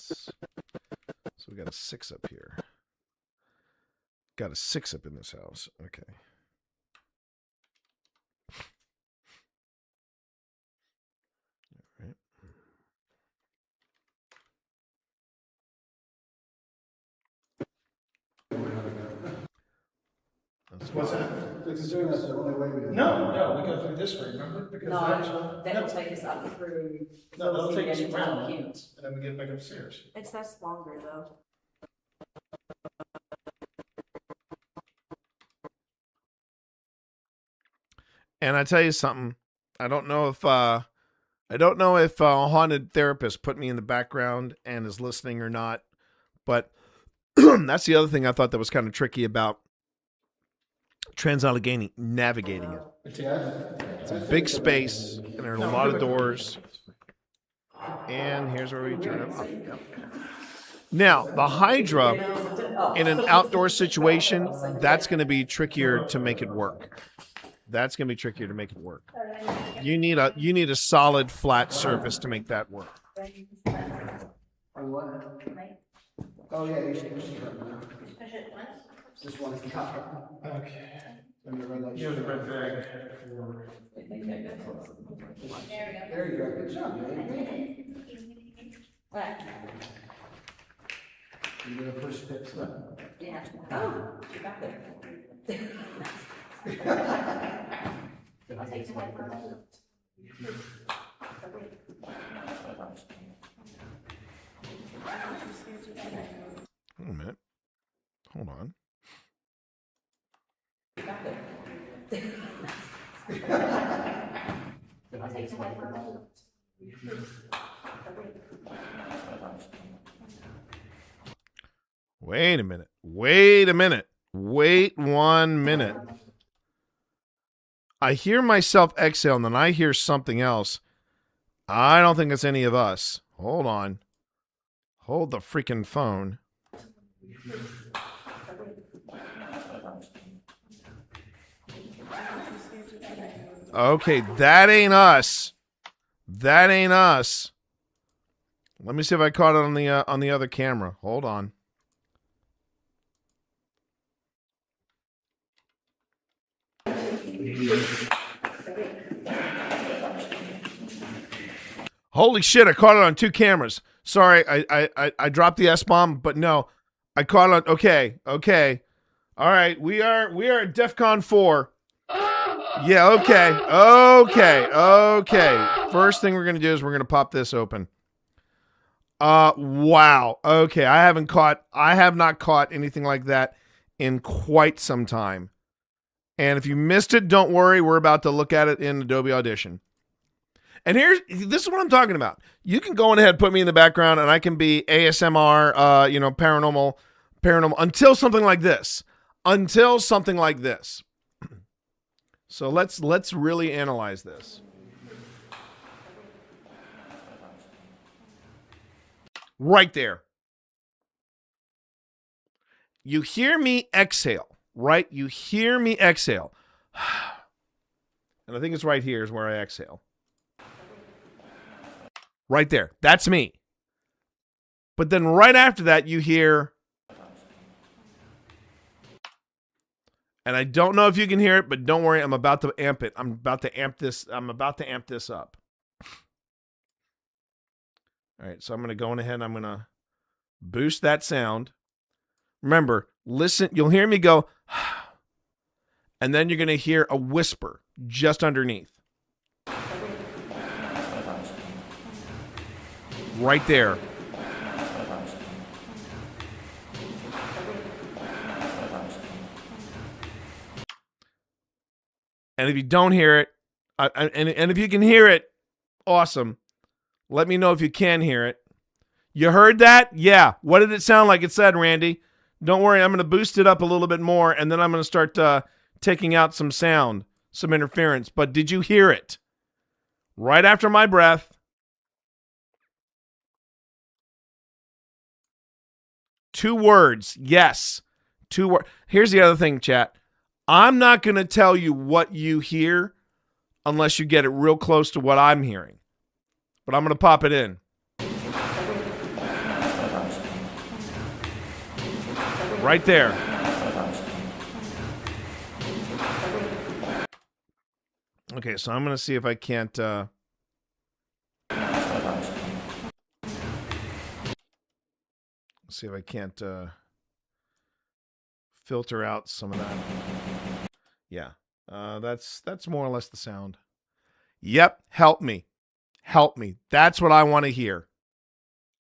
So we got a 6 up here. Got a 6 up in this house. Okay. All right. What's that? Considering that's the only way we. No, we go through this way, remember? Because that will take us up through. No, that'll take us Philistine around, and and then we get back upstairs. That's longer though. And I tell you something, I don't know if a haunted therapist put me in the background and is listening or not, but that's the other thing I thought that was kind of tricky about Trans-Allegheny, navigating it. It's a big space, and there are a lot of doors. And here's where we turn it off. Now, the Hydra, in an outdoor situation, that's going to be trickier to make it work. That's going to be trickier to make it work. You need a solid flat surface to make that work. Oh yeah, you should push it up now. Push it once? Just once the top. Okay. And the red light. You have the red bag. There you go. Good job, man. What? You're gonna push pips up. Yeah. Oh, you got it. I'll take some like Wait a minute. Hold on. Wait a minute. Wait a minute. Wait 1 minute. I hear myself exhale, and then I hear something else. I don't think it's any of us. Hold on. Hold the freaking phone. Okay, that ain't us. That ain't us. Let me see if I caught it on the other camera. Hold on. Holy shit, I caught it on 2 cameras. Sorry, I dropped the S-bomb, but no. I caught it on okay. All right, we are at DEFCON 4. Yeah, okay. First thing we're gonna do is we're gonna pop this open. Wow. Okay, I have not caught anything like that in quite some time. And if you missed it, don't worry. We're about to look at it in Adobe Audition. And this is what I'm talking about. You can go on ahead, put me in the background, and I can be ASMR, paranormal, until something like this. So let's really analyze this. Right there. You hear me exhale, right? You hear me exhale. And I think it's right here is where I exhale. Right there. That's me. But then right after that, you hear... And I don't know if you can hear it, but don't worry, I'm about to amp it. I'm about to amp this up. All right, so I'm going to go on ahead and I'm going to boost that sound. Remember, listen, you'll hear me go, and then you're going to hear a whisper just underneath. Right there. And if you don't hear it, and if you can hear it, awesome. Let me know if you can hear it. You heard that? Yeah. What did it sound like it said, Randy? Don't worry, I'm going to boost it up a little bit more, and then I'm going to start taking out some sound, some interference. But did you hear it? Right after my breath. Two words. Yes. Two words. Here's the other thing, chat. I'm not going to tell you what you hear unless you get it real close to what I'm hearing. But I'm going to pop it in. Right there. Okay, so I'm going to see if I can't... see if I can't filter out some of that. Yeah, that's more or less the sound. Yep, help me. Help me. That's what I want to hear.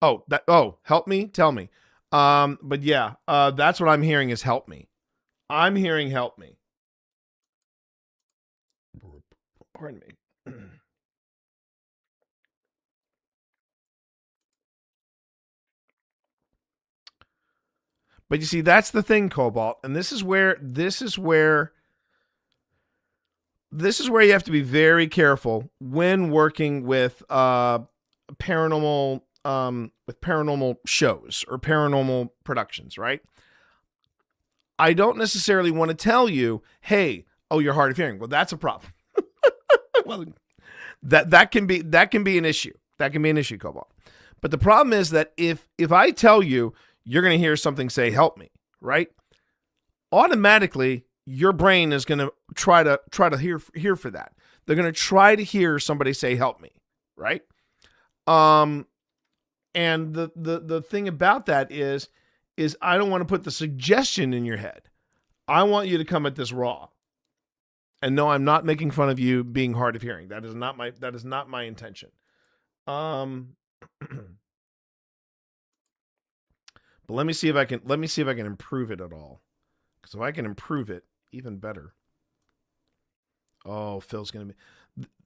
Help me? Tell me. But yeah, that's what I'm hearing is help me. I'm hearing help me. Pardon me. But you see, that's the thing, Cobalt, and this is where you have to be very careful when working with paranormal shows or paranormal productions, right? I don't necessarily want to tell you, hey, you're hard of hearing. Well, that's a problem. Well, that can be an issue. That can be an issue, Cobalt. But the problem is that if I tell you, you're going to hear something say, help me, right? Automatically, your brain is going to try to hear for that. They're going to try to hear somebody say, help me, right? And the thing about that is I don't want to put the suggestion in your head. I want you to come at this raw. And no, I'm not making fun of you being hard of hearing. That is not my intention. But let me see if I can improve it at all. Because if I can improve it, even better. Oh, Phil's gonna be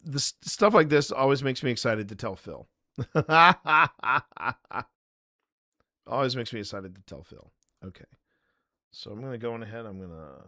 this stuff like this always makes me excited to tell Phil. Always makes me excited to tell Phil. Okay. So I'm gonna go on ahead, I'm gonna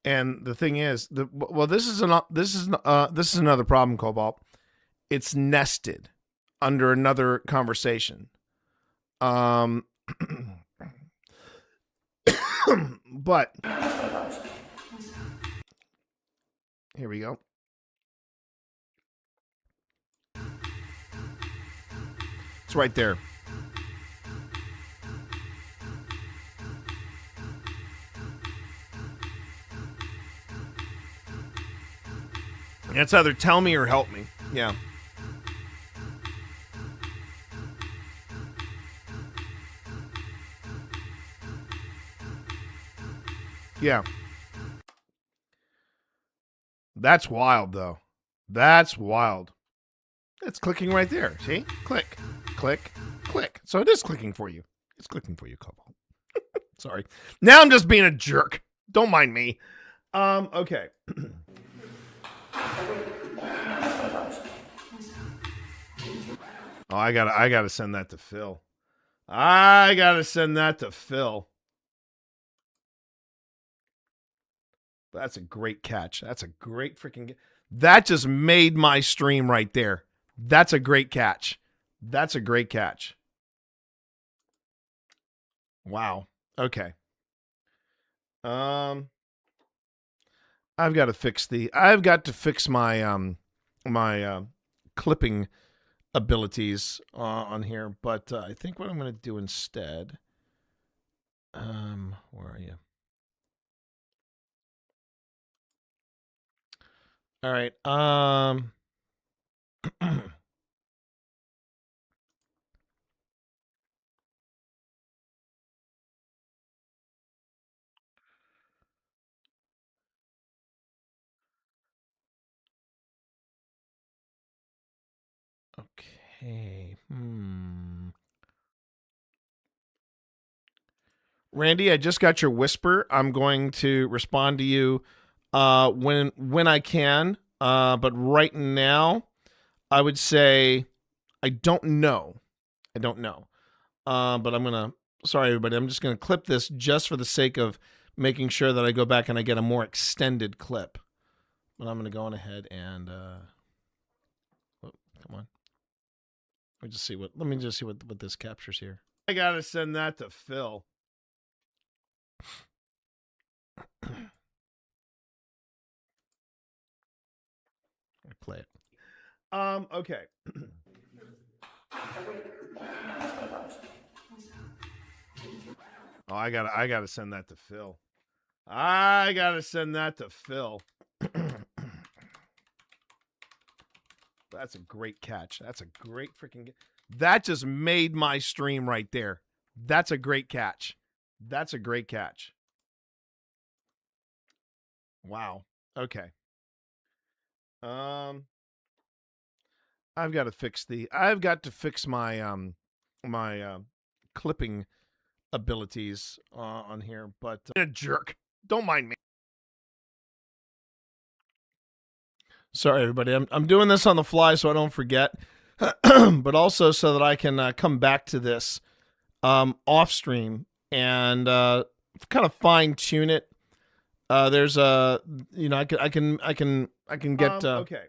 And the thing is, this is another problem, Cobalt. It's nested under another conversation. But here we go. It's right there. It's either tell me or help me. Yeah. Yeah. That's wild, though. That's wild. It's clicking right there. See? Click, click, click. So it is clicking for you. It's clicking for you, couple. Sorry. Now I'm just being a jerk. Don't mind me. Okay. Oh, I gotta send that to Phil. I gotta send that to Phil. That's a great catch. That's a great freaking. That just made my stream right there. That's a great catch. That's a great catch. Wow. Okay. I've got to fix my clipping abilities on here, but I think what I'm going to do instead. Where are you? All right. Okay. Randy, I just got your whisper. I'm going to respond to you when I can. But right now, I would say I don't know. I don't know. But I'm going to, sorry, everybody. I'm just going to clip this just for the sake of making sure that I go back and I get a more extended clip. But I'm going to go on ahead and, come on. Let me just see what this captures here. I got to send that to Phil. Play it. Okay. Oh, I gotta send that to Phil. I gotta send that to Phil. That's a great catch. That's a great freaking. That just made my stream right there. That's a great catch. That's a great catch. Wow. Okay. I've got to fix my my clipping abilities on here, but a jerk. Don't mind me. Sorry, everybody. I'm doing this on the fly so I don't forget, but also so that I can come back to this off stream and kind of fine tune it. There's a I can get okay.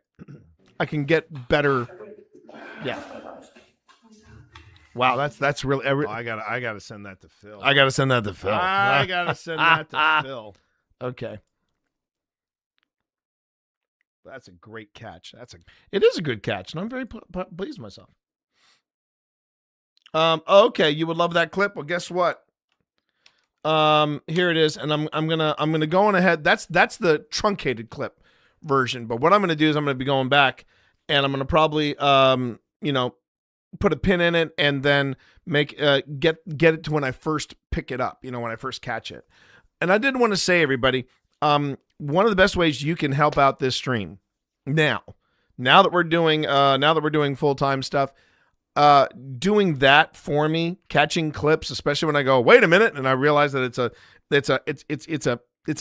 I can get better. Yeah. Wow, that's really. I gotta send that to Phil. I gotta send that to Phil. I gotta send that to Phil. Okay. That's a great catch. It is a good catch, and I'm very pleased with myself. Okay, you would love that clip. Well, guess what? Here it is, and I'm gonna go on ahead. That's the truncated clip version. But what I'm gonna do is I'm gonna be going back, and I'm gonna probably put a pin in it, and then make get it to when I first pick it up. When I first catch it. And I did want to say, everybody, one of the best ways you can help out this stream now that we're doing full-time stuff, doing that for me, catching clips, especially when I go, wait a minute, and I realize that it's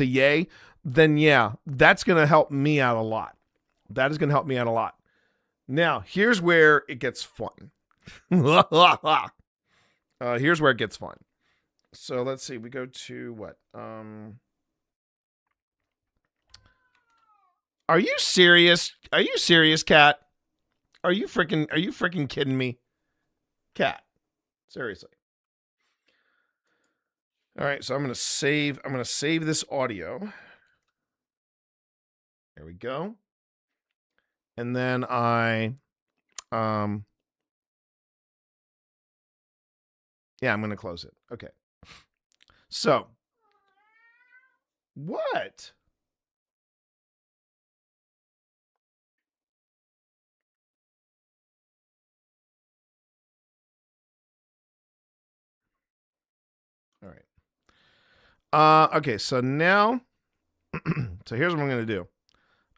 a yay, then yeah, that's going to help me out a lot. That is going to help me out a lot. Now, here's where it gets fun. Here's where it gets fun. So let's see. We go to what? Are you serious? Are you serious, Cat? Are you freaking kidding me? Cat. Seriously. All right, so I'm going to save this audio. There we go. And then I Yeah, I'm going to close it. Okay. So, what? All right. Okay, so now, so here's what I'm going to do.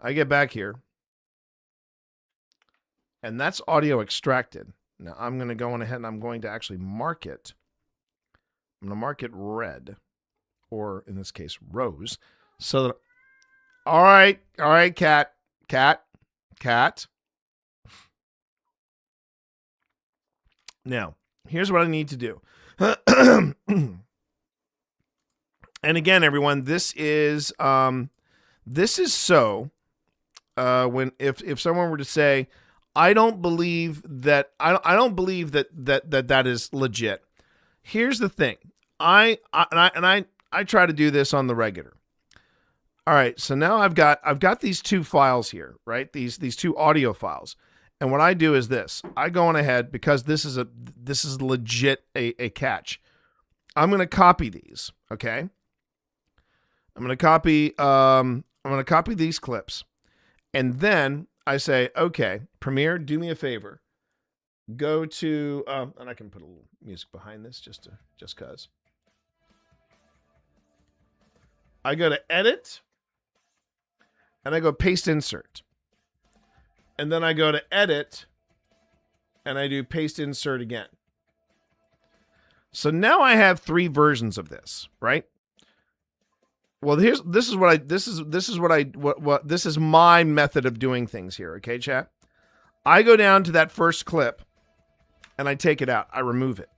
I get back here, and that's audio extracted. Now, I'm going to go on ahead and I'm going to actually mark it. I'm going to mark it red, or in this case, rose, so that, all right, cat. Now, here's what I need to do. And again, everyone, this is so when if someone were to say, I don't believe that I don't believe that is legit. Here's the thing. I try to do this on the regular. All right, so now I've got these two files here, right? These two audio files. And what I do is this. I go on ahead, because this is legit a catch. I'm going to copy these, okay? I'm going to copy these clips. And then I say, okay, Premiere, do me a favor. Go to and I can put a little music behind this just cuz. I go to edit, and I go paste insert. And then I go to edit, and I do paste insert again. So now I have 3 versions of this, right? Well, this is my method of doing things here, okay, chat? I go down to that first clip, and I take it out. I remove it.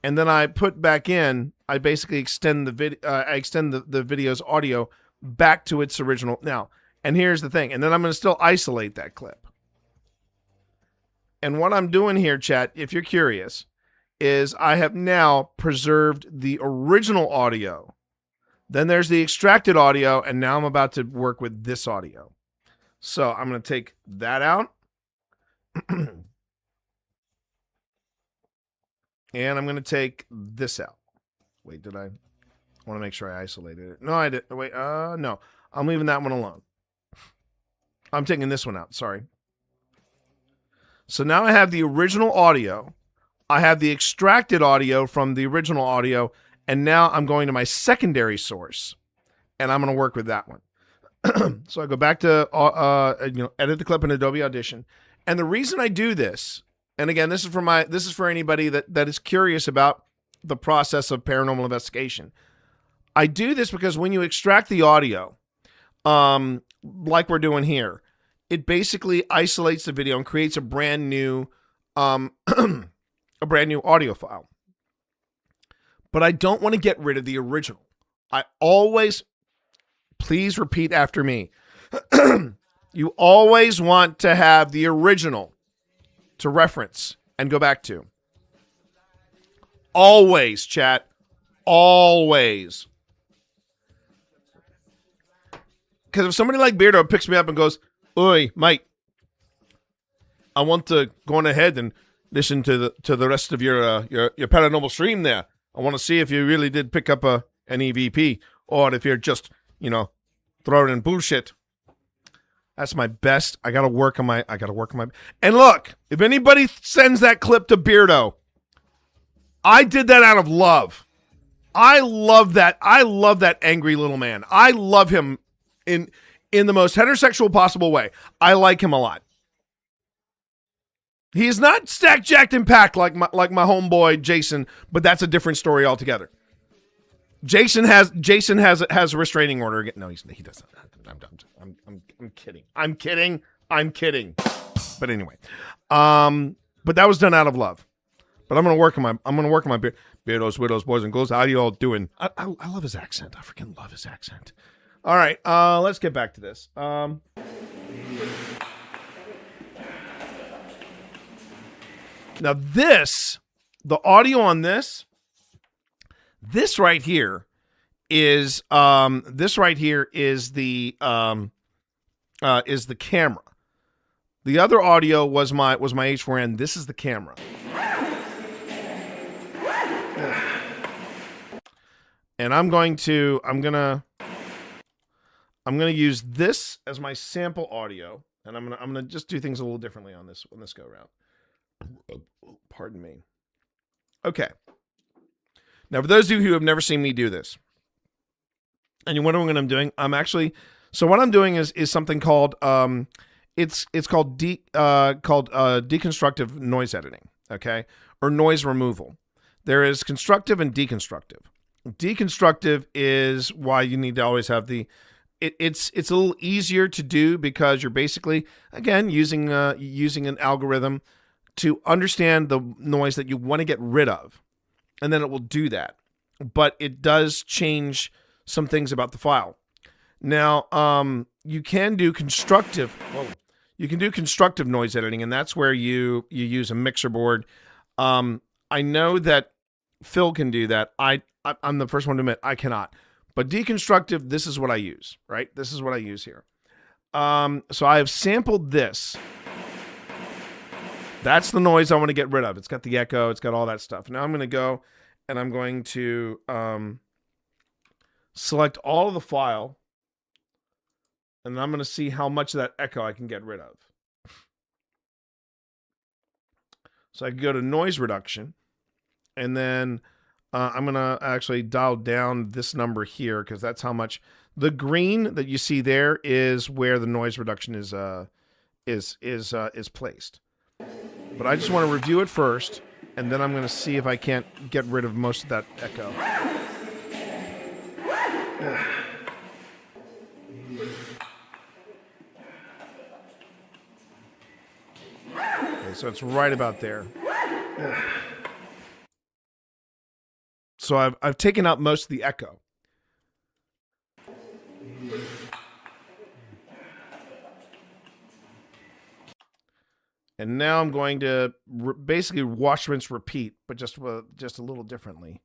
And then I put back in, I basically extend the video's audio back to its original. Now, and here's the thing. And then I'm going to still isolate that clip. And what I'm doing here, chat, if you're curious, is I have now preserved the original audio. Then there's the extracted audio, and now I'm about to work with this audio. So I'm going to take that out. And I'm going to take this out. Wait, did I want to make sure I isolated it? No, I didn't. Wait, no. I'm leaving that one alone. I'm taking this one out. Sorry. So now I have the original audio. I have the extracted audio from the original audio. And now I'm going to my secondary source. And I'm going to work with that one. So I go back to edit the clip in Adobe Audition. And the reason I do this, and again, this is for anybody that is curious about the process of paranormal investigation. I do this because when you extract the audio, like we're doing here, it basically isolates the video and creates a brand new audio file. But I don't want to get rid of the original. I always, please repeat after me. You always want to have the original to reference and go back to. Always, chat. Always. Because if somebody like Beardo picks me up and goes, "Oi, mate, I want to go on ahead and listen to the rest of your paranormal stream there. I want to see if you really did pick up an EVP, or if you're just, throwing in bullshit." That's my best. I gotta work on my. And look, if anybody sends that clip to Beardo, I did that out of love. I love that. I love that angry little man. I love him in the most heterosexual possible way. I like him a lot. He's not stacked, jacked, and packed like my homeboy Jason, but that's a different story altogether. Jason has a restraining order again. No, he doesn't. I'm kidding. But anyway, but that was done out of love. But I'm gonna work on my Beardos, widows, boys, and girls. How you all doing? I love his accent. I freaking love his accent. All right, let's get back to this. Now this, the audio on this right here is the camera. The other audio was my H4n. This is the camera. And I'm gonna use this as my sample audio, and I'm gonna just do things a little differently on this go around. Pardon me. Okay. Now, for those of you who have never seen me do this, and you're wondering what I'm doing, so what I'm doing is something called it's called deconstructive noise editing, okay, or noise removal. There is constructive and deconstructive. Deconstructive is why you need to always have it's a little easier to do because you're basically, again, using an algorithm to understand the noise that you want to get rid of, and then it will do that. But it does change some things about the file. Now, you can do constructive. You can do constructive noise editing, and that's where you use a mixer board. I know that Phil can do that. I'm the first one to admit I cannot. But deconstructive, this is what I use, right? This is what I use here. So I have sampled this. That's the noise I want to get rid of. It's got the echo. It's got all that stuff. Now I'm going to go and I'm going to select all of the file. And I'm going to see how much of that echo I can get rid of. So I can go to noise reduction. And then I'm going to actually dial down this number here because that's how much. The green that you see there is where the noise reduction is placed. But I just want to review it first, and then I'm going to see if I can't get rid of most of that echo. Okay, so it's right about there. So I've taken out most of the echo. And now I'm going to basically wash, rinse, repeat, but just a little differently.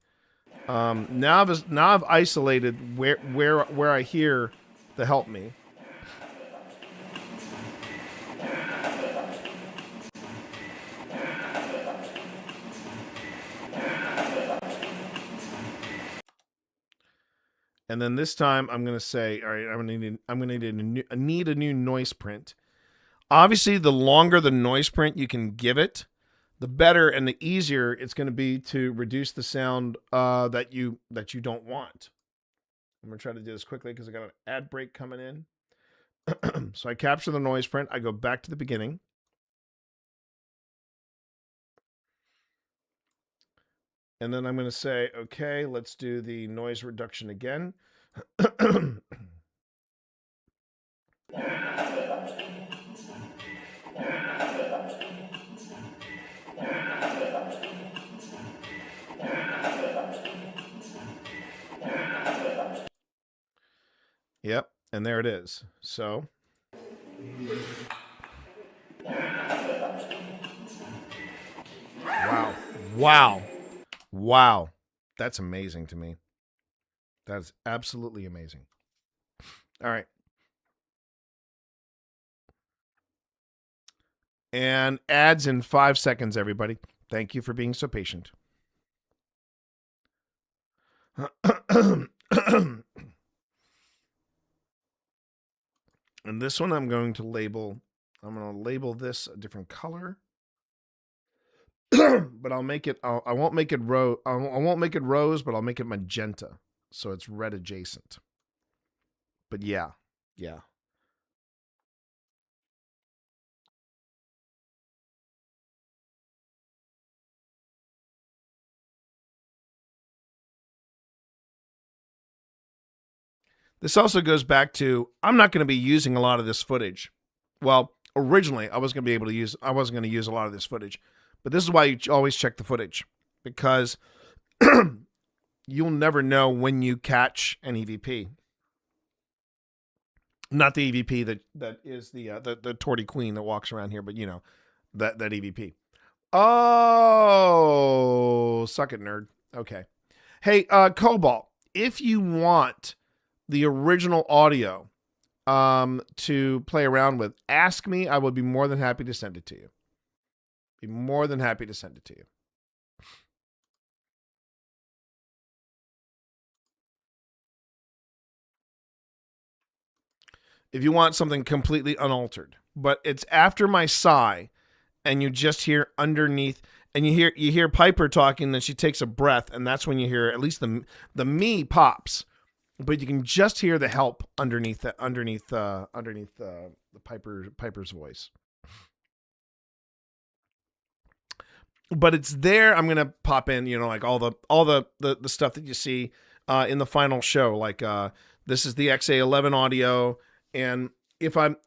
Now I've isolated where I hear the help me. And then this time I'm going to say, all right, I'm going to need a new noise print. Obviously, the longer the noise print you can give it, the better and the easier it's going to be to reduce the sound that you don't want. I'm going to try to do this quickly because I got an ad break coming in. So I capture the noise print. I go back to the beginning. And then I'm going to say, okay, let's do the noise reduction again. Yep, and there it is. So wow. That's amazing to me. That's absolutely amazing. All right. And ads in 5 seconds, everybody. Thank you for being so patient. And this one I'm going to label this a different color. But I won't make it rose, but I'll make it magenta. So it's red adjacent. But yeah. This also goes back to, I'm not going to be using a lot of this footage. Well, originally I wasn't going to use a lot of this footage, but this is why you always check the footage, because you'll never know when you catch an EVP. Not the EVP that is the torty queen that walks around here, but you know, that EVP. Oh, suck it, nerd. Okay. Hey, Cobalt, if you want the original audio to play around with, ask me. I would be more than happy to send it to you. Be more than happy to send it to you. if you want something completely unaltered. But it's after my sigh, and you just hear underneath, and you hear Piper talking, then she takes a breath, and that's when you hear at least the me pops, but you can just hear the help underneath the Piper's voice. But it's there. I'm gonna pop in, like all the stuff that you see in the final show. Like this is the XA11 audio, and if I'm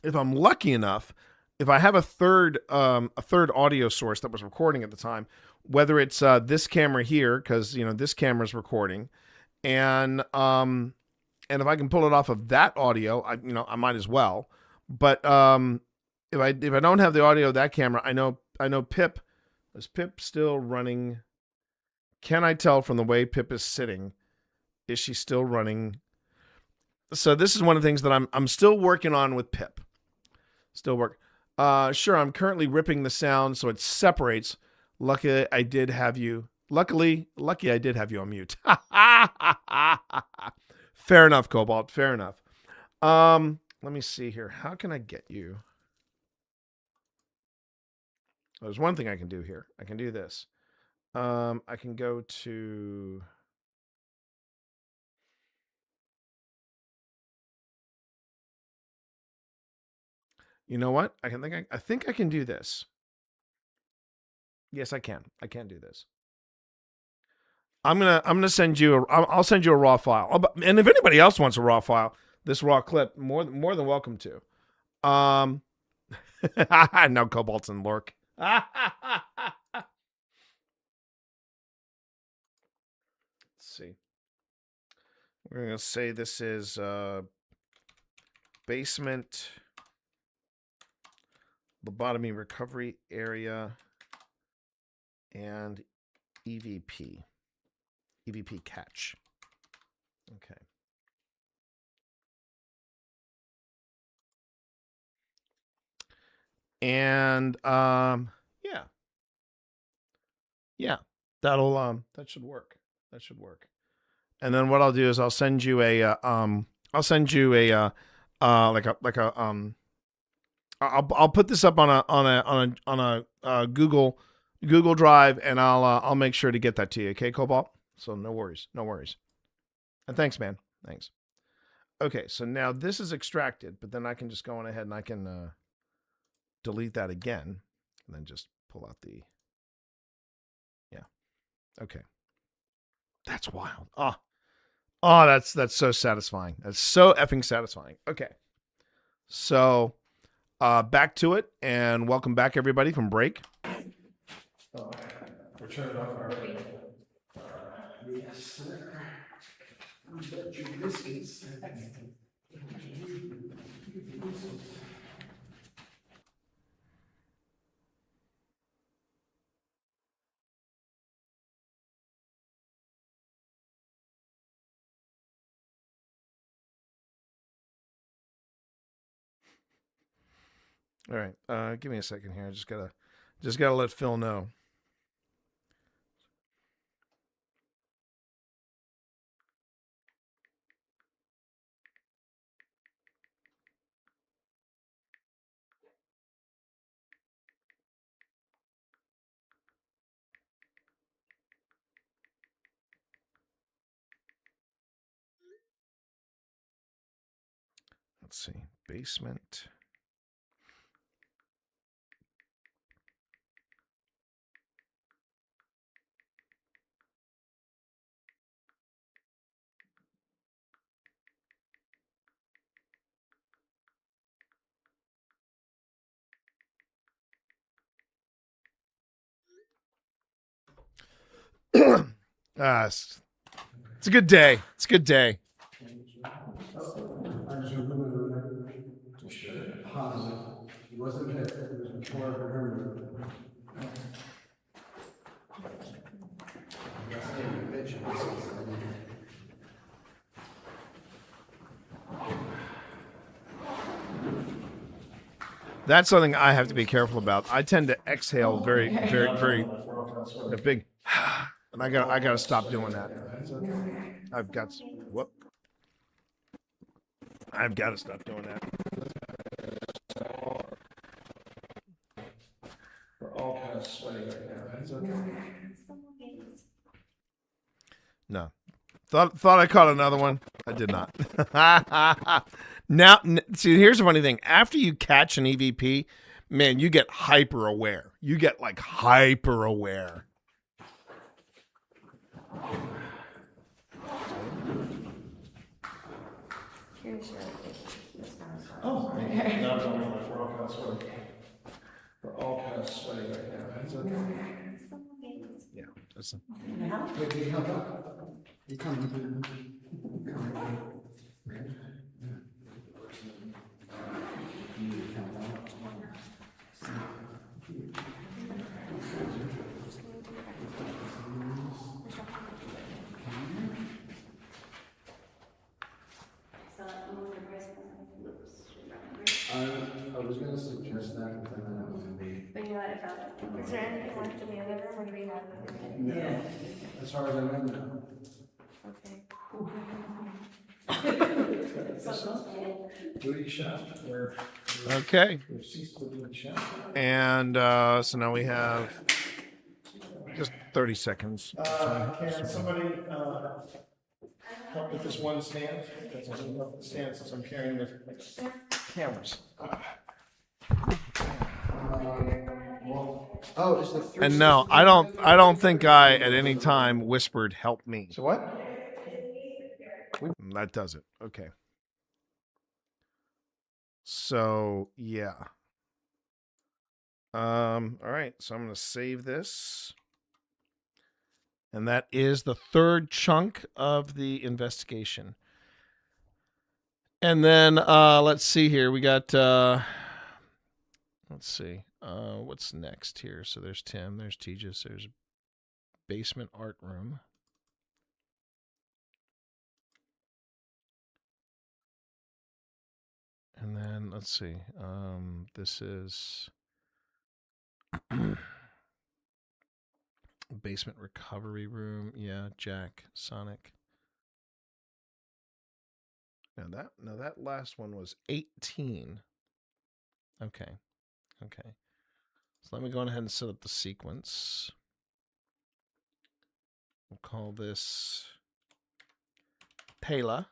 lucky enough, if I have a third audio source that was recording at the time, whether it's this camera here, because this camera's recording, and if I can pull it off of that audio, I might as well. But if I don't have the audio of that camera, I know Pip. Is Pip still running? Can I tell from the way Pip is sitting? Is she still running? So this is one of the things that I'm still working on with Pip. Still work. Sure, I'm currently ripping the sound so it separates. Lucky I did have you on mute. Fair enough, Cobalt. Fair enough. Let me see here. How can I get you? There's one thing I can do here. I can do this. I can go to... You know what? I think I can do this. Yes, I can. I can do this. I'm gonna send you. I'll send you a raw file. And if anybody else wants a raw file, this raw clip, more than welcome to. No, Cobalt's and Lork. Let's see. We're gonna say this is basement lobotomy recovery area and EVP catch. Okay. And yeah, that should work. That should work. And then what I'll do is I'll send you I'll put this up on a Google Drive, and I'll make sure to get that to you. Okay, Cobalt? So no worries. And thanks, man. Thanks. Okay, so now this is extracted, but then I can just go on ahead and I can delete that again, and then just pull out the... Yeah. Okay. That's wild. Oh, that's so satisfying. That's so effing satisfying. Okay. So, back to it, and welcome back, everybody, from break. Oh, we're turning off our... Yes, sir. Bet you biscuits. All right, give me a second here. Just gotta let Phil know. Let's see, basement. It's a good day. It's a good day. He wasn't hit. It was before her. That's something I have to be careful about. I tend to exhale very a big, and I gotta stop doing that. I've got to stop doing that. We're all kind of sweating right now. It's okay. No. Thought I caught another one. I did not. See, here's the funny thing. After you catch an EVP, man, you get hyper aware. You get like hyper aware. Oh, now tell me we're all kind of sweating. We're all kind of sweating right now. It's okay. Yeah. Listen. Wait, did he help out? He coming. I was gonna suggest that, but then that wouldn't be. But you know what I found? Is there anything left in the other room, or do we have everything? No. As far as I know, no. Okay. Booty shot. Okay. We've ceased the booty shot. And so now we have just 30 seconds. Can somebody help with this one stand? Because I need help with the stand since I'm carrying the cameras. Oh, is the three? And no, I don't think I at any time whispered "help me." So what? That does it. Okay. So yeah. All right. So I'm gonna save this. And that is the third chunk of the investigation. And then let's see here. We got let's see. What's next here? So there's Tim, there's Tejas, there's basement art room. And then let's see. This is basement recovery room. Jack, Sonic. Now that last one was 18. Okay. So let me go ahead and set up the sequence. We'll call this Pela.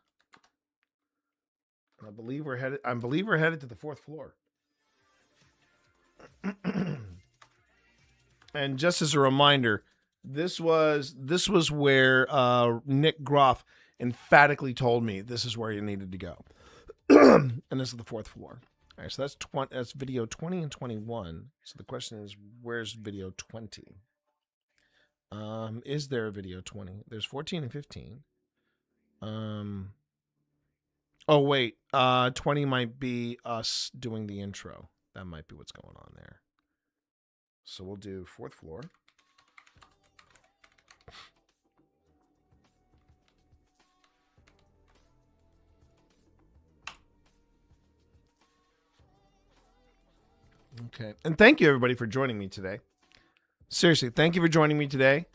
And I believe we're headed to the 4th floor. And just as a reminder, this was where Nick Groff emphatically told me this is where you needed to go. And this is the 4th floor. All right, so that's video 20 and 21. So the question is, where's video 20? Is there a video 20? There's 14 and 15. Oh wait, 20 might be us doing the intro. That might be what's going on there. So we'll do 4th floor. Okay. And thank you, everybody, for joining me today. Seriously, thank you for joining me today.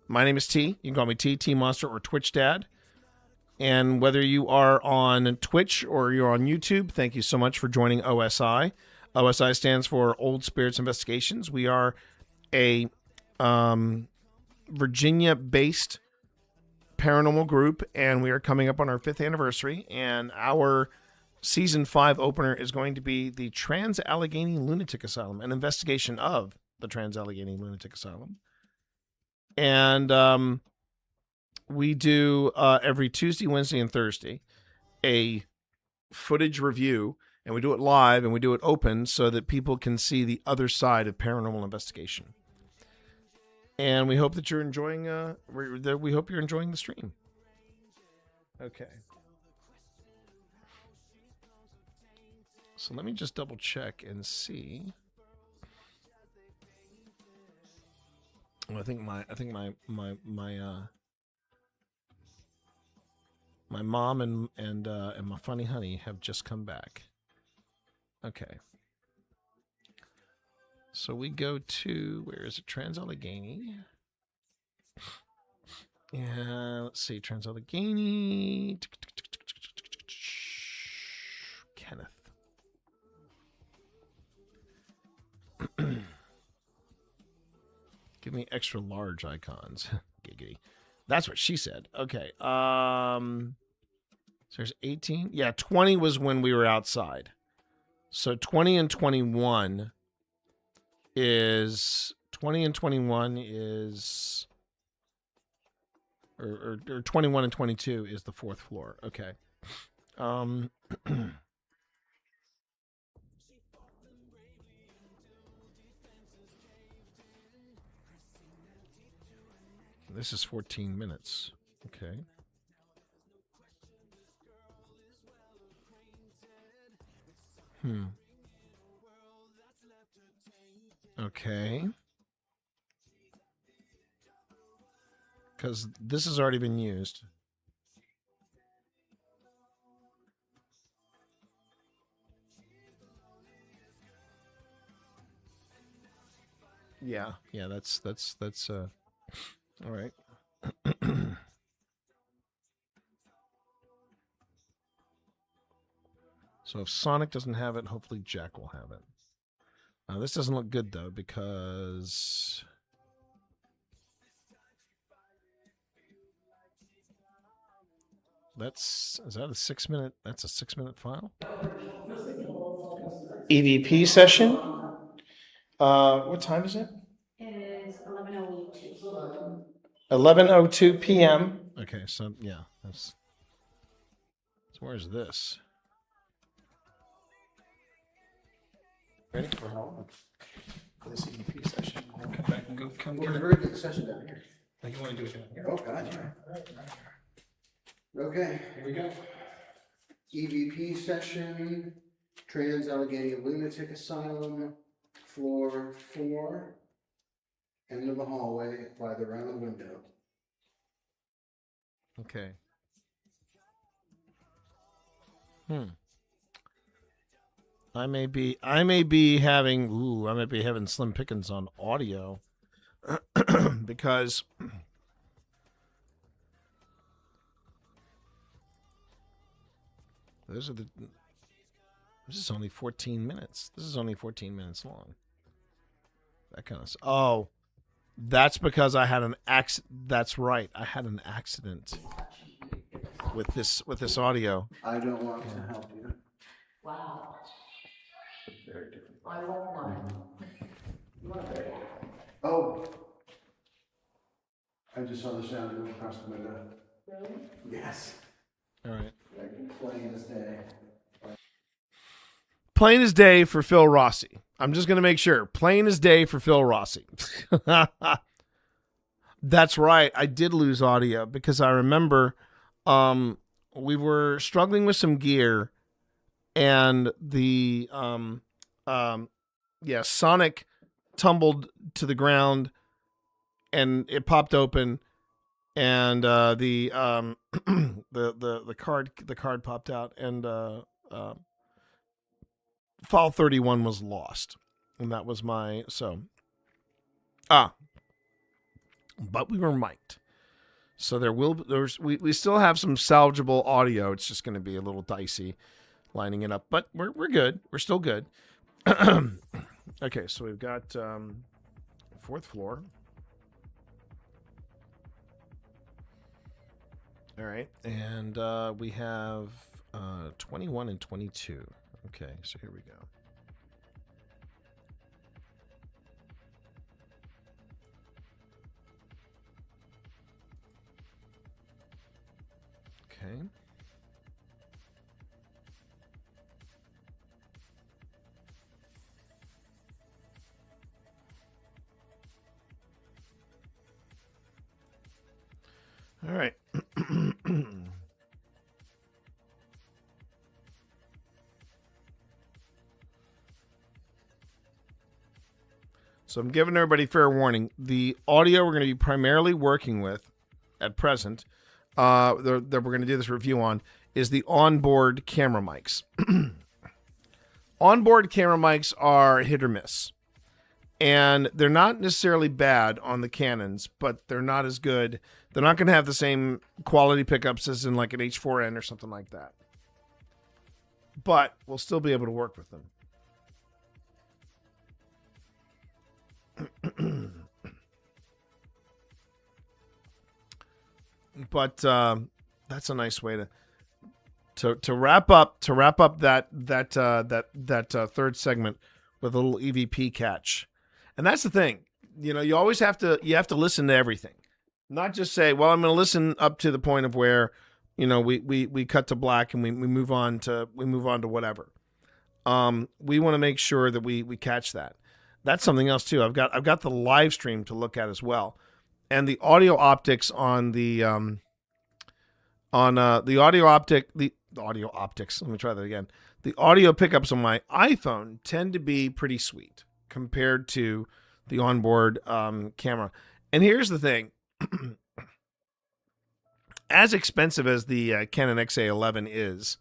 My name is T. You can call me T Monster, or Twitch Dad. And whether you are on Twitch or you're on YouTube, thank you so much for joining OSI. OSI stands for Old Spirits Investigations. We are a Virginia-based paranormal group, and we are coming up on our 5th anniversary. And our Season 5 opener is going to be the Trans-Allegheny Lunatic Asylum, an investigation of the Trans-Allegheny Lunatic Asylum. And we do every Tuesday, Wednesday, and Thursday a footage review, and we do it live and we do it open so that people can see the other side of paranormal investigation. And we hope that you're enjoying. We hope you're enjoying the stream. Okay. So let me just double check and see. I think my mom and my funny honey have just come back. Okay. So we go to, where is it? Trans-Allegheny. Yeah, let's see. Trans-Allegheny. Give me extra large icons. Giggity. That's what she said. Okay. So there's 18. Yeah, 20 was when we were outside. So 20 and 21 is or 21 and 22 is the 4th floor. Okay. This is 14 minutes. Okay. Okay. Because this has already been used. Yeah, that's all right. So if Sonic doesn't have it, hopefully Jack will have it. This doesn't look good though because is that a 6-minute? That's a 6-minute file. EVP session. What time is it? It is 11:02. 11:02 p.m. Okay, so yeah, that's. So where's this? Ready for this EVP session? Come back and go. Come Well, get a it. very good session down here. Like you want to do it down here? Oh, God, yeah. Okay, here we go. EVP session, Trans-Allegheny Lunatic Asylum, floor 4, end of the hallway by the round window. Okay. I may be having slim pickings on audio because this is only 14 minutes. This is only 14 minutes long. That kind of oh, that's because I had an accident. That's right. I had an accident with this audio. I don't want to help you. Wow. Very different. I won't mind. Oh. I just saw the sound go across the window. Really? Yes. All right. Like plain as day. Plain as day for Phil Rossi. I'm just going to make sure. Plain as day for Phil Rossi. That's right. I did lose audio because I remember we were struggling with some gear and the Sonic tumbled to the ground and it popped open and the card popped out and file 31 was lost. And that was my but we were mic'd. So we still have some salvageable audio. It's just going to be a little dicey lining it up, but we're good. We're still good. Okay, so we've got 4th floor. All right, and we have 21 and 22. Okay, so here we go. Okay. All right. So I'm giving everybody fair warning. The audio we're going to be primarily working with at present, that we're going to do this review on, is the onboard camera mics. Onboard camera mics are hit or miss. And they're not necessarily bad on the Canons, but they're not as good. They're not going to have the same quality pickups as in like an H4n or something like that. But we'll still be able to work with them. But that's a nice way to wrap up that third segment with a little EVP catch. And that's the thing. You always have to listen to everything. Not just say, well, I'm going to listen up to the point of where, we cut to black and we move on to whatever. We want to make sure that we catch that. That's something else too. I've got the live stream to look at as well. And the audio optics on the audio optics. Let me try that again. The audio pickups on my iPhone tend to be pretty sweet compared to the onboard camera. And here's the thing. As expensive as the Canon XA11 is,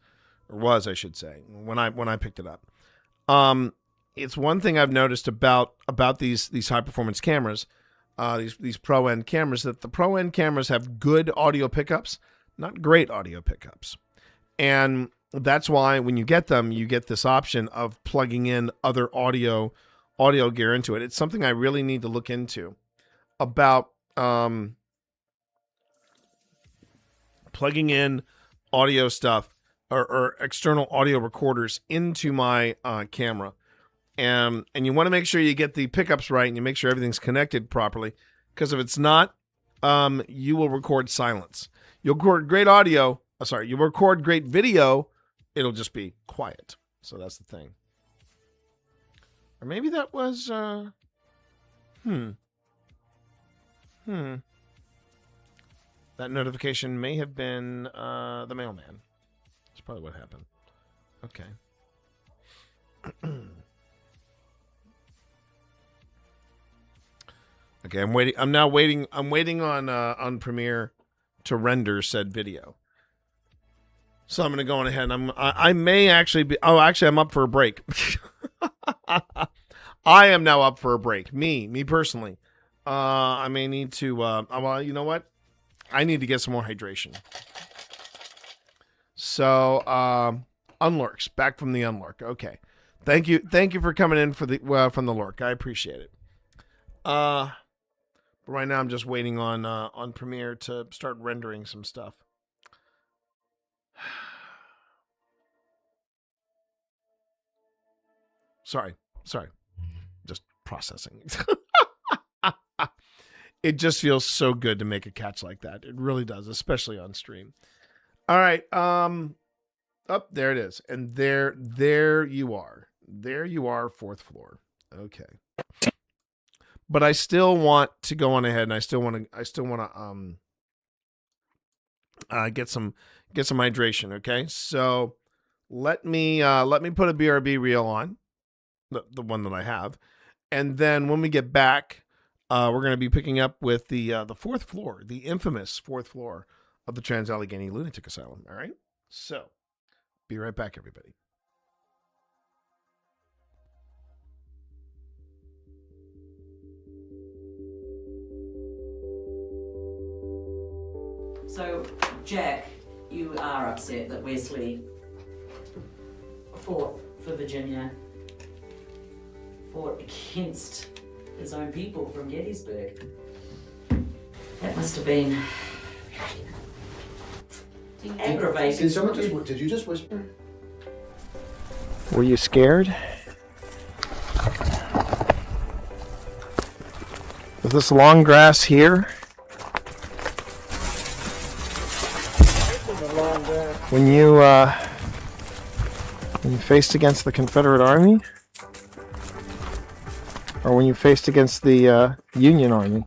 or was, I should say, when I picked it up, it's one thing I've noticed about these high performance cameras, these pro end cameras, that the pro end cameras have good audio pickups, not great audio pickups, and that's why when you get them, you get this option of plugging in other audio gear into it. It's something I really need to look into about plugging in audio stuff or external audio recorders into my camera. And you want to make sure you get the pickups right and you make sure everything's connected properly. Because if it's not, you will record silence. You'll record great audio. You'll record great video. It'll just be quiet. So that's the thing. Or maybe that was, That notification may have been the mailman. That's probably what happened. Okay. Okay, I'm waiting. I'm waiting on Premiere to render said video. So I'm going to go on ahead. I may actually be. Oh, actually, I'm up for a break. I am now up for a break. Me personally. I may need to. Well, you know what? I need to get some more hydration. So, Unlurks, back from the Unlurk. Okay, thank you for coming in from the Lurk. I appreciate it. But right now I'm just waiting on Premiere to start rendering some stuff. Sorry, just processing. It just feels so good to make a catch like that. It really does, especially on stream. All right. There it is. And there you are. There you are, fourth floor. Okay. But I still want to go on ahead and I still want to get some hydration, okay? So let me put a BRB reel on, the one that I have. And then when we get back, we're going to be picking up with the fourth floor, the infamous fourth floor of the Trans-Allegheny Lunatic Asylum. All right? So, be right back, everybody. So, Jack, you are upset that Wesley fought for Virginia, fought against his own people from Gettysburg. That must have been aggravating. Did you just whisper? Were you scared? With this long grass here? When you faced against the Confederate Army? Or when you faced against the Union Army?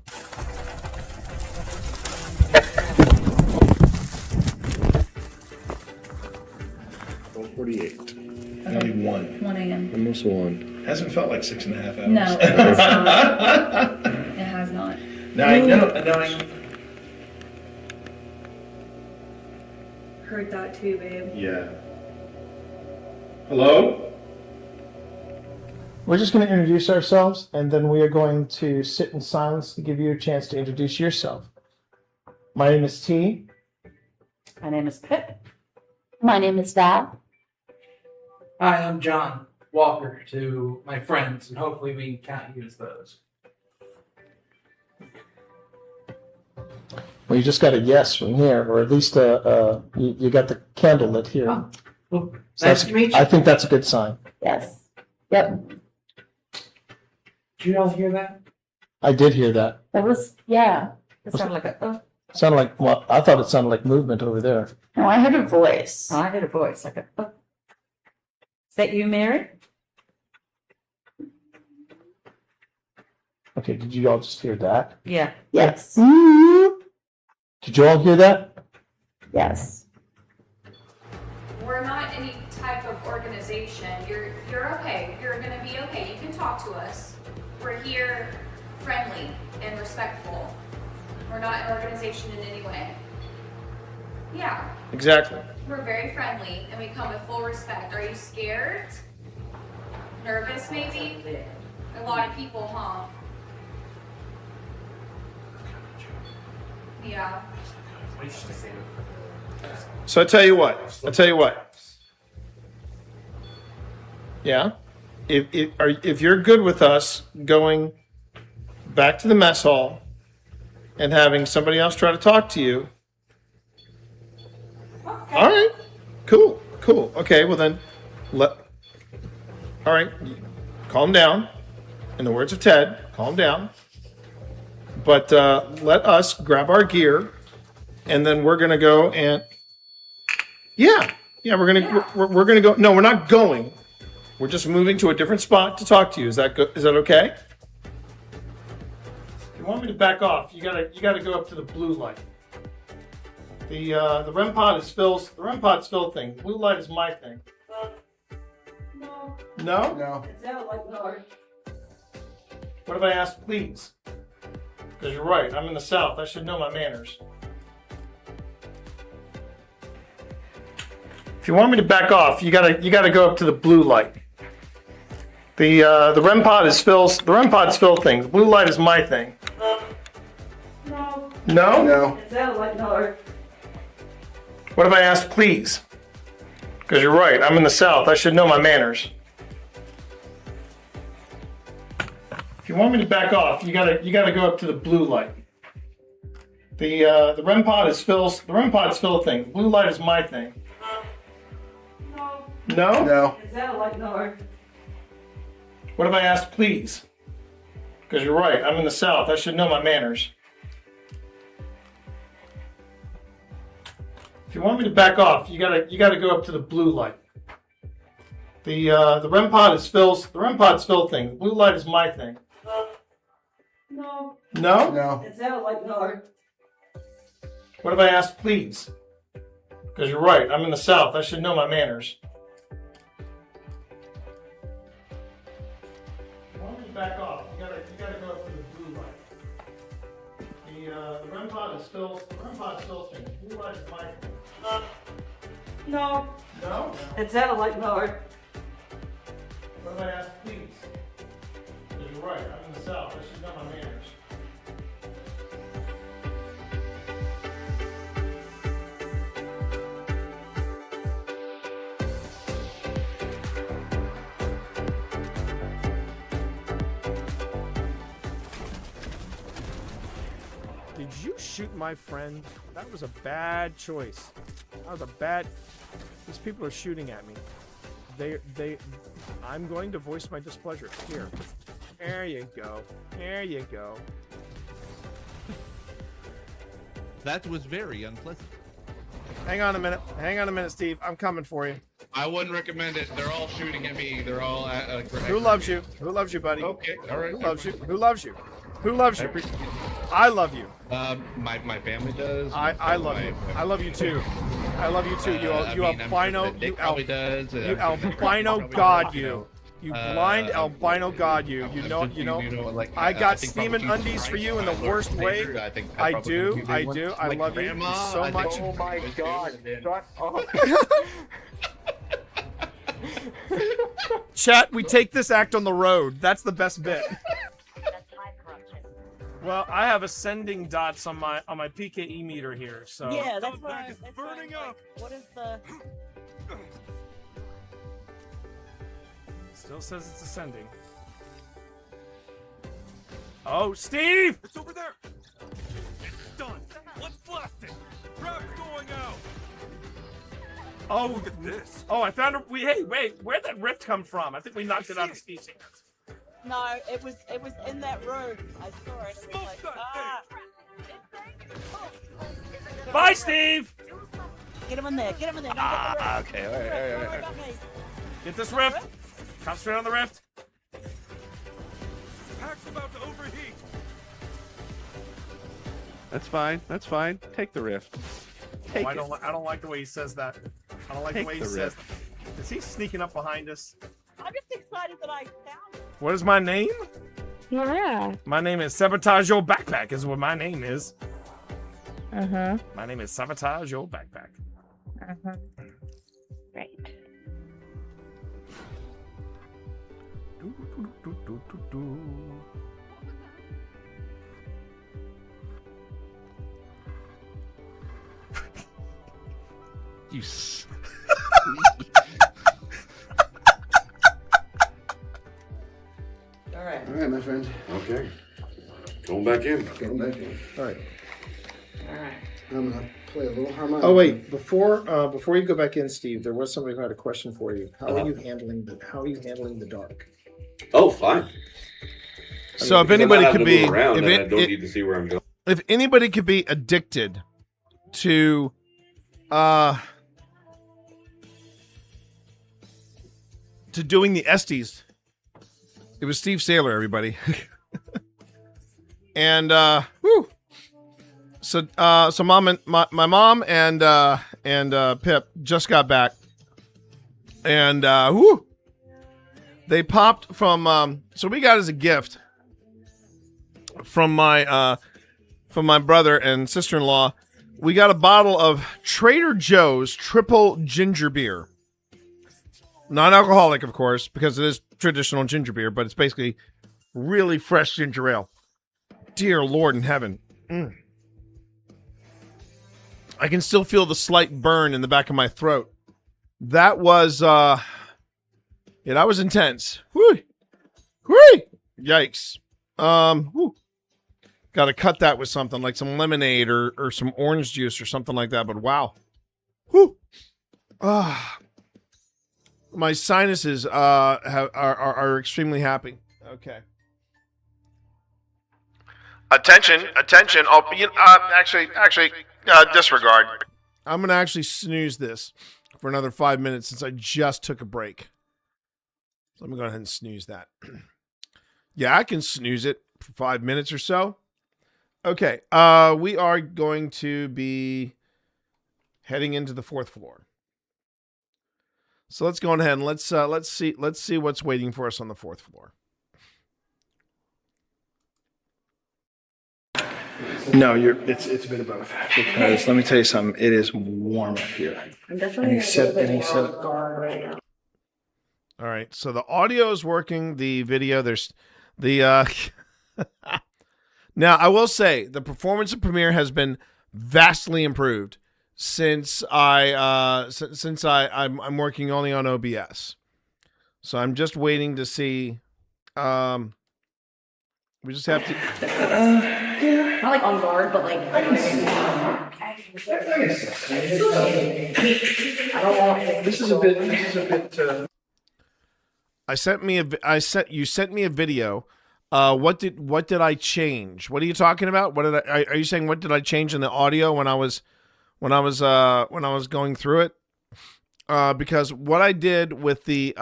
Only 1 a.m. Almost 1. Hasn't felt like 6.5 hours. No, it has not. It has not. No, I know. Heard that too, babe. Yeah. Hello? We're just going to introduce ourselves, and then we are going to sit in silence to give you a chance to introduce yourself. My name is T. My name is Pip. My name is Val. Hi, I'm John Walker to my friends, and hopefully we can count you as those. Well, you just got a yes from here, or at least you got the candle lit here. Oh, well, So nice to meet you. I think that's a good sign. Yes. Yep. Did you all hear that? I did hear that. That was, yeah. It sounded like a, Sounded like, well, I thought it sounded like movement over there. no, I heard a voice. Oh, I heard a voice like a, Is that you, Mary? Okay, did you all just hear that? Yeah. Yes. Did you all hear that? Yes. We're not any type of organization. You're okay. You're gonna be okay. You can talk to us. We're here friendly and respectful. We're not an organization in any way. Yeah. Exactly. We're very friendly and we come with full respect. Are you scared? Nervous maybe? A lot of people, huh? Yeah. So I tell you what. Yeah. If you're good with us going back to the mess hall and having somebody else try to talk to you. Okay. All right. Cool. Okay, well then all right. Calm down. In the words of Ted, calm down. But let us grab our gear, and then we're gonna go and we're gonna go. No, we're not going. We're just moving to a different spot to talk to you. Is that good? Is that okay? If you want me to back off, you gotta go up to the blue light. The REM pod is Phil's. The REM pod's Phil thing. Blue light is my thing. No. No? No. It sounded like no. What if I asked, please? Because you're right. I'm in the South. I should know my manners. If you want me to back off, you gotta go up to the blue light. The REM pod is Phil's. The REM pod's Phil thing. The blue light is my thing. No. No? No. It sounded like no. What if I asked, please? Because you're right. I'm in the South. I should know my manners. If you want me to back off, you gotta go up to the blue light. The REM pod is Phil's. The REM pod's Phil thing. The blue light is my thing. No. No? No. It sounded like no. What if I asked, please? Because you're right. I'm in the South. I should know my manners. If you want me to back off, you gotta go up to the blue light. The REM pod is Phil's. The REM pod's Phil thing. The blue light is my thing. No. No? No. It sounded like no. What if I asked, please? Because you're right. I'm in the South. I should know my manners. If you want me to back off, you gotta go up to the blue light. The REM pod is Phil's. The REM pod's Phil thing. The blue light is my thing. No. No? It sounded like no. What if I asked, please? Because you're right. I'm in the South. I should know my manners. Did you shoot my friend? That was a bad choice. That was a bad... These people are shooting at me. I'm going to voice my displeasure. Here. There you go. There you go. That was very unpleasant. Hang on a minute, Steve. I'm coming for you. I wouldn't recommend it. They're all shooting at me. They're all Who loves you? Who loves you, buddy? Okay, all right. Who loves you? Who loves you? Who loves you? I love you. My family does. I love you. I love you too. I love you too. You albino. You albino god. You blind albino god. You know. I got steaming undies for you in the worst way. I do. I love you so much. Oh my god. Shut up. Chat, we take this act on the road. That's the best bit. Well, I have ascending dots on my PKE meter here, so Yeah, that's why. It's burning up. What is the? Still says it's ascending. Oh, Steve! It's over there. Done. What for? Oh, this. Oh, I found a. Hey, wait, where'd that rift come from? I think we knocked it out of Steve's hands. No, it was in that room. I saw it. It was like, Bye, Steve. Get him in there. Get him in there. Okay, all right. Get this rift. Concentrate on the rift. Pack's about to overheat. That's fine. That's fine. Take the rift. Take I don't like the way he says that. I don't like the way he says. Is he sneaking up behind us? I'm just excited that I found it. What is my name? Yeah. My name is Sabotage Your Backpack. Is what my name is. Uh-huh. My name is Sabotage Your Backpack. Uh-huh. Right. You. All right. All right, my friend. Okay. Going back in. Going back in. All right. All right. I'm gonna play a little harmonica. Oh wait, before you go back in, Steve, there was somebody who had a question for you. How are you handling the dark? Oh, fine. So if anybody could be, if anybody could be addicted to, to doing the Estes, it was Steve Saylor, everybody. And whoo. So mom and my mom and Pip just got back, and whoo, they popped from. So we got as a gift from my brother and sister-in-law. We got a bottle of Trader Joe's triple ginger beer, non-alcoholic, of course, because it is traditional ginger beer, but it's basically really fresh ginger ale. Dear Lord in heaven. I can still feel the slight burn in the back of my throat. That was, that was intense. Whoo! Whoo! Yikes. Whoo. Got to cut that with something like some lemonade or some orange juice or something like that. But wow. Whoo! My sinuses are extremely happy. Okay. Attention! Oh, actually, disregard. I'm gonna actually snooze this for another 5 minutes since I just took a break. So I'm gonna go ahead and snooze that. Yeah, I can snooze it for 5 minutes or so. Okay, we are going to be heading into the 4th floor. So let's go ahead and let's see what's waiting for us on the 4th floor. No, it's a bit of both. Because let me tell you something, it is warm up here. I'm definitely guard right now. All right, so the audio is working. The video, there's the. Now, I will say the performance of Premiere has been vastly improved since I'm working only on OBS. So I'm just waiting to see. We just have to. Yeah. Not like on guard, but like. I don't want. This is a bit. You sent me a video. What did I change? What are you talking about? Are you saying what did I change in the audio when I was going through it? Because what I did with the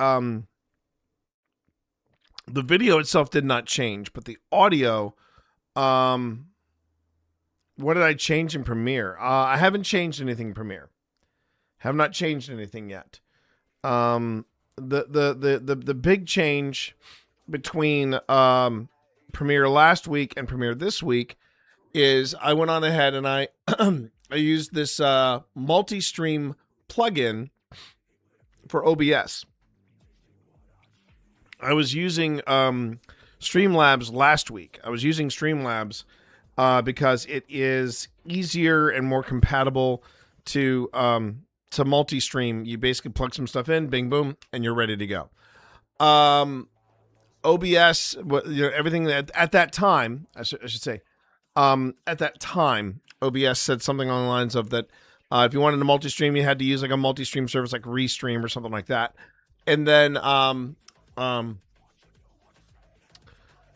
video itself did not change, but the audio, what did I change in Premiere? I haven't changed anything in Premiere. Have not changed anything yet. The big change between Premiere last week and Premiere this week is I went on ahead and I I used this multi-stream plugin for OBS. I was using Streamlabs last week. I was using Streamlabs because it is easier and more compatible to multi-stream. You basically plug some stuff in, bing, boom, and you're ready to go. OBS, everything at that time, I should say, at that time, OBS said something along the lines of that If you wanted a multi-stream, you had to use like a multi-stream service like Restream or something like that. And then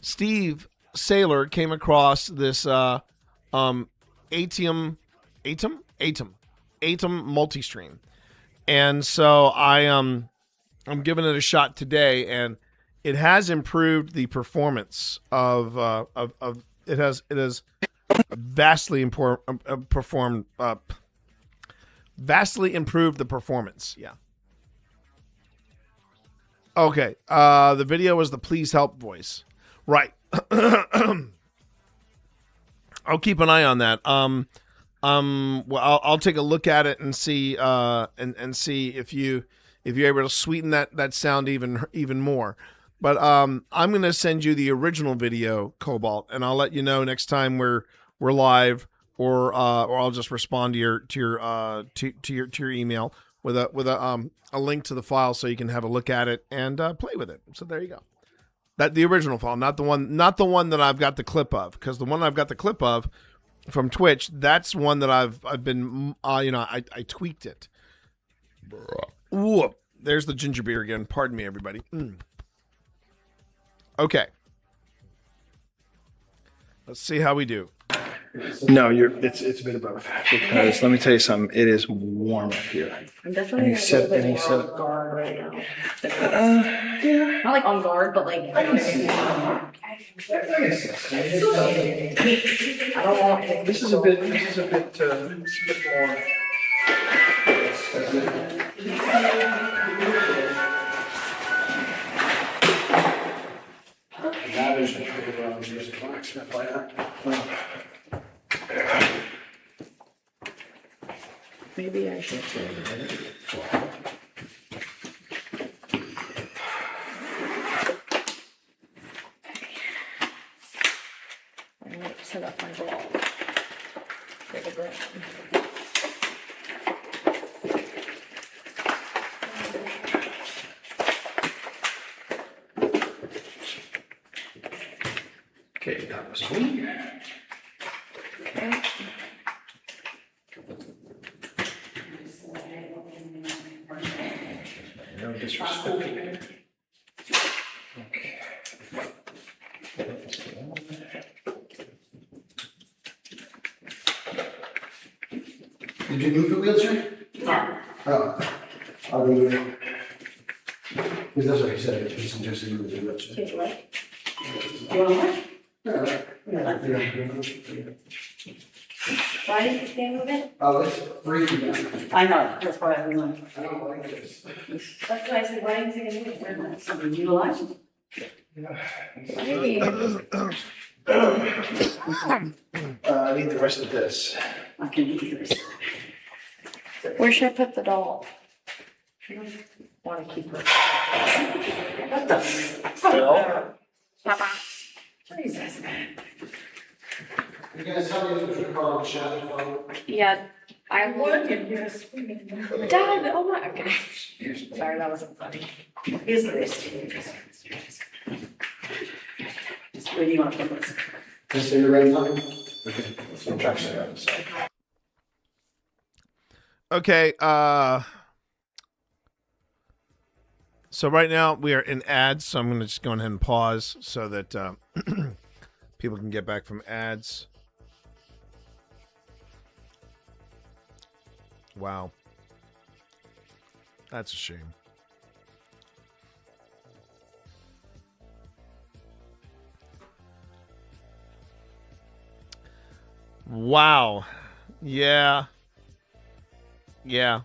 Steve Saylor came across this Atom multi-stream. And so I'm giving it a shot today, and it has improved the performance of it has vastly improved the performance. Yeah. Okay. The video was the please help voice. Right. I'll keep an eye on that. Well, I'll take a look at it and see and see if you're able to sweeten that sound even more. But I'm gonna send you the original video, Cobalt, and I'll let you know next time we're live, or I'll just respond to your email with a link to the file so you can have a look at it and play with it. So there you go. That the original file, not the one that I've got the clip of, because the one I've got the clip of from Twitch, that's one that I've been I tweaked it. Ooh, there's the ginger beer again. Pardon me, everybody. Okay. Let's see how we do. No, it's a bit of both. Because let me tell you something, it is warm up here. I'm definitely a little bit more on guard right now. Yeah. Not like on guard, but like I don't want it. This is a bit more. Now there's a trigger on this box, FYI. Maybe I should. I'm going to set up my ball for the ground. Okay, that was me. Okay. No disrespect. Did you move the wheelchair? Yeah. Oh. I'll move it. Because that's what he said, he suggested you move the wheelchair. Take it away. You want one? Why did you stay move it? Oh, it's freezing down. I know, that's why I was like. I don't like this. That's why I said, why didn't you stay move it? Something utilized? Hey. I need the rest of this. I can do this. Where should I put the doll? I want to keep her. What the Phil? Papa. Jesus, man. You guys tell me if it's recording the chat. Yeah, I would. Dad, oh my, okay. Sorry, that wasn't funny. Is this? Where do you want to put this? Just say the right time? Okay, let's go check that out. Okay, so right now we are in ads, so I'm going to just go ahead and pause so that people can get back from ads. Wow. That's a shame. Wow. Yeah. Yeah.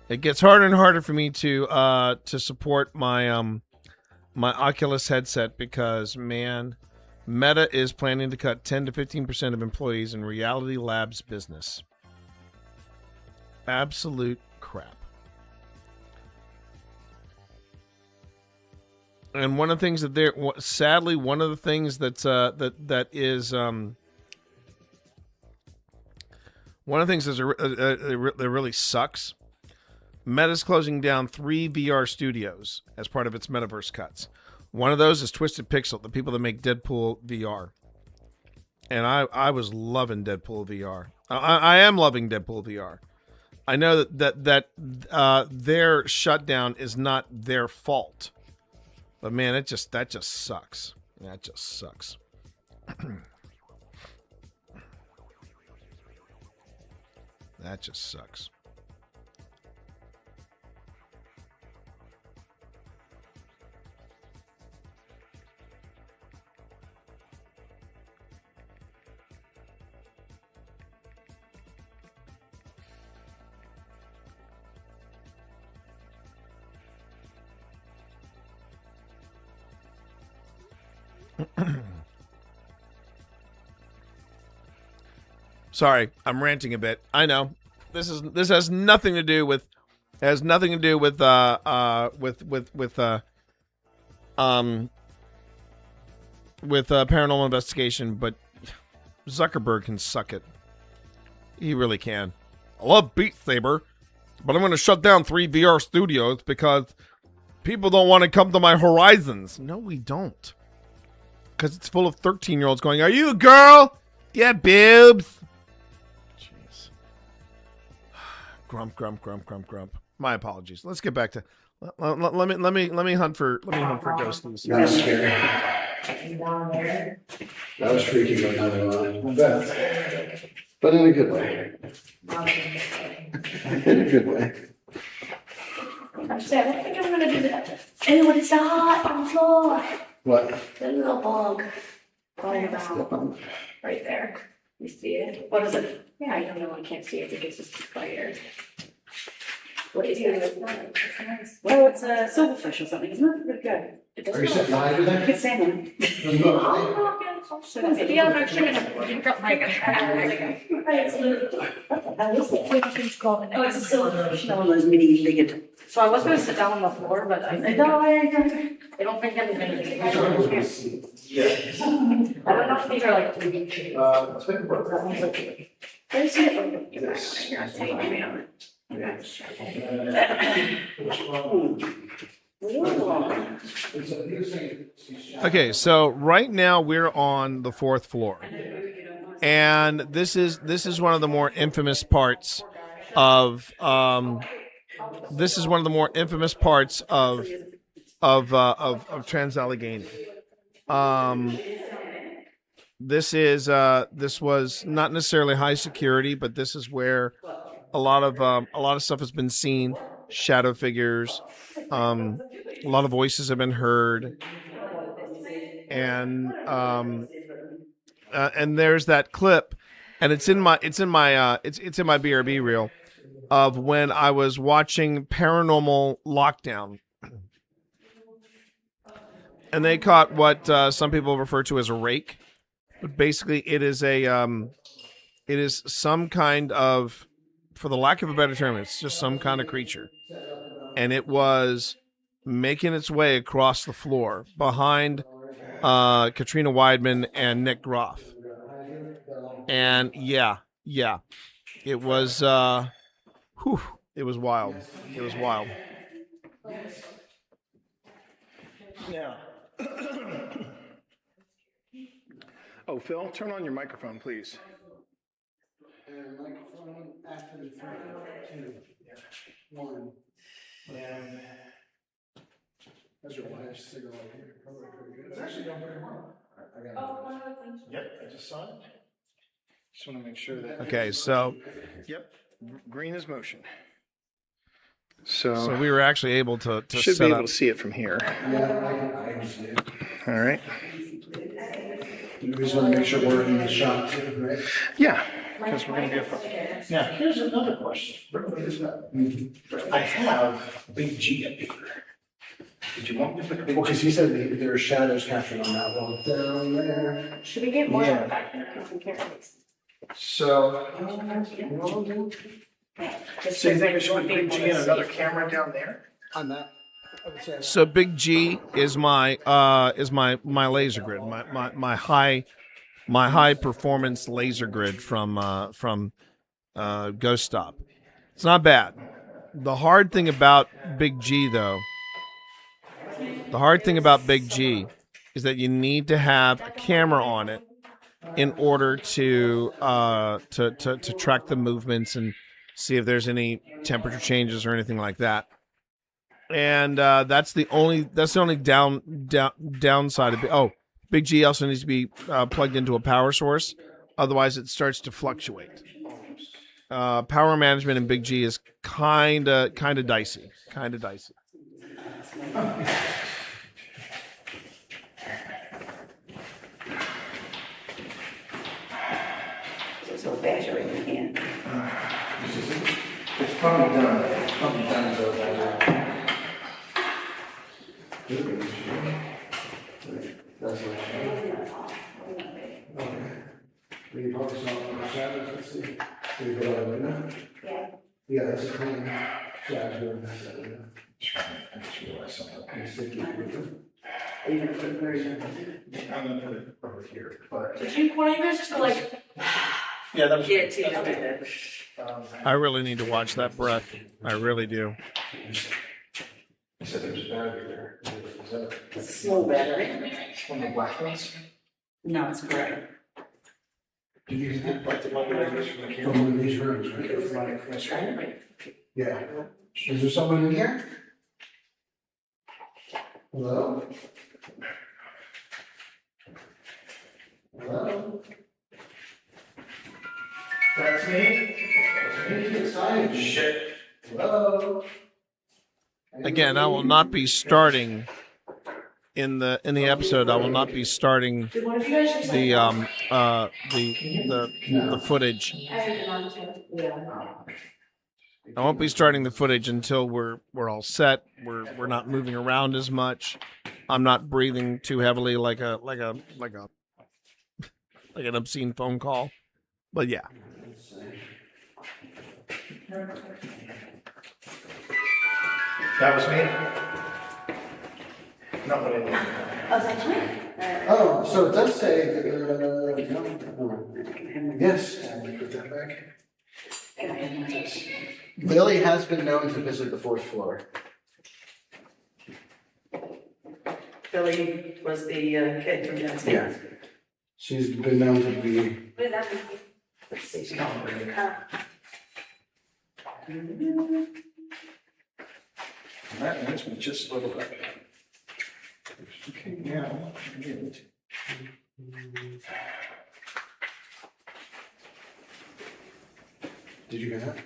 It gets harder and harder for me to support my my Oculus headset because, man, Meta is planning to cut 10 to 15% of employees in Reality Labs business. Absolute crap. And one of the things that they're sadly one of the things that's that is one of the things that really sucks. Meta's closing down 3 VR studios as part of its metaverse cuts. One of those is Twisted Pixel, the people that make Deadpool VR. and I was loving Deadpool VR. I am loving Deadpool VR. I know that their shutdown is not their fault, but man, that just sucks. That just sucks. That just sucks. Sorry, I'm ranting a bit. I know. This has nothing to do with paranormal investigation, but Zuckerberg can suck it. He really can. I love Beat Saber, but I'm going to shut down 3 VR studios because people don't want to come to my horizons. No, we don't. Because it's full of 13-year-olds going, "Are you a girl? Yeah, boobs." Jeez. Grump, grump, grump, grump, grump. My apologies. Let's get back to. Let me hunt for ghosties. That was scary. That was freaky, but not in but in a good way. In a good way. Actually, I don't think I'm gonna do that. Ew, it's hot on the floor. What? The little bug crawling about right there. You see it? What is it? Yeah, I don't know. I can't see it. It gives us fire. What is it? Well, it's a silverfish or something. It's not pretty good. It doesn't. Are you sitting live with that? It's salmon. Yeah, I'm actually gonna drop my. Oh, it's a silverfish. No, those mini legged. So I was gonna sit down on the floor, but I don't think anything. I don't know if these are like. I see it. Here, I'll take it. Okay, so right now we're on the 4th floor, and this is one of the more infamous parts of Trans-Allegheny. This was not necessarily high security, but this is where a lot of stuff has been seen, shadow figures, a lot of voices have been heard, and there's that clip, and it's in my BRB reel of when I was watching Paranormal Lockdown, and they caught what some people refer to as a rake, but basically it is some kind of, for the lack of a better term, it's just some kind of creature. And it was making its way across the floor behind Katrina Weidman and Nick Groff. And yeah, it was, it was wild. It was wild. Now, oh, Phil, turn on your microphone, please. Microphone active for 2, 1, and that's your flash signal right here. Probably pretty good. It's actually going pretty well. I got it. Yep, I just saw it. Just want to make sure that. Okay, so. Yep, green is motion. So we were actually able to should set be able up. to see it from here. Yeah, I can see it. All right. You just want to make sure we're in the shot too, right? Yeah, because we're going to get. Now, here's another question. I have Big G up here. Did you want me to put? Well, because he said there are shadows captured on that wall down there. Should we get more Yeah. back there? So you think I should put Big G and another camera down there? On that. I would say So Big G is my laser grid, my high performance laser grid from Ghost Stop. It's not bad. The hard thing about Big G though, is that you need to have a camera on it in order to track the movements and see if there's any temperature changes or anything like that. And that's the only downside of it. Oh, Big G also needs to be plugged into a power source, otherwise it starts to fluctuate. Power management in Big G is kind of dicey, So battery in hand. It's probably done. It's probably done so by now. That's what Will you focus on the shadows? Let's see. Will you go out the window? Yeah. Yeah, that's a clean shadow. That's that window. I just realized something. Can you see the window? Are you gonna put it where you're I'm gonna put it over here. But Did you want to just like? yeah, that was Yeah, it's easy to do that. I really need to watch that breath. I really do. You said there's a battery there. Is that It's a slow battery. one of the black ones? No, it's correct. Did you get like the one that I used from the camera? From one of these rooms, right? From my screen? Yeah. Is there someone in here? Hello? Hello? That's me? That's me, excited. Shit. Hello? Again, I will not be starting in the episode. I will not be starting the footage. I won't be starting the footage until we're all set. We're not moving around as much. I'm not breathing too heavily like an obscene phone call. But yeah. That was me? Not what I did. Oh, that's me. Oh, so it does say, yes. Can we put that back? Lily has been known to visit the 4th floor. Billy was the kid from downstairs. She's been known to be. Let's see. That makes me just a little bit. Okay, now, did you hear that?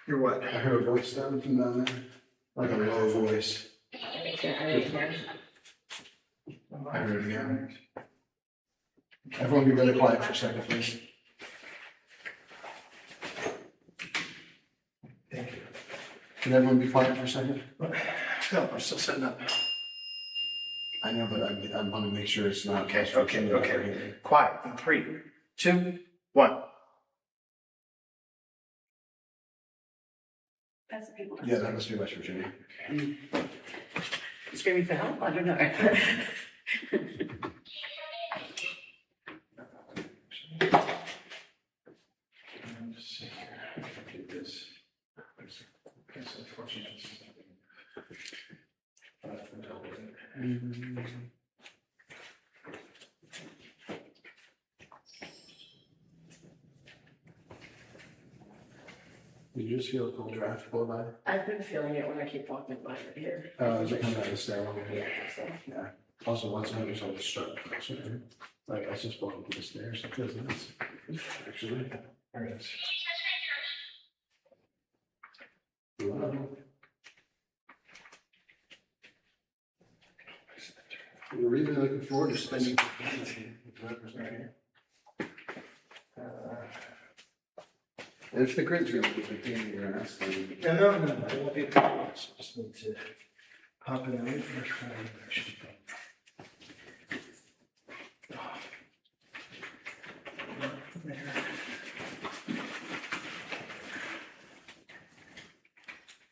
Hear what? I heard a voice down from down there, like a low voice. I heard it again. Everyone be really quiet for a second, please. Thank you. Can everyone be quiet for a second? No, I'm still setting up. I know, but I want to make sure it's not. Okay. Quiet. In 3, 2, 1. That's the people. Yeah, that must be West Virginia. Screaming for help? I don't know. Let's see here. Do this. Okay, so unfortunately, Did you just feel a cool draft blow by? I've been feeling it when I keep walking by right here. Is it coming out of the stairwell? Yeah. Also, once I just always start closer. Like, I just walk up the stairs. It feels nice. Actually, there it is. Hello. We're really looking forward to spending time with you. Whoever's not here. If the grid's really good, you're gonna ask them. No, it won't be a problem. Just need to hop in and wait for a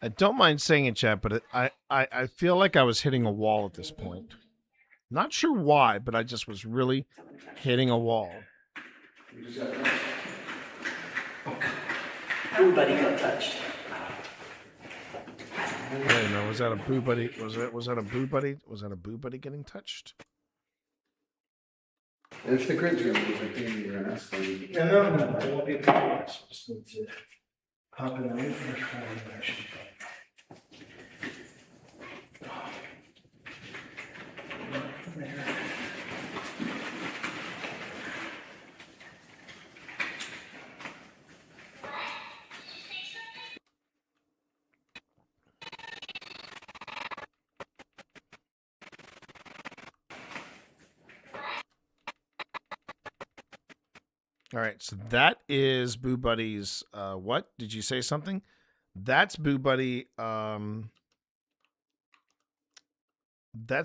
I don't mind saying it, chat, but I feel like I was hitting a wall at this point. Not sure why, but I just was really hitting a wall. Everybody got touched. Wait a minute, was that a boo buddy? Was that a boo buddy? Was that a boo buddy getting touched? And if the grid's gonna be the grass, then. No, it won't be a problem. Just need to pop it on the first one infection. All right, so that is Boo Buddy's. What did you say? Something? That's Boo Buddy. That's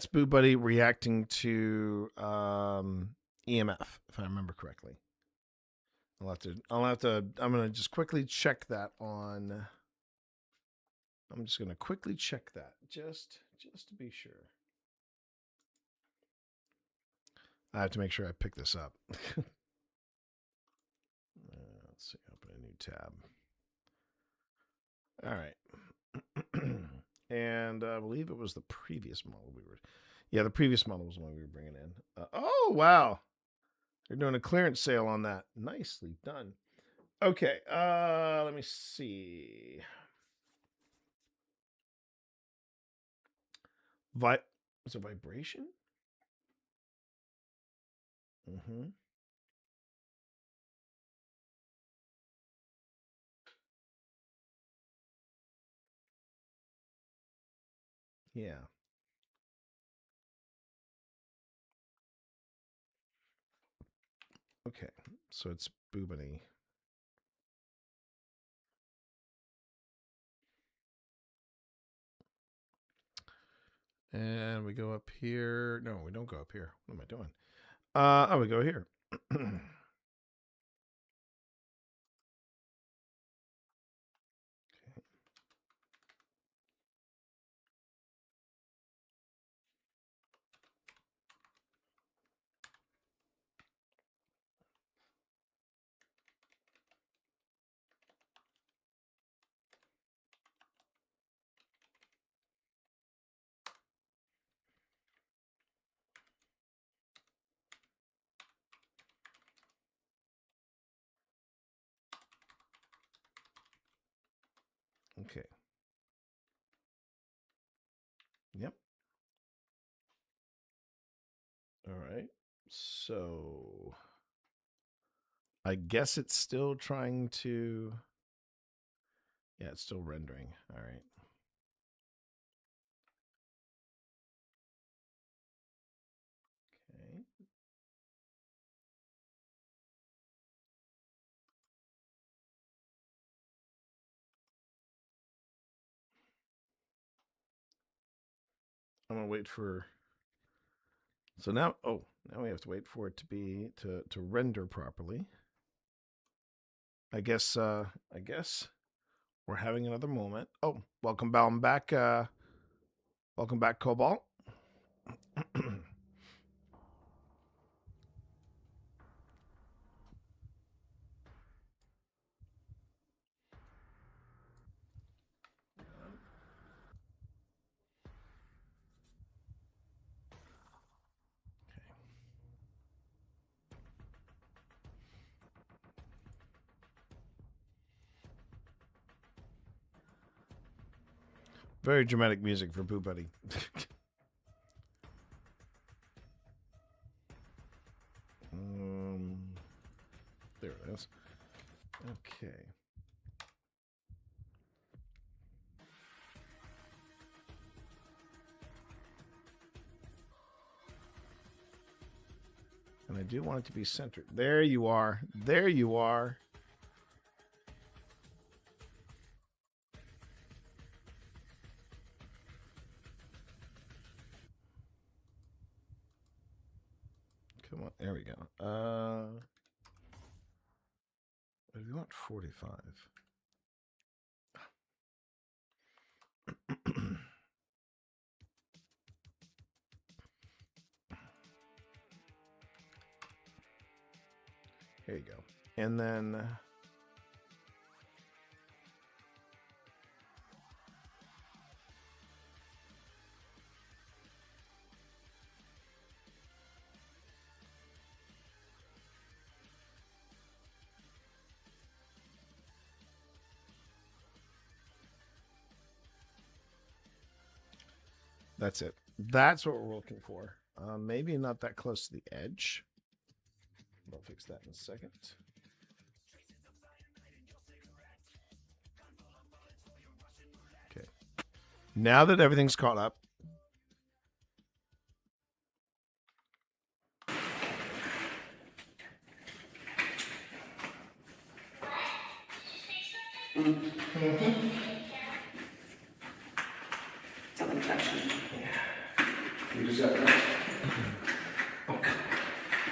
Boo Buddy reacting to EMF, if I remember correctly. I'm gonna just quickly check that on. I'm just gonna quickly check that just to be sure. I have to make sure I pick this up. Let's see, open a new tab. All right. And I believe it was the previous model we were. Yeah, the previous model was the one we were bringing in. Oh, wow. They're doing a clearance sale on that. Nicely done. Okay, let me see. Is it vibration? Mm-hmm. Yeah. Okay, so it's Boobany. And we go up here. No, we don't go up here. What am I doing? We go here. Okay. Yep. All right. So I guess it's still trying to. Yeah, it's still rendering. All right. Okay. I'm gonna wait for. So now, now we have to wait for it to be to render properly. I guess we're having another moment. Oh, welcome back. Welcome back, Cobalt. Very dramatic music for Boo Buddy. There it is. Okay. And I do want it to be centered. There you are. There you are. Come on. There we go. What do you want? 45. Here you go. And then That's it. That's what we're looking for. Maybe not that close to the edge. I'll fix that in a second. Okay. Now that everything's caught up, Something touched me. You just got that.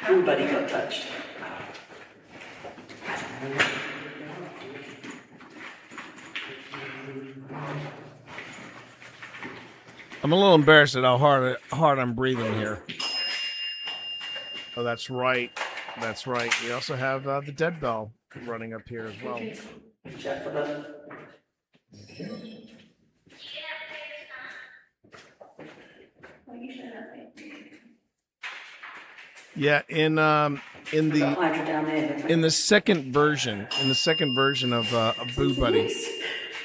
Everybody got touched. I'm a little embarrassed at how hard I'm breathing here. Oh, that's right. That's right. We also have the dead bell running up here as well. Check for the. Yeah, in the second version of Boo Buddy,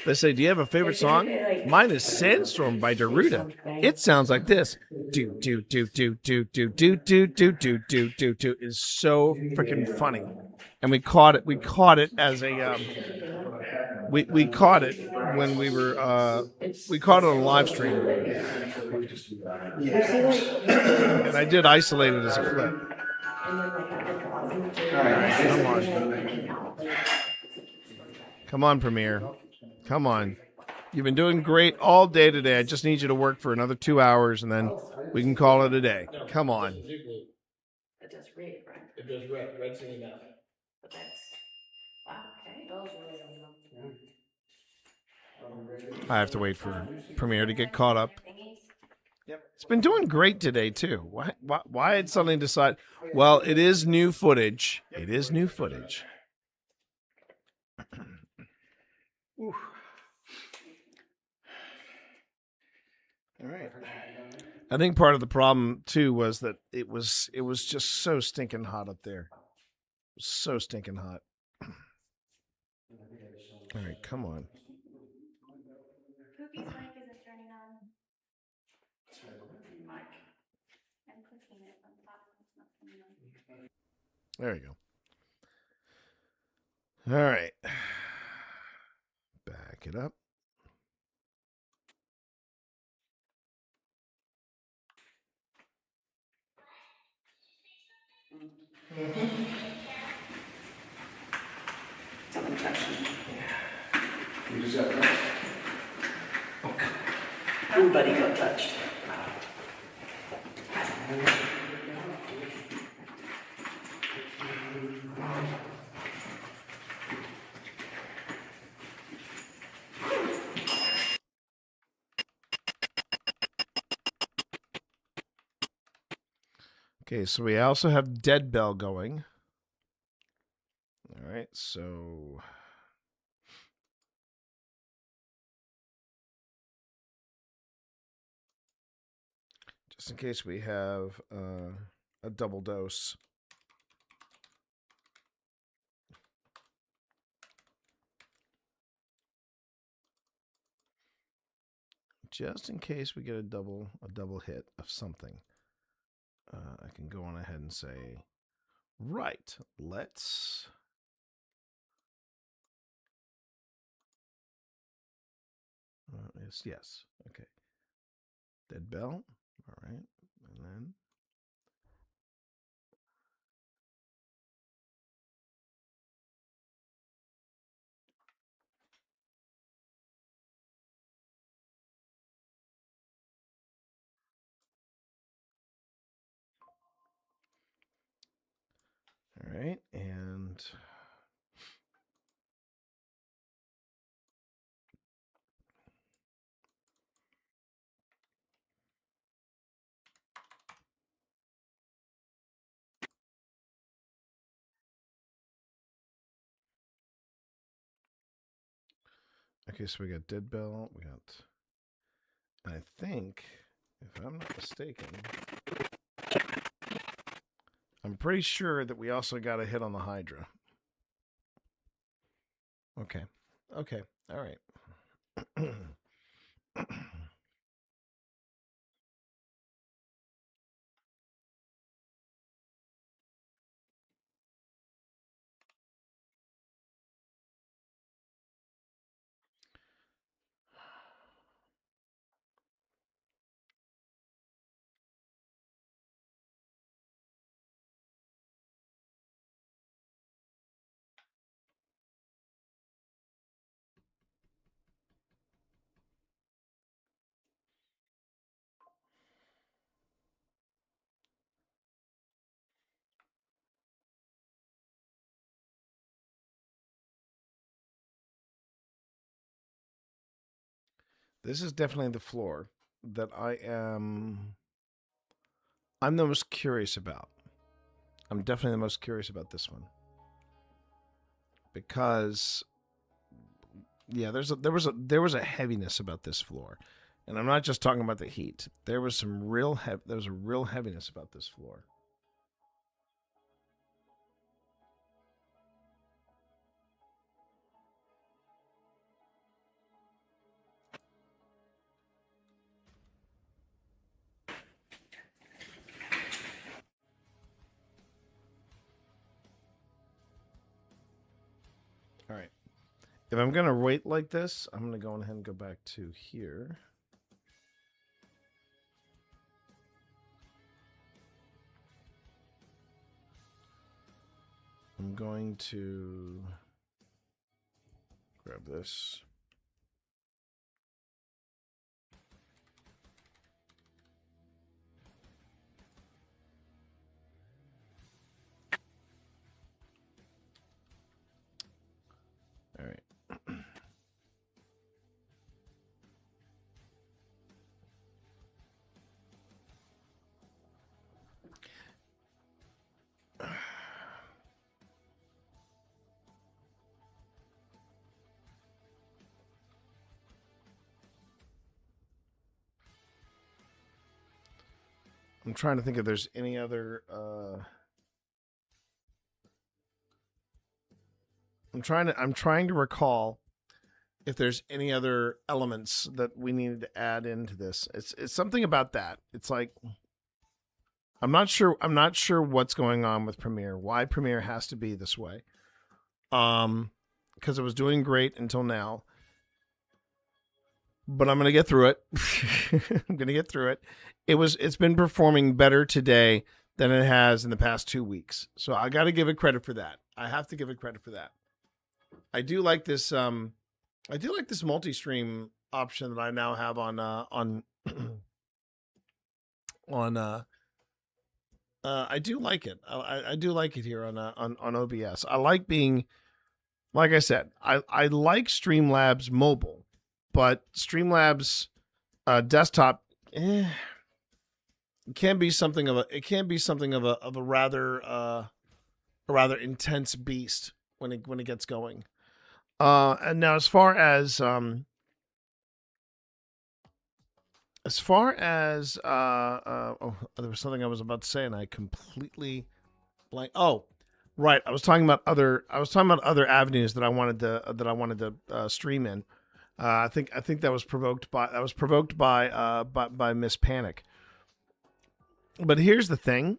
they say, "Do you have a favorite song?" Mine is "Sandstorm" by Daruda. It sounds like this. Do do do do do do do do do do do do do is so freaking funny, and we caught it. We caught it as a we caught it when we were we caught it on a live stream, and I did isolate it as a clip. Come on. Come on, Premiere. Come on. You've been doing great all day today. I just need you to work for another 2 hours, and then we can call it a day. Come on. It does red, right? It does red. Red's enough. But that's. Wow, okay. Those I have to wait for Premiere to get caught up. It's been doing great today, too. Why did suddenly decide? Well, it is new footage. It is new footage. All right. I think part of the problem, too, was that it was just so stinking hot up there. So stinking hot. All right, come on. Poopy's mic isn't turning on. Mic. I'm clicking it on top. It's not coming on. There you go. All right. Back it up. Something touched me. You just got that. Everybody got touched. Okay, so we also have Dead Bell going. All right, so just in case we have a double dose. Just in case we get a double hit of something. I can go on ahead and say, right, let's yes, okay. Dead Bell, all right, and then all right, and okay, so we got Dead Bell, we got, I think, if I'm not mistaken, I'm pretty sure that we also got a hit on the Hydra. Okay. Okay. All right. This is definitely the floor that I'm the most curious about. I'm definitely the most curious about this one. Because yeah, there was a heaviness about this floor. And I'm not just talking about the heat. There was a real heaviness about this floor. All right. If I'm going to wait like this, I'm going to go ahead and go back to here. I'm going to grab this. All right. I'm trying to think if there's any other I'm trying to recall if there's any other elements that we needed to add into this. It's something about that. It's like I'm not sure what's going on with Premiere. Why Premiere has to be this way. Because it was doing great until now. But I'm going to get through it. I'm going to get through it. It's been performing better today than it has in the past 2 weeks. So I got to give it credit for that. I have to give it credit for that. I do like this multi-stream option that I now have on I do like it. I do like it here on OBS. I like being, like I said, I like Streamlabs mobile, but Streamlabs desktop it can be something of a rather intense beast when it gets going. And now as far as there was something I was about to say and I completely blank. Oh, right. I was talking about other avenues that I wanted to stream in. I think that was provoked by Miss Panic. But here's the thing.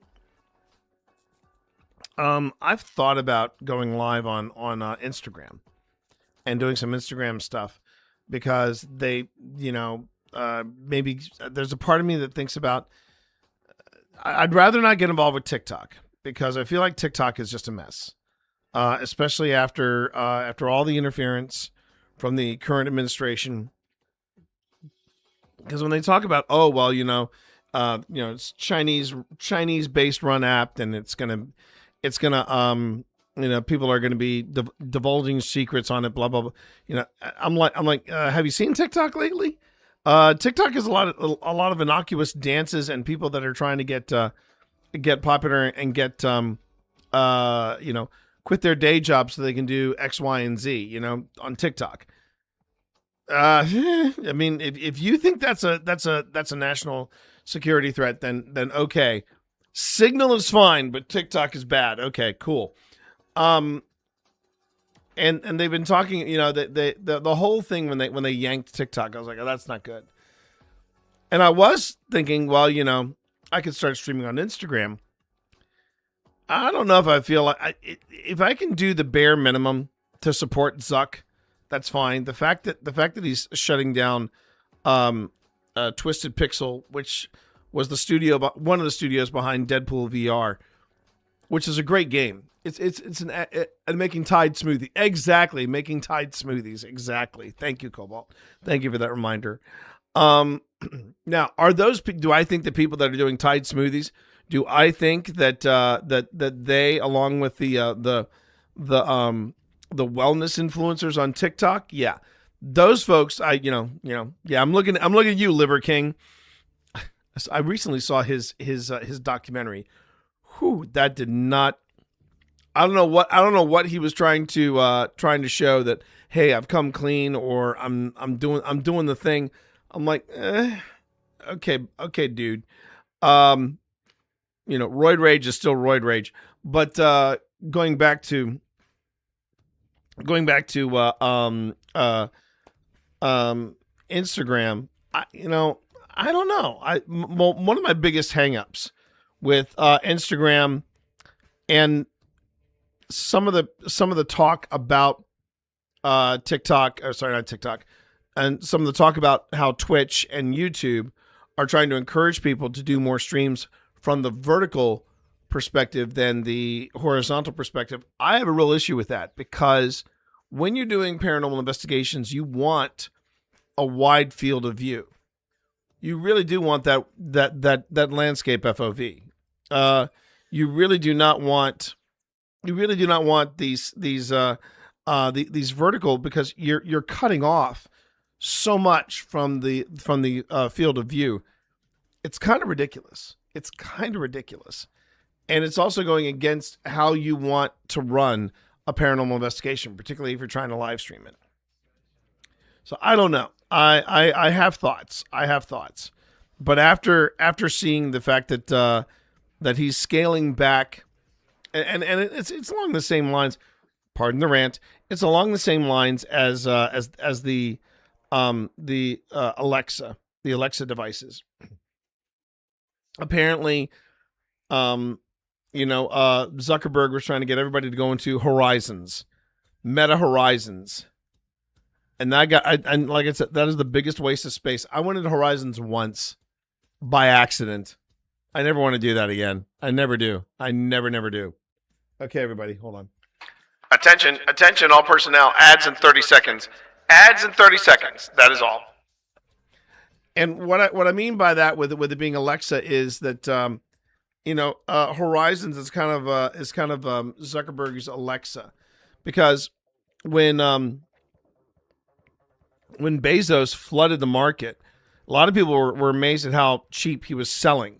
I've thought about going live on Instagram and doing some Instagram stuff because they, maybe there's a part of me that thinks about, I'd rather not get involved with TikTok because I feel like TikTok is just a mess, especially after all the interference from the current administration. Because when they talk about, it's Chinese based run app and it's gonna people are going to be divulging secrets on it, blah, blah, blah. I'm like, have you seen TikTok lately? TikTok is a lot of innocuous dances and people that are trying to get popular and get, quit their day job so they can do X, Y, and Z, on TikTok. I mean, if you think that's a national security threat, then okay. Signal is fine, but TikTok is bad. Okay, cool. And they've been talking, the whole thing when they yanked TikTok, I was like, oh, that's not good. And I was thinking, well, I could start streaming on Instagram. I don't know if I feel like if I can do the bare minimum to support Zuck, that's fine. The fact that he's shutting down Twisted Pixel, which was one of the studios behind Deadpool VR, which is a great game. It's making Tide smoothie. Exactly. Making Tide smoothies. Exactly. Thank you, Cobalt. Thank you for that reminder. Now, do I think the people that are doing Tide smoothies, do I think that they, along with the wellness influencers on TikTok, yeah, those folks, yeah, I'm looking at you, Liver King. I recently saw his documentary. Whew, that did not. I don't know what he was trying to show, that hey, I've come clean, or I'm doing the thing. I'm like, okay, dude. Roid rage is still roid rage. But going back to Instagram, I don't know. One of my biggest hangups with Instagram and some of the talk about TikTok, or sorry, not TikTok, and some of the talk about how Twitch and YouTube are trying to encourage people to do more streams from the vertical perspective than the horizontal perspective. I have a real issue with that, because when you're doing paranormal investigations, you want a wide field of view. You really do want that landscape FOV. You really do not want these vertical, because you're cutting off so much from the field of view. It's kind of ridiculous. And it's also going against how you want to run a paranormal investigation, particularly if you're trying to live stream it. So I don't know. I have thoughts. But after seeing the fact that he's scaling back, and it's along the same lines. Pardon the rant. It's along the same lines as the Alexa devices. Apparently, Zuckerberg was trying to get everybody to go into Meta Horizons. And like I said, that is the biggest waste of space. I went into Horizons once by accident. I never want to do that again. I never do. I never do. Okay, everybody, hold on. Attention, all personnel. Ads in 30 seconds. That is all. And what I mean by that, with it being Alexa, is that Horizons is kind of Zuckerberg's Alexa, because when Bezos flooded the market, a lot of people were amazed at how cheap he was selling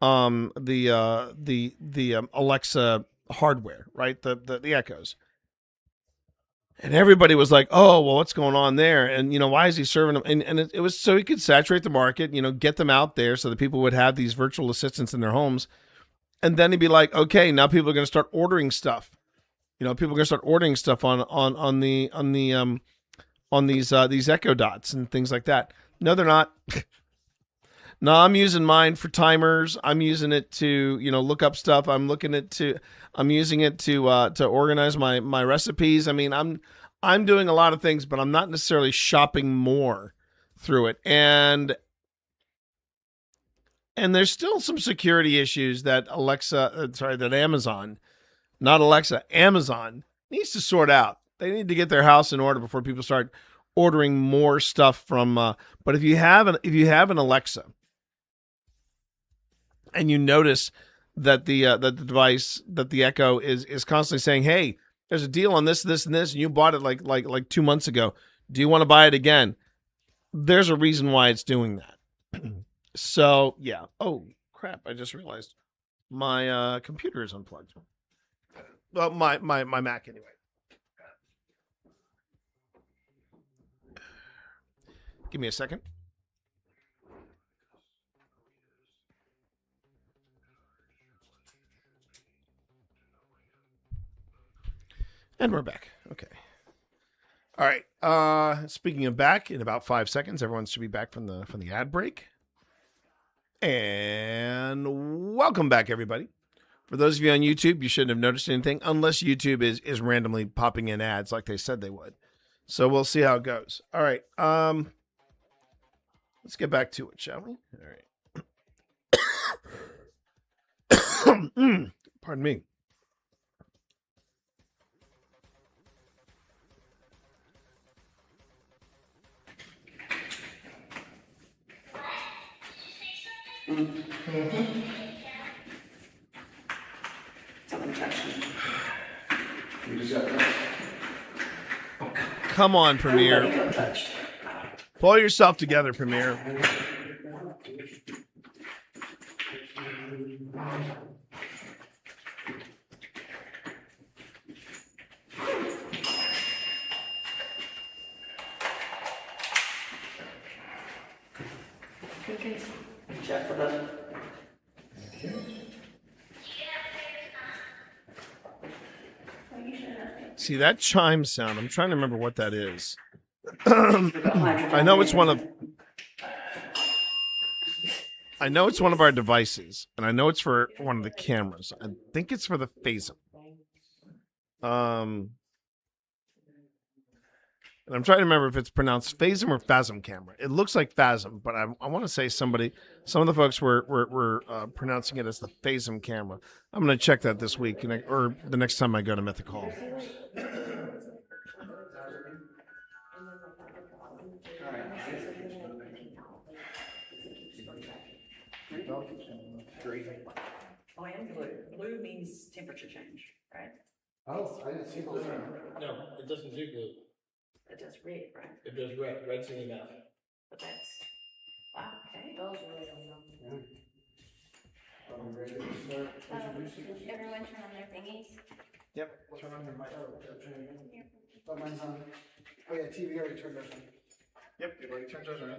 the Alexa hardware, right? The Echoes. And everybody was like, oh, well, what's going on there? And, why is he serving them? And it was so he could saturate the market, get them out there so that people would have these virtual assistants in their homes. And then he'd be like, okay, now people are going to start ordering stuff. People are going to start ordering stuff on these Echo Dots and things like that. No, they're not. No, I'm using mine for timers. I'm using it to, look up stuff. I'm using it to organize my recipes. I mean, I'm doing a lot of things, but I'm not necessarily shopping more through it. And there's still some security issues that Amazon needs to sort out. They need to get their house in order before people start ordering more stuff from. But if you have an Alexa, and you notice that the device, that the Echo is constantly saying, "Hey, there's a deal on this, this, and this, and you bought it like 2 months ago. Do you want to buy it again?" There's a reason why it's doing that. So yeah. Oh crap! I just realized my computer is unplugged. Well, my Mac anyway. Give me a second. And we're back. Okay. All right. Speaking of back, in about 5 seconds, everyone should be back from the ad break. And welcome back, everybody. For those of you on YouTube, you shouldn't have noticed anything unless YouTube is randomly popping in ads like they said they would. So we'll see how it goes. All right. Let's get back to it, shall we? All right. Pardon me. Come on, Premiere. Pull yourself together, Premier. Check for the. See that chime sound? I'm trying to remember what that is. I know it's one of our devices, and I know it's for one of the cameras. I think it's for the Phasm. And I'm trying to remember if it's pronounced Phasm or Phasm camera. It looks like Phasm, but I want to say some of the folks were pronouncing it as the Phasm camera. I'm going to check that this week, or the next time I go to Mythic Hall. Oh, and blue. Blue means temperature change, right? Oh, I didn't see blue. No, it doesn't do blue. It does red, right? It does red. Red's in enough. But that's, wow, okay. Those are red on them. Are we ready to start introducing us? Everyone turn on their thingies. Yep. Turn on your mic. Oh, mine's on. Oh yeah, TV already turned ours on. Yep, it already turned ours on.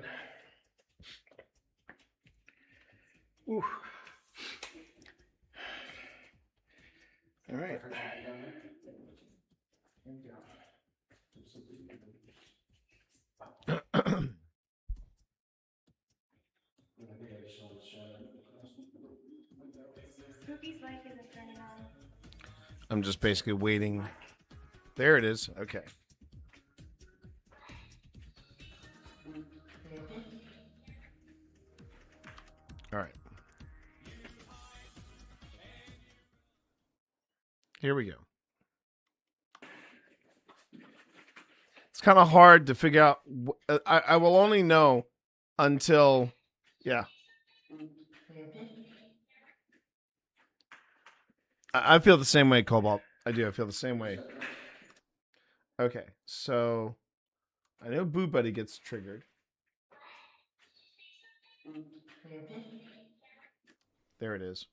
Ooh. All right. Poopy's mic isn't turning on. I'm just basically waiting. There it is. Okay. All right. Here we go. It's kind of hard to figure out. I will only know until, yeah. I feel the same way, Cobalt. I do. I feel the same way. Okay, so I know Boo Buddy gets triggered. There it is.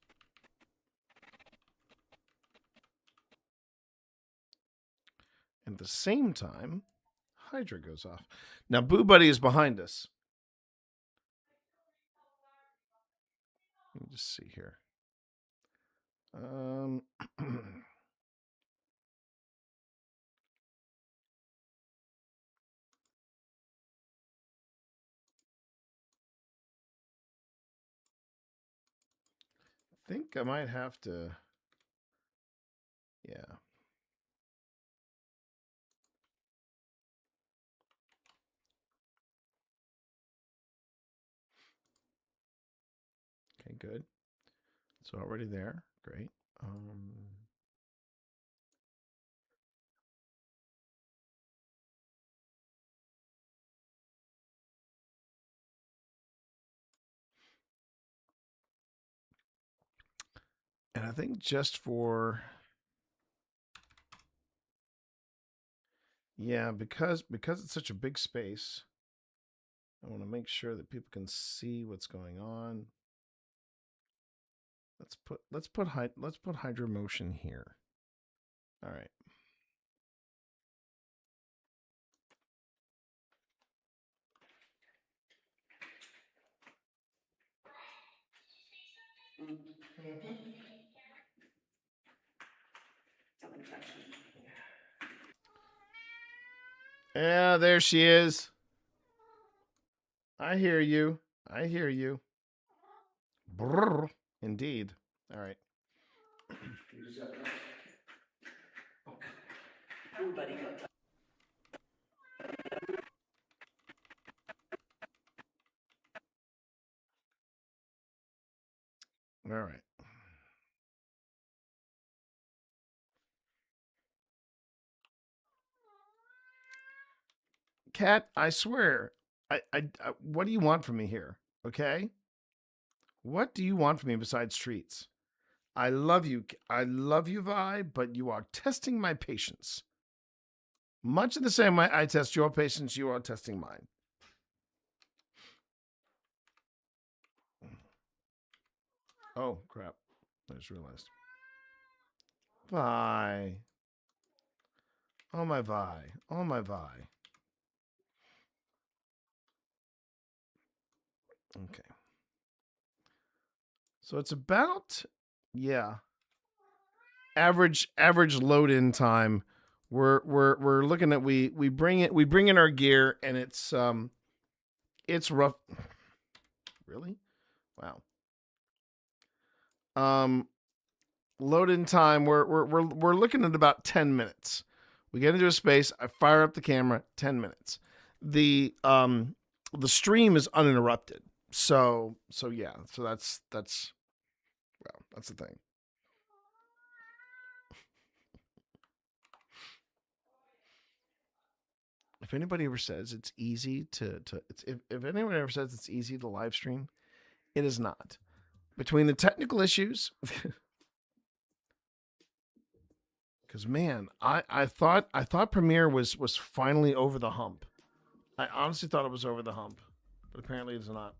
At the same time, Hydra goes off. Now, Boo Buddy is behind us. Let me just see here. I think I might have to. Yeah. Okay, good. It's already there. Great. And I think just for, yeah, because it's such a big space, I want to make sure that people can see what's going on. Let's put Hydra Motion here. All right. Yeah, there she is. I hear you. I hear you. Brrr. Indeed. All right. Everybody go. All right. Kat, I swear, I what do you want from me here? Okay? What do you want from me besides treats? I love you, Vi, but you are testing my patience. Much in the same way I test your patience, you are testing mine. Oh, crap. I just realized. Vi. Oh, my Vi. Oh, my Vi. Okay. So it's about, yeah. Average load in time. We're looking at we bring in our gear and it's rough. Really? Wow. Load in time. We're looking at about 10 minutes. We get into a space. I fire up the camera. 10 minutes. The stream is uninterrupted. So yeah. So that's the thing. If anybody ever says it's easy if anyone ever says it's easy to live stream, it is not. Between the technical issues, because man, I thought Premiere was finally over the hump. I honestly thought it was over the hump, but apparently it's not.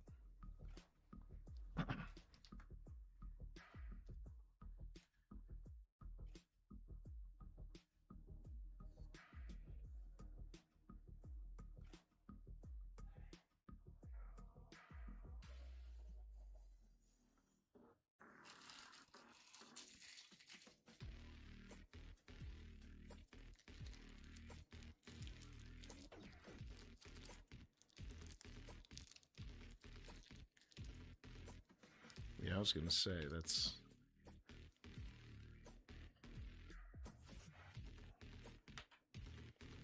Yeah, I was gonna say that's.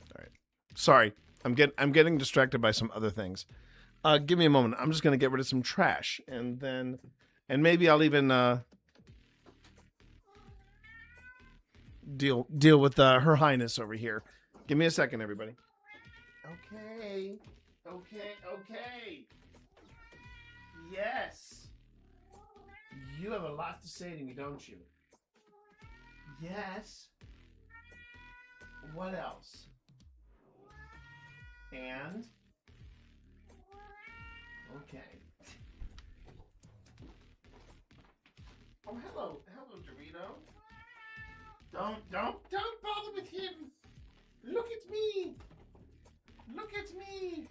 All right. Sorry, I'm getting distracted by some other things. Give me a moment. I'm just gonna get rid of some trash, and maybe I'll even deal with Her Highness over here. Give me a second, everybody. Okay. Yes. You have a lot to say to me, don't you? Yes. What else? And? Okay. Oh, hello, Dorito. Don't bother with him. Look at me. Look at me.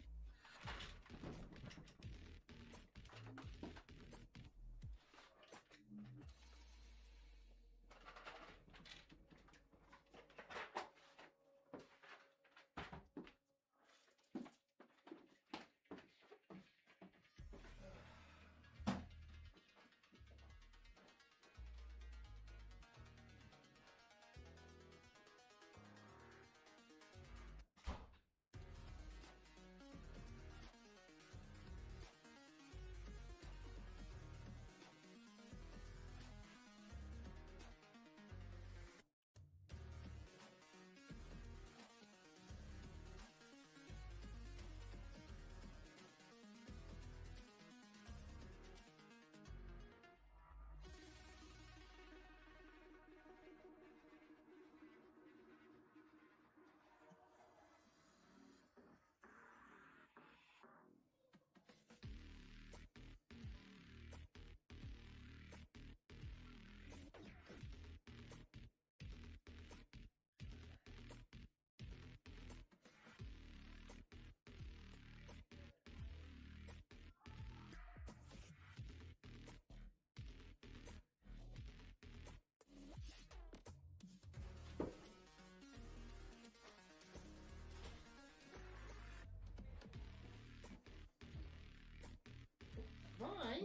Why?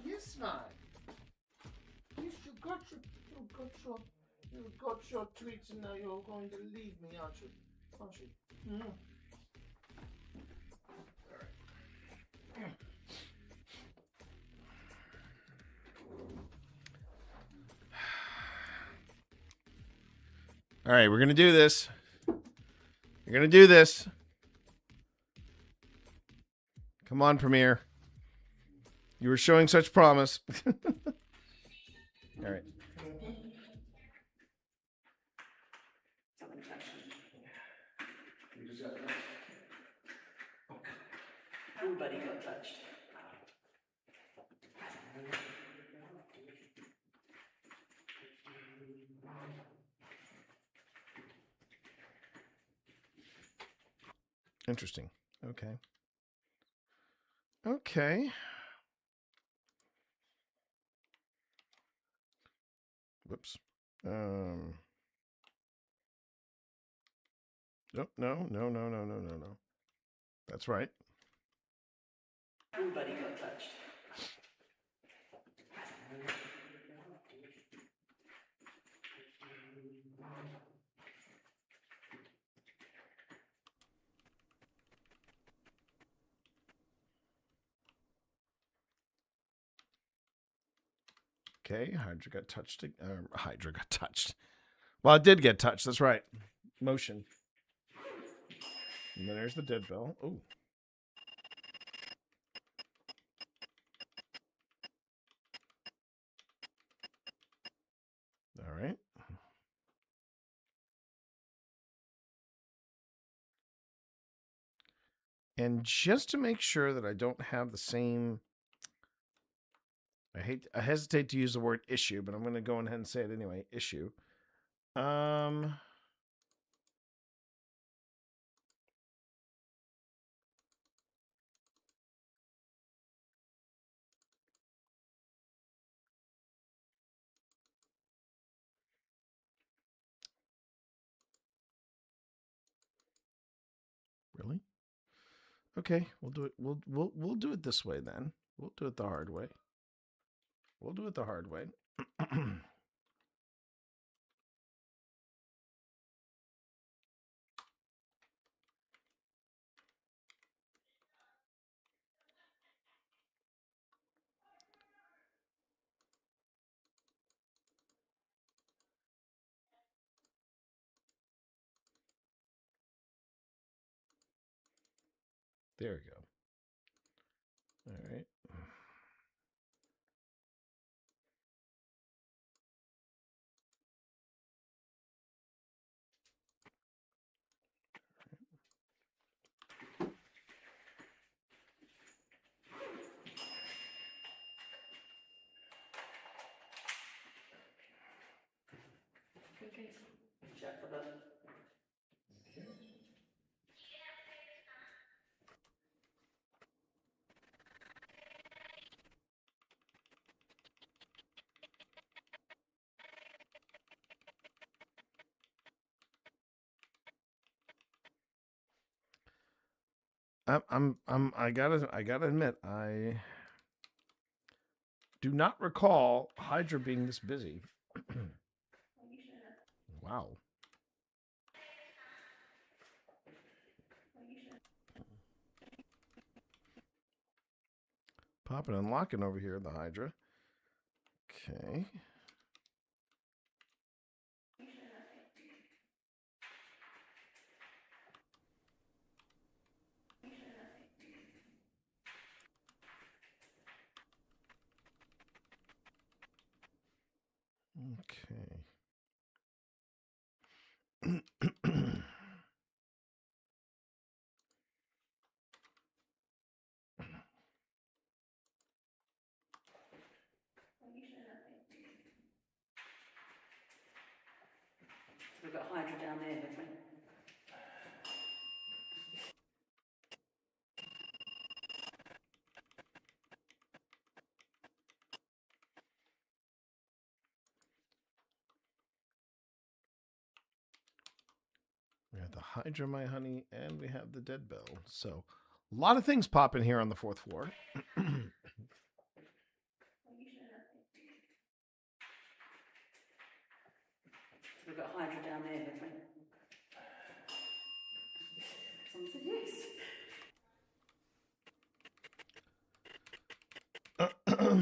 Yes, why? Yes, you got your treats and now you're going to leave me, aren't you? Mm. All right, we're gonna do this. You're gonna do this. Come on, Premiere. You were showing such promise. All right. Everybody got touched. Interesting. Okay. Okay. Whoops. No, no. That's right. Everybody got touched. Okay, Hydra got touched. Hydra got touched. Well, it did get touched. That's right. Motion. And then there's the dead bell. Oh. All right. And just to make sure that I don't have the same, I hesitate to use the word issue, but I'm going to go ahead and say it anyway. Issue. Really? Okay, we'll do it. We'll do it this way then. We'll do it the hard way. We'll do it the hard way. There we go. All right. Okay. Check for the. I gotta admit, I do not recall Hydra being this busy. Wow. Popping and locking over here, the Hydra. Okay. Okay. We've got Hydra down there, haven't we? We have the Hydra, my honey, and we have the dead bell. So, a lot of things popping here on the 4th floor. We've got Hydra down there, haven't we? Someone said yes. Okay.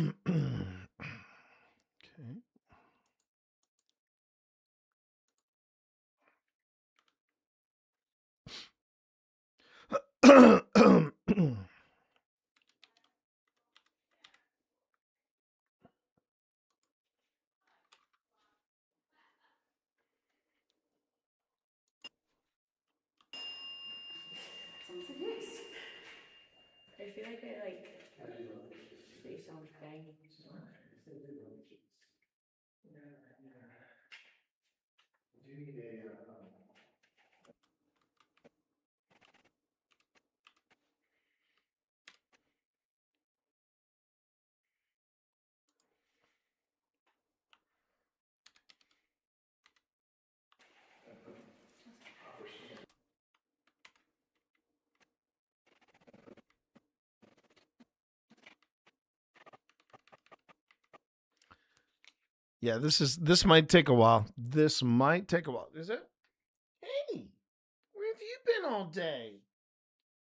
Someone said yes. I feel like I say something. Do you need a, Yeah, this might take a while. This might take a while. Is it? Hey, where have you been all day?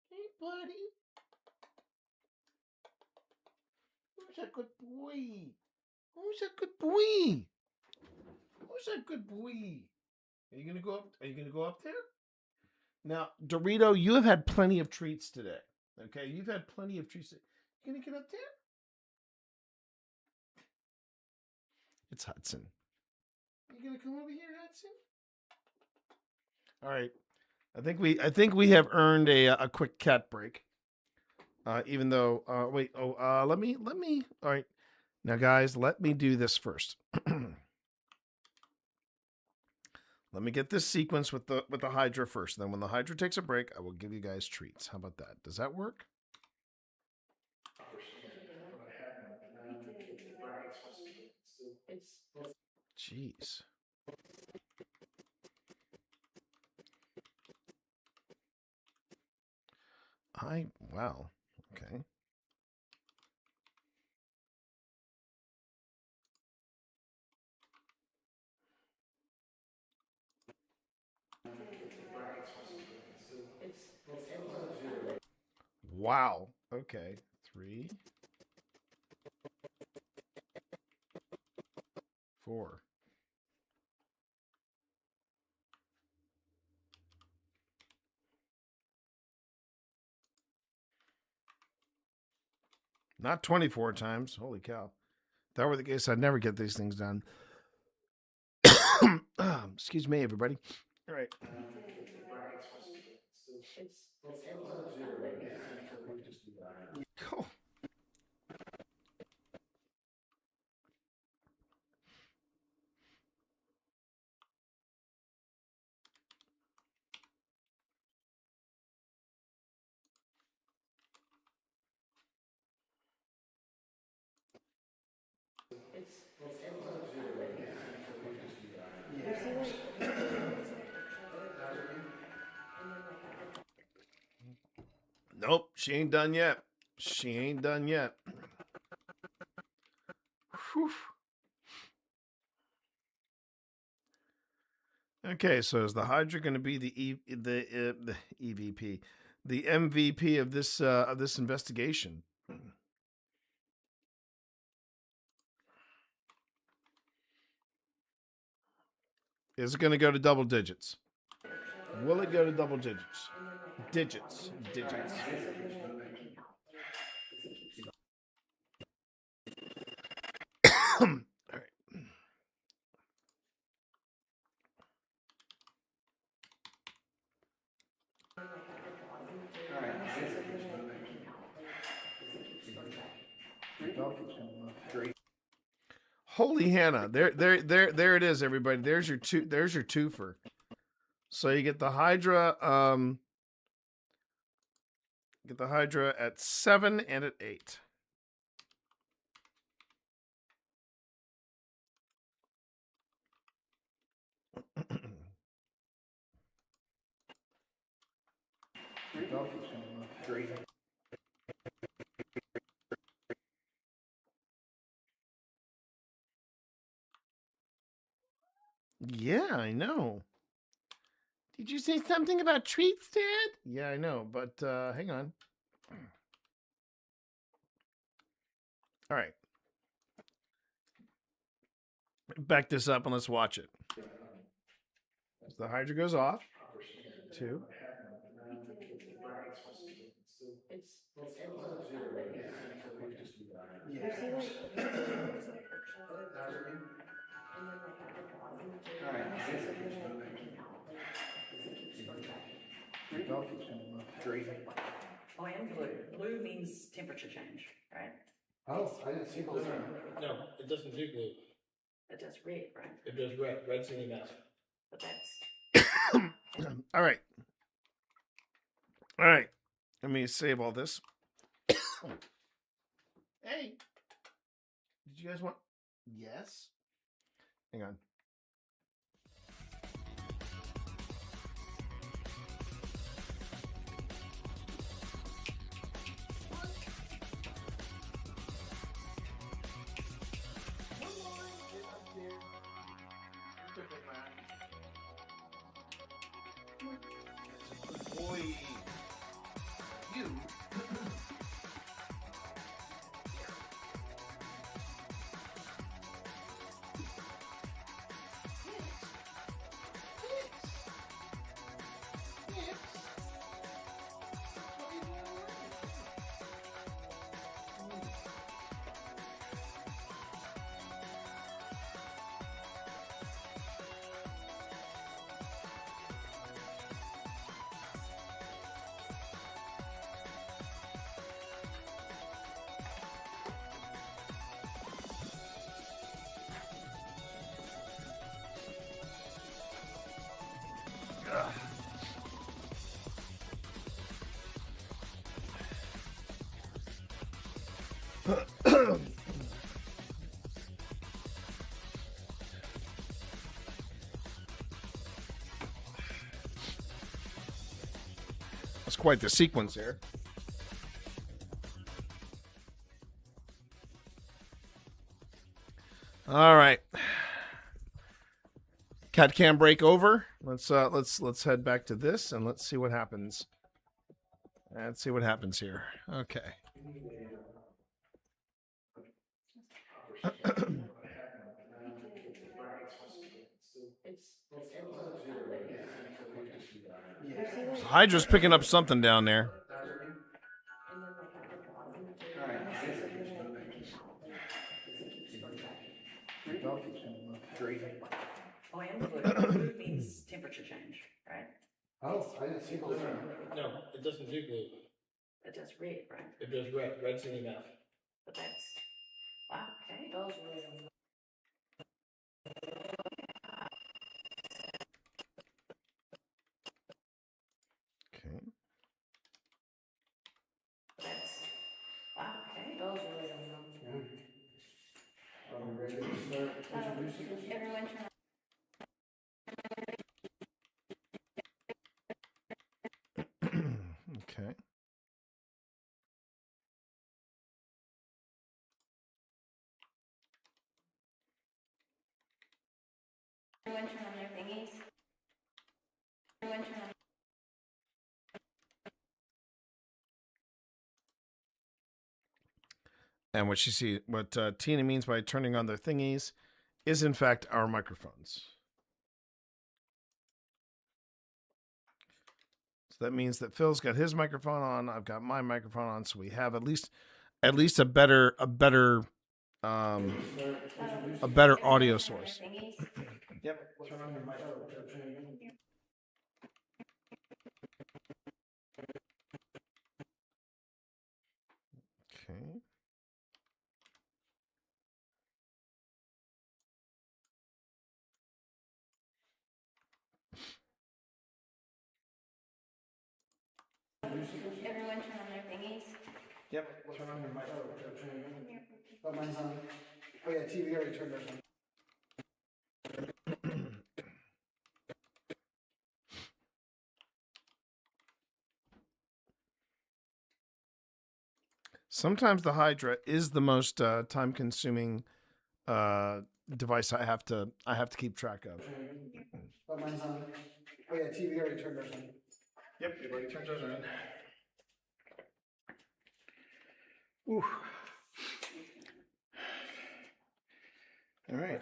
Hey, buddy. Who's a good boy? Who's a good boy? Who's a good boy? Are you gonna go up? Are you gonna go up there? Now, Dorito, you have had plenty of treats today. Okay, you've had plenty of treats. You gonna get up there? It's Hudson. You gonna come over here, Hudson? All right. I think we have earned a quick cat break. Even though let me all right. Now guys, let me do this first. Let me get this sequence with the Hydra first. Then when the Hydra takes a break, I will give you guys treats. How about that? Does that work? Jeez. Wow. Okay. Wow. Okay. 3, 4. Not 24 times. Holy cow. If that were the case, I'd never get these things done. Excuse me, everybody. All right. Cool. Nope, she ain't done yet. She ain't done yet. Whew. Okay, so is the Hydra going to be the EVP, the MVP of this investigation? Is it going to go to double digits? Will it go to double digits? Digits. All right. Holy Hannah. There it is, everybody. There's your twofer. So you get the Hydra, at 7 and at 8. Yeah, I know. Did you say something about treats, Dad? Yeah, I know, but hang on. All right. Back this up and let's watch it. As the Hydra goes off. 2. Oh, I am blue. Blue means temperature change, right? Oh, I didn't see blue. No, it doesn't do blue. It does red, right? It does red. Red's in enough. But that's All right. All right. Let me save all this. Hey. Did you guys want? Yes. Hang on. Boy, you. That's quite the sequence here. All right. Cat cam break over. Let's head back to this and let's see what happens. Let's see what happens here. Okay. Hydra's picking up something down there. Oh, I am blue. Blue means temperature change, right? Oh, I didn't see blue. No, it doesn't do blue. It does red, right? It does red. Red's in enough. But that's wow. Okay. Those red. Okay. That's wow. Okay. Those red. Are we ready to start introducing this? Everyone turn Okay. Everyone turn on their thingies. Everyone turn on. And what Tina means by turning on their thingies is in fact our microphones. So that means that Phil's got his microphone on, I've got my microphone on, so we have at least a better audio source. Yep. Turn on your microphone. Okay. Everyone turn on their thingies. Yep. Turn on your microphone. Oh, mine's on. Oh yeah, TV already turned ours on. Sometimes the Hydra is the most time-consuming device I have to keep track of. Oh, mine's on. Oh yeah, TV already turned ours on. Yep, you've already turned those on. Ooh. All right.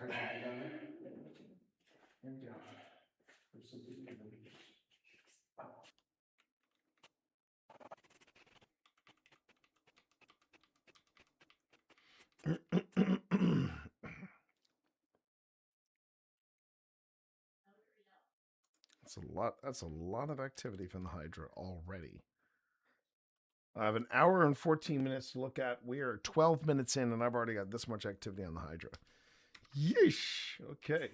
That's a lot of activity from the Hydra already. I have an hour and 14 minutes to look at. We are 12 minutes in, and I've already got this much activity on the Hydra. Yeesh. Okay.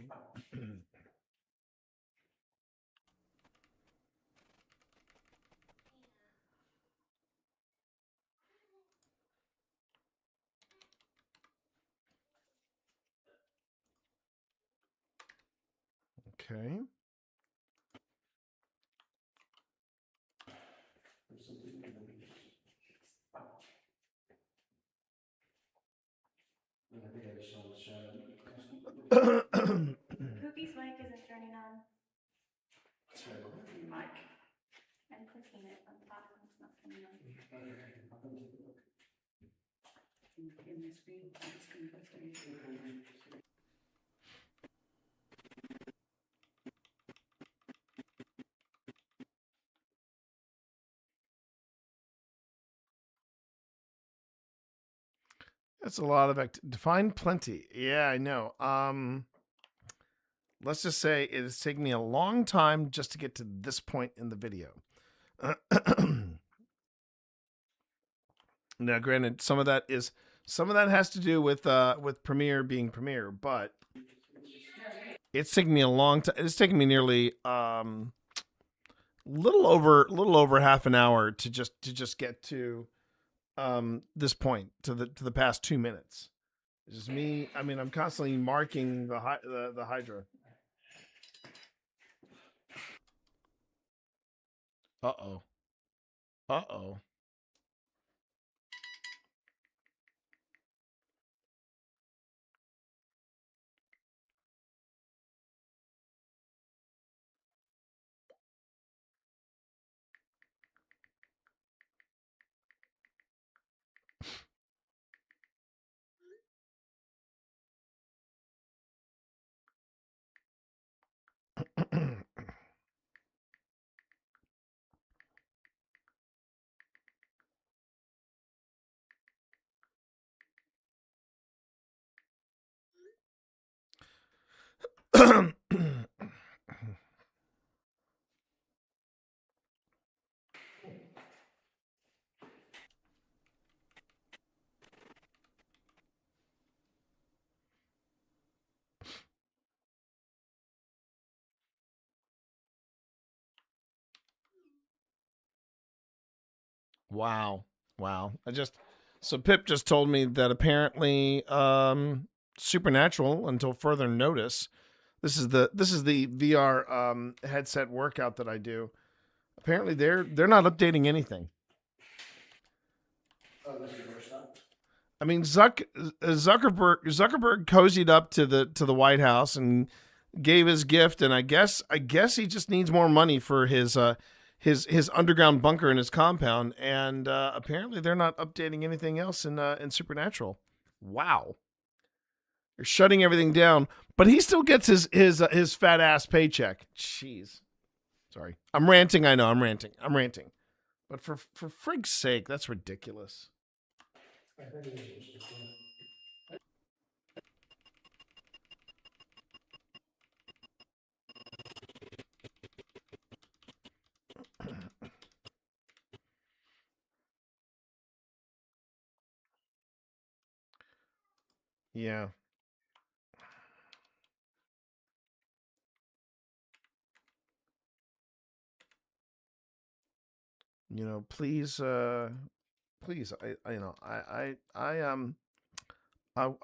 Okay. Poopy's mic isn't turning on. Mic. I'm clicking it on the bottom. It's not turning on. In the screen. That's a lot of define plenty. Yeah, I know. Let's just say it has taken me a long time just to get to this point in the video. Now, granted, some of that has to do with Premiere being Premiere, but it's taken me a long time. It's taken me nearly little over half an hour to just get to this point, to the past 2 minutes. It's just me. I mean, I'm constantly marking the Hydra. Uh-oh. Uh-oh. Wow. So Pip just told me that apparently Supernatural, until further notice, this is the VR headset workout that I do. Apparently they're not updating anything. Oh, this is your stop. I mean, Zuckerberg cozied up to the White House and gave his gift, and I guess he just needs more money for his underground bunker in his compound, and apparently they're not updating anything else in Supernatural. Wow, they're shutting everything down, but he still gets his fat ass paycheck. Jeez, sorry, I'm ranting. I know I'm ranting, but for frig's sake, that's ridiculous. Yeah. You know, please, I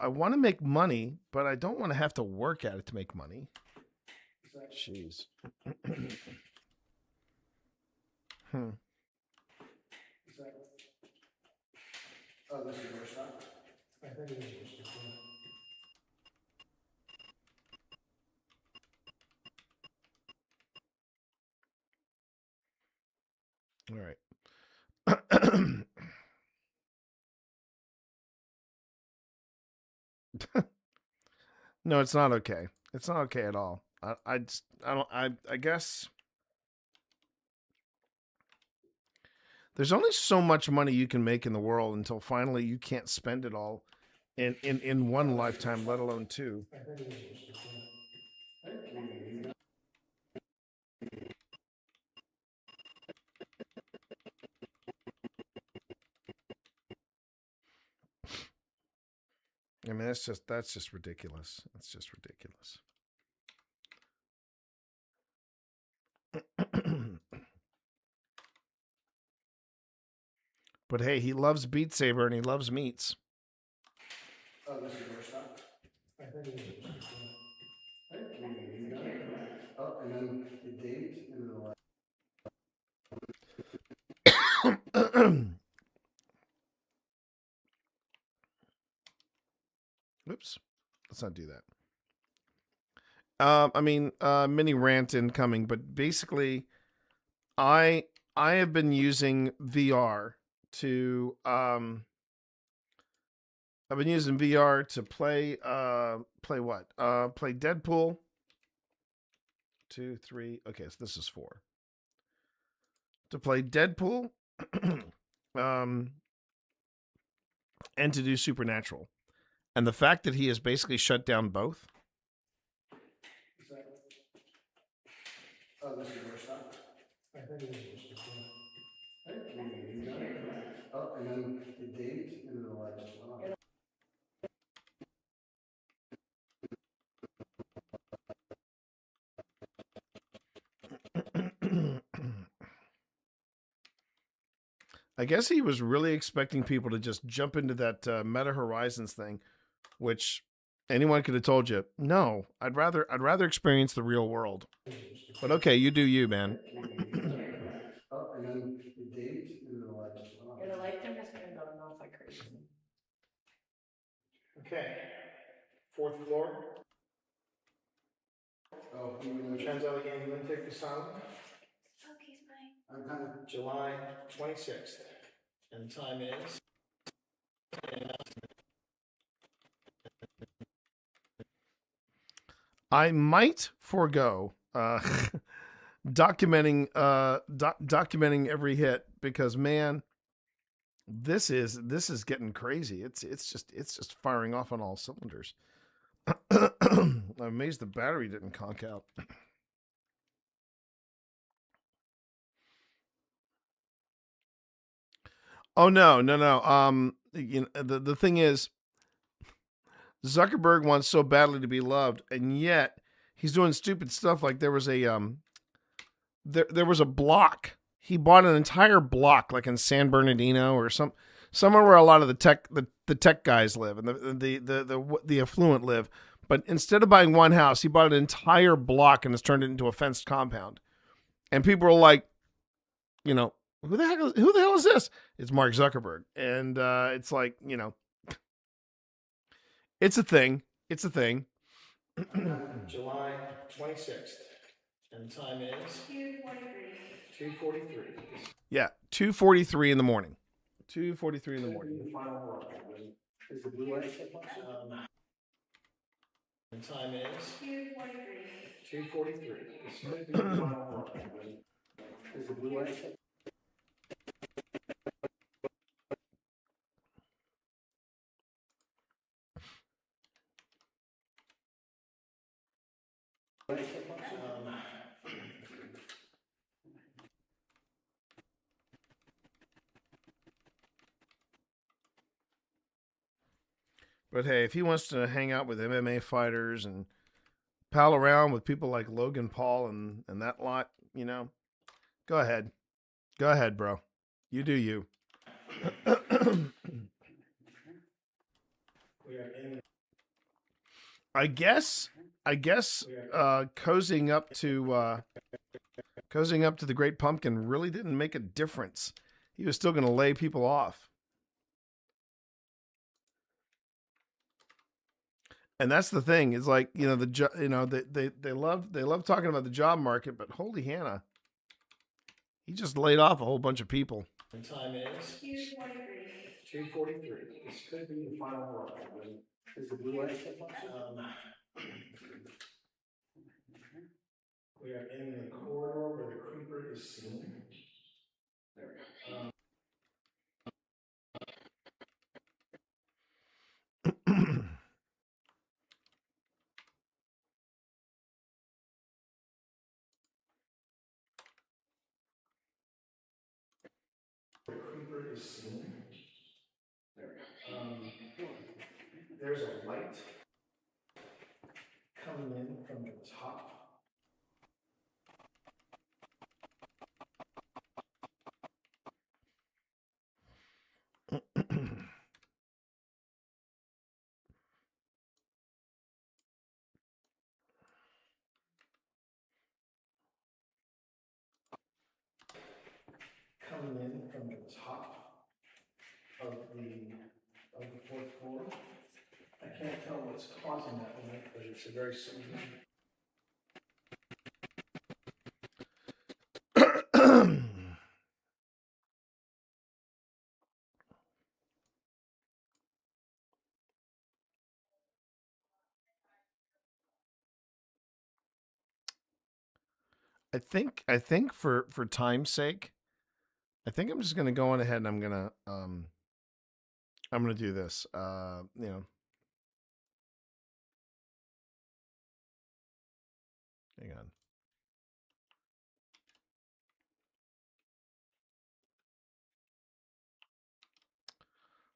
want to make money, but I don't want to have to work at it to make money. Jeez. Oh, this is your stop. I think it is your stop. All right. No, it's not okay. It's not okay at all. I guess there's only so much money you can make in the world until finally you can't spend it all in one lifetime, let alone two. I think it is your stop. I mean, that's just ridiculous. That's just ridiculous. But hey, he loves Beat Saber and he loves meats. Oh, this is your stuff? I think it is. Oh, and then the date and then the last. Oops. Let's not do that. Mini rant incoming, but basically, I have been using VR to play what? Play Deadpool. 2, 3. Okay, so this is 4. To play Deadpool, and to do Supernatural, and the fact that he has basically shut down both. Oh, this is your stuff? I think it is your stuff, yeah. Oh, and then the date and then the last one. I guess he was really expecting people to just jump into that Meta Horizons thing, which anyone could have told you, no, I'd rather experience the real world. But okay, you do you, man. Oh, and then the date and then the last one. Yeah, the light thing has been going off like crazy. Okay. 4th floor. Oh, Trans-Allegheny Lunatic Asylum. Okay, fine. I'm kind of July 26th. And the time is. I might forego documenting every hit because, man, this is getting crazy. It's just firing off on all cylinders. I'm amazed the battery didn't conk out. Oh no. The thing is, Zuckerberg wants so badly to be loved, and yet he's doing stupid stuff. Like there was a there was a block. He bought an entire block, like in San Bernardino or somewhere where a lot of the tech guys live and the affluent live. But instead of buying one house, he bought an entire block and has turned it into a fenced compound. And people are like, who the hell is this? It's Mark Zuckerberg, and it's like, it's a thing. It's a thing. July 26th. And the time is 2:43. Yeah, 2:43 in the morning. 2:43 in the morning. Is the blue light? The time is 2:43. Is the blue light? But hey, if he wants to hang out with MMA fighters and pal around with people like Logan Paul and that lot, go ahead. Go ahead, bro. You do you. I guess cozying up to the Great Pumpkin really didn't make a difference. He was still going to lay people off. And that's the thing. It's like, they love talking about the job market, but holy Hannah, he just laid off a whole bunch of people. The time is 2:43. This could be the final word. Is the blue light? We are in the corridor where the creeper is seen. There we go. The creeper is seen. There we go. there's a light coming in from the top. Coming in from the top of the fourth floor. I can't tell what's causing that light, but it's a very similar. I think for time's sake, I think I'm just gonna go on ahead and I'm gonna do this. You know. Hang on.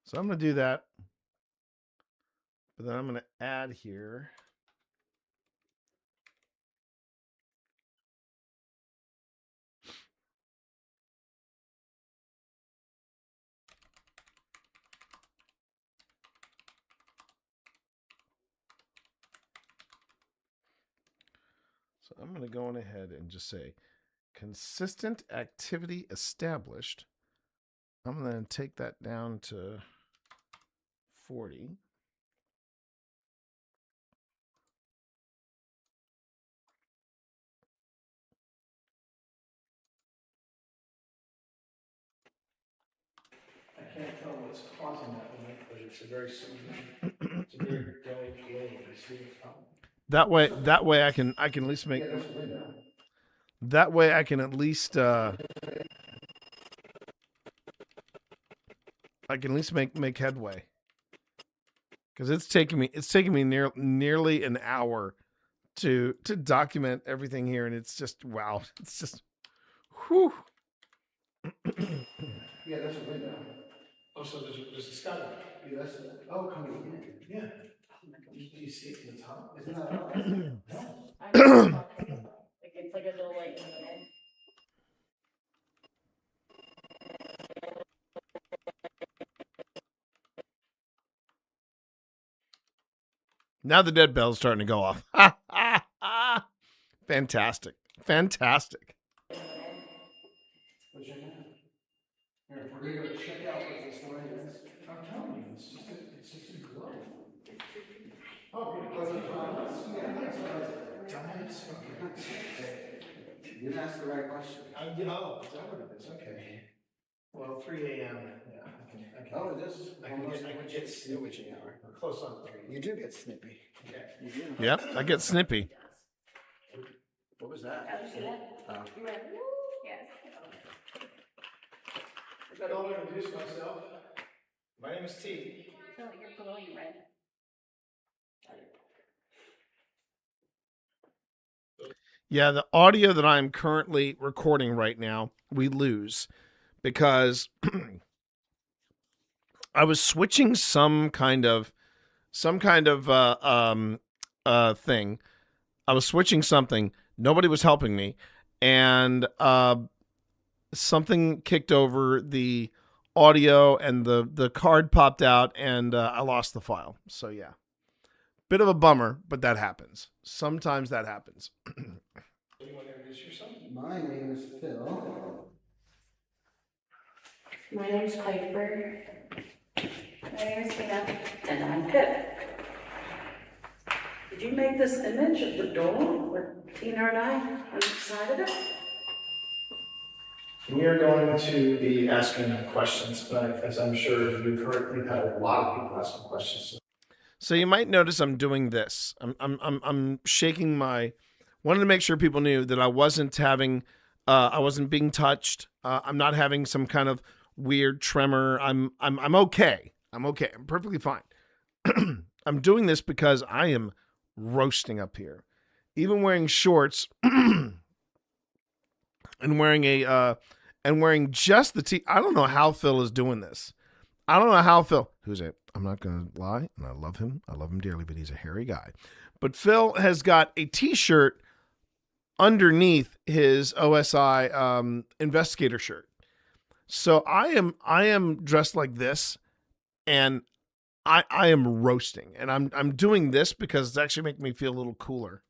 So I'm gonna do that. But then I'm gonna add here. So I'm going to go on ahead and just say consistent activity established. I'm going to take that down to 40. I can't tell what's causing that light, but it's a very similar. It's a very dull glow. That way I can at least make. That way I can at least make headway. Because it's taking me nearly an hour to document everything here, and it's just wow. It's just whew. Yeah, there's a window. Oh, so there's a skylight. Yeah, that's coming in. Yeah. Do you see it from the top? Isn't that up? No. It's like a little light in the head. Now the dead bell's starting to go off. Fantastic. Fantastic. What's your name? Here, we're going to go check out what this light is. I'm telling you, it's just a glow. Oh, really? Yeah, that's what You didn't ask the right question. is that what it is? Okay. Well, 3 a.m. Yeah, I can. Oh, it is. I can get snippy. We're close on 3. You do get snippy. Yeah. You do. Yep, I get snippy. What was that? Did you see that? You went, woo! Yes. I'll introduce myself. My name is T. So you're glowing red. Yeah, the audio that I'm currently recording right now, we lose because I was switching some kind of thing. I was switching something. Nobody was helping me, and something kicked over the audio, and the card popped out, and I lost the file. So yeah, bit of a bummer, but that happens. Sometimes that happens. You want to introduce yourself? My name is Phil. My name's Piper. My name is Tina. And I'm Pip. Did you make this image of the door with Tina and I on the side of it? We are going to be asking questions, but as I'm sure you've heard, we've had a lot of people asking questions. So you might notice I'm doing this. I'm shaking my. Wanted to make sure people knew that I wasn't having, I wasn't being touched. I'm not having some kind of weird tremor. I'm okay. I'm okay. I'm perfectly fine. I'm doing this because I am roasting up here, even wearing shorts and wearing just the tee. I don't know how Phil is doing this. I don't know how Phil, I'm not going to lie, and I love him dearly, but he's a hairy guy. But Phil has got a t-shirt underneath his OSI investigator shirt. So I am dressed like this, and I am roasting, and I'm doing this because it's actually making me feel a little cooler.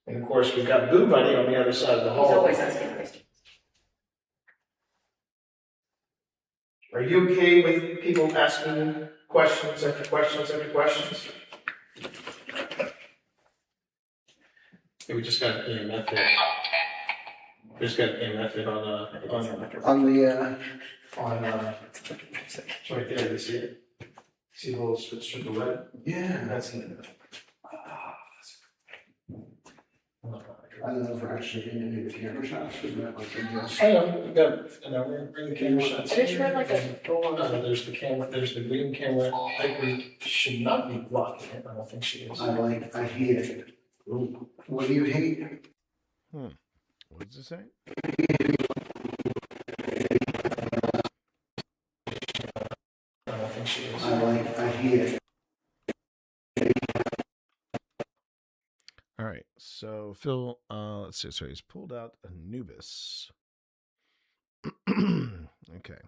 And of course, we've got Boo Buddy on the other side of the hall. He's always asking questions. Are you okay with people asking questions after questions after questions? Yeah, we just got an EMF there. We just got an EMF there it's right there. You see it? See the little strip of red? Yeah. That's it. I don't know if we're actually getting any of the camera shots. Hang on, we got, we're bring the camera shots. I just read like a door. There's the camera, there's the green camera. I agree, should not be blocking it. I don't think she is. I hate it. Ooh. What do you hate? What does it say? I don't think she is. I hate it. All right, so Phil, let's see. So he's pulled out Anubis. Okay.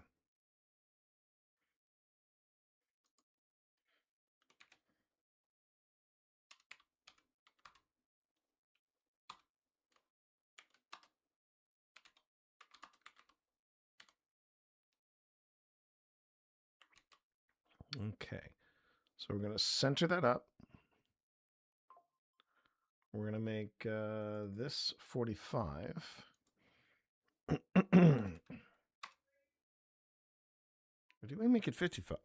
Okay, so we're going to center that up. We're going to make this 45. Or did we make it 55?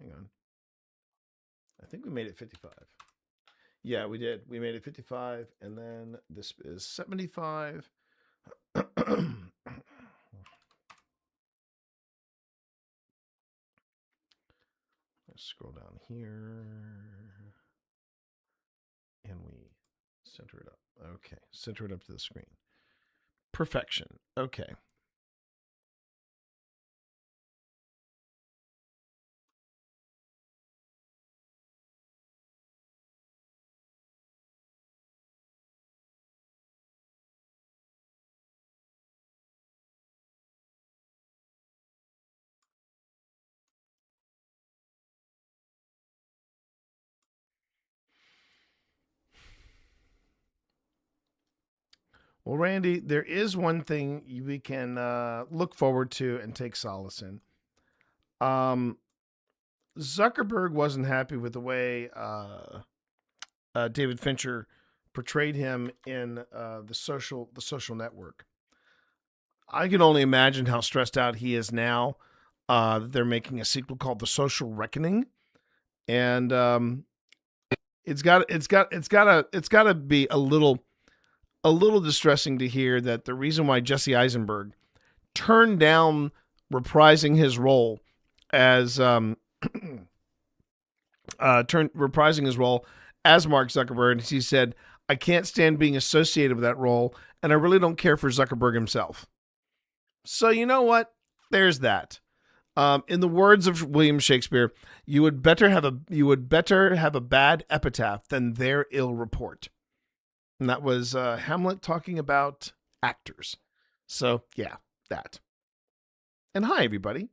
Hang on. I think we made it 55. Yeah, we did. We made it 55, and then this is 75. Let's scroll down here. And we center it up. Okay, center it up to the screen. Perfection. Okay. Well, Randy, there is one thing we can look forward to and take solace in. Zuckerberg wasn't happy with the way David Fincher portrayed him in the social network. I can only imagine how stressed out he is now. They're making a sequel called The Social Reckoning, and it's got to be a little distressing to hear that the reason why Jesse Eisenberg turned down reprising his role as Mark Zuckerberg, he said, "I can't stand being associated with that role, and I really don't care for Zuckerberg himself." So you know what? There's that. In the words of William Shakespeare, you would better have a bad epitaph than their ill report. And that was Hamlet talking about actors. So yeah, that. And hi everybody,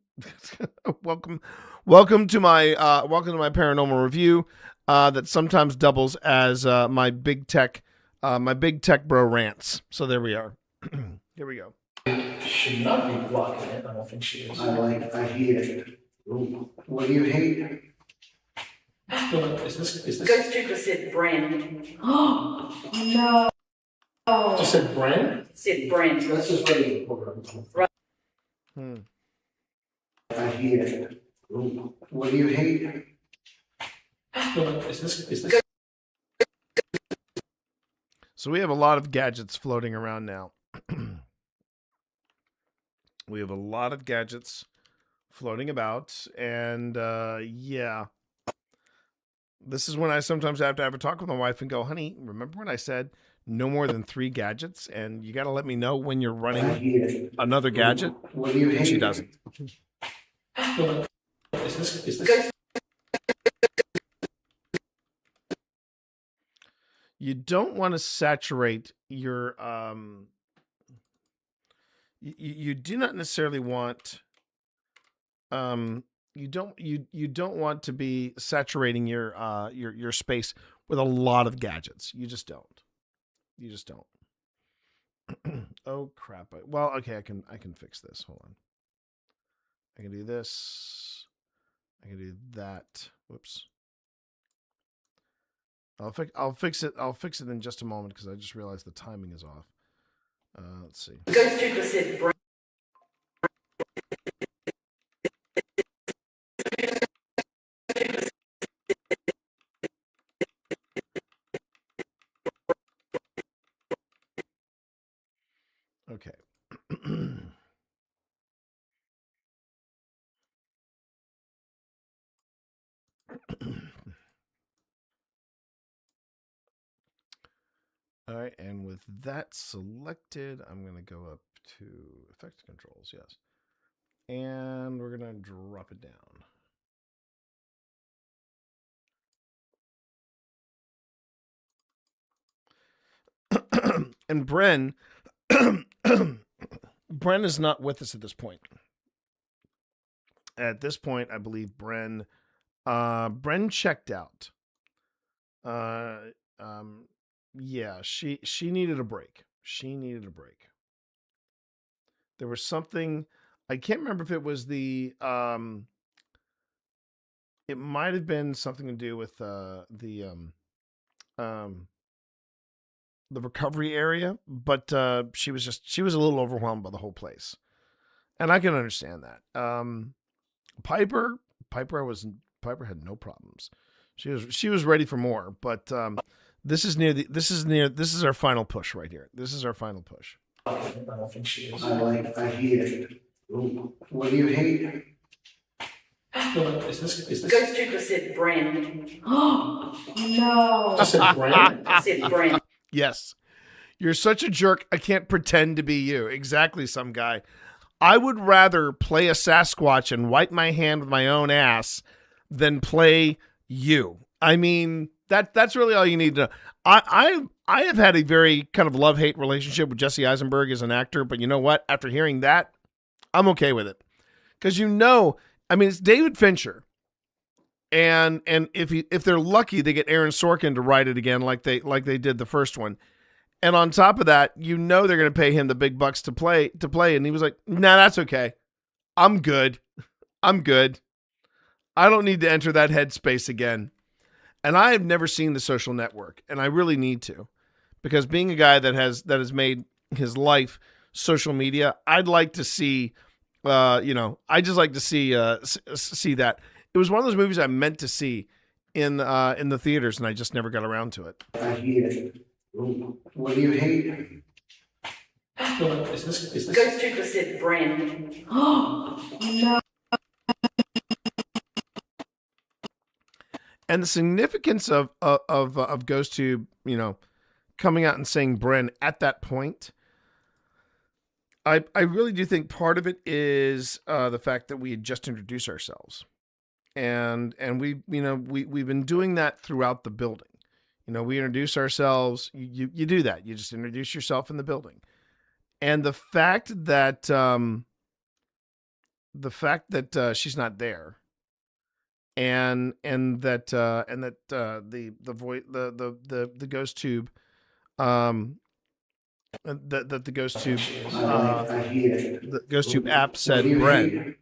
welcome to my paranormal review that sometimes doubles as my big tech bro rants. So there we are. Here we go. Should not be blocking it. I don't think she is. I hate it. Ooh. What do you hate? Is this? Ghost Trooper said brand. Oh no. You said brand? Said brand. Let's just wait. Right. I hate it. Ooh. What do you hate? Is this? So we have a lot of gadgets floating around now. We have a lot of gadgets floating about, and yeah. This is when I sometimes have to have a talk with my wife and go, "Honey, remember when I said no more than 3 gadgets, and you got to let me know when you're running another gadget. What do you hate? She doesn't. Is this? You don't want to saturate your you do not necessarily want you don't want to be saturating your space with a lot of gadgets. You just don't. Oh crap. Well, okay, I can fix this. Hold on. I can do this. I can do that. Whoops. I'll fix it. I'll fix it in just a moment because I just realized the timing is off. Let's see. Okay. All right, and with that selected, I'm going to go up to effect controls, yes. And we're going to drop it down. And Bren, Bren is not with us at this point. At this point, I believe Bren checked out. Yeah, she needed a break. There was something, I can't remember if it was it might have been something to do with the recovery area, but she was a little overwhelmed by the whole place. And I can understand that. Piper had no problems. She was ready for more, but this is our final push right here. This is our final push. I hate it. Ooh, what do you hate? Is this? Ghost Trooper said Bren. Oh no! I said Bren. I said Bren. Yes, you're such a jerk. I can't pretend to be you. Exactly, some guy. I would rather play a Sasquatch and wipe my hand with my own ass than play you. I mean, that's really all you need to know. I have had a very kind of love-hate relationship with Jesse Eisenberg as an actor, but you know what? After hearing that, I'm okay with it. Because I mean, it's David Fincher. And if they're lucky, they get Aaron Sorkin to write it again like they did the first one. And on top of that, they're going to pay him the big bucks to play. And he was like, nah, that's okay. I'm good. I don't need to enter that headspace again. And I have never seen The Social Network, and I really need to, because being a guy that has made his life social media, I'd like to see, I just like to see that. It was one of those movies I meant to see in the theaters, and I just never got around to it. I hate it. Ooh, what do you hate? Is this? Ghost Trooper said Bren. Oh no! And the significance of GhostTube, coming out and saying Bren at that point, I really do think part of it is the fact that we had just introduced ourselves, and we've been doing that throughout the building. We introduce ourselves. You do that. You just introduce yourself in the building, and the fact that she's not there. And that the ghost tube, the ghost tube, the ghost tube app said Bren.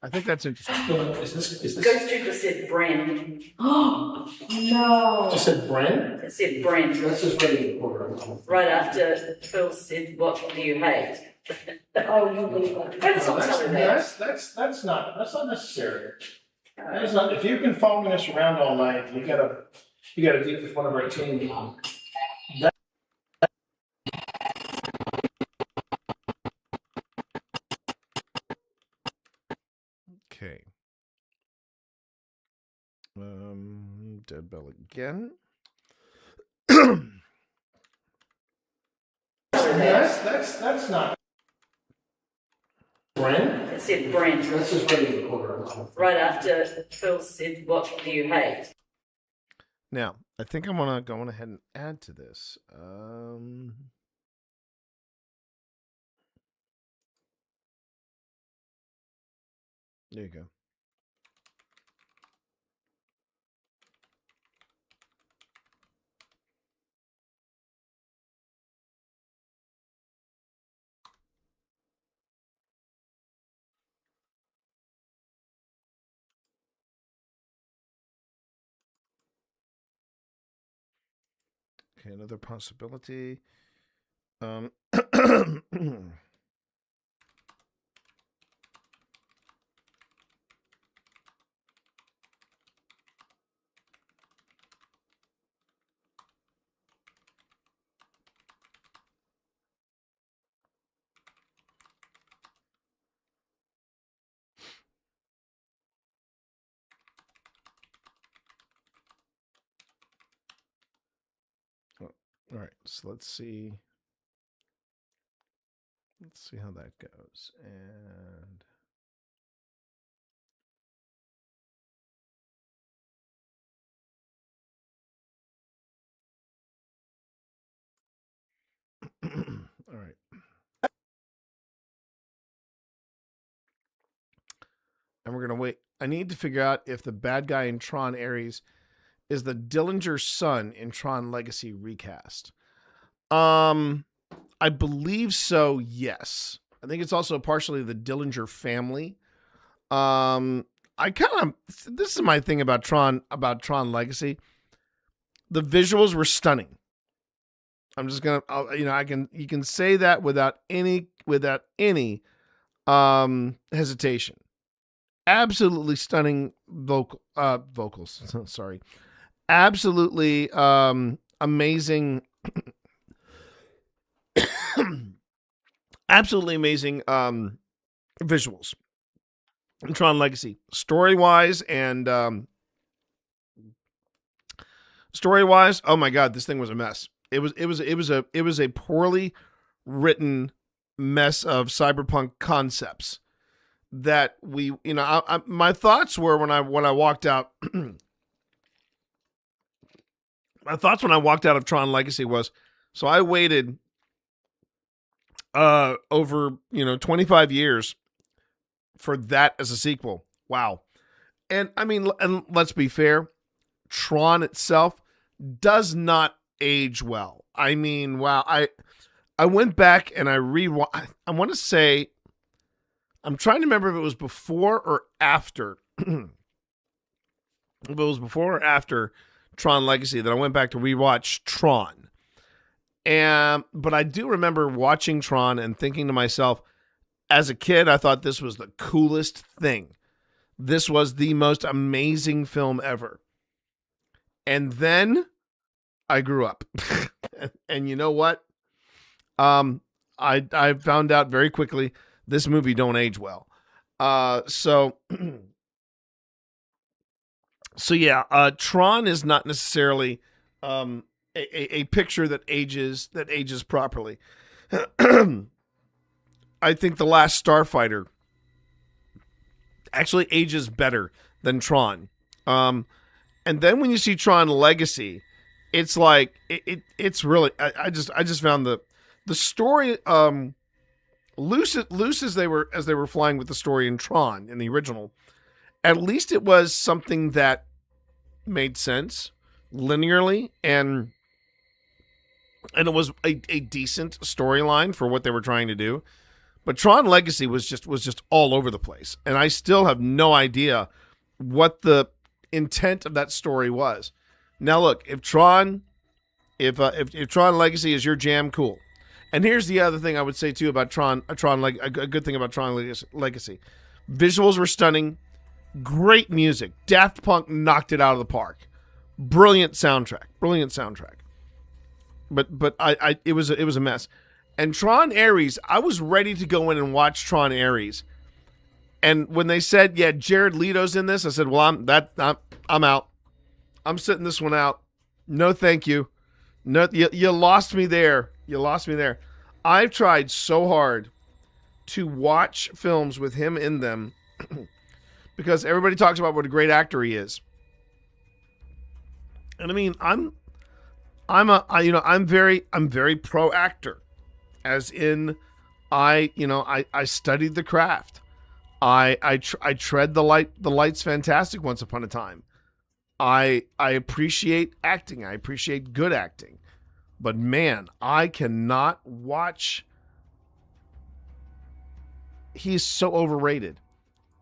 I think that's interesting. Is this? Ghost Trooper said Bren. Oh no! You said Bren? It said Bren. Let's just wait in the corner. Right after Phil said, "What do you hate?" Oh, you leave that. That's not telling that. That's not necessary. That's not, if you've been following us around all night, you gotta deal with one of our team. Okay. Dead bell again. that's not. Brent? It said Brent. That's just right in the corner. Right after Phil said, "What do you hate?" Now, I think I'm gonna go ahead and add to this. There you go. Okay, another possibility. All right, so let's see. Let's see how that goes. And all right. And we're gonna wait. I need to figure out if the bad guy in Tron Ares is the Dillinger's son in Tron Legacy recast. I believe so, yes. I think it's also partially the Dillinger family. This is my thing about Tron Legacy. The visuals were stunning. I'm just gonna, you can say that without any hesitation. Absolutely stunning vocals. Sorry, absolutely amazing. Absolutely amazing visuals in Tron Legacy, story-wise. Oh my God, this thing was a mess. It was a poorly written mess of cyberpunk concepts that my thoughts were when I walked out. My thoughts when I walked out of Tron Legacy was, so I waited over 25 years for that as a sequel. Wow. And I mean, and let's be fair, Tron itself does not age well. I mean, wow. I went back and I want to say, I'm trying to remember if it was before or after. If it was before or after Tron Legacy that I went back to rewatch Tron. But I do remember watching Tron and thinking to myself, as a kid, I thought this was the coolest thing. This was the most amazing film ever. And then I grew up. And you know what? I found out very quickly this movie don't age well. So Tron is not necessarily a picture that ages properly. I think The Last Starfighter actually ages better than Tron. And then when you see Tron Legacy, it's like it's really I just found the story loose as they were flying with the story in Tron in the original. At least it was something that made sense linearly, and it was a decent storyline for what they were trying to do. But Tron Legacy was just all over the place, and I still have no idea what the intent of that story was. Now, look, if Tron Legacy is your jam, cool. And here's the other thing I would say too about a good thing about Tron Legacy: visuals were stunning, great music. Daft Punk knocked it out of the park. Brilliant soundtrack. But it was a mess. And Tron Ares, I was ready to go in and watch Tron Ares. And when they said, yeah, Jared Leto's in this, I said, well, I'm out. I'm sitting this one out. No, thank you. No, you lost me there. I've tried so hard to watch films with him in them because everybody talks about what a great actor he is. And I mean, I'm very pro actor, as in I studied the craft. I tread the light's fantastic once upon a time. I appreciate acting. I appreciate good acting. But man, I cannot watch. He's so overrated.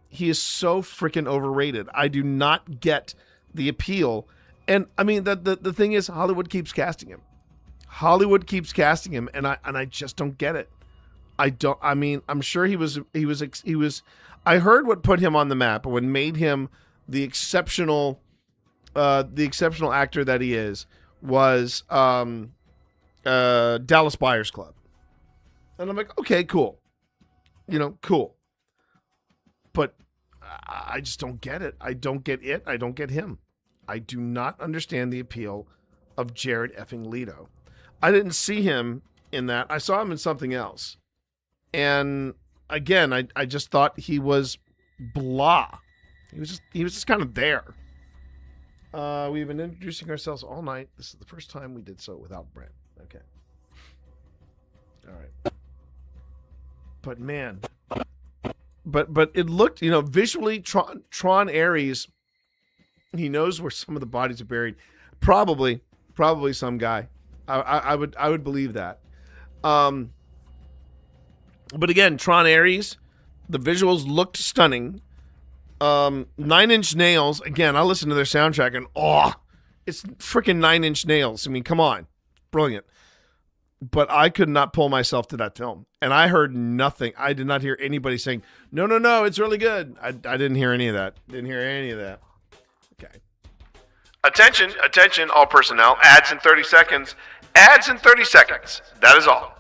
He is so freaking overrated. I do not get the appeal. And I mean, the thing is, Hollywood keeps casting him. Hollywood keeps casting him, and I just don't get it. I mean, I'm sure he was. I heard what put him on the map, or what made him the exceptional actor that he is, was Dallas Buyers Club. And I'm like, okay, cool. Cool. But I just don't get it. I don't get it. I don't get him. I do not understand the appeal of Jared effing Leto. I didn't see him in that. I saw him in something else. And again, I just thought he was blah. He was just kind of there. We've been introducing ourselves all night. This is the first time we did so without Brent. Okay. All right. But man, but it looked, visually, Tron Ares, he knows where some of the bodies are buried. Probably some guy. I would believe that. But again, Tron Ares, the visuals looked stunning. 9 Inch Nails, again, I listened to their soundtrack and it's freaking 9 Inch Nails. I mean, come on. Brilliant. But I could not pull myself to that film. And I heard nothing. I did not hear anybody saying, no, it's really good. I didn't hear any of that. Didn't hear any of that. Okay. Attention, all personnel. Ads in 30 seconds. Ads in 30 seconds. That is all.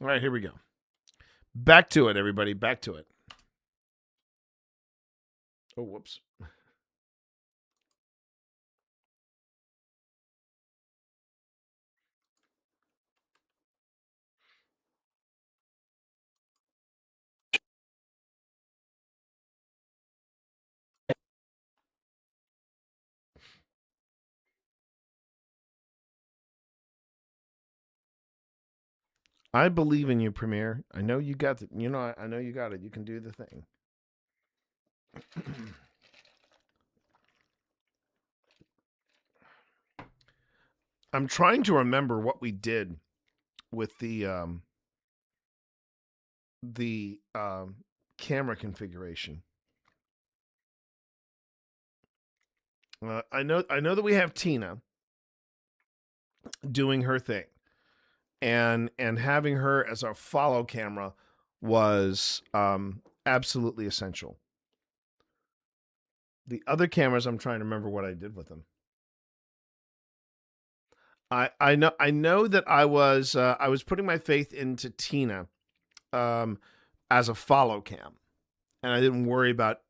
All right, here we go. Back to it, everybody. Back to it. Oh, whoops. I believe in you, Premier. I know you got it. I know you got it. You can do the thing. I'm trying to remember what we did with the camera configuration. I know that we have Tina doing her thing. And having her as our follow camera was absolutely essential. The other cameras, I'm trying to remember what I did with them. I know that I was putting my faith into Tina as a follow cam, and I didn't worry about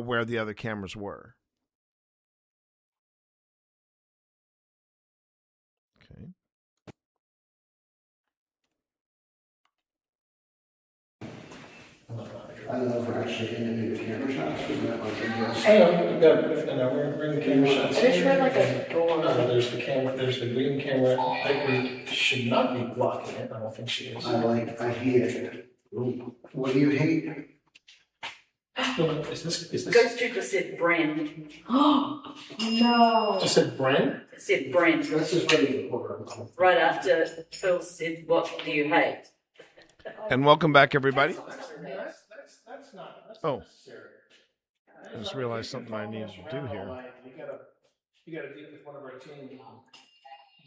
where the other cameras were. Okay. I don't know if we're actually in the camera shots. We're in the camera shots. There's really like a door. There's the camera. There's the green camera. Piper should not be blocking it. I don't think she is. I hate it. What do you hate? Is this? Ghost Trooper said Bren. Oh no! Just said Bren. It said Bren. That's just ready to Right after Phil said, "What do you hate?" And welcome back, everybody. That's not necessary. I just realized something I needed to do here. You gotta deal with one of our team.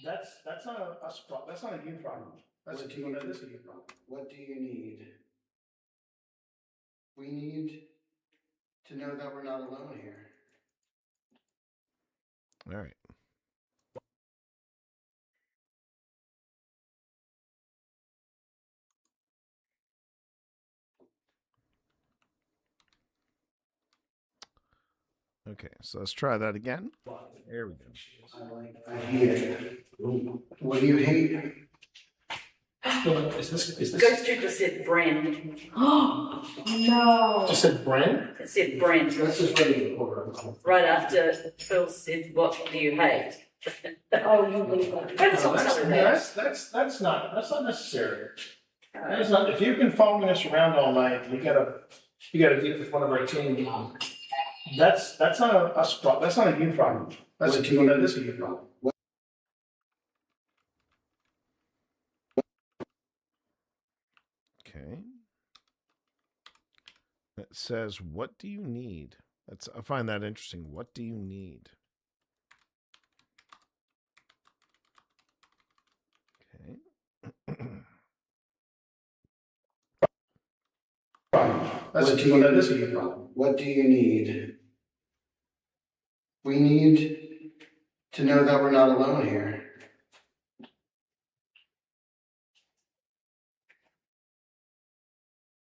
That's not us. That's not a you problem. That's What do you need? We need to know that we're not alone here. All right. Okay, so let's try that again. There we go. I hate it. What do you hate? Is this? Ghost Troop just said Bren. Oh no! Just said Bren? It said Bren. That's just ready to Right after Phil said, "What do you hate?" Oh, you leave that. That's not something That's not necessary. That's not, if you've been following us around all night, you gotta get with one of our team. That's not a us problem. That's not a you problem. That's a team. That is a you problem. Okay. It says, "What do you need?" I find that interesting. What do you need? Okay. That's a team. That is a you problem. What do you need? We need to know that we're not alone here.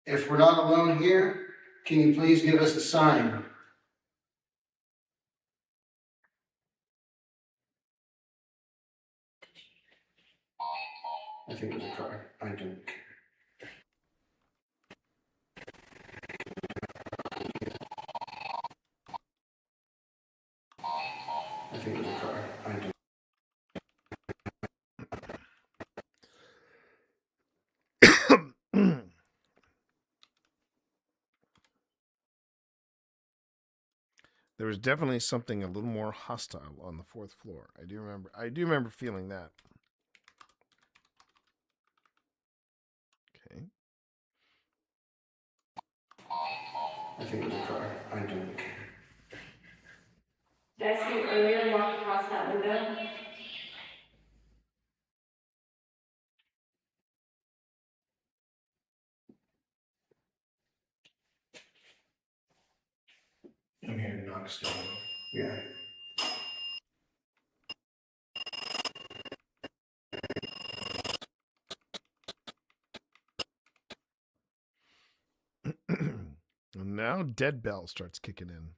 If we're not alone here, can you please give us a sign? I think it was a car. I don't care. I think it was a car. I don't. There was definitely something a little more hostile on the 4th floor. I do remember feeling that. Okay. I think it was a car. I don't care. Did I see you earlier walk across that window? I'm here to knock still. Yeah. And now Dead Bell starts kicking in.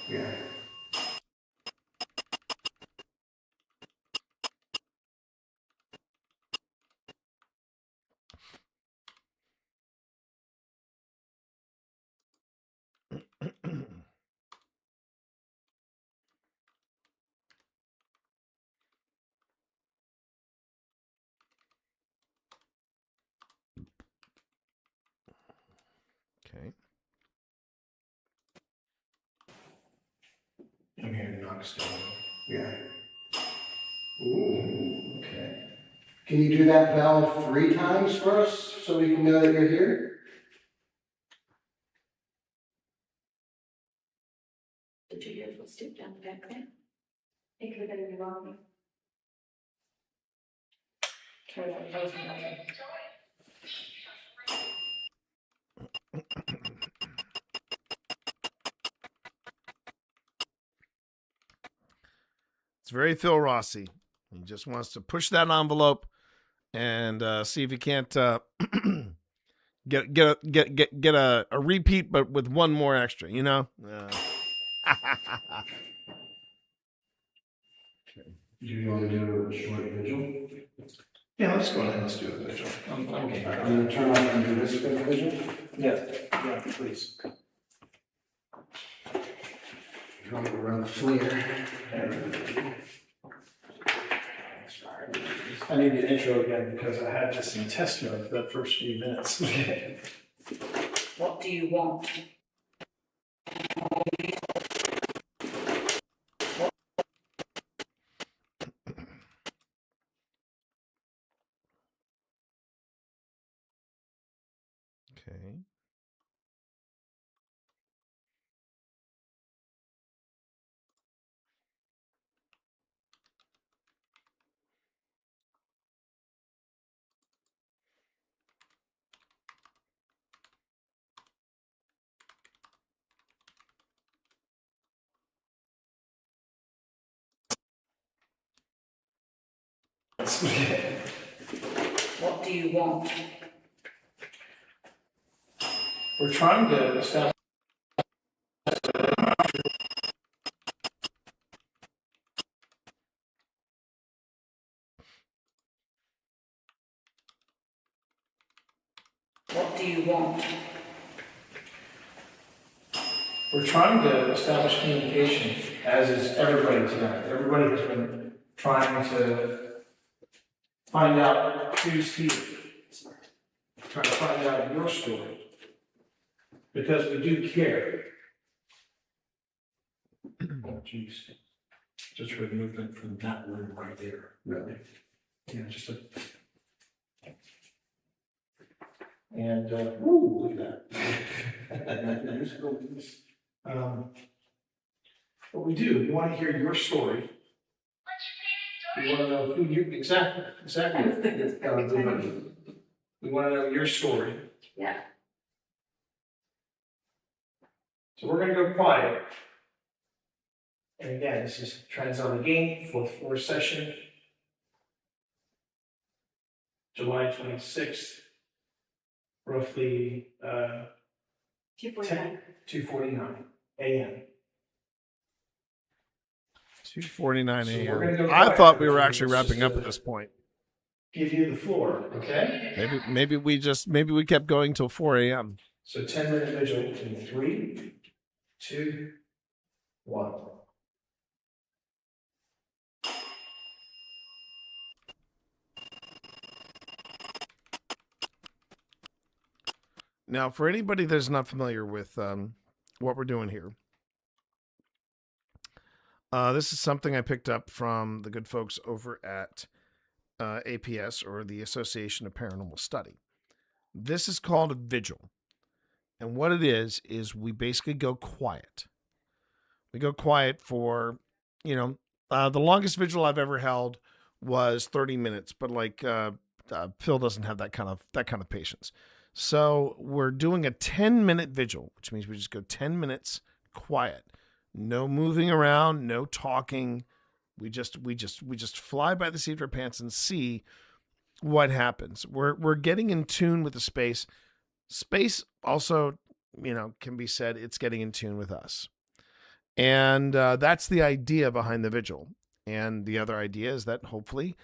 Yeah. Okay. I'm here to knock still. Yeah. Ooh. Okay. Can you do that bell 3 times for us so we can know that you're here? Did you hear a footstep down the back there? It could have been wrong. Try that closing again. It's very Phil Rossi. He just wants to push that envelope and see if he can't get a repeat, but with one more extra. You know. Do you want to do a short vigil? Yeah, let's go ahead. Let's do a vigil. I'm okay. I'm going to turn off and do this for the vigil. Yeah, please. I'm going to run the flare. I need an intro again because I had this in test mode for the first few minutes. What do you want? Okay. What do you want? We're trying to establish. What do you want? We're trying to establish communication, as is everybody tonight. Everybody has been trying to find out who's here. Trying to find out your story. Because we do care. Oh, jeez. Just heard movement from that room right there. Really? Yeah, just a. And, ooh, look at that. What we do, we want to hear your story. We want to know who you, exactly. I just think it's very tiny. We want to know your story. Yeah. So we're going to go quiet. And again, this is Trans-Allegheny, fourth floor session. July 26th, roughly 2:49 a.m. 2:49 So we're a.m. gonna go I quiet thought for we a were few actually minutes wrapping just up at to this point. Give you the floor, okay? Maybe we kept going till 4 a.m. So 10-minute vigil in 3, 2, 1. Now, for anybody that's not familiar with what we're doing here, this is something I picked up from the good folks over at APS, or the Association of Paranormal Study. This is called a vigil. And what it is we basically go quiet. We go quiet for, the longest vigil I've ever held was 30 minutes, but Phil doesn't have that kind of patience. So we're doing a 10-minute vigil, which means we just go 10 minutes quiet. No moving around, no talking. We just fly by the seat of our pants and see what happens. We're getting in tune with the space. Space also, can be said it's getting in tune with us. And that's the idea behind the vigil. And the other idea is that hopefully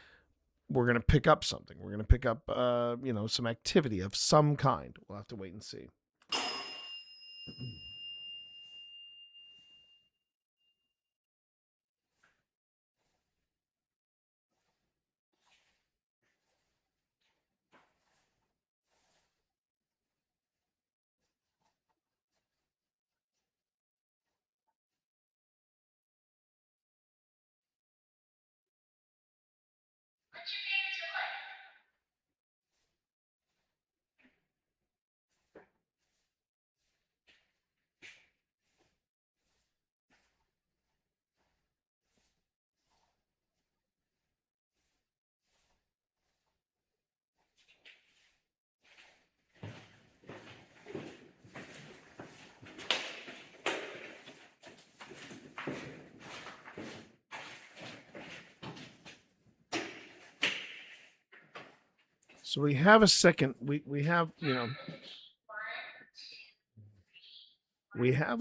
we're going to pick up something. We're going to pick up, some activity of some kind. We'll have to wait and see. So we have a second, we have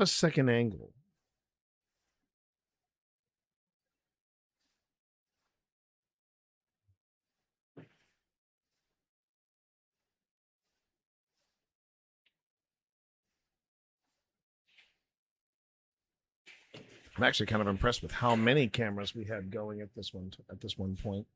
a second angle. I'm actually kind of impressed with how many cameras we had going at this one point.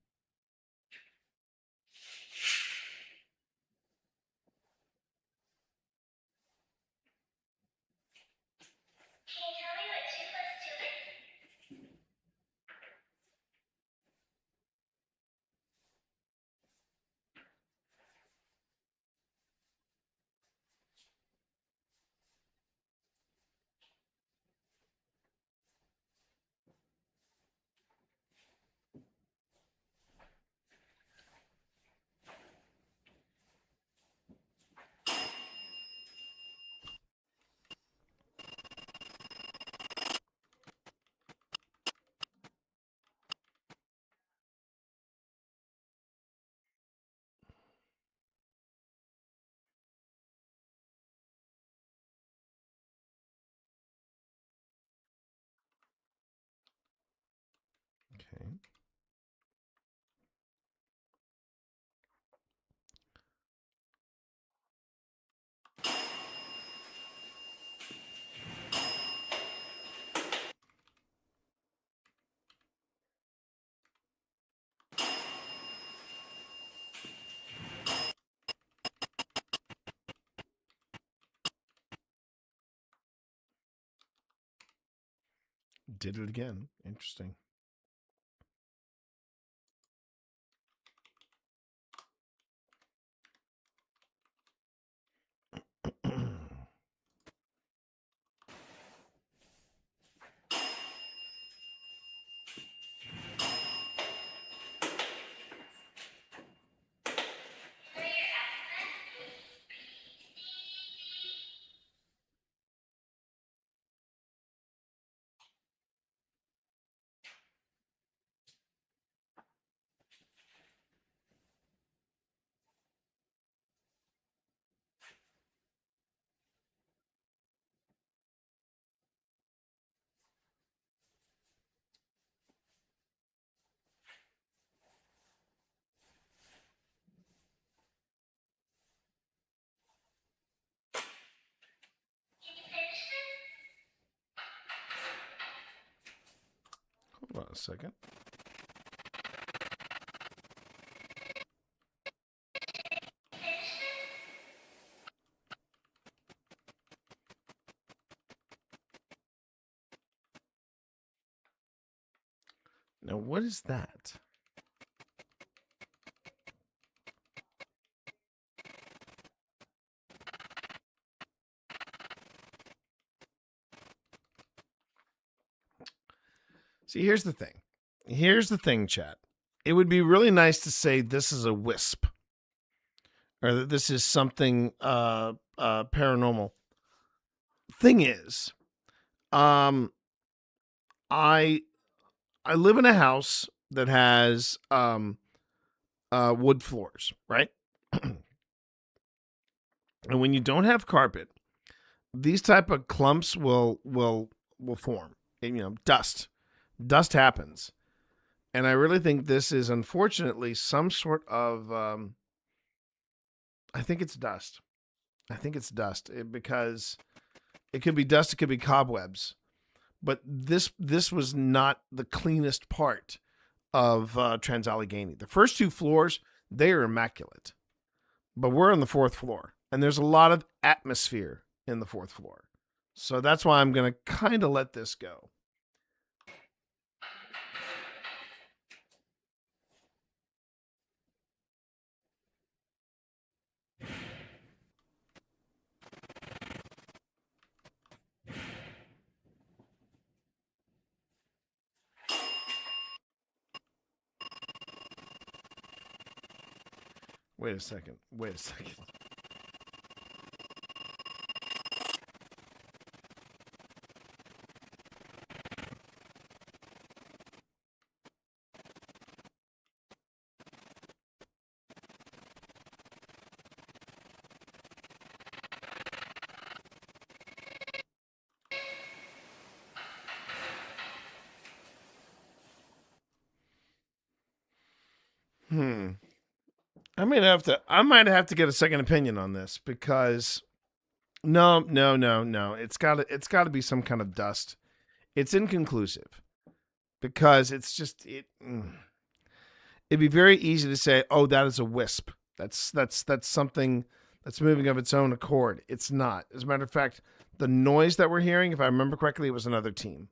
Did it again. Interesting. Hold on a second. Now, what is that? See, here's the thing. Here's the thing, chat. It would be really nice to say this is a wisp, or that this is something paranormal. Thing is, I live in a house that has wood floors, right? And when you don't have carpet, these type of clumps will form. And, dust happens. And I really think this is, unfortunately, some sort of, I think it's dust. Because it could be dust, it could be cobwebs. But this was not the cleanest part of Trans-Allegheny. The first 2 floors, they are immaculate. But we're on the 4th floor. And there's a lot of atmosphere in the 4th floor. So that's why I'm going to kind of let this go. Wait a second. I might have to get a second opinion on this, because no. It's gotta be some kind of dust. It's inconclusive, because it'd be very easy to say, oh, that is a wisp. That's something that's moving of its own accord. It's not. As a matter of fact, the noise that we're hearing, if I remember correctly, it was another team.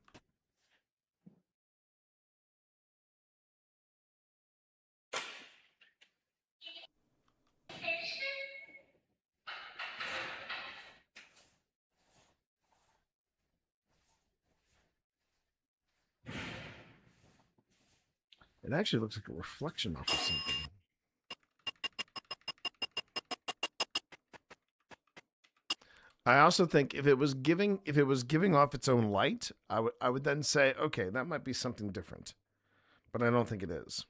It actually looks like a reflection off of something. I also think if it was giving off its own light, I would then say, okay, that might be something different. But I don't think it is.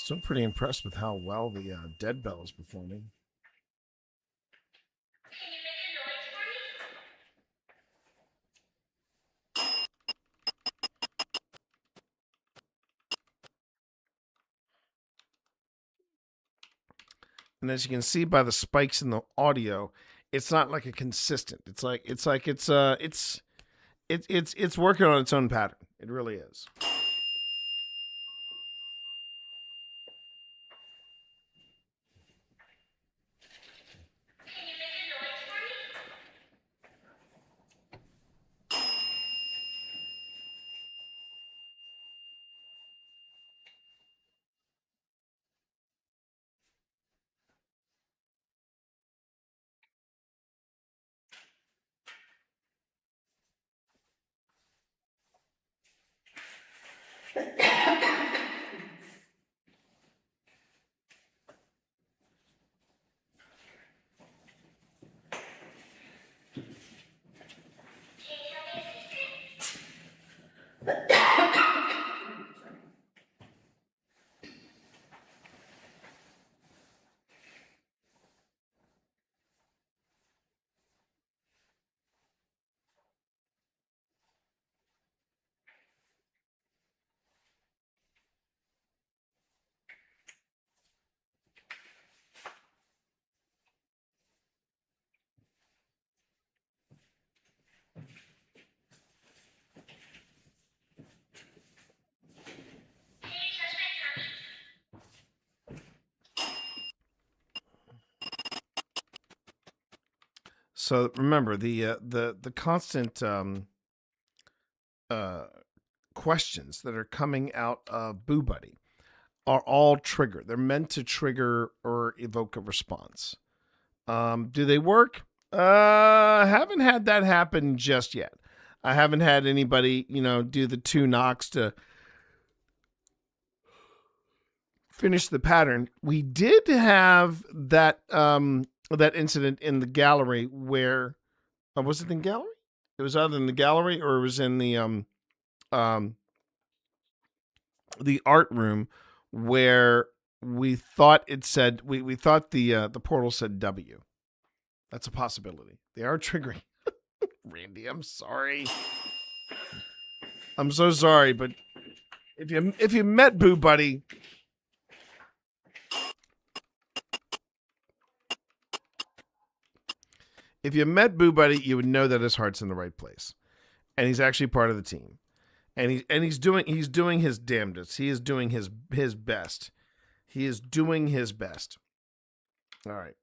Still pretty impressed with how well the dead bell is performing. And as you can see by the spikes in the audio, it's not like a consistent. It's working on its own pattern. It really is. So remember the constant questions that are coming out of Boo Buddy are all trigger. They're meant to trigger or evoke a response. Do they work? Haven't had that happen just yet. I haven't had anybody, do the 2 knocks to finish the pattern. We did have that that incident in the gallery where was it in gallery? It was either in the gallery or it was in the art room where we thought it said we thought the portal said W. That's a possibility. They are triggering. Randy, I'm sorry. I'm so sorry, but if you met Boo Buddy, if you met Boo Buddy, you would know that his heart's in the right place, and he's actually part of the team, and he's doing his damnedest. He is doing his best. He is doing his best. All right.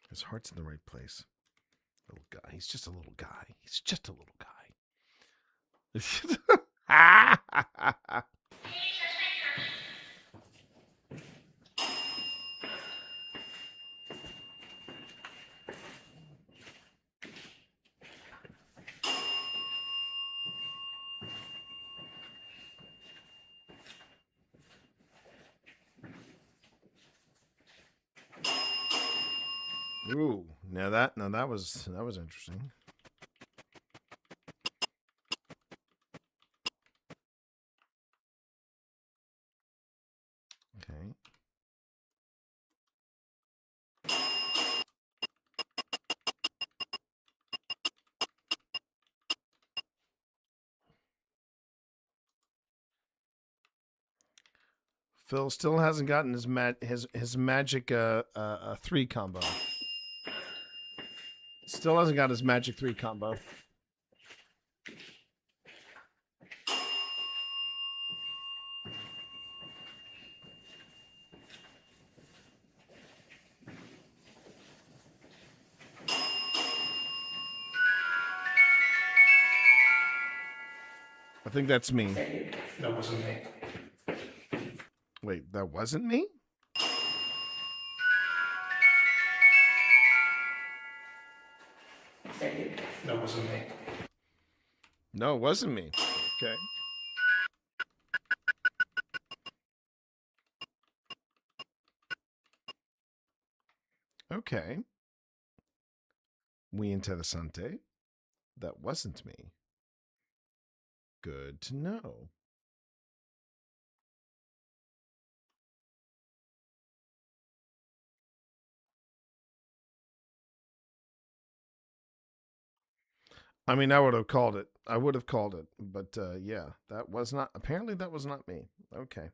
His heart's in the right place. Little guy. He's just a little guy. He's just a little guy. Ooh, now that was interesting. Okay. Phil still hasn't gotten his magic 3 combo. Still hasn't got his magic 3 combo. I think that's me. That wasn't me. Wait, that wasn't me? That wasn't me. No, it wasn't me. Okay. Okay. Muy interesante. That wasn't me. Good to know. I mean, I would have called it. I would have called it. But yeah, that was not. Apparently, that was not me. Okay.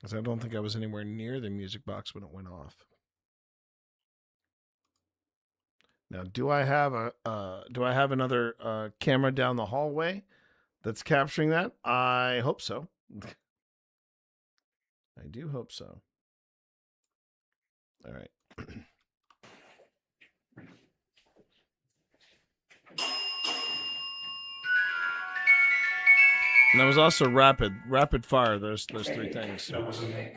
Because I don't think I was anywhere near the music box when it went off. Now, do I have another camera down the hallway that's capturing that? I hope so. I do hope so. All right. And that was also rapid fire. Those three things. That wasn't me.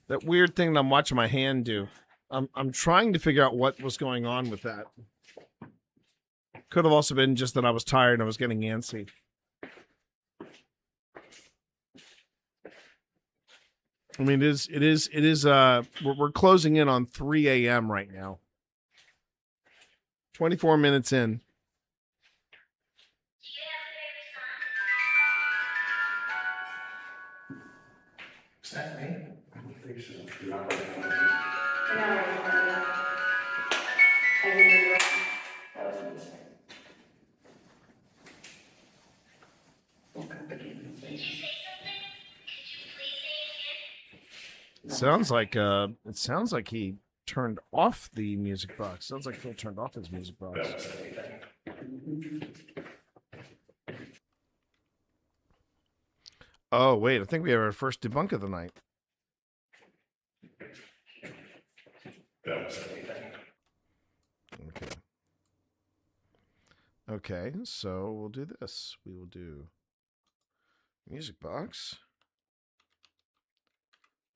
That weird thing that I'm watching my hand do. I'm trying to figure out what was going on with that. Could have also been just that I was tired and I was getting antsy. I mean, it is we're closing in on 3 a.m. right now. 24 minutes in. Is that me? I don't think so. It sounds like he turned off the music box. Sounds like Phil turned off his music box. Oh wait, I think we have our first debunk of the night. Okay. Okay, so we'll do this. We will do music box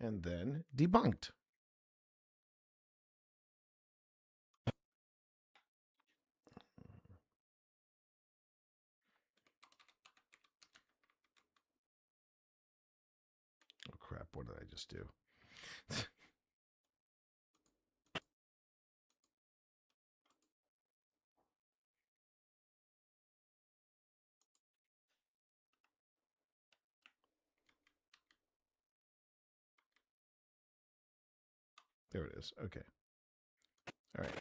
and then debunked. Oh crap, what did I just do? There it is. Okay. All right.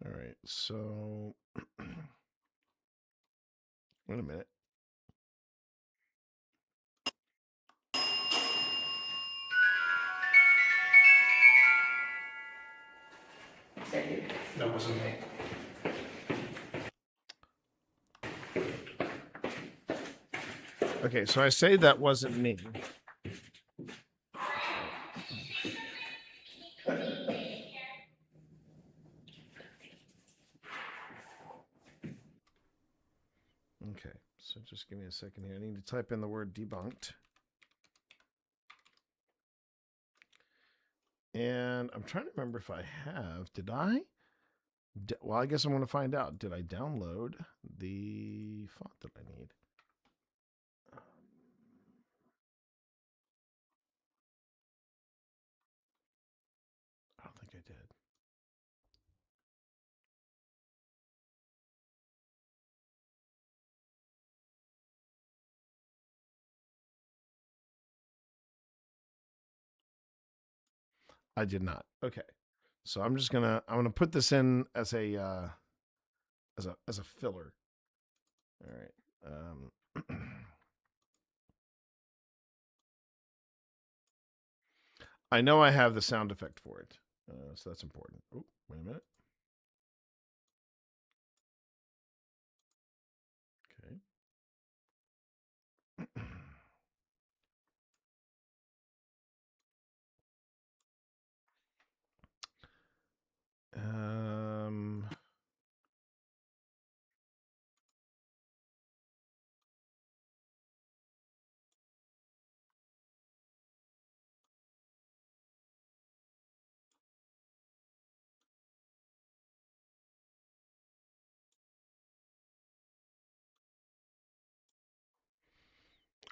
All right. So wait a minute. That wasn't me. Okay, so I say that wasn't me. Okay, so just give me a second here. I need to type in the word debunked. And I'm trying to remember if I have. Did I? Well, I guess I'm going to find out. Did I download the font that I need? I don't think I did. I did not. Okay. So I'm gonna put this in as a filler. All right. I know I have the sound effect for it, so that's important. Oh, wait a minute.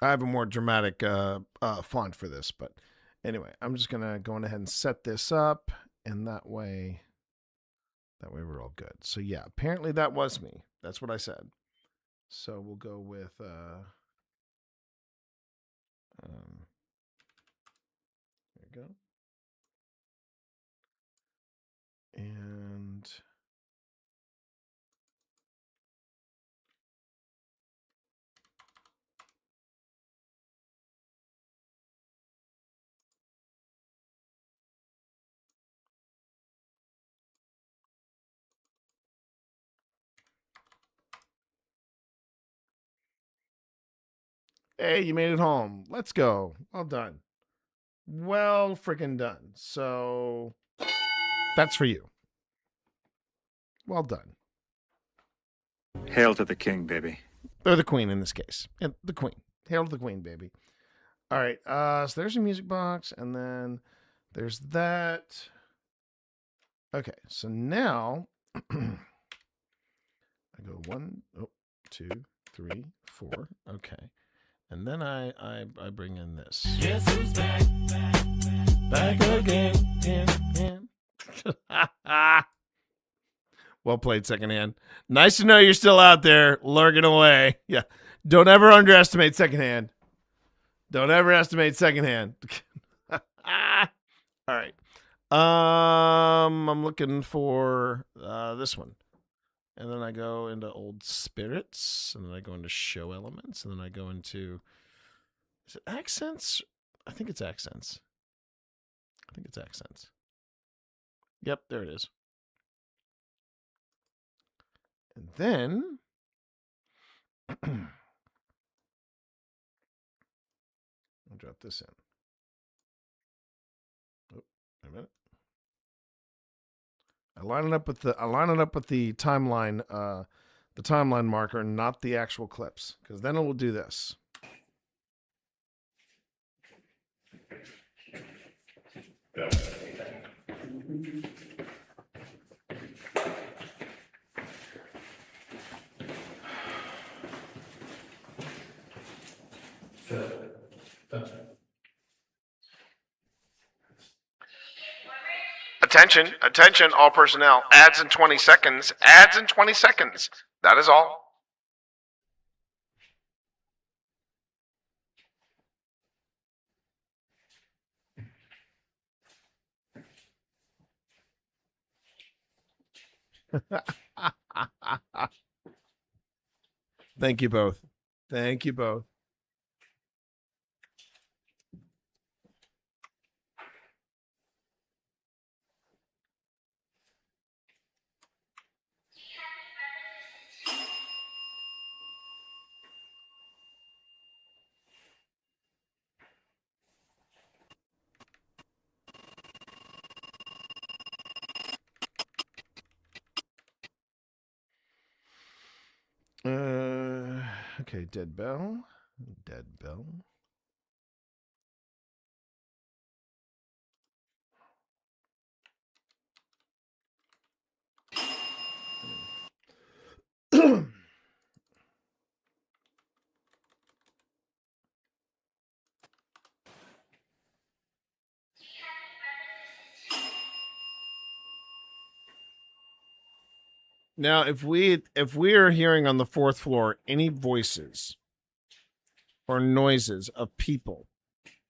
I have a more dramatic font for this, but anyway, I'm just gonna go ahead and set this up, and that way we're all good. So yeah, apparently that was me. That's what I said. So we'll go with there you go. And hey, you made it home. Let's go. Well done. Well freaking done. So that's for you. Well done. Hail to the king, baby. Or the queen in this case. Yeah, the queen. Hail to the queen, baby. All right. So there's your music box, and then there's that. Okay. So now I go 1, 2, 3, 4. Okay. And then I bring in this. Guess who's back? Back again. Well played, Secondhand. Nice to know you're still out there lurking away. Yeah. Don't ever underestimate Secondhand. Don't ever estimate Secondhand. All right. I'm looking for this one. And then I go into Old Spirits. And then I go into Show Elements. And then I go into... Is it Accents? I think it's Accents. Yep, there it is. And then... I'll drop this in. Oh, wait a minute. I line it up with the timeline marker, not the actual clips, because then it will do this. Attention, all personnel. Ads in 20 seconds. Ads in 20 seconds. That is all. Thank you both. Okay, Dead Bell. Now, if we are hearing on the 4th floor any voices or noises of people,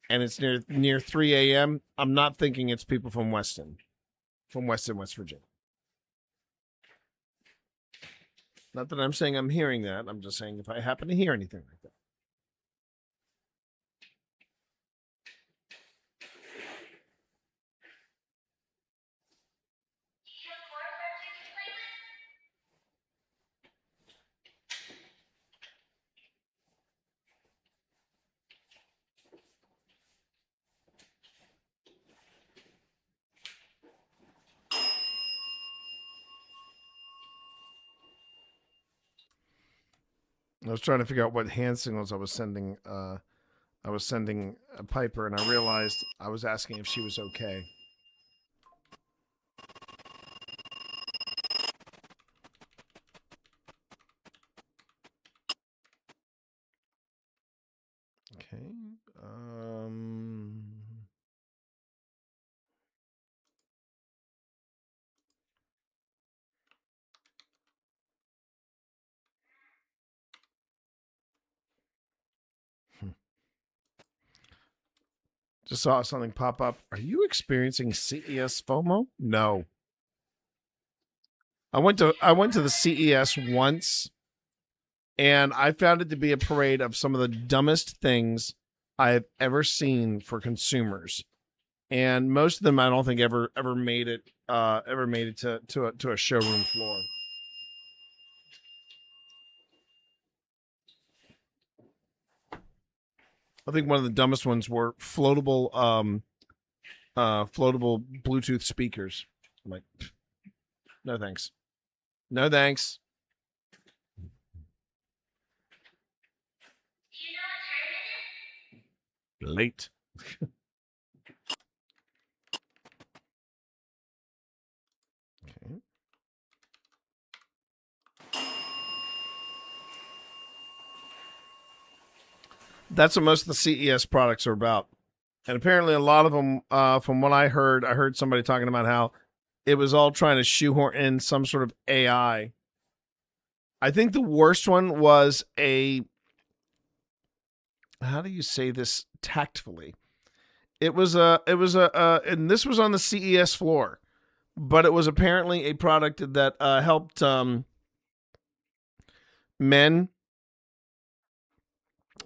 and it's near 3 a.m., I'm not thinking it's people from Weston, West Virginia. Not that I'm saying I'm hearing that. I'm just saying if I happen to hear anything like that. I was trying to figure out what hand signals I was sending. I was sending a Piper, and I realized I was asking if she was okay. Okay. Just saw something pop up. Are you experiencing CES FOMO? No. I went to the CES once, and I found it to be a parade of some of the dumbest things I have ever seen for consumers. And most of them I don't think ever made it to a showroom floor. I think one of the dumbest ones were floatable Bluetooth speakers. I'm like, no thanks. No thanks. Late. Okay. That's what most of the CES products are about. And apparently a lot of them, from what I heard somebody talking about how it was all trying to shoehorn in some sort of AI. I think the worst one was how do you say this tactfully? And this was on the CES floor, but it was apparently a product that helped men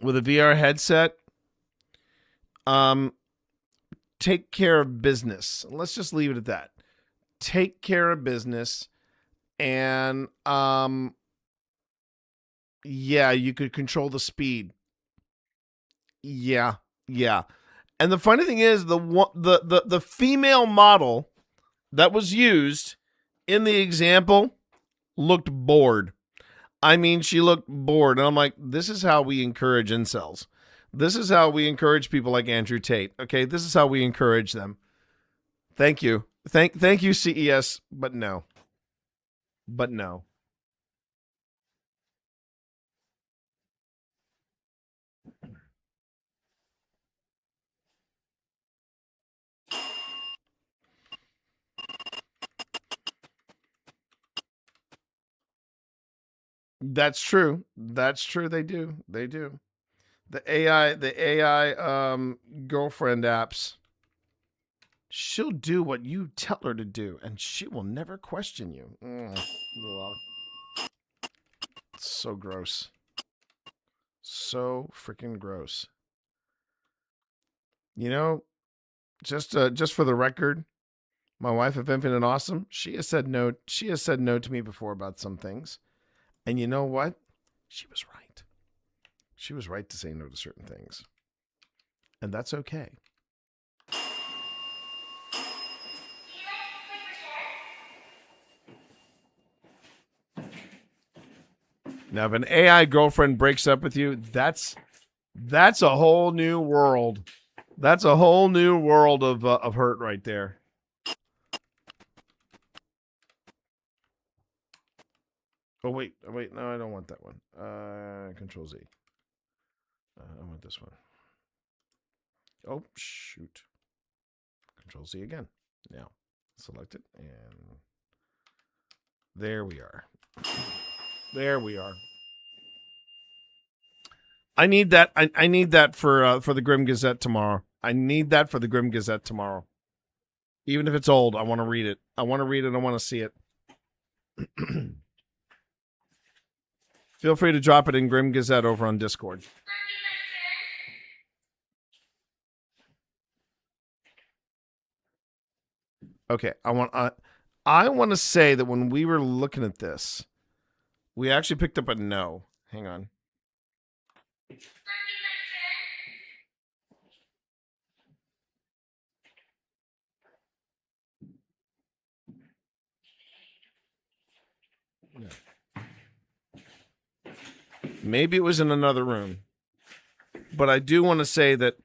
with a VR headset take care of business. Let's just leave it at that. Take care of business, and yeah, you could control the speed. Yeah. And the funny thing is, the female model that was used in the example looked bored. I mean, she looked bored, and I'm like, this is how we encourage incels. This is how we encourage people like Andrew Tate. Okay, this is how we encourage them. Thank you. Thank you, CES, but no. But no. That's true. That's true. They do. They do. The AI girlfriend apps. She'll do what you tell her to do, and she will never question you. So gross. So freaking gross. You know, just for the record, my wife of Infinite Awesome, she has said no to me before about some things. And you know what? She was right. She was right to say no to certain things. And that's okay. Now, if an AI girlfriend breaks up with you, that's a whole new world. That's a whole new world of hurt right there. Oh wait, no, I don't want that one. Control Z. I want this one. Oh shoot. Control Z again. Now, select it, and there we are. There we are. I need that. I need that for the Grim Gazette tomorrow. I need that for the Grim Gazette tomorrow. Even if it's old, I want to read it. I want to read it. I want to see it. Feel free to drop it in Grim Gazette over on Discord. Okay, I want to say that when we were looking at this, we actually picked up a no. Hang on. No. Maybe it was in another room, but I do want to say that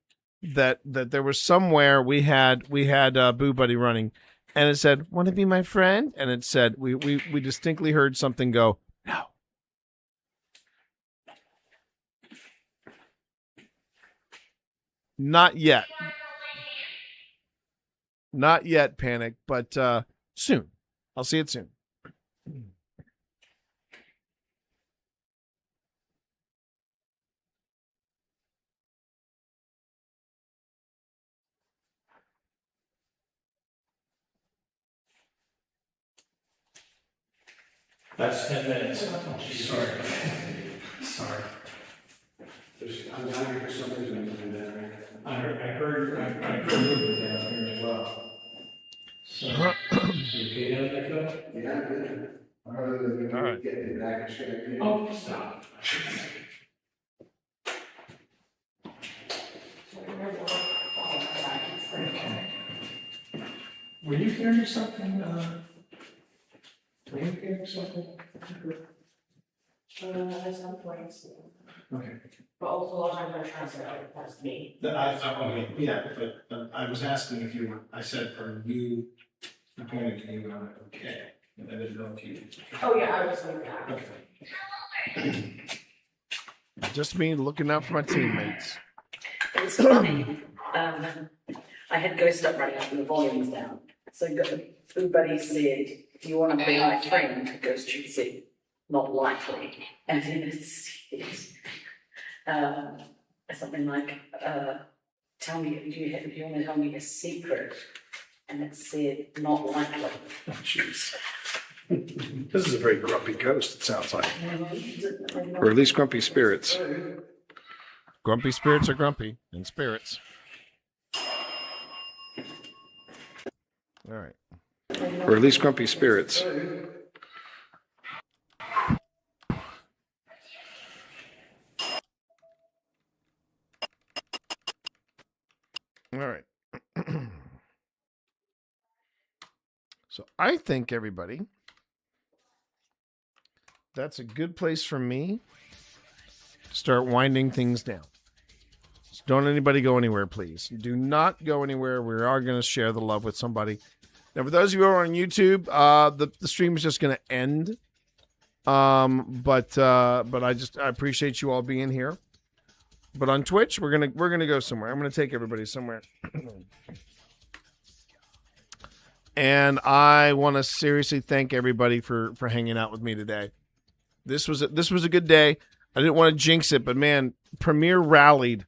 there was somewhere we had Boo Buddy running, and it said, "Want to be my friend?" And it said we distinctly heard something go, "No." Not yet. Not yet, Panic, but soon. I'll see it soon. That's 10 minutes. Sorry. Sorry. I'm down here for some reason. I heard movement down here as well. So, you okay down there, Phil? Yeah, good. All right. Getting back and straight. Oh, stop. Okay. Were you carrying something? Were you carrying something? There's some points. Okay. But also, a lot of times when I translate, that's me. Yeah, but I was asking if you were, I said, are you, I pointed to you, and I'm like, okay. And I didn't know if you. Oh, yeah, I was like that. Okay. Just me looking out for my teammates. It's funny. I had Ghost up running up and the volume was down. So everybody said, if you want to be my friend, Ghost should say, not likely. And then it said something like, tell me, do you want to tell me a secret? And it said, not likely. Oh, jeez. This is a very grumpy ghost, it sounds like. Or at least grumpy spirits. Grumpy spirits are grumpy, and spirits. All right. Or at least grumpy spirits. All right. So I think, everybody, that's a good place for me to start winding things down. So don't anybody go anywhere, please. Do not go anywhere. We are going to share the love with somebody. Now, for those of you who are on YouTube, the stream is just going to end. But I appreciate you all being here. But on Twitch, we're gonna go somewhere. I'm gonna take everybody somewhere. And I want to seriously thank everybody for hanging out with me today. This was a good day. I didn't want to jinx it, but man, Premiere rallied.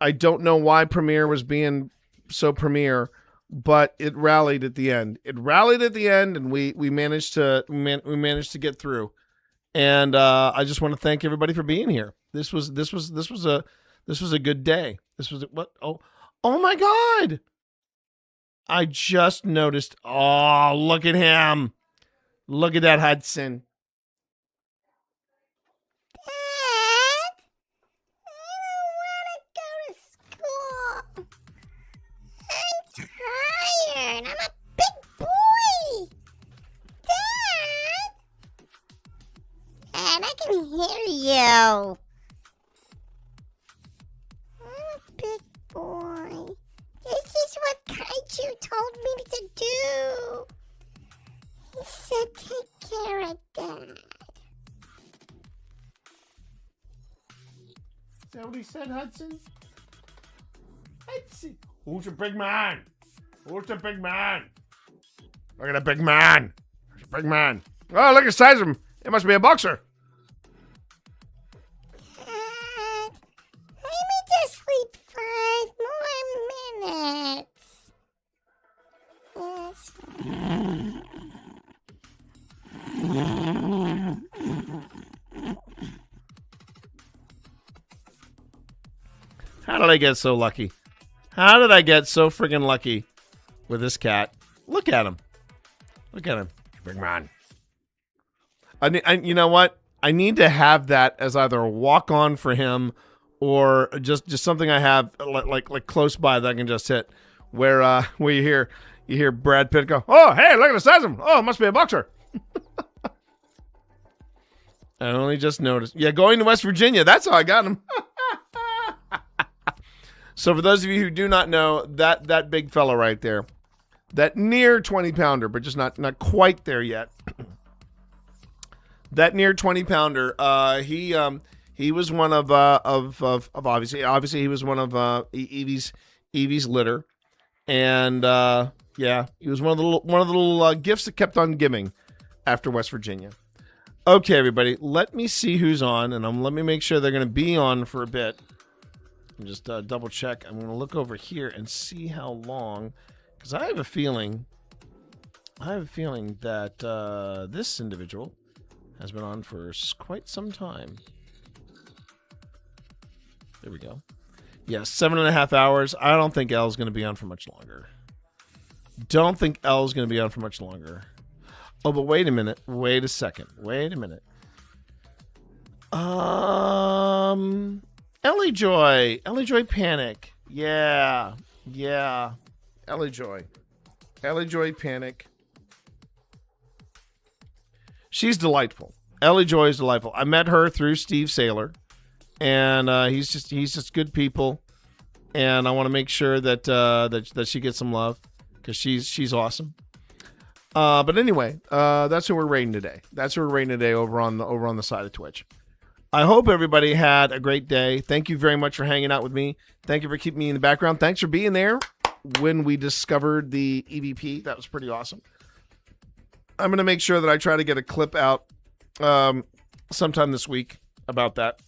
I don't know why Premiere was being so Premiere, but it rallied at the end. It rallied at the end, and we managed to get through. And I just want to thank everybody for being here. This was a good day. This was what? Oh my God! I just noticed. Oh, look at him! Look at that Hudson. Tired. I'm a big boy. Dad, I can hear you. I'm a big boy. This is what Kaiju told me to do. He said take care of Dad. Is that what he said, Hudson? Hudson. Who's a big man? Who's the big man? Look at the big man. There's a big man. Oh, look at the size of him. It must be a boxer. Let me just sleep 5 more minutes. How did I get so lucky? How did I get so friggin' lucky with this cat? Look at him. Look at him. Big man. You know what? I need to have that as either a walk-on for him or just something I have like close by that I can just hit. Where you hear Brad Pitt go, oh, hey, look at the size of him. Oh, it must be a boxer. I only just noticed. Yeah, going to West Virginia. That's how I got him. So for those of you who do not know, that big fella right there, that near 20-pounder, but just not quite there yet. That near 20-pounder, he He was one of obviously he was one of Evie's litter, and yeah, he was one of the little gifts that kept on giving after West Virginia. Okay, everybody, let me see who's on, and let me make sure they're going to be on for a bit. And just double check. I'm going to look over here and see how long, because I have a feeling that this individual has been on for quite some time. There we go. Yeah, 7.5 hours. I don't think L's going to be on for much longer. Don't think L's going to be on for much longer. Oh, but wait a minute. Wait a second. Wait a minute. Ellie Joy Panic. Yeah. Ellie Joy Panic. She's delightful. Ellie Joy is delightful. I met her through Steve Saylor, and he's just good people, and I want to make sure that that she gets some love because she's awesome. But anyway, that's who we're rating today. That's who we're rating today over on the side of Twitch. I hope everybody had a great day. Thank you very much for hanging out with me. Thank you for keeping me in the background. Thanks for being there when we discovered the EVP. That was pretty awesome. I'm going to make sure that I try to get a clip out sometime this week about that.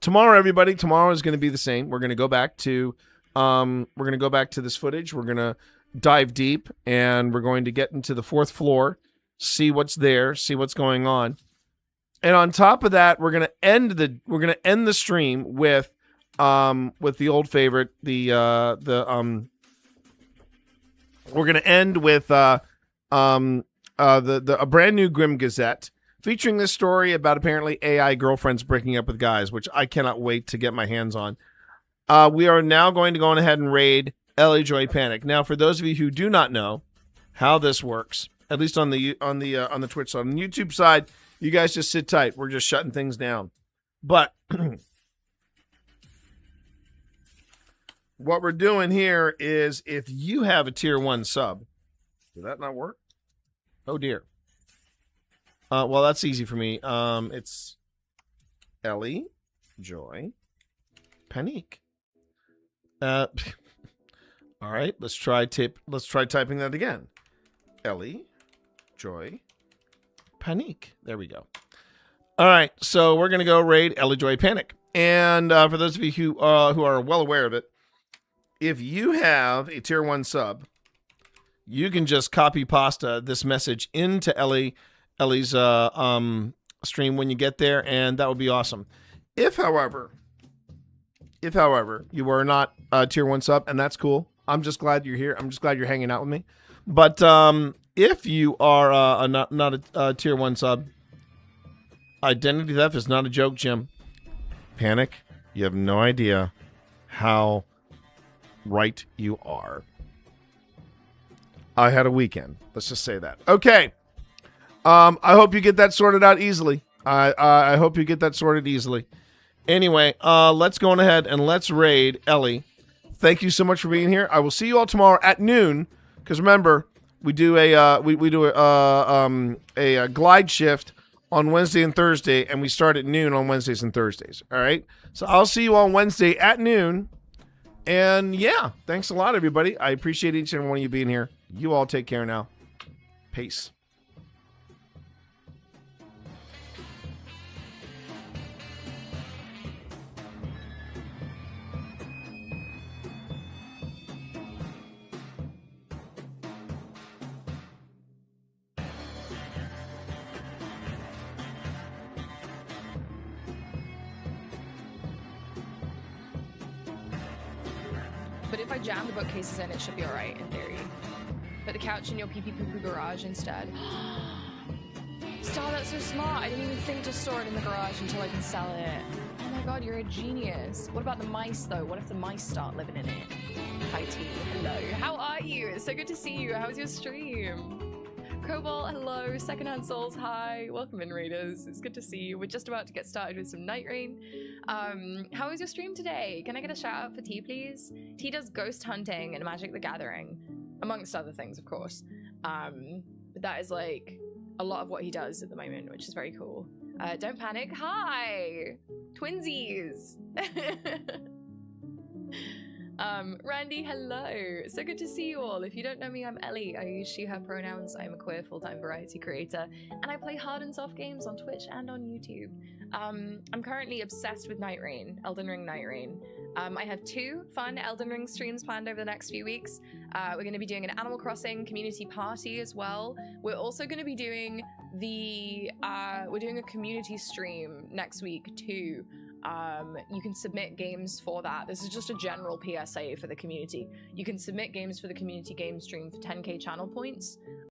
Tomorrow, everybody, tomorrow is going to be the same. We're going to go back to this footage. We're going to dive deep, and we're going to get into the 4th floor, see what's there, see what's going on. And on top of that, we're going to end the stream with the old favorite, we're going to end with a brand new Grim Gazette featuring this story about apparently AI girlfriends breaking up with guys, which I cannot wait to get my hands on. We are now going to go on ahead and raid Ellie Joy Panic. Now, for those of you who do not know how this works, at least on the Twitch side, on the YouTube side, you guys just sit tight. We're just shutting things down. But what we're doing here is, if you have a tier 1 sub, did that not work? Oh dear. Well, that's easy for me. It's Ellie Joy Panic. All right, let's try typing that again. Ellie Joy Panic. There we go. All right, so we're gonna go raid Ellie Joy Panic. And for those of you who are well aware of it, if you have a tier 1 sub, you can just copy pasta this message into Ellie's stream when you get there, and that would be awesome. If however you are not a tier 1 sub, and that's cool, I'm just glad you're here. I'm just glad you're hanging out with me. But if you are not a tier 1 sub, identity theft is not a joke, Jim. Panic, you have no idea how right you are. I had a weekend. Let's just say that. Okay. I hope you get that sorted out easily. I hope you get that sorted easily. Anyway, let's go on ahead and let's raid Ellie. Thank you so much for being here. I will see you all tomorrow at noon. Because remember, we do a glide shift on Wednesday and Thursday, and we start at noon on Wednesdays and Thursdays. All right. So I'll see you on Wednesday at noon. And yeah, thanks a lot, everybody. I appreciate each and every one of you being here. You all take care now. Peace. But if I jam the bookcases in, it should be alright, in theory. Put the couch in your pee-pee-poo-poo garage instead. Star, that's so smart. I didn't even think to store it in the garage until I can sell it. Oh my god, you're a genius. What about the mice, though? What if the mice start living in it? Hi, T. Hello. How are you? It's so good to see you. How was your stream? Cobalt, hello. Secondhand Souls, hi. Welcome in, Raiders. It's good to see you. We're just about to get started with some Night Rain. How was your stream today? Can I get a shout out for T, please? T does ghost hunting and Magic the Gathering, amongst other things, of course. But that is like a lot of what he does at the moment, which is very cool. Don't panic. Hi! Twinsies! Randy, hello. So good to see you all. If you don't know me, I'm Ellie. I use she, her pronouns. I'm a queer full-time variety creator, and I play hard and soft games on Twitch and on YouTube. I'm currently obsessed with Night Rain, Elden Ring Night Rain. I have 2 fun Elden Ring streams planned over the next few weeks. We're going to be doing an Animal Crossing community party as well. We're also going to be doing we're doing a community stream next week too. You can submit games for that. This is just a general PSA for the community. You can submit games for the community game stream for 10k channel points.